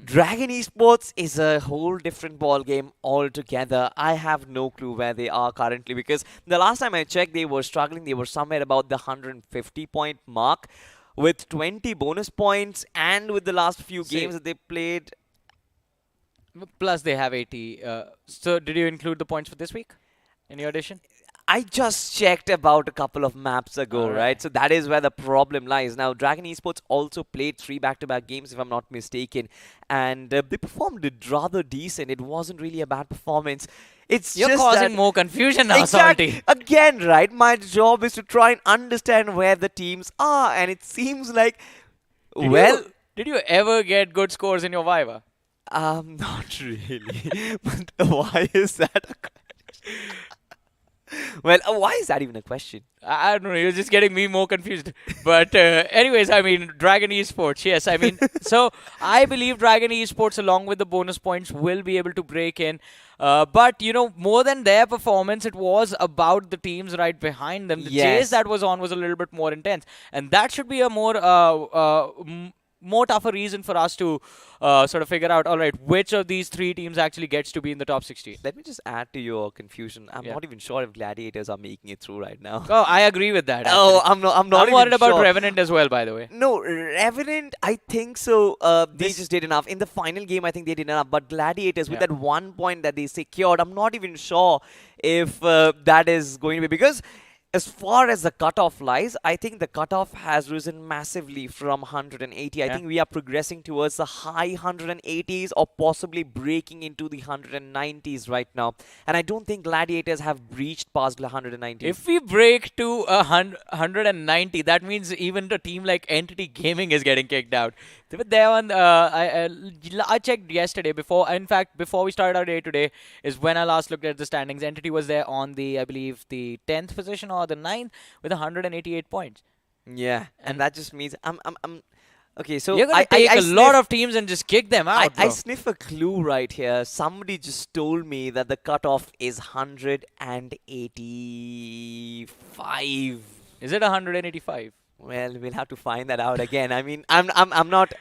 Dragon Esports is a whole different ball game altogether. I have no clue where they are currently, because the last time I checked, they were struggling. They were somewhere about the 150 point mark with 20 bonus points, and with the last few games that they played. Plus, they have 80. So, did you include the points for this week in your addition? I just checked about a couple of maps ago, right? So that is where the problem lies. Now, Dragon Esports also played 3 back-to-back games, if I'm not mistaken. And they performed rather decent. It wasn't really a bad performance. You're causing more confusion now, Salty. Again, right? My job is to try and understand where the teams are. And it seems like, Did you ever get good scores in your Viva? Not really. But why is that a question? Well, why is that even a question? I don't know. You're just getting me more confused. But anyways, I mean, Dragon Esports. Yes, I mean, so I believe Dragon Esports, along with the bonus points, will be able to break in. But more than their performance, it was about the teams right behind them. The Yes. chase that was on was a little bit more intense, and that should be a more tougher reason for us to sort of figure out, all right, which of these three teams actually gets to be in the top 16. Let me just add to your confusion. I'm Yeah. not even sure if Gladiators are making it through right now. Oh, I agree with that. Oh, actually. I'm not. I'm not I'm even worried about sure. Revenant as well, by the way. No, Revenant, I think so. They just did enough. In the final game, I think they did enough. But Gladiators, with Yeah. that 1 point that they secured, I'm not even sure if that is going to be. Because as far as the cutoff lies, I think the cutoff has risen massively from 180. I Yeah. think we are progressing towards the high 180s or possibly breaking into the 190s right now. And I don't think Gladiators have breached past the 190s. If we break to 190, that means even a team like Entity Gaming is getting kicked out. They were there on. I checked yesterday before. In fact, before we started our day today, is when I last looked at the standings. Entity was there on I believe, the 10th position or the 9th with 188 points. Yeah, and that just means I'm okay. So You're gonna I take a lot sniff- of teams and just kick them out. I bro. sniff a clue right here. Somebody just told me that the cutoff is 185. Is it 185? Well, we'll have to find that out again. I mean, I'm not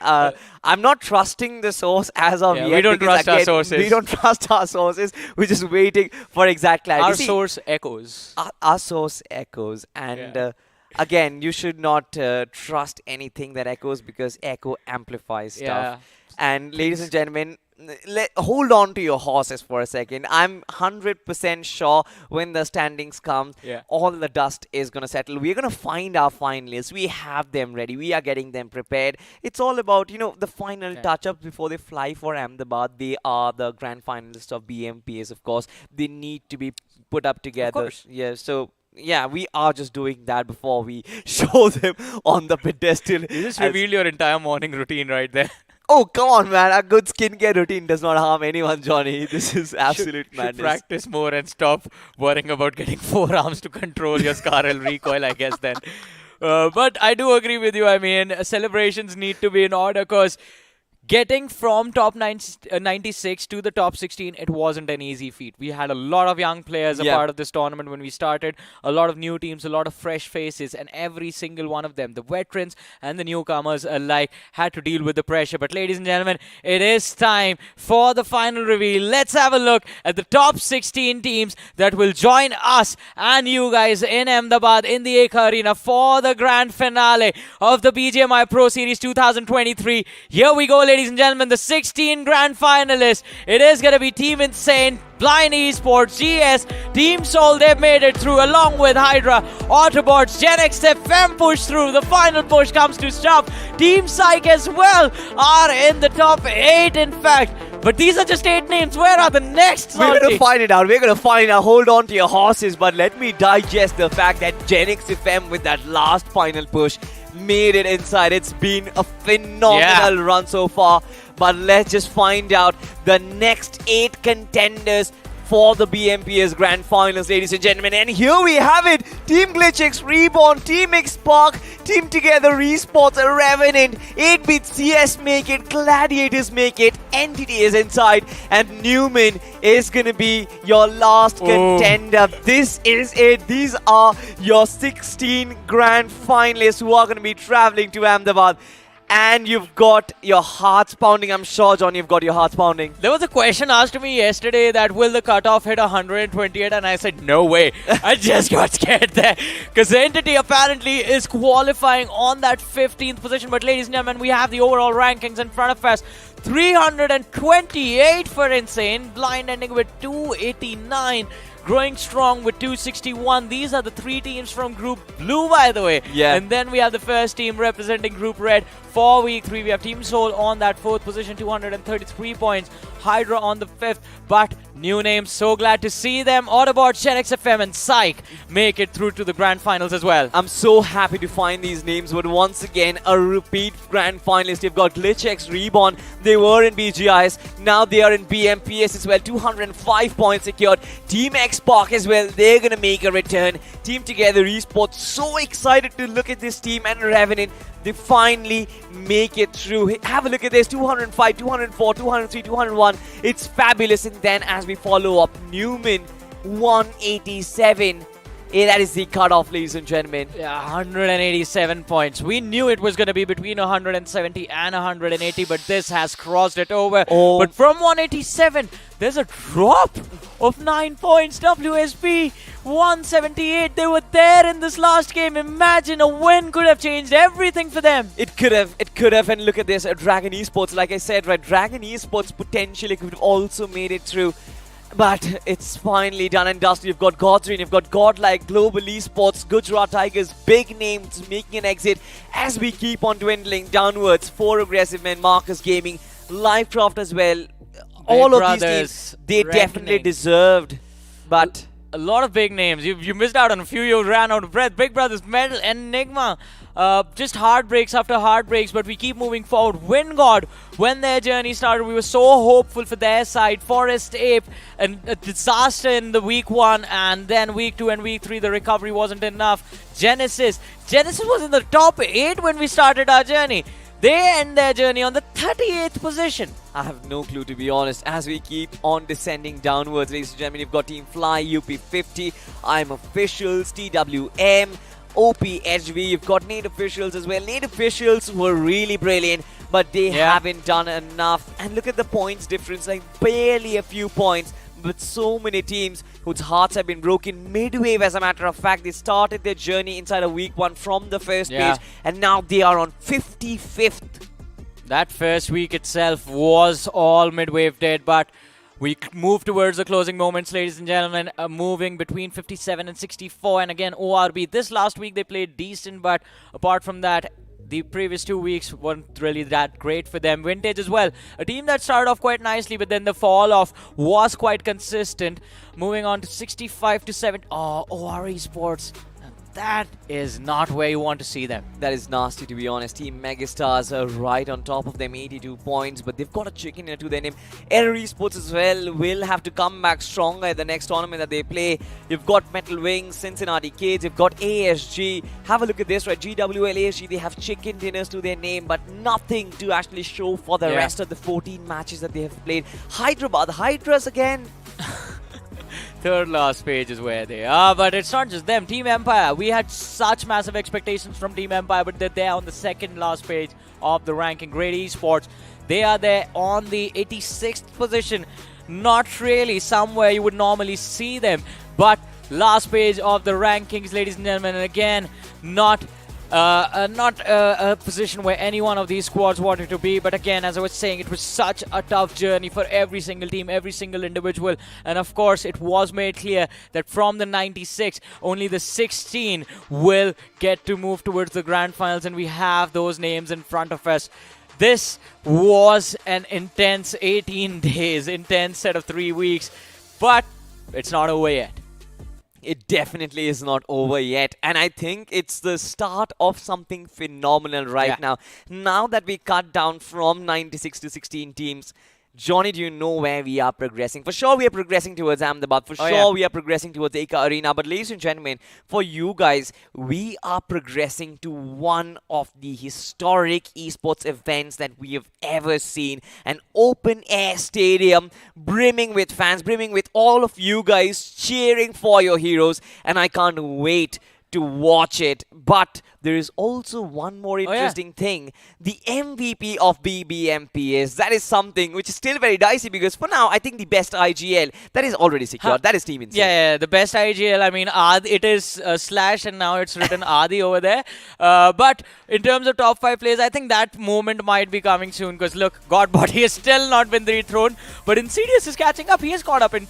trusting the source as of Yeah, yet. we don't because trust our again, sources. We don't trust our sources. We're just waiting for exact clarity. Our See, source echoes. our source echoes, and Yeah. again, you should not trust anything that echoes because echo amplifies stuff. Yeah. And ladies and gentlemen, hold on to your horses for a second. I'm 100% sure when the standings come, Yeah. all the dust is going to settle. We're going to find our finalists. We have them ready. We are getting them prepared. It's all about, the final touch-ups before they fly for Ahmedabad. They are the grand finalists of BMPS, of course. They need to be put up together. course. Yeah, so... Yeah, we are just doing that before we show them on the pedestal. You just as- revealed your entire morning routine right there. Oh, come on, man. A good skincare routine does not harm anyone, Johnny. This is absolute Should madness. practice more and stop worrying about getting forearms to control your Scarel recoil, I guess, then. But I do agree with you. I mean, celebrations need to be in order because getting from top 96 to the top 16, it wasn't an easy feat. We had a lot of young players a Yeah. part of this tournament when we started, a lot of new teams, a lot of fresh faces, and every single one of them, the veterans and the newcomers alike, had to deal with the pressure. But ladies and gentlemen, it is time for the final reveal. Let's have a look at the top 16 teams that will join us and you guys in Ahmedabad in the Ekha Arena for the grand finale of the BGMI Pro Series 2023. Here we go, ladies and gentlemen, the 16 grand finalists. It is going to be Team Insane, Blind Esports, GS, Team Soul. They've made it through along with Hydra, Autobots, Gen X FM push through. The final push comes to stop. Team Psych as well are in the top 8, in fact. But these are just 8 names. Where are the next? We're going Salty? to find it out. We're going to find out. Hold on to your horses. But let me digest the fact that Gen X FM with that last final push made it inside. It's been a phenomenal run so far. But let's just find out the next 8 contenders for the BMPS Grand Finals, ladies and gentlemen. And here we have it. Team GlitchX Reborn, Team X Spark, Team Together Esports, Revenant, 8-Bit CS make it, Gladiators make it, Entity is inside, and Newman is going to be your last contender. This is it. These are your 16 Grand Finalists who are going to be traveling to Ahmedabad. And you've got your hearts pounding. I'm sure, John, you've got your hearts pounding. There was a question asked to me yesterday that will the cutoff hit 128, and I said no way. I just got scared there because the Entity apparently is qualifying on that 15th position. But ladies and gentlemen, we have the overall rankings in front of us. 328 for Insane, Blind ending with 289. Growing strong with 261. These are the 3 teams from Group Blue, by the way. Yeah. And then we have the first team representing Group Red for Week 3. We have Team Soul on that 4th position, 233 points. Hydra on the 5th, but new names. So glad to see them. Autobots, Gen X FM, and Psych make it through to the grand finals as well. I'm so happy to find these names, but once again, a repeat grand finalist. You've got GlitchX Reborn. They were in BGIs. Now they are in BMPS as well. 205 points secured. Team X Park as well. They're going to make a return. Team Together Esports. So excited to look at this team and Revenant. They finally make it through. Have a look at this. 205, 204, 203, 201. It's fabulous. And then as we follow up, Newman 187. That is the cutoff, ladies and gentlemen. Yeah, 187 points. We knew it was going to be between 170 and 180, but this has crossed it over. Oh. But from 187, there's a drop of 9 points. WSP 178. They were there in this last game. Imagine a win could have changed everything for them. It could have, and look at this, Dragon Esports, like I said, right, Dragon Esports potentially could have also made it through. But it's finally done and dusted. You've got Godsreen, you've got Godlike, Global Esports, Gujarat Tigers, big names making an exit as we keep on dwindling downwards. 4 Aggressive Men, Marcus Gaming, Livecraft as well. All of these teams, they definitely deserved. But a lot of big names. You missed out on a few. You ran out of breath. Big Brothers, Metal, Enigma. Just heartbreaks after heartbreaks, but we keep moving forward. WinGod, when their journey started, we were so hopeful for their side. Forest Ape, and a disaster in the week 1, and then week 2 and week 3, the recovery wasn't enough. Genesis was in the top 8 when we started our journey. They end their journey on the 38th position. I have no clue, to be honest, as we keep on descending downwards, ladies and gentlemen. You've got Team Fly, UP50, I'm Officials, TWM, OPHV. You've got Nate Officials as well. Nate Officials were really brilliant, but they haven't done enough. And look at the points difference, like barely a few points. But so many teams whose hearts have been broken midway, as a matter of fact. They started their journey inside of week 1 from the first page, and now they are on 55th. That first week itself was all midwave dead, but we move towards the closing moments, ladies and gentlemen, moving between 57 and 64. And again, ORB, this last week they played decent, but apart from that, the previous 2 weeks weren't really that great for them. Vintage as well, a team that started off quite nicely, but then the fall off was quite consistent. Moving on to 65 to 7. Oh, OR Sports. That is not where you want to see them. That is nasty, to be honest. Team Megastars are right on top of them, 82 points, but they've got a chicken into their name. Error Esports as well will have to come back stronger at the next tournament that they play. You've got Metal Wings, Cincinnati Kids, you've got ASG. Have a look at this, right? GWL, ASG, they have chicken dinners to their name, but nothing to actually show for the rest of the 14 matches that they have played. Hyderabad, Hydras again. Third last page is where they are, but it's not just them. Team Empire, we had such massive expectations from Team Empire, but they're there on the second last page of the ranking. Great Esports, they are there on the 86th position. Not really somewhere you would normally see them, but last page of the rankings, ladies and gentlemen, and again, not a position where any one of these squads wanted to be. But again, as I was saying, it was such a tough journey for every single team, every single individual. And of course, it was made clear that from the 96, only the 16 will get to move towards the grand finals. And we have those names in front of us. This was an intense 18 days, intense set of 3 weeks. But it's not over yet. It definitely is not over yet, and I think it's the start of something phenomenal right now. Now that we cut down from 96 to 16 teams, Johnny, do you know where we are progressing? For sure, we are progressing towards Ahmedabad. For sure, we are progressing towards Eka Arena. But ladies and gentlemen, for you guys, we are progressing to one of the historic esports events that we have ever seen. An open-air stadium brimming with fans, brimming with all of you guys cheering for your heroes. And I can't wait to watch it. But there is also one more interesting thing. The MVP of BMPS. That is something which is still very dicey, because for now, I think the best IGL, that is already secured. That is Team Insane. Yeah, the best IGL. I mean, it is slash, and now it's written Adi over there. But in terms of top 5 players, I think that moment might be coming soon, because look, Godbot, he has still not been dethroned, but Insidious is catching up. He has caught up in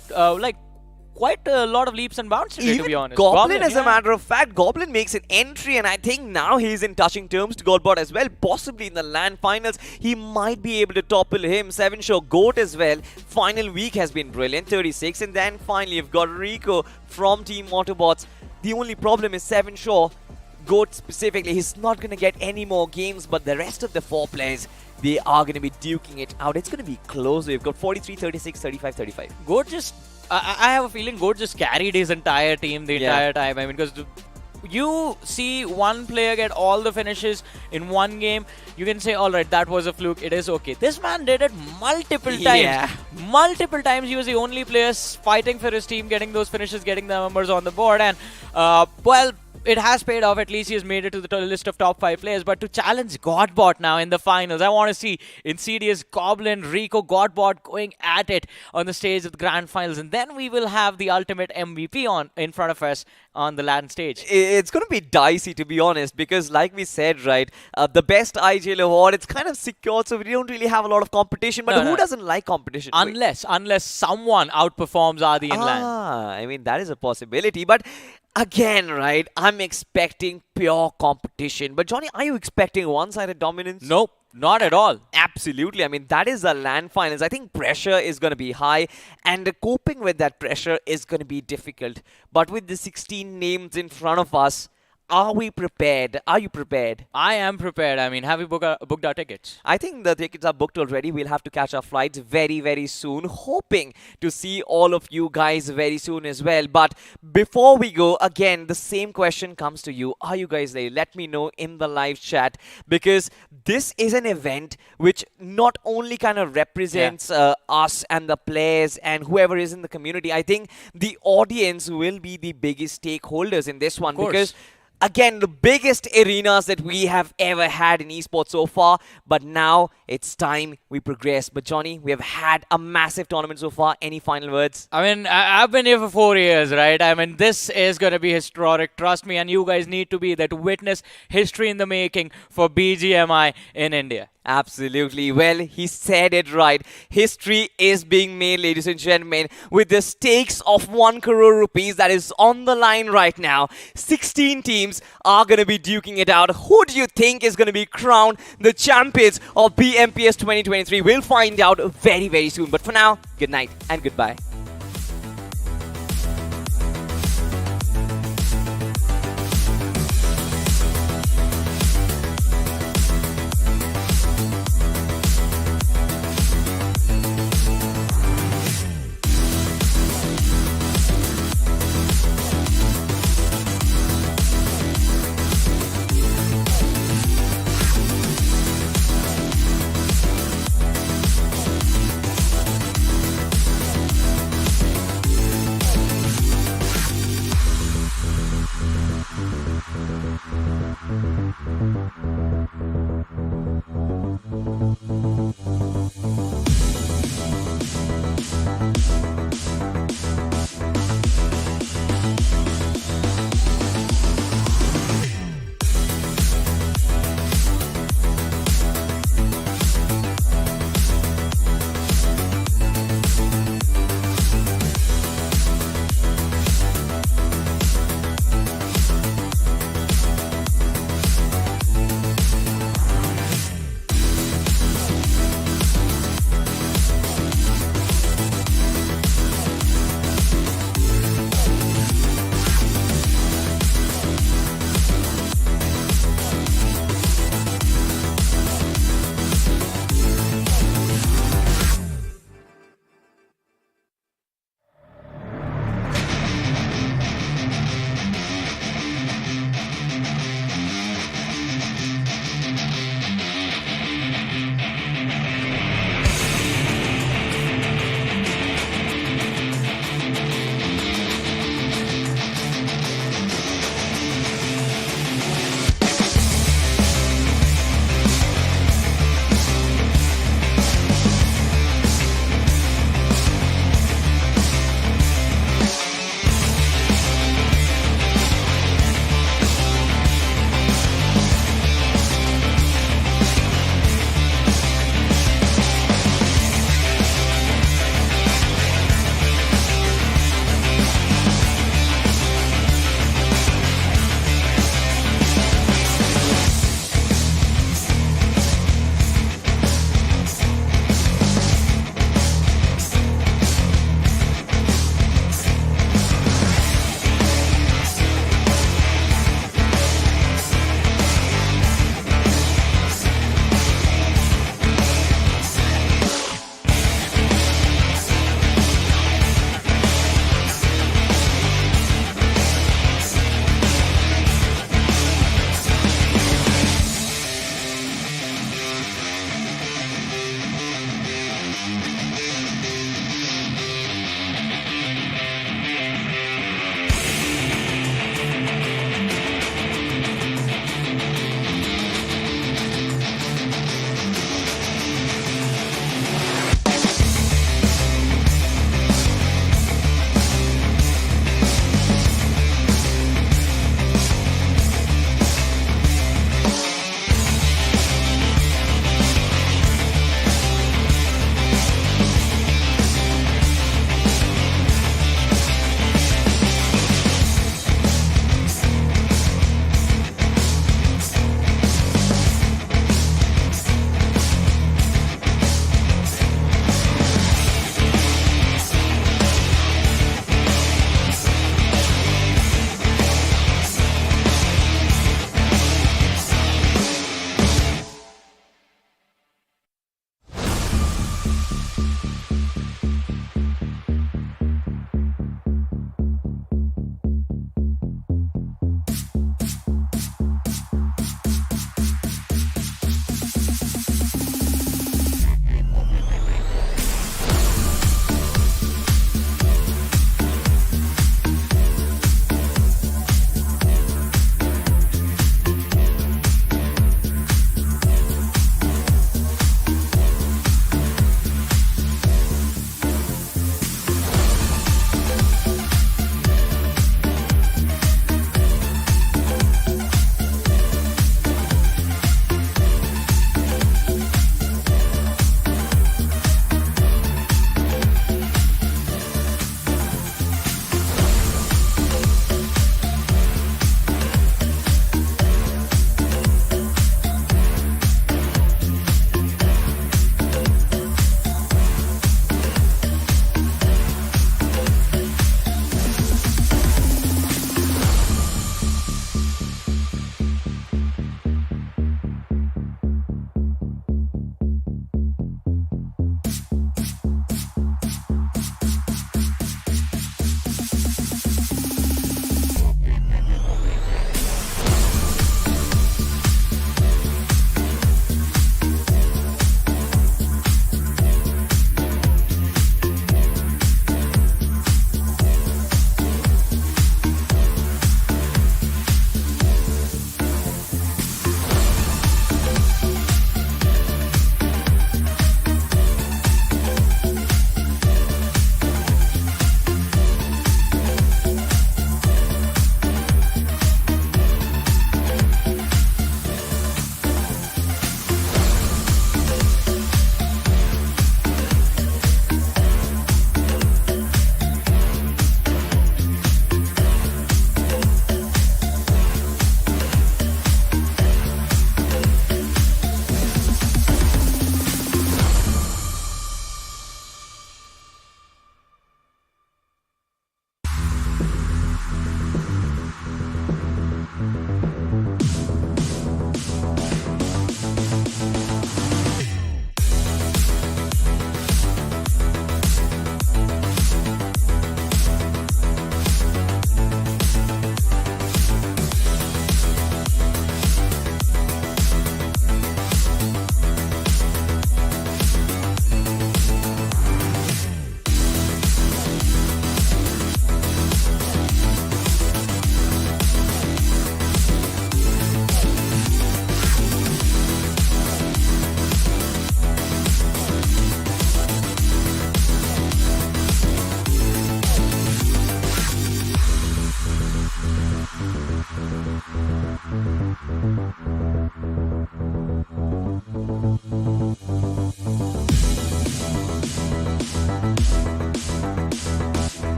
quite a lot of leaps and bounds today, to be honest. Goblin, as a matter of fact, Goblin makes an entry, and I think now he's in touching terms to Godbot as well. Possibly in the LAN finals, he might be able to topple him. 7 Show Goat as well. Final week has been brilliant, 36. And then finally, you've got Rico from Team Autobots. The only problem is 7 Show Goat specifically. He's not going to get any more games, but the rest of the 4 players, they are going to be duking it out. It's going to be close. We've got 43-36, 35-35. Goat just, I have a feeling Goat just carried his entire team the entire time. I mean, because you see one player get all the finishes in one game, you can say, all right, that was a fluke, it is okay. This man did it multiple times. Yeah. Multiple times he was the only player fighting for his team, getting those finishes, getting the numbers on the board. And, well, it has paid off. At least he has made it to the list of top 5 players. But to challenge Godbot now in the finals, I want to see Insidious, Goblin, Rico, Godbot going at it on the stage of the grand finals. And then we will have the ultimate MVP on in front of us on the LAN stage. It's going to be dicey, to be honest, because like we said, right, the best IGL award, it's kind of secured, so we don't really have a lot of competition. But who doesn't like competition? Unless someone outperforms Adi in LAN. I mean, that is a possibility. But again, right, I'm expecting pure competition. But Johnny, are you expecting one-sided dominance? Nope. Not at all. Absolutely. I mean, that is the LAN finals. I think pressure is going to be high, and coping with that pressure is going to be difficult. But with the 16 names in front of us, are we prepared? Are you prepared? I am prepared. I mean, have we booked our tickets? I think the tickets are booked already. We'll have to catch our flights very, very soon. Hoping to see all of you guys very soon as well. But before we go, again, the same question comes to you. Are you guys ready? Let me know in the live chat, because this is an event which not only kind of represents us and the players and whoever is in the community. I think the audience will be the biggest stakeholders in this one, because again, the biggest arenas that we have ever had in esports so far. But now it's time we progress. But Johnny, we have had a massive tournament so far. Any final words? I mean, I've been here for 4 years, right? I mean, this is going to be historic. Trust me. And you guys need to be there to witness history in the making for BGMI in India. Absolutely. Well, he said it right. History is being made, ladies and gentlemen, with the stakes of 1 crore rupees that is on the line right now. 16 teams are going to be duking it out. Who do you think is going to be crowned the champions of BMPS 2023? We'll find out very, very soon. But for now, good night and goodbye.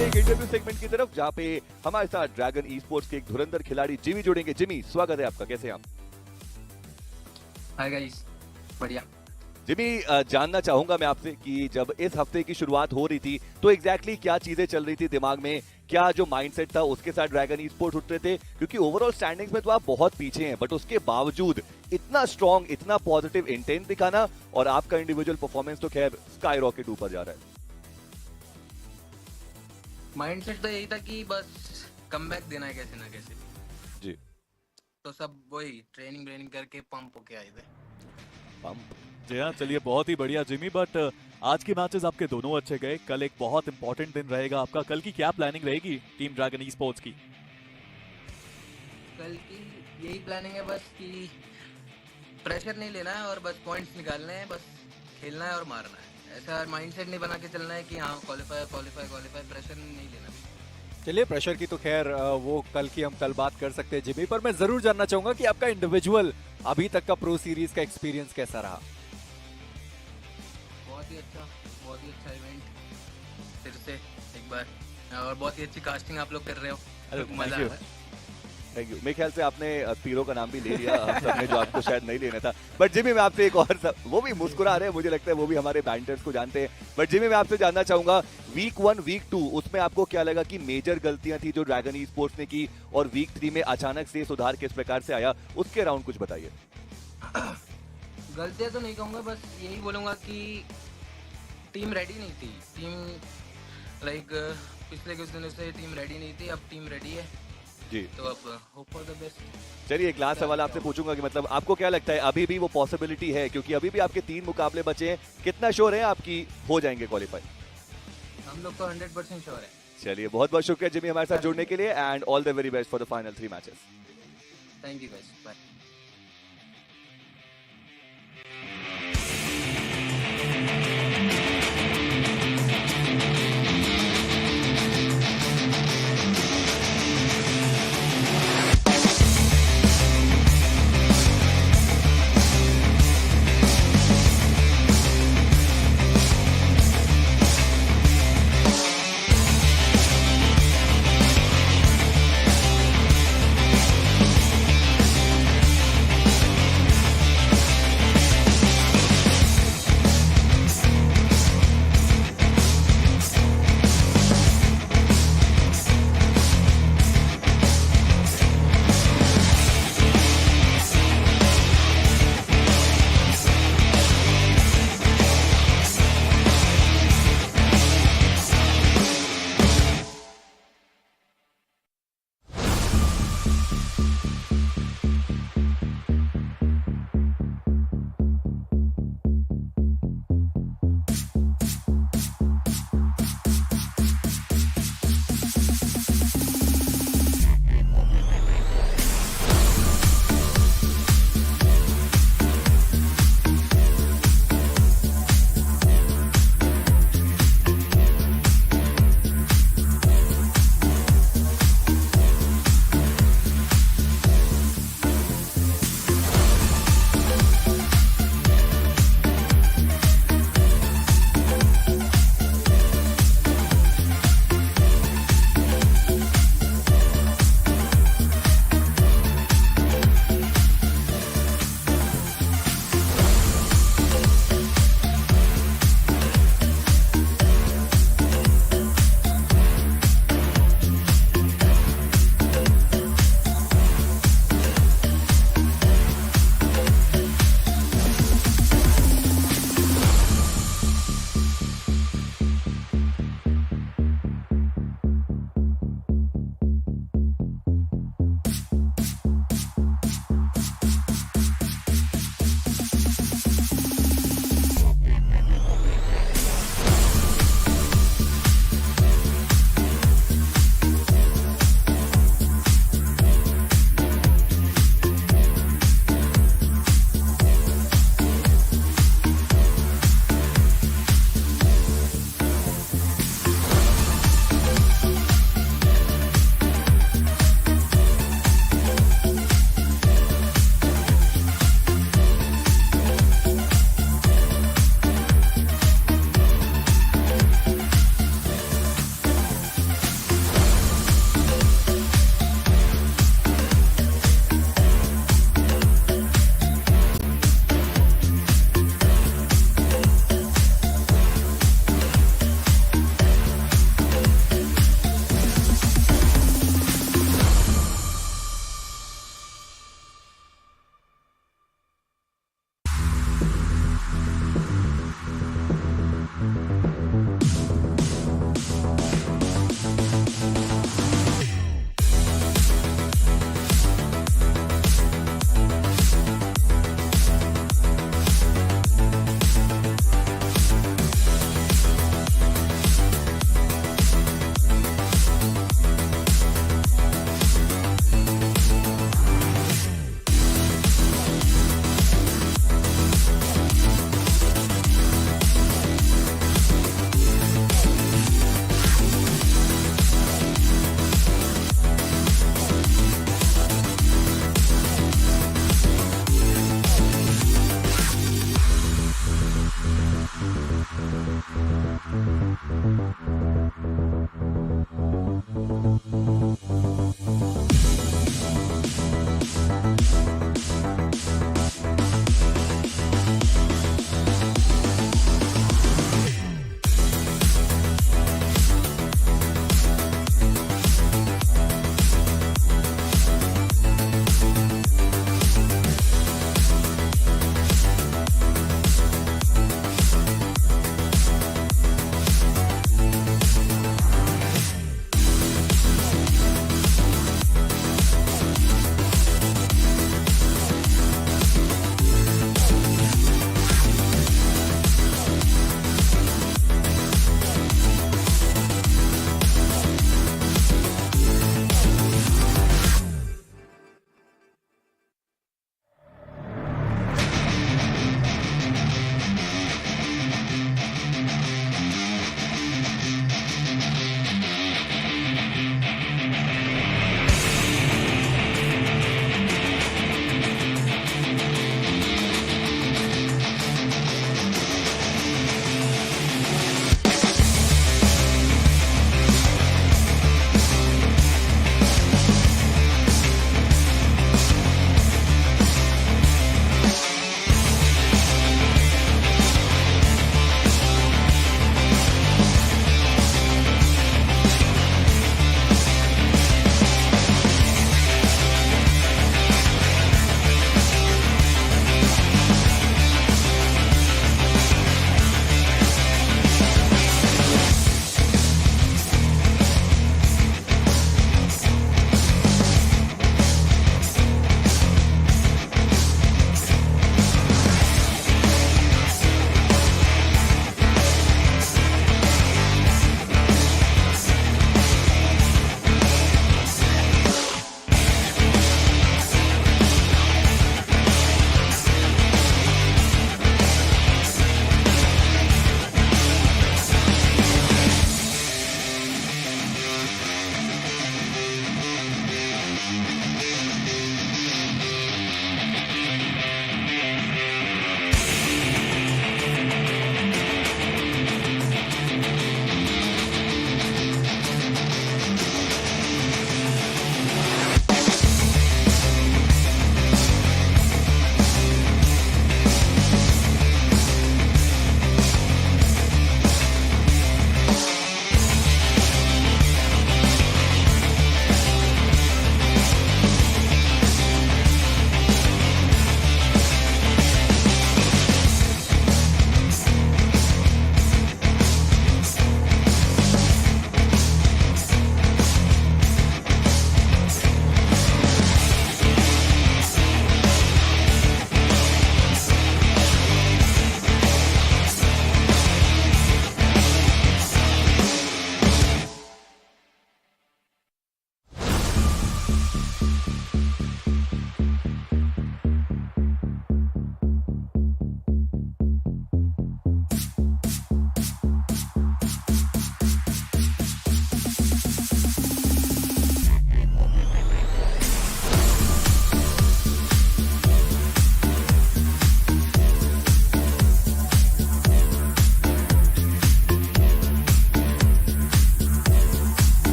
बढ़ते हैं एक interview segment की तरफ, जहां पे हमारे साथ dragon e sports के एक धुरंधर खिलाड़ी जिमी जुड़ेंगे। जिमी, स्वागत है आपका, कैसे हैं आप? हाय गाइस, बढ़िया। जिमी, जानना चाहूंगा मैं आपसे कि जब इस हफ्ते की शुरुआत हो रही थी तो एग्जैक्टली क्या चीजें चल रही थी दिमाग में, क्या जो माइंडसेट था उसके साथ ड्रैगन ई स्पोर्ट्स उठ रहे थे? क्योंकि ओवरऑल स्टैंडिंग्स में तो आप बहुत पीछे हैं, बट उसके बावजूद इतना स्ट्रॉन्ग, इतना पॉजिटिव इंटेंट दिखाना, और आपका इंडिविजुअल परफॉर्मेंस तो खैर स्काई रॉकेट ऊपर जा रहा है। माइंडसेट तो यही था कि बस कमबैक देना है कैसे ना कैसे। जी। तो सब वही ट्रेनिंग करके पंप होके आए थे। पंप। जी हाँ, चलिए बहुत ही बढ़िया जिमी। बट आज के मैचेस आपके दोनों अच्छे गए, कल एक बहुत इंपॉर्टेंट दिन रहेगा आपका। कल की क्या प्लानिंग रहेगी टीम ड्रैगन ई स्पोर्ट्स की? कल की यही प्लानिंग है बस कि प्रेशर नहीं लेना है और बस पॉइंट्स निकालने हैं, बस खेलना है और मारना है। ऐसा माइंडसेट नहीं बना के चलना है कि हाँ क्वालिफाई, प्रेशर नहीं लेना। चलिए, प्रेशर की तो खैर वो कल की हम कल बात कर सकते हैं जिमी, पर मैं जरूर जानना चाहूंगा कि आपका इंडिविजुअल अभी तक का प्रो सीरीज का एक्सपीरियंस कैसा रहा? बहुत ही अच्छा इवेंट फिर से एक बार, और बहुत ही अच्छी कास्टिंग आप लोग कर रहे हो। मजा आ रहा है। Thank you. मेरे ख्याल से आपने तीरों का नाम भी ले लिया हम सबने, जो आपको शायद नहीं लेना था। बट जिमी, मैं आपसे एक और वो भी मुस्कुरा रहे हैं, मुझे लगता है वो भी हमारे बैंटर्स को जानते हैं। बट जिमी, मैं आपसे जानना चाहूंगा, वीक 1 वीक 2 उसमें आपको क्या लगा कि मेजर गलतियां थी जो ड्रैगन ई स्पोर्ट्स ने की, और वीक 3 में अचानक से सुधार किस प्रकार से आया, उसके अराउंड कुछ बताइए। गलतियां तो नहीं कहूँगा, बस यही बोलूँगा कि टीम रेडी नहीं थी। पिछले कुछ दिनों से टीम रेडी नहीं थी, अब टीम रेडी है जी। तो अब होप फॉर द बेस्ट। चलिए, एक लास्ट सवाल आपसे पूछूंगा कि मतलब आपको क्या लगता है अभी भी वो पॉसिबिलिटी है, क्योंकि अभी भी आपके 3 मुकाबले बचे हैं, कितना श्योर है आपकी हो जाएंगे क्वालिफाई? हम लोग तो 100% श्योर है। चलिए, बहुत बहुत शुक्रिया जिमी हमारे साथ जुड़ने के लिए, and all the very best for the final 3 matches. Thank you guys, bye.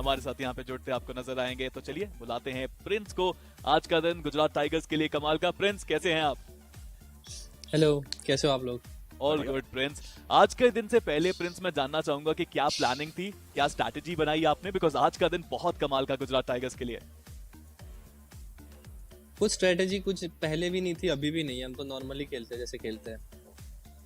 हमारे साथ यहाँ पे जुड़ते आपको नजर आएंगे। तो चलिए बुलाते हैं प्रिंस को। आज का दिन गुजरात टाइगर्स के लिए कमाल का। प्रिंस कैसे हैं आप? हेलो, कैसे हो आप लोग? All good Prince. आज के दिन से पहले प्रिंस मैं जानना चाहूंगा कि क्या प्लानिंग थी, क्या स्ट्रैटेजी बनाई आपने, बिकॉज आज का दिन बहुत कमाल का गुजरात टाइगर्स के लिए। कुछ स्ट्रेटेजी कुछ पहले भी नहीं थी, अभी भी नहीं है। हम तो नॉर्मली खेलते हैं जैसे खेलते हैं।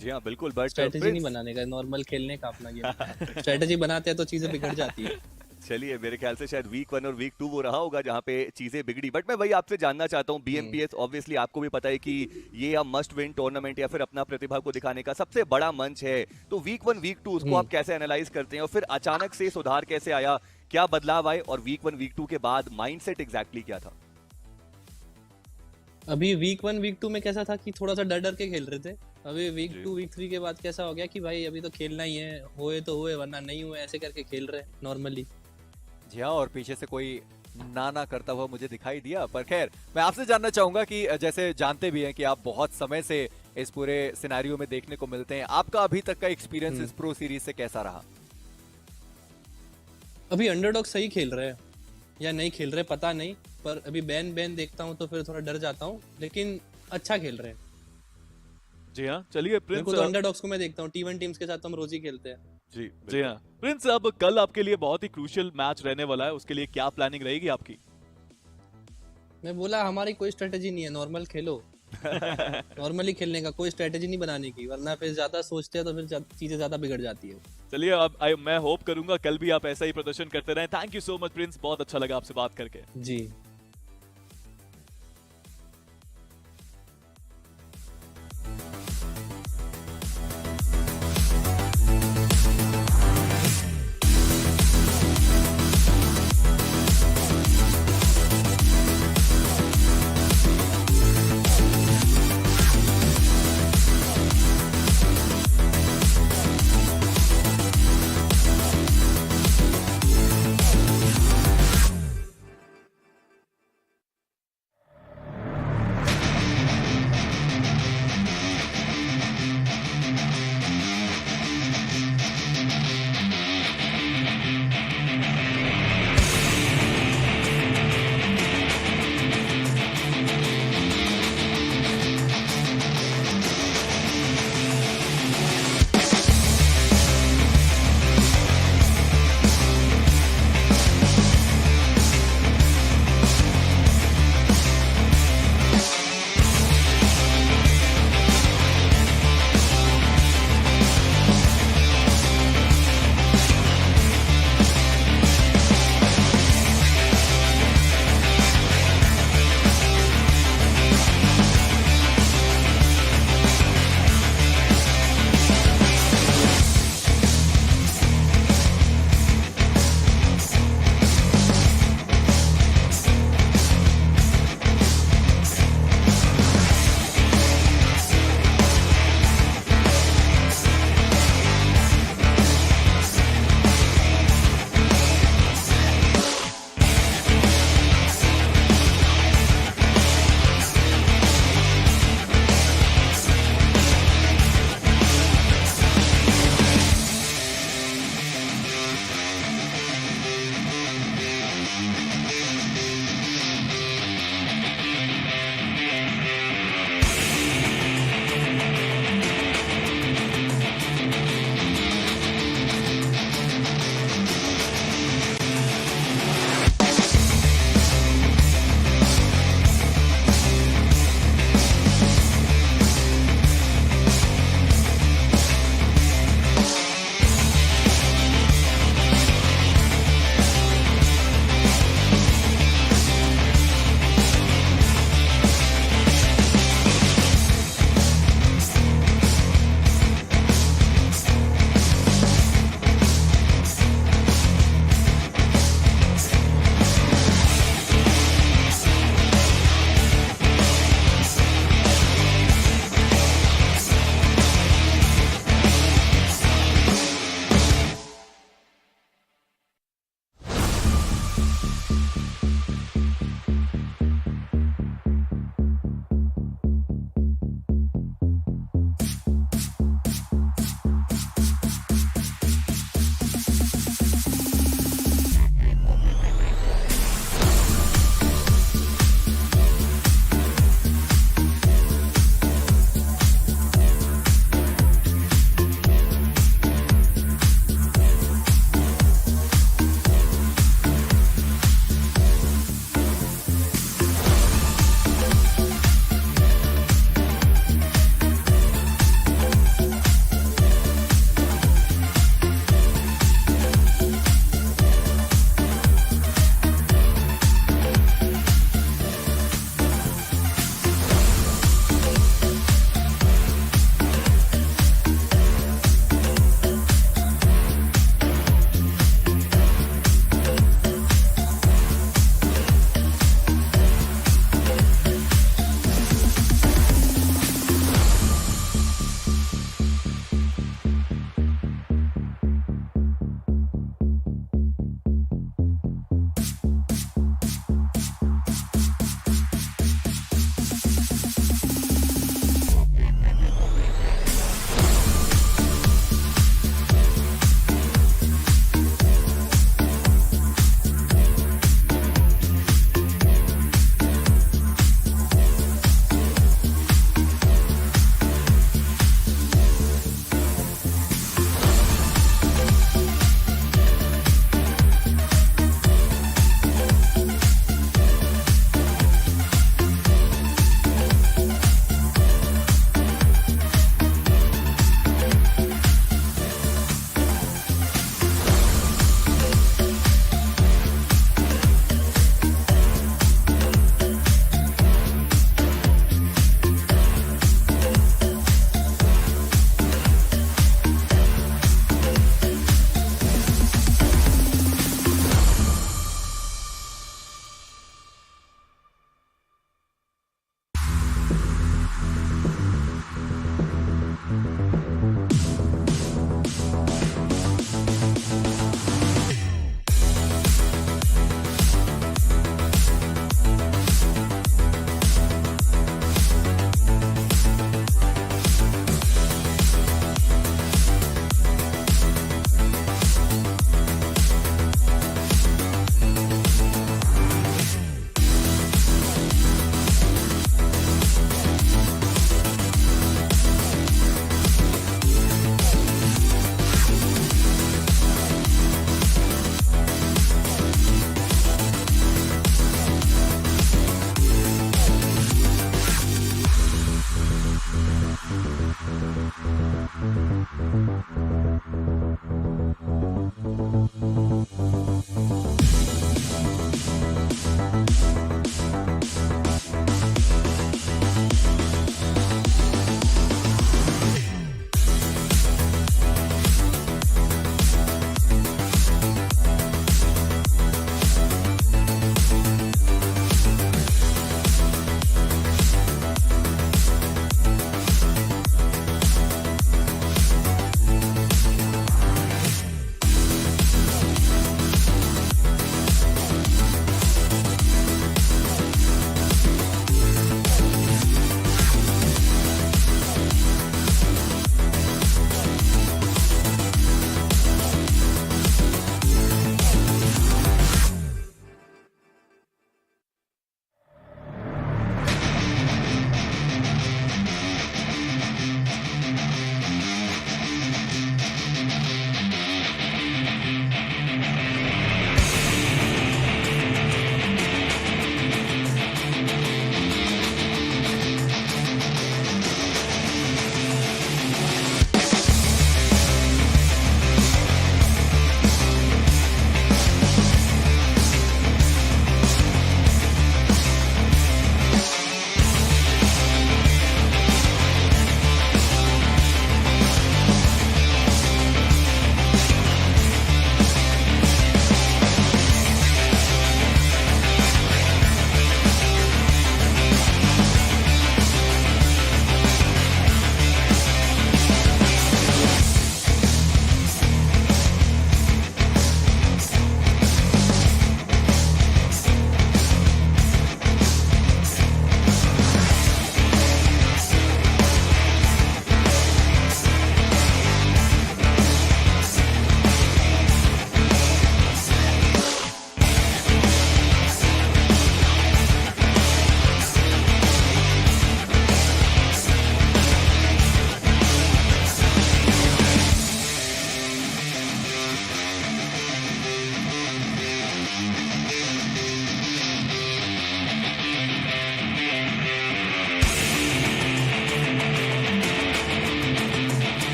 जी हाँ बिल्कुल, बट स्ट्रेटेजी नहीं बनाने का, नॉर्मल खेलने का अपना गेम। स्ट्रेटेजी बनाते हैं तो चीजें बिगड़ जाती है। चलिए मेरे ख्याल से शायद वीक 1 और वीक 2 वो रहा होगा जहां पे चीजें बिगड़ी। बट मैं वही आपसे जानना चाहता हूं, बीएमपीएस ऑब्वियसली आपको भी पता है कि ये हम मस्ट विन टूर्नामेंट या फिर अपना प्रतिभा को दिखाने का सबसे बड़ा मंच है। तो वीक 1 वीक 2 उसको आप कैसे एनालाइज करते हैं और फिर अचानक से सुधार कैसे आया, क्या बदलाव आए, और वीक 1 वीक 2 के बाद माइंडसेट एग्जैक्टली क्या था? अभी वीक 1 वीक 2 में कैसा था कि थोड़ा सा डर डर के खेल रहे थे। अभी वीक 2 वीक 3 के बाद कैसा हो गया कि भाई अभी तो खेलना ही है, होए तो हुए वरना नहीं हुए, ऐसे करके खेल रहे हैं नॉर्मली। जी हाँ, और पीछे से कोई ना करता हुआ मुझे दिखाई दिया। पर खैर, मैं आपसे जानना चाहूंगा कि जैसे जानते भी हैं कि आप बहुत समय से इस पूरे सिनेरियो में देखने को मिलते हैं, आपका अभी तक का एक्सपीरियंस इस प्रो सीरीज से कैसा रहा? अभी अंडरडॉग सही खेल रहे हैं या नहीं खेल रहे पता नहीं, पर अभी बैन देखता हूँ तो फिर थोड़ा डर जाता हूँ, लेकिन अच्छा खेल रहे हैं। जी हाँ, चलिए प्रिंस। तो अंडरडॉग्स को मैं देखता हूँ, T1 टीम्स के साथ तो हम रोज ही खेलते हैं। जी हाँ प्रिंस, अब कल आपके लिए बहुत ही क्रूशियल मैच रहने वाला है, उसके लिए क्या प्लानिंग रहेगी आपकी? मैं बोला हमारी कोई स्ट्रेटेजी नहीं है, नॉर्मल खेलो। नॉर्मली खेलने का, कोई स्ट्रेटेजी नहीं बनाने की, वरना फिर ज्यादा सोचते हैं तो फिर चीजें ज्यादा बिगड़ जाती है। चलिए अब मैं होप करूंगा कल भी आप ऐसा ही प्रदर्शन करते रहें। Thank you so much Prince, बहुत अच्छा लगा आपसे बात करके। जी।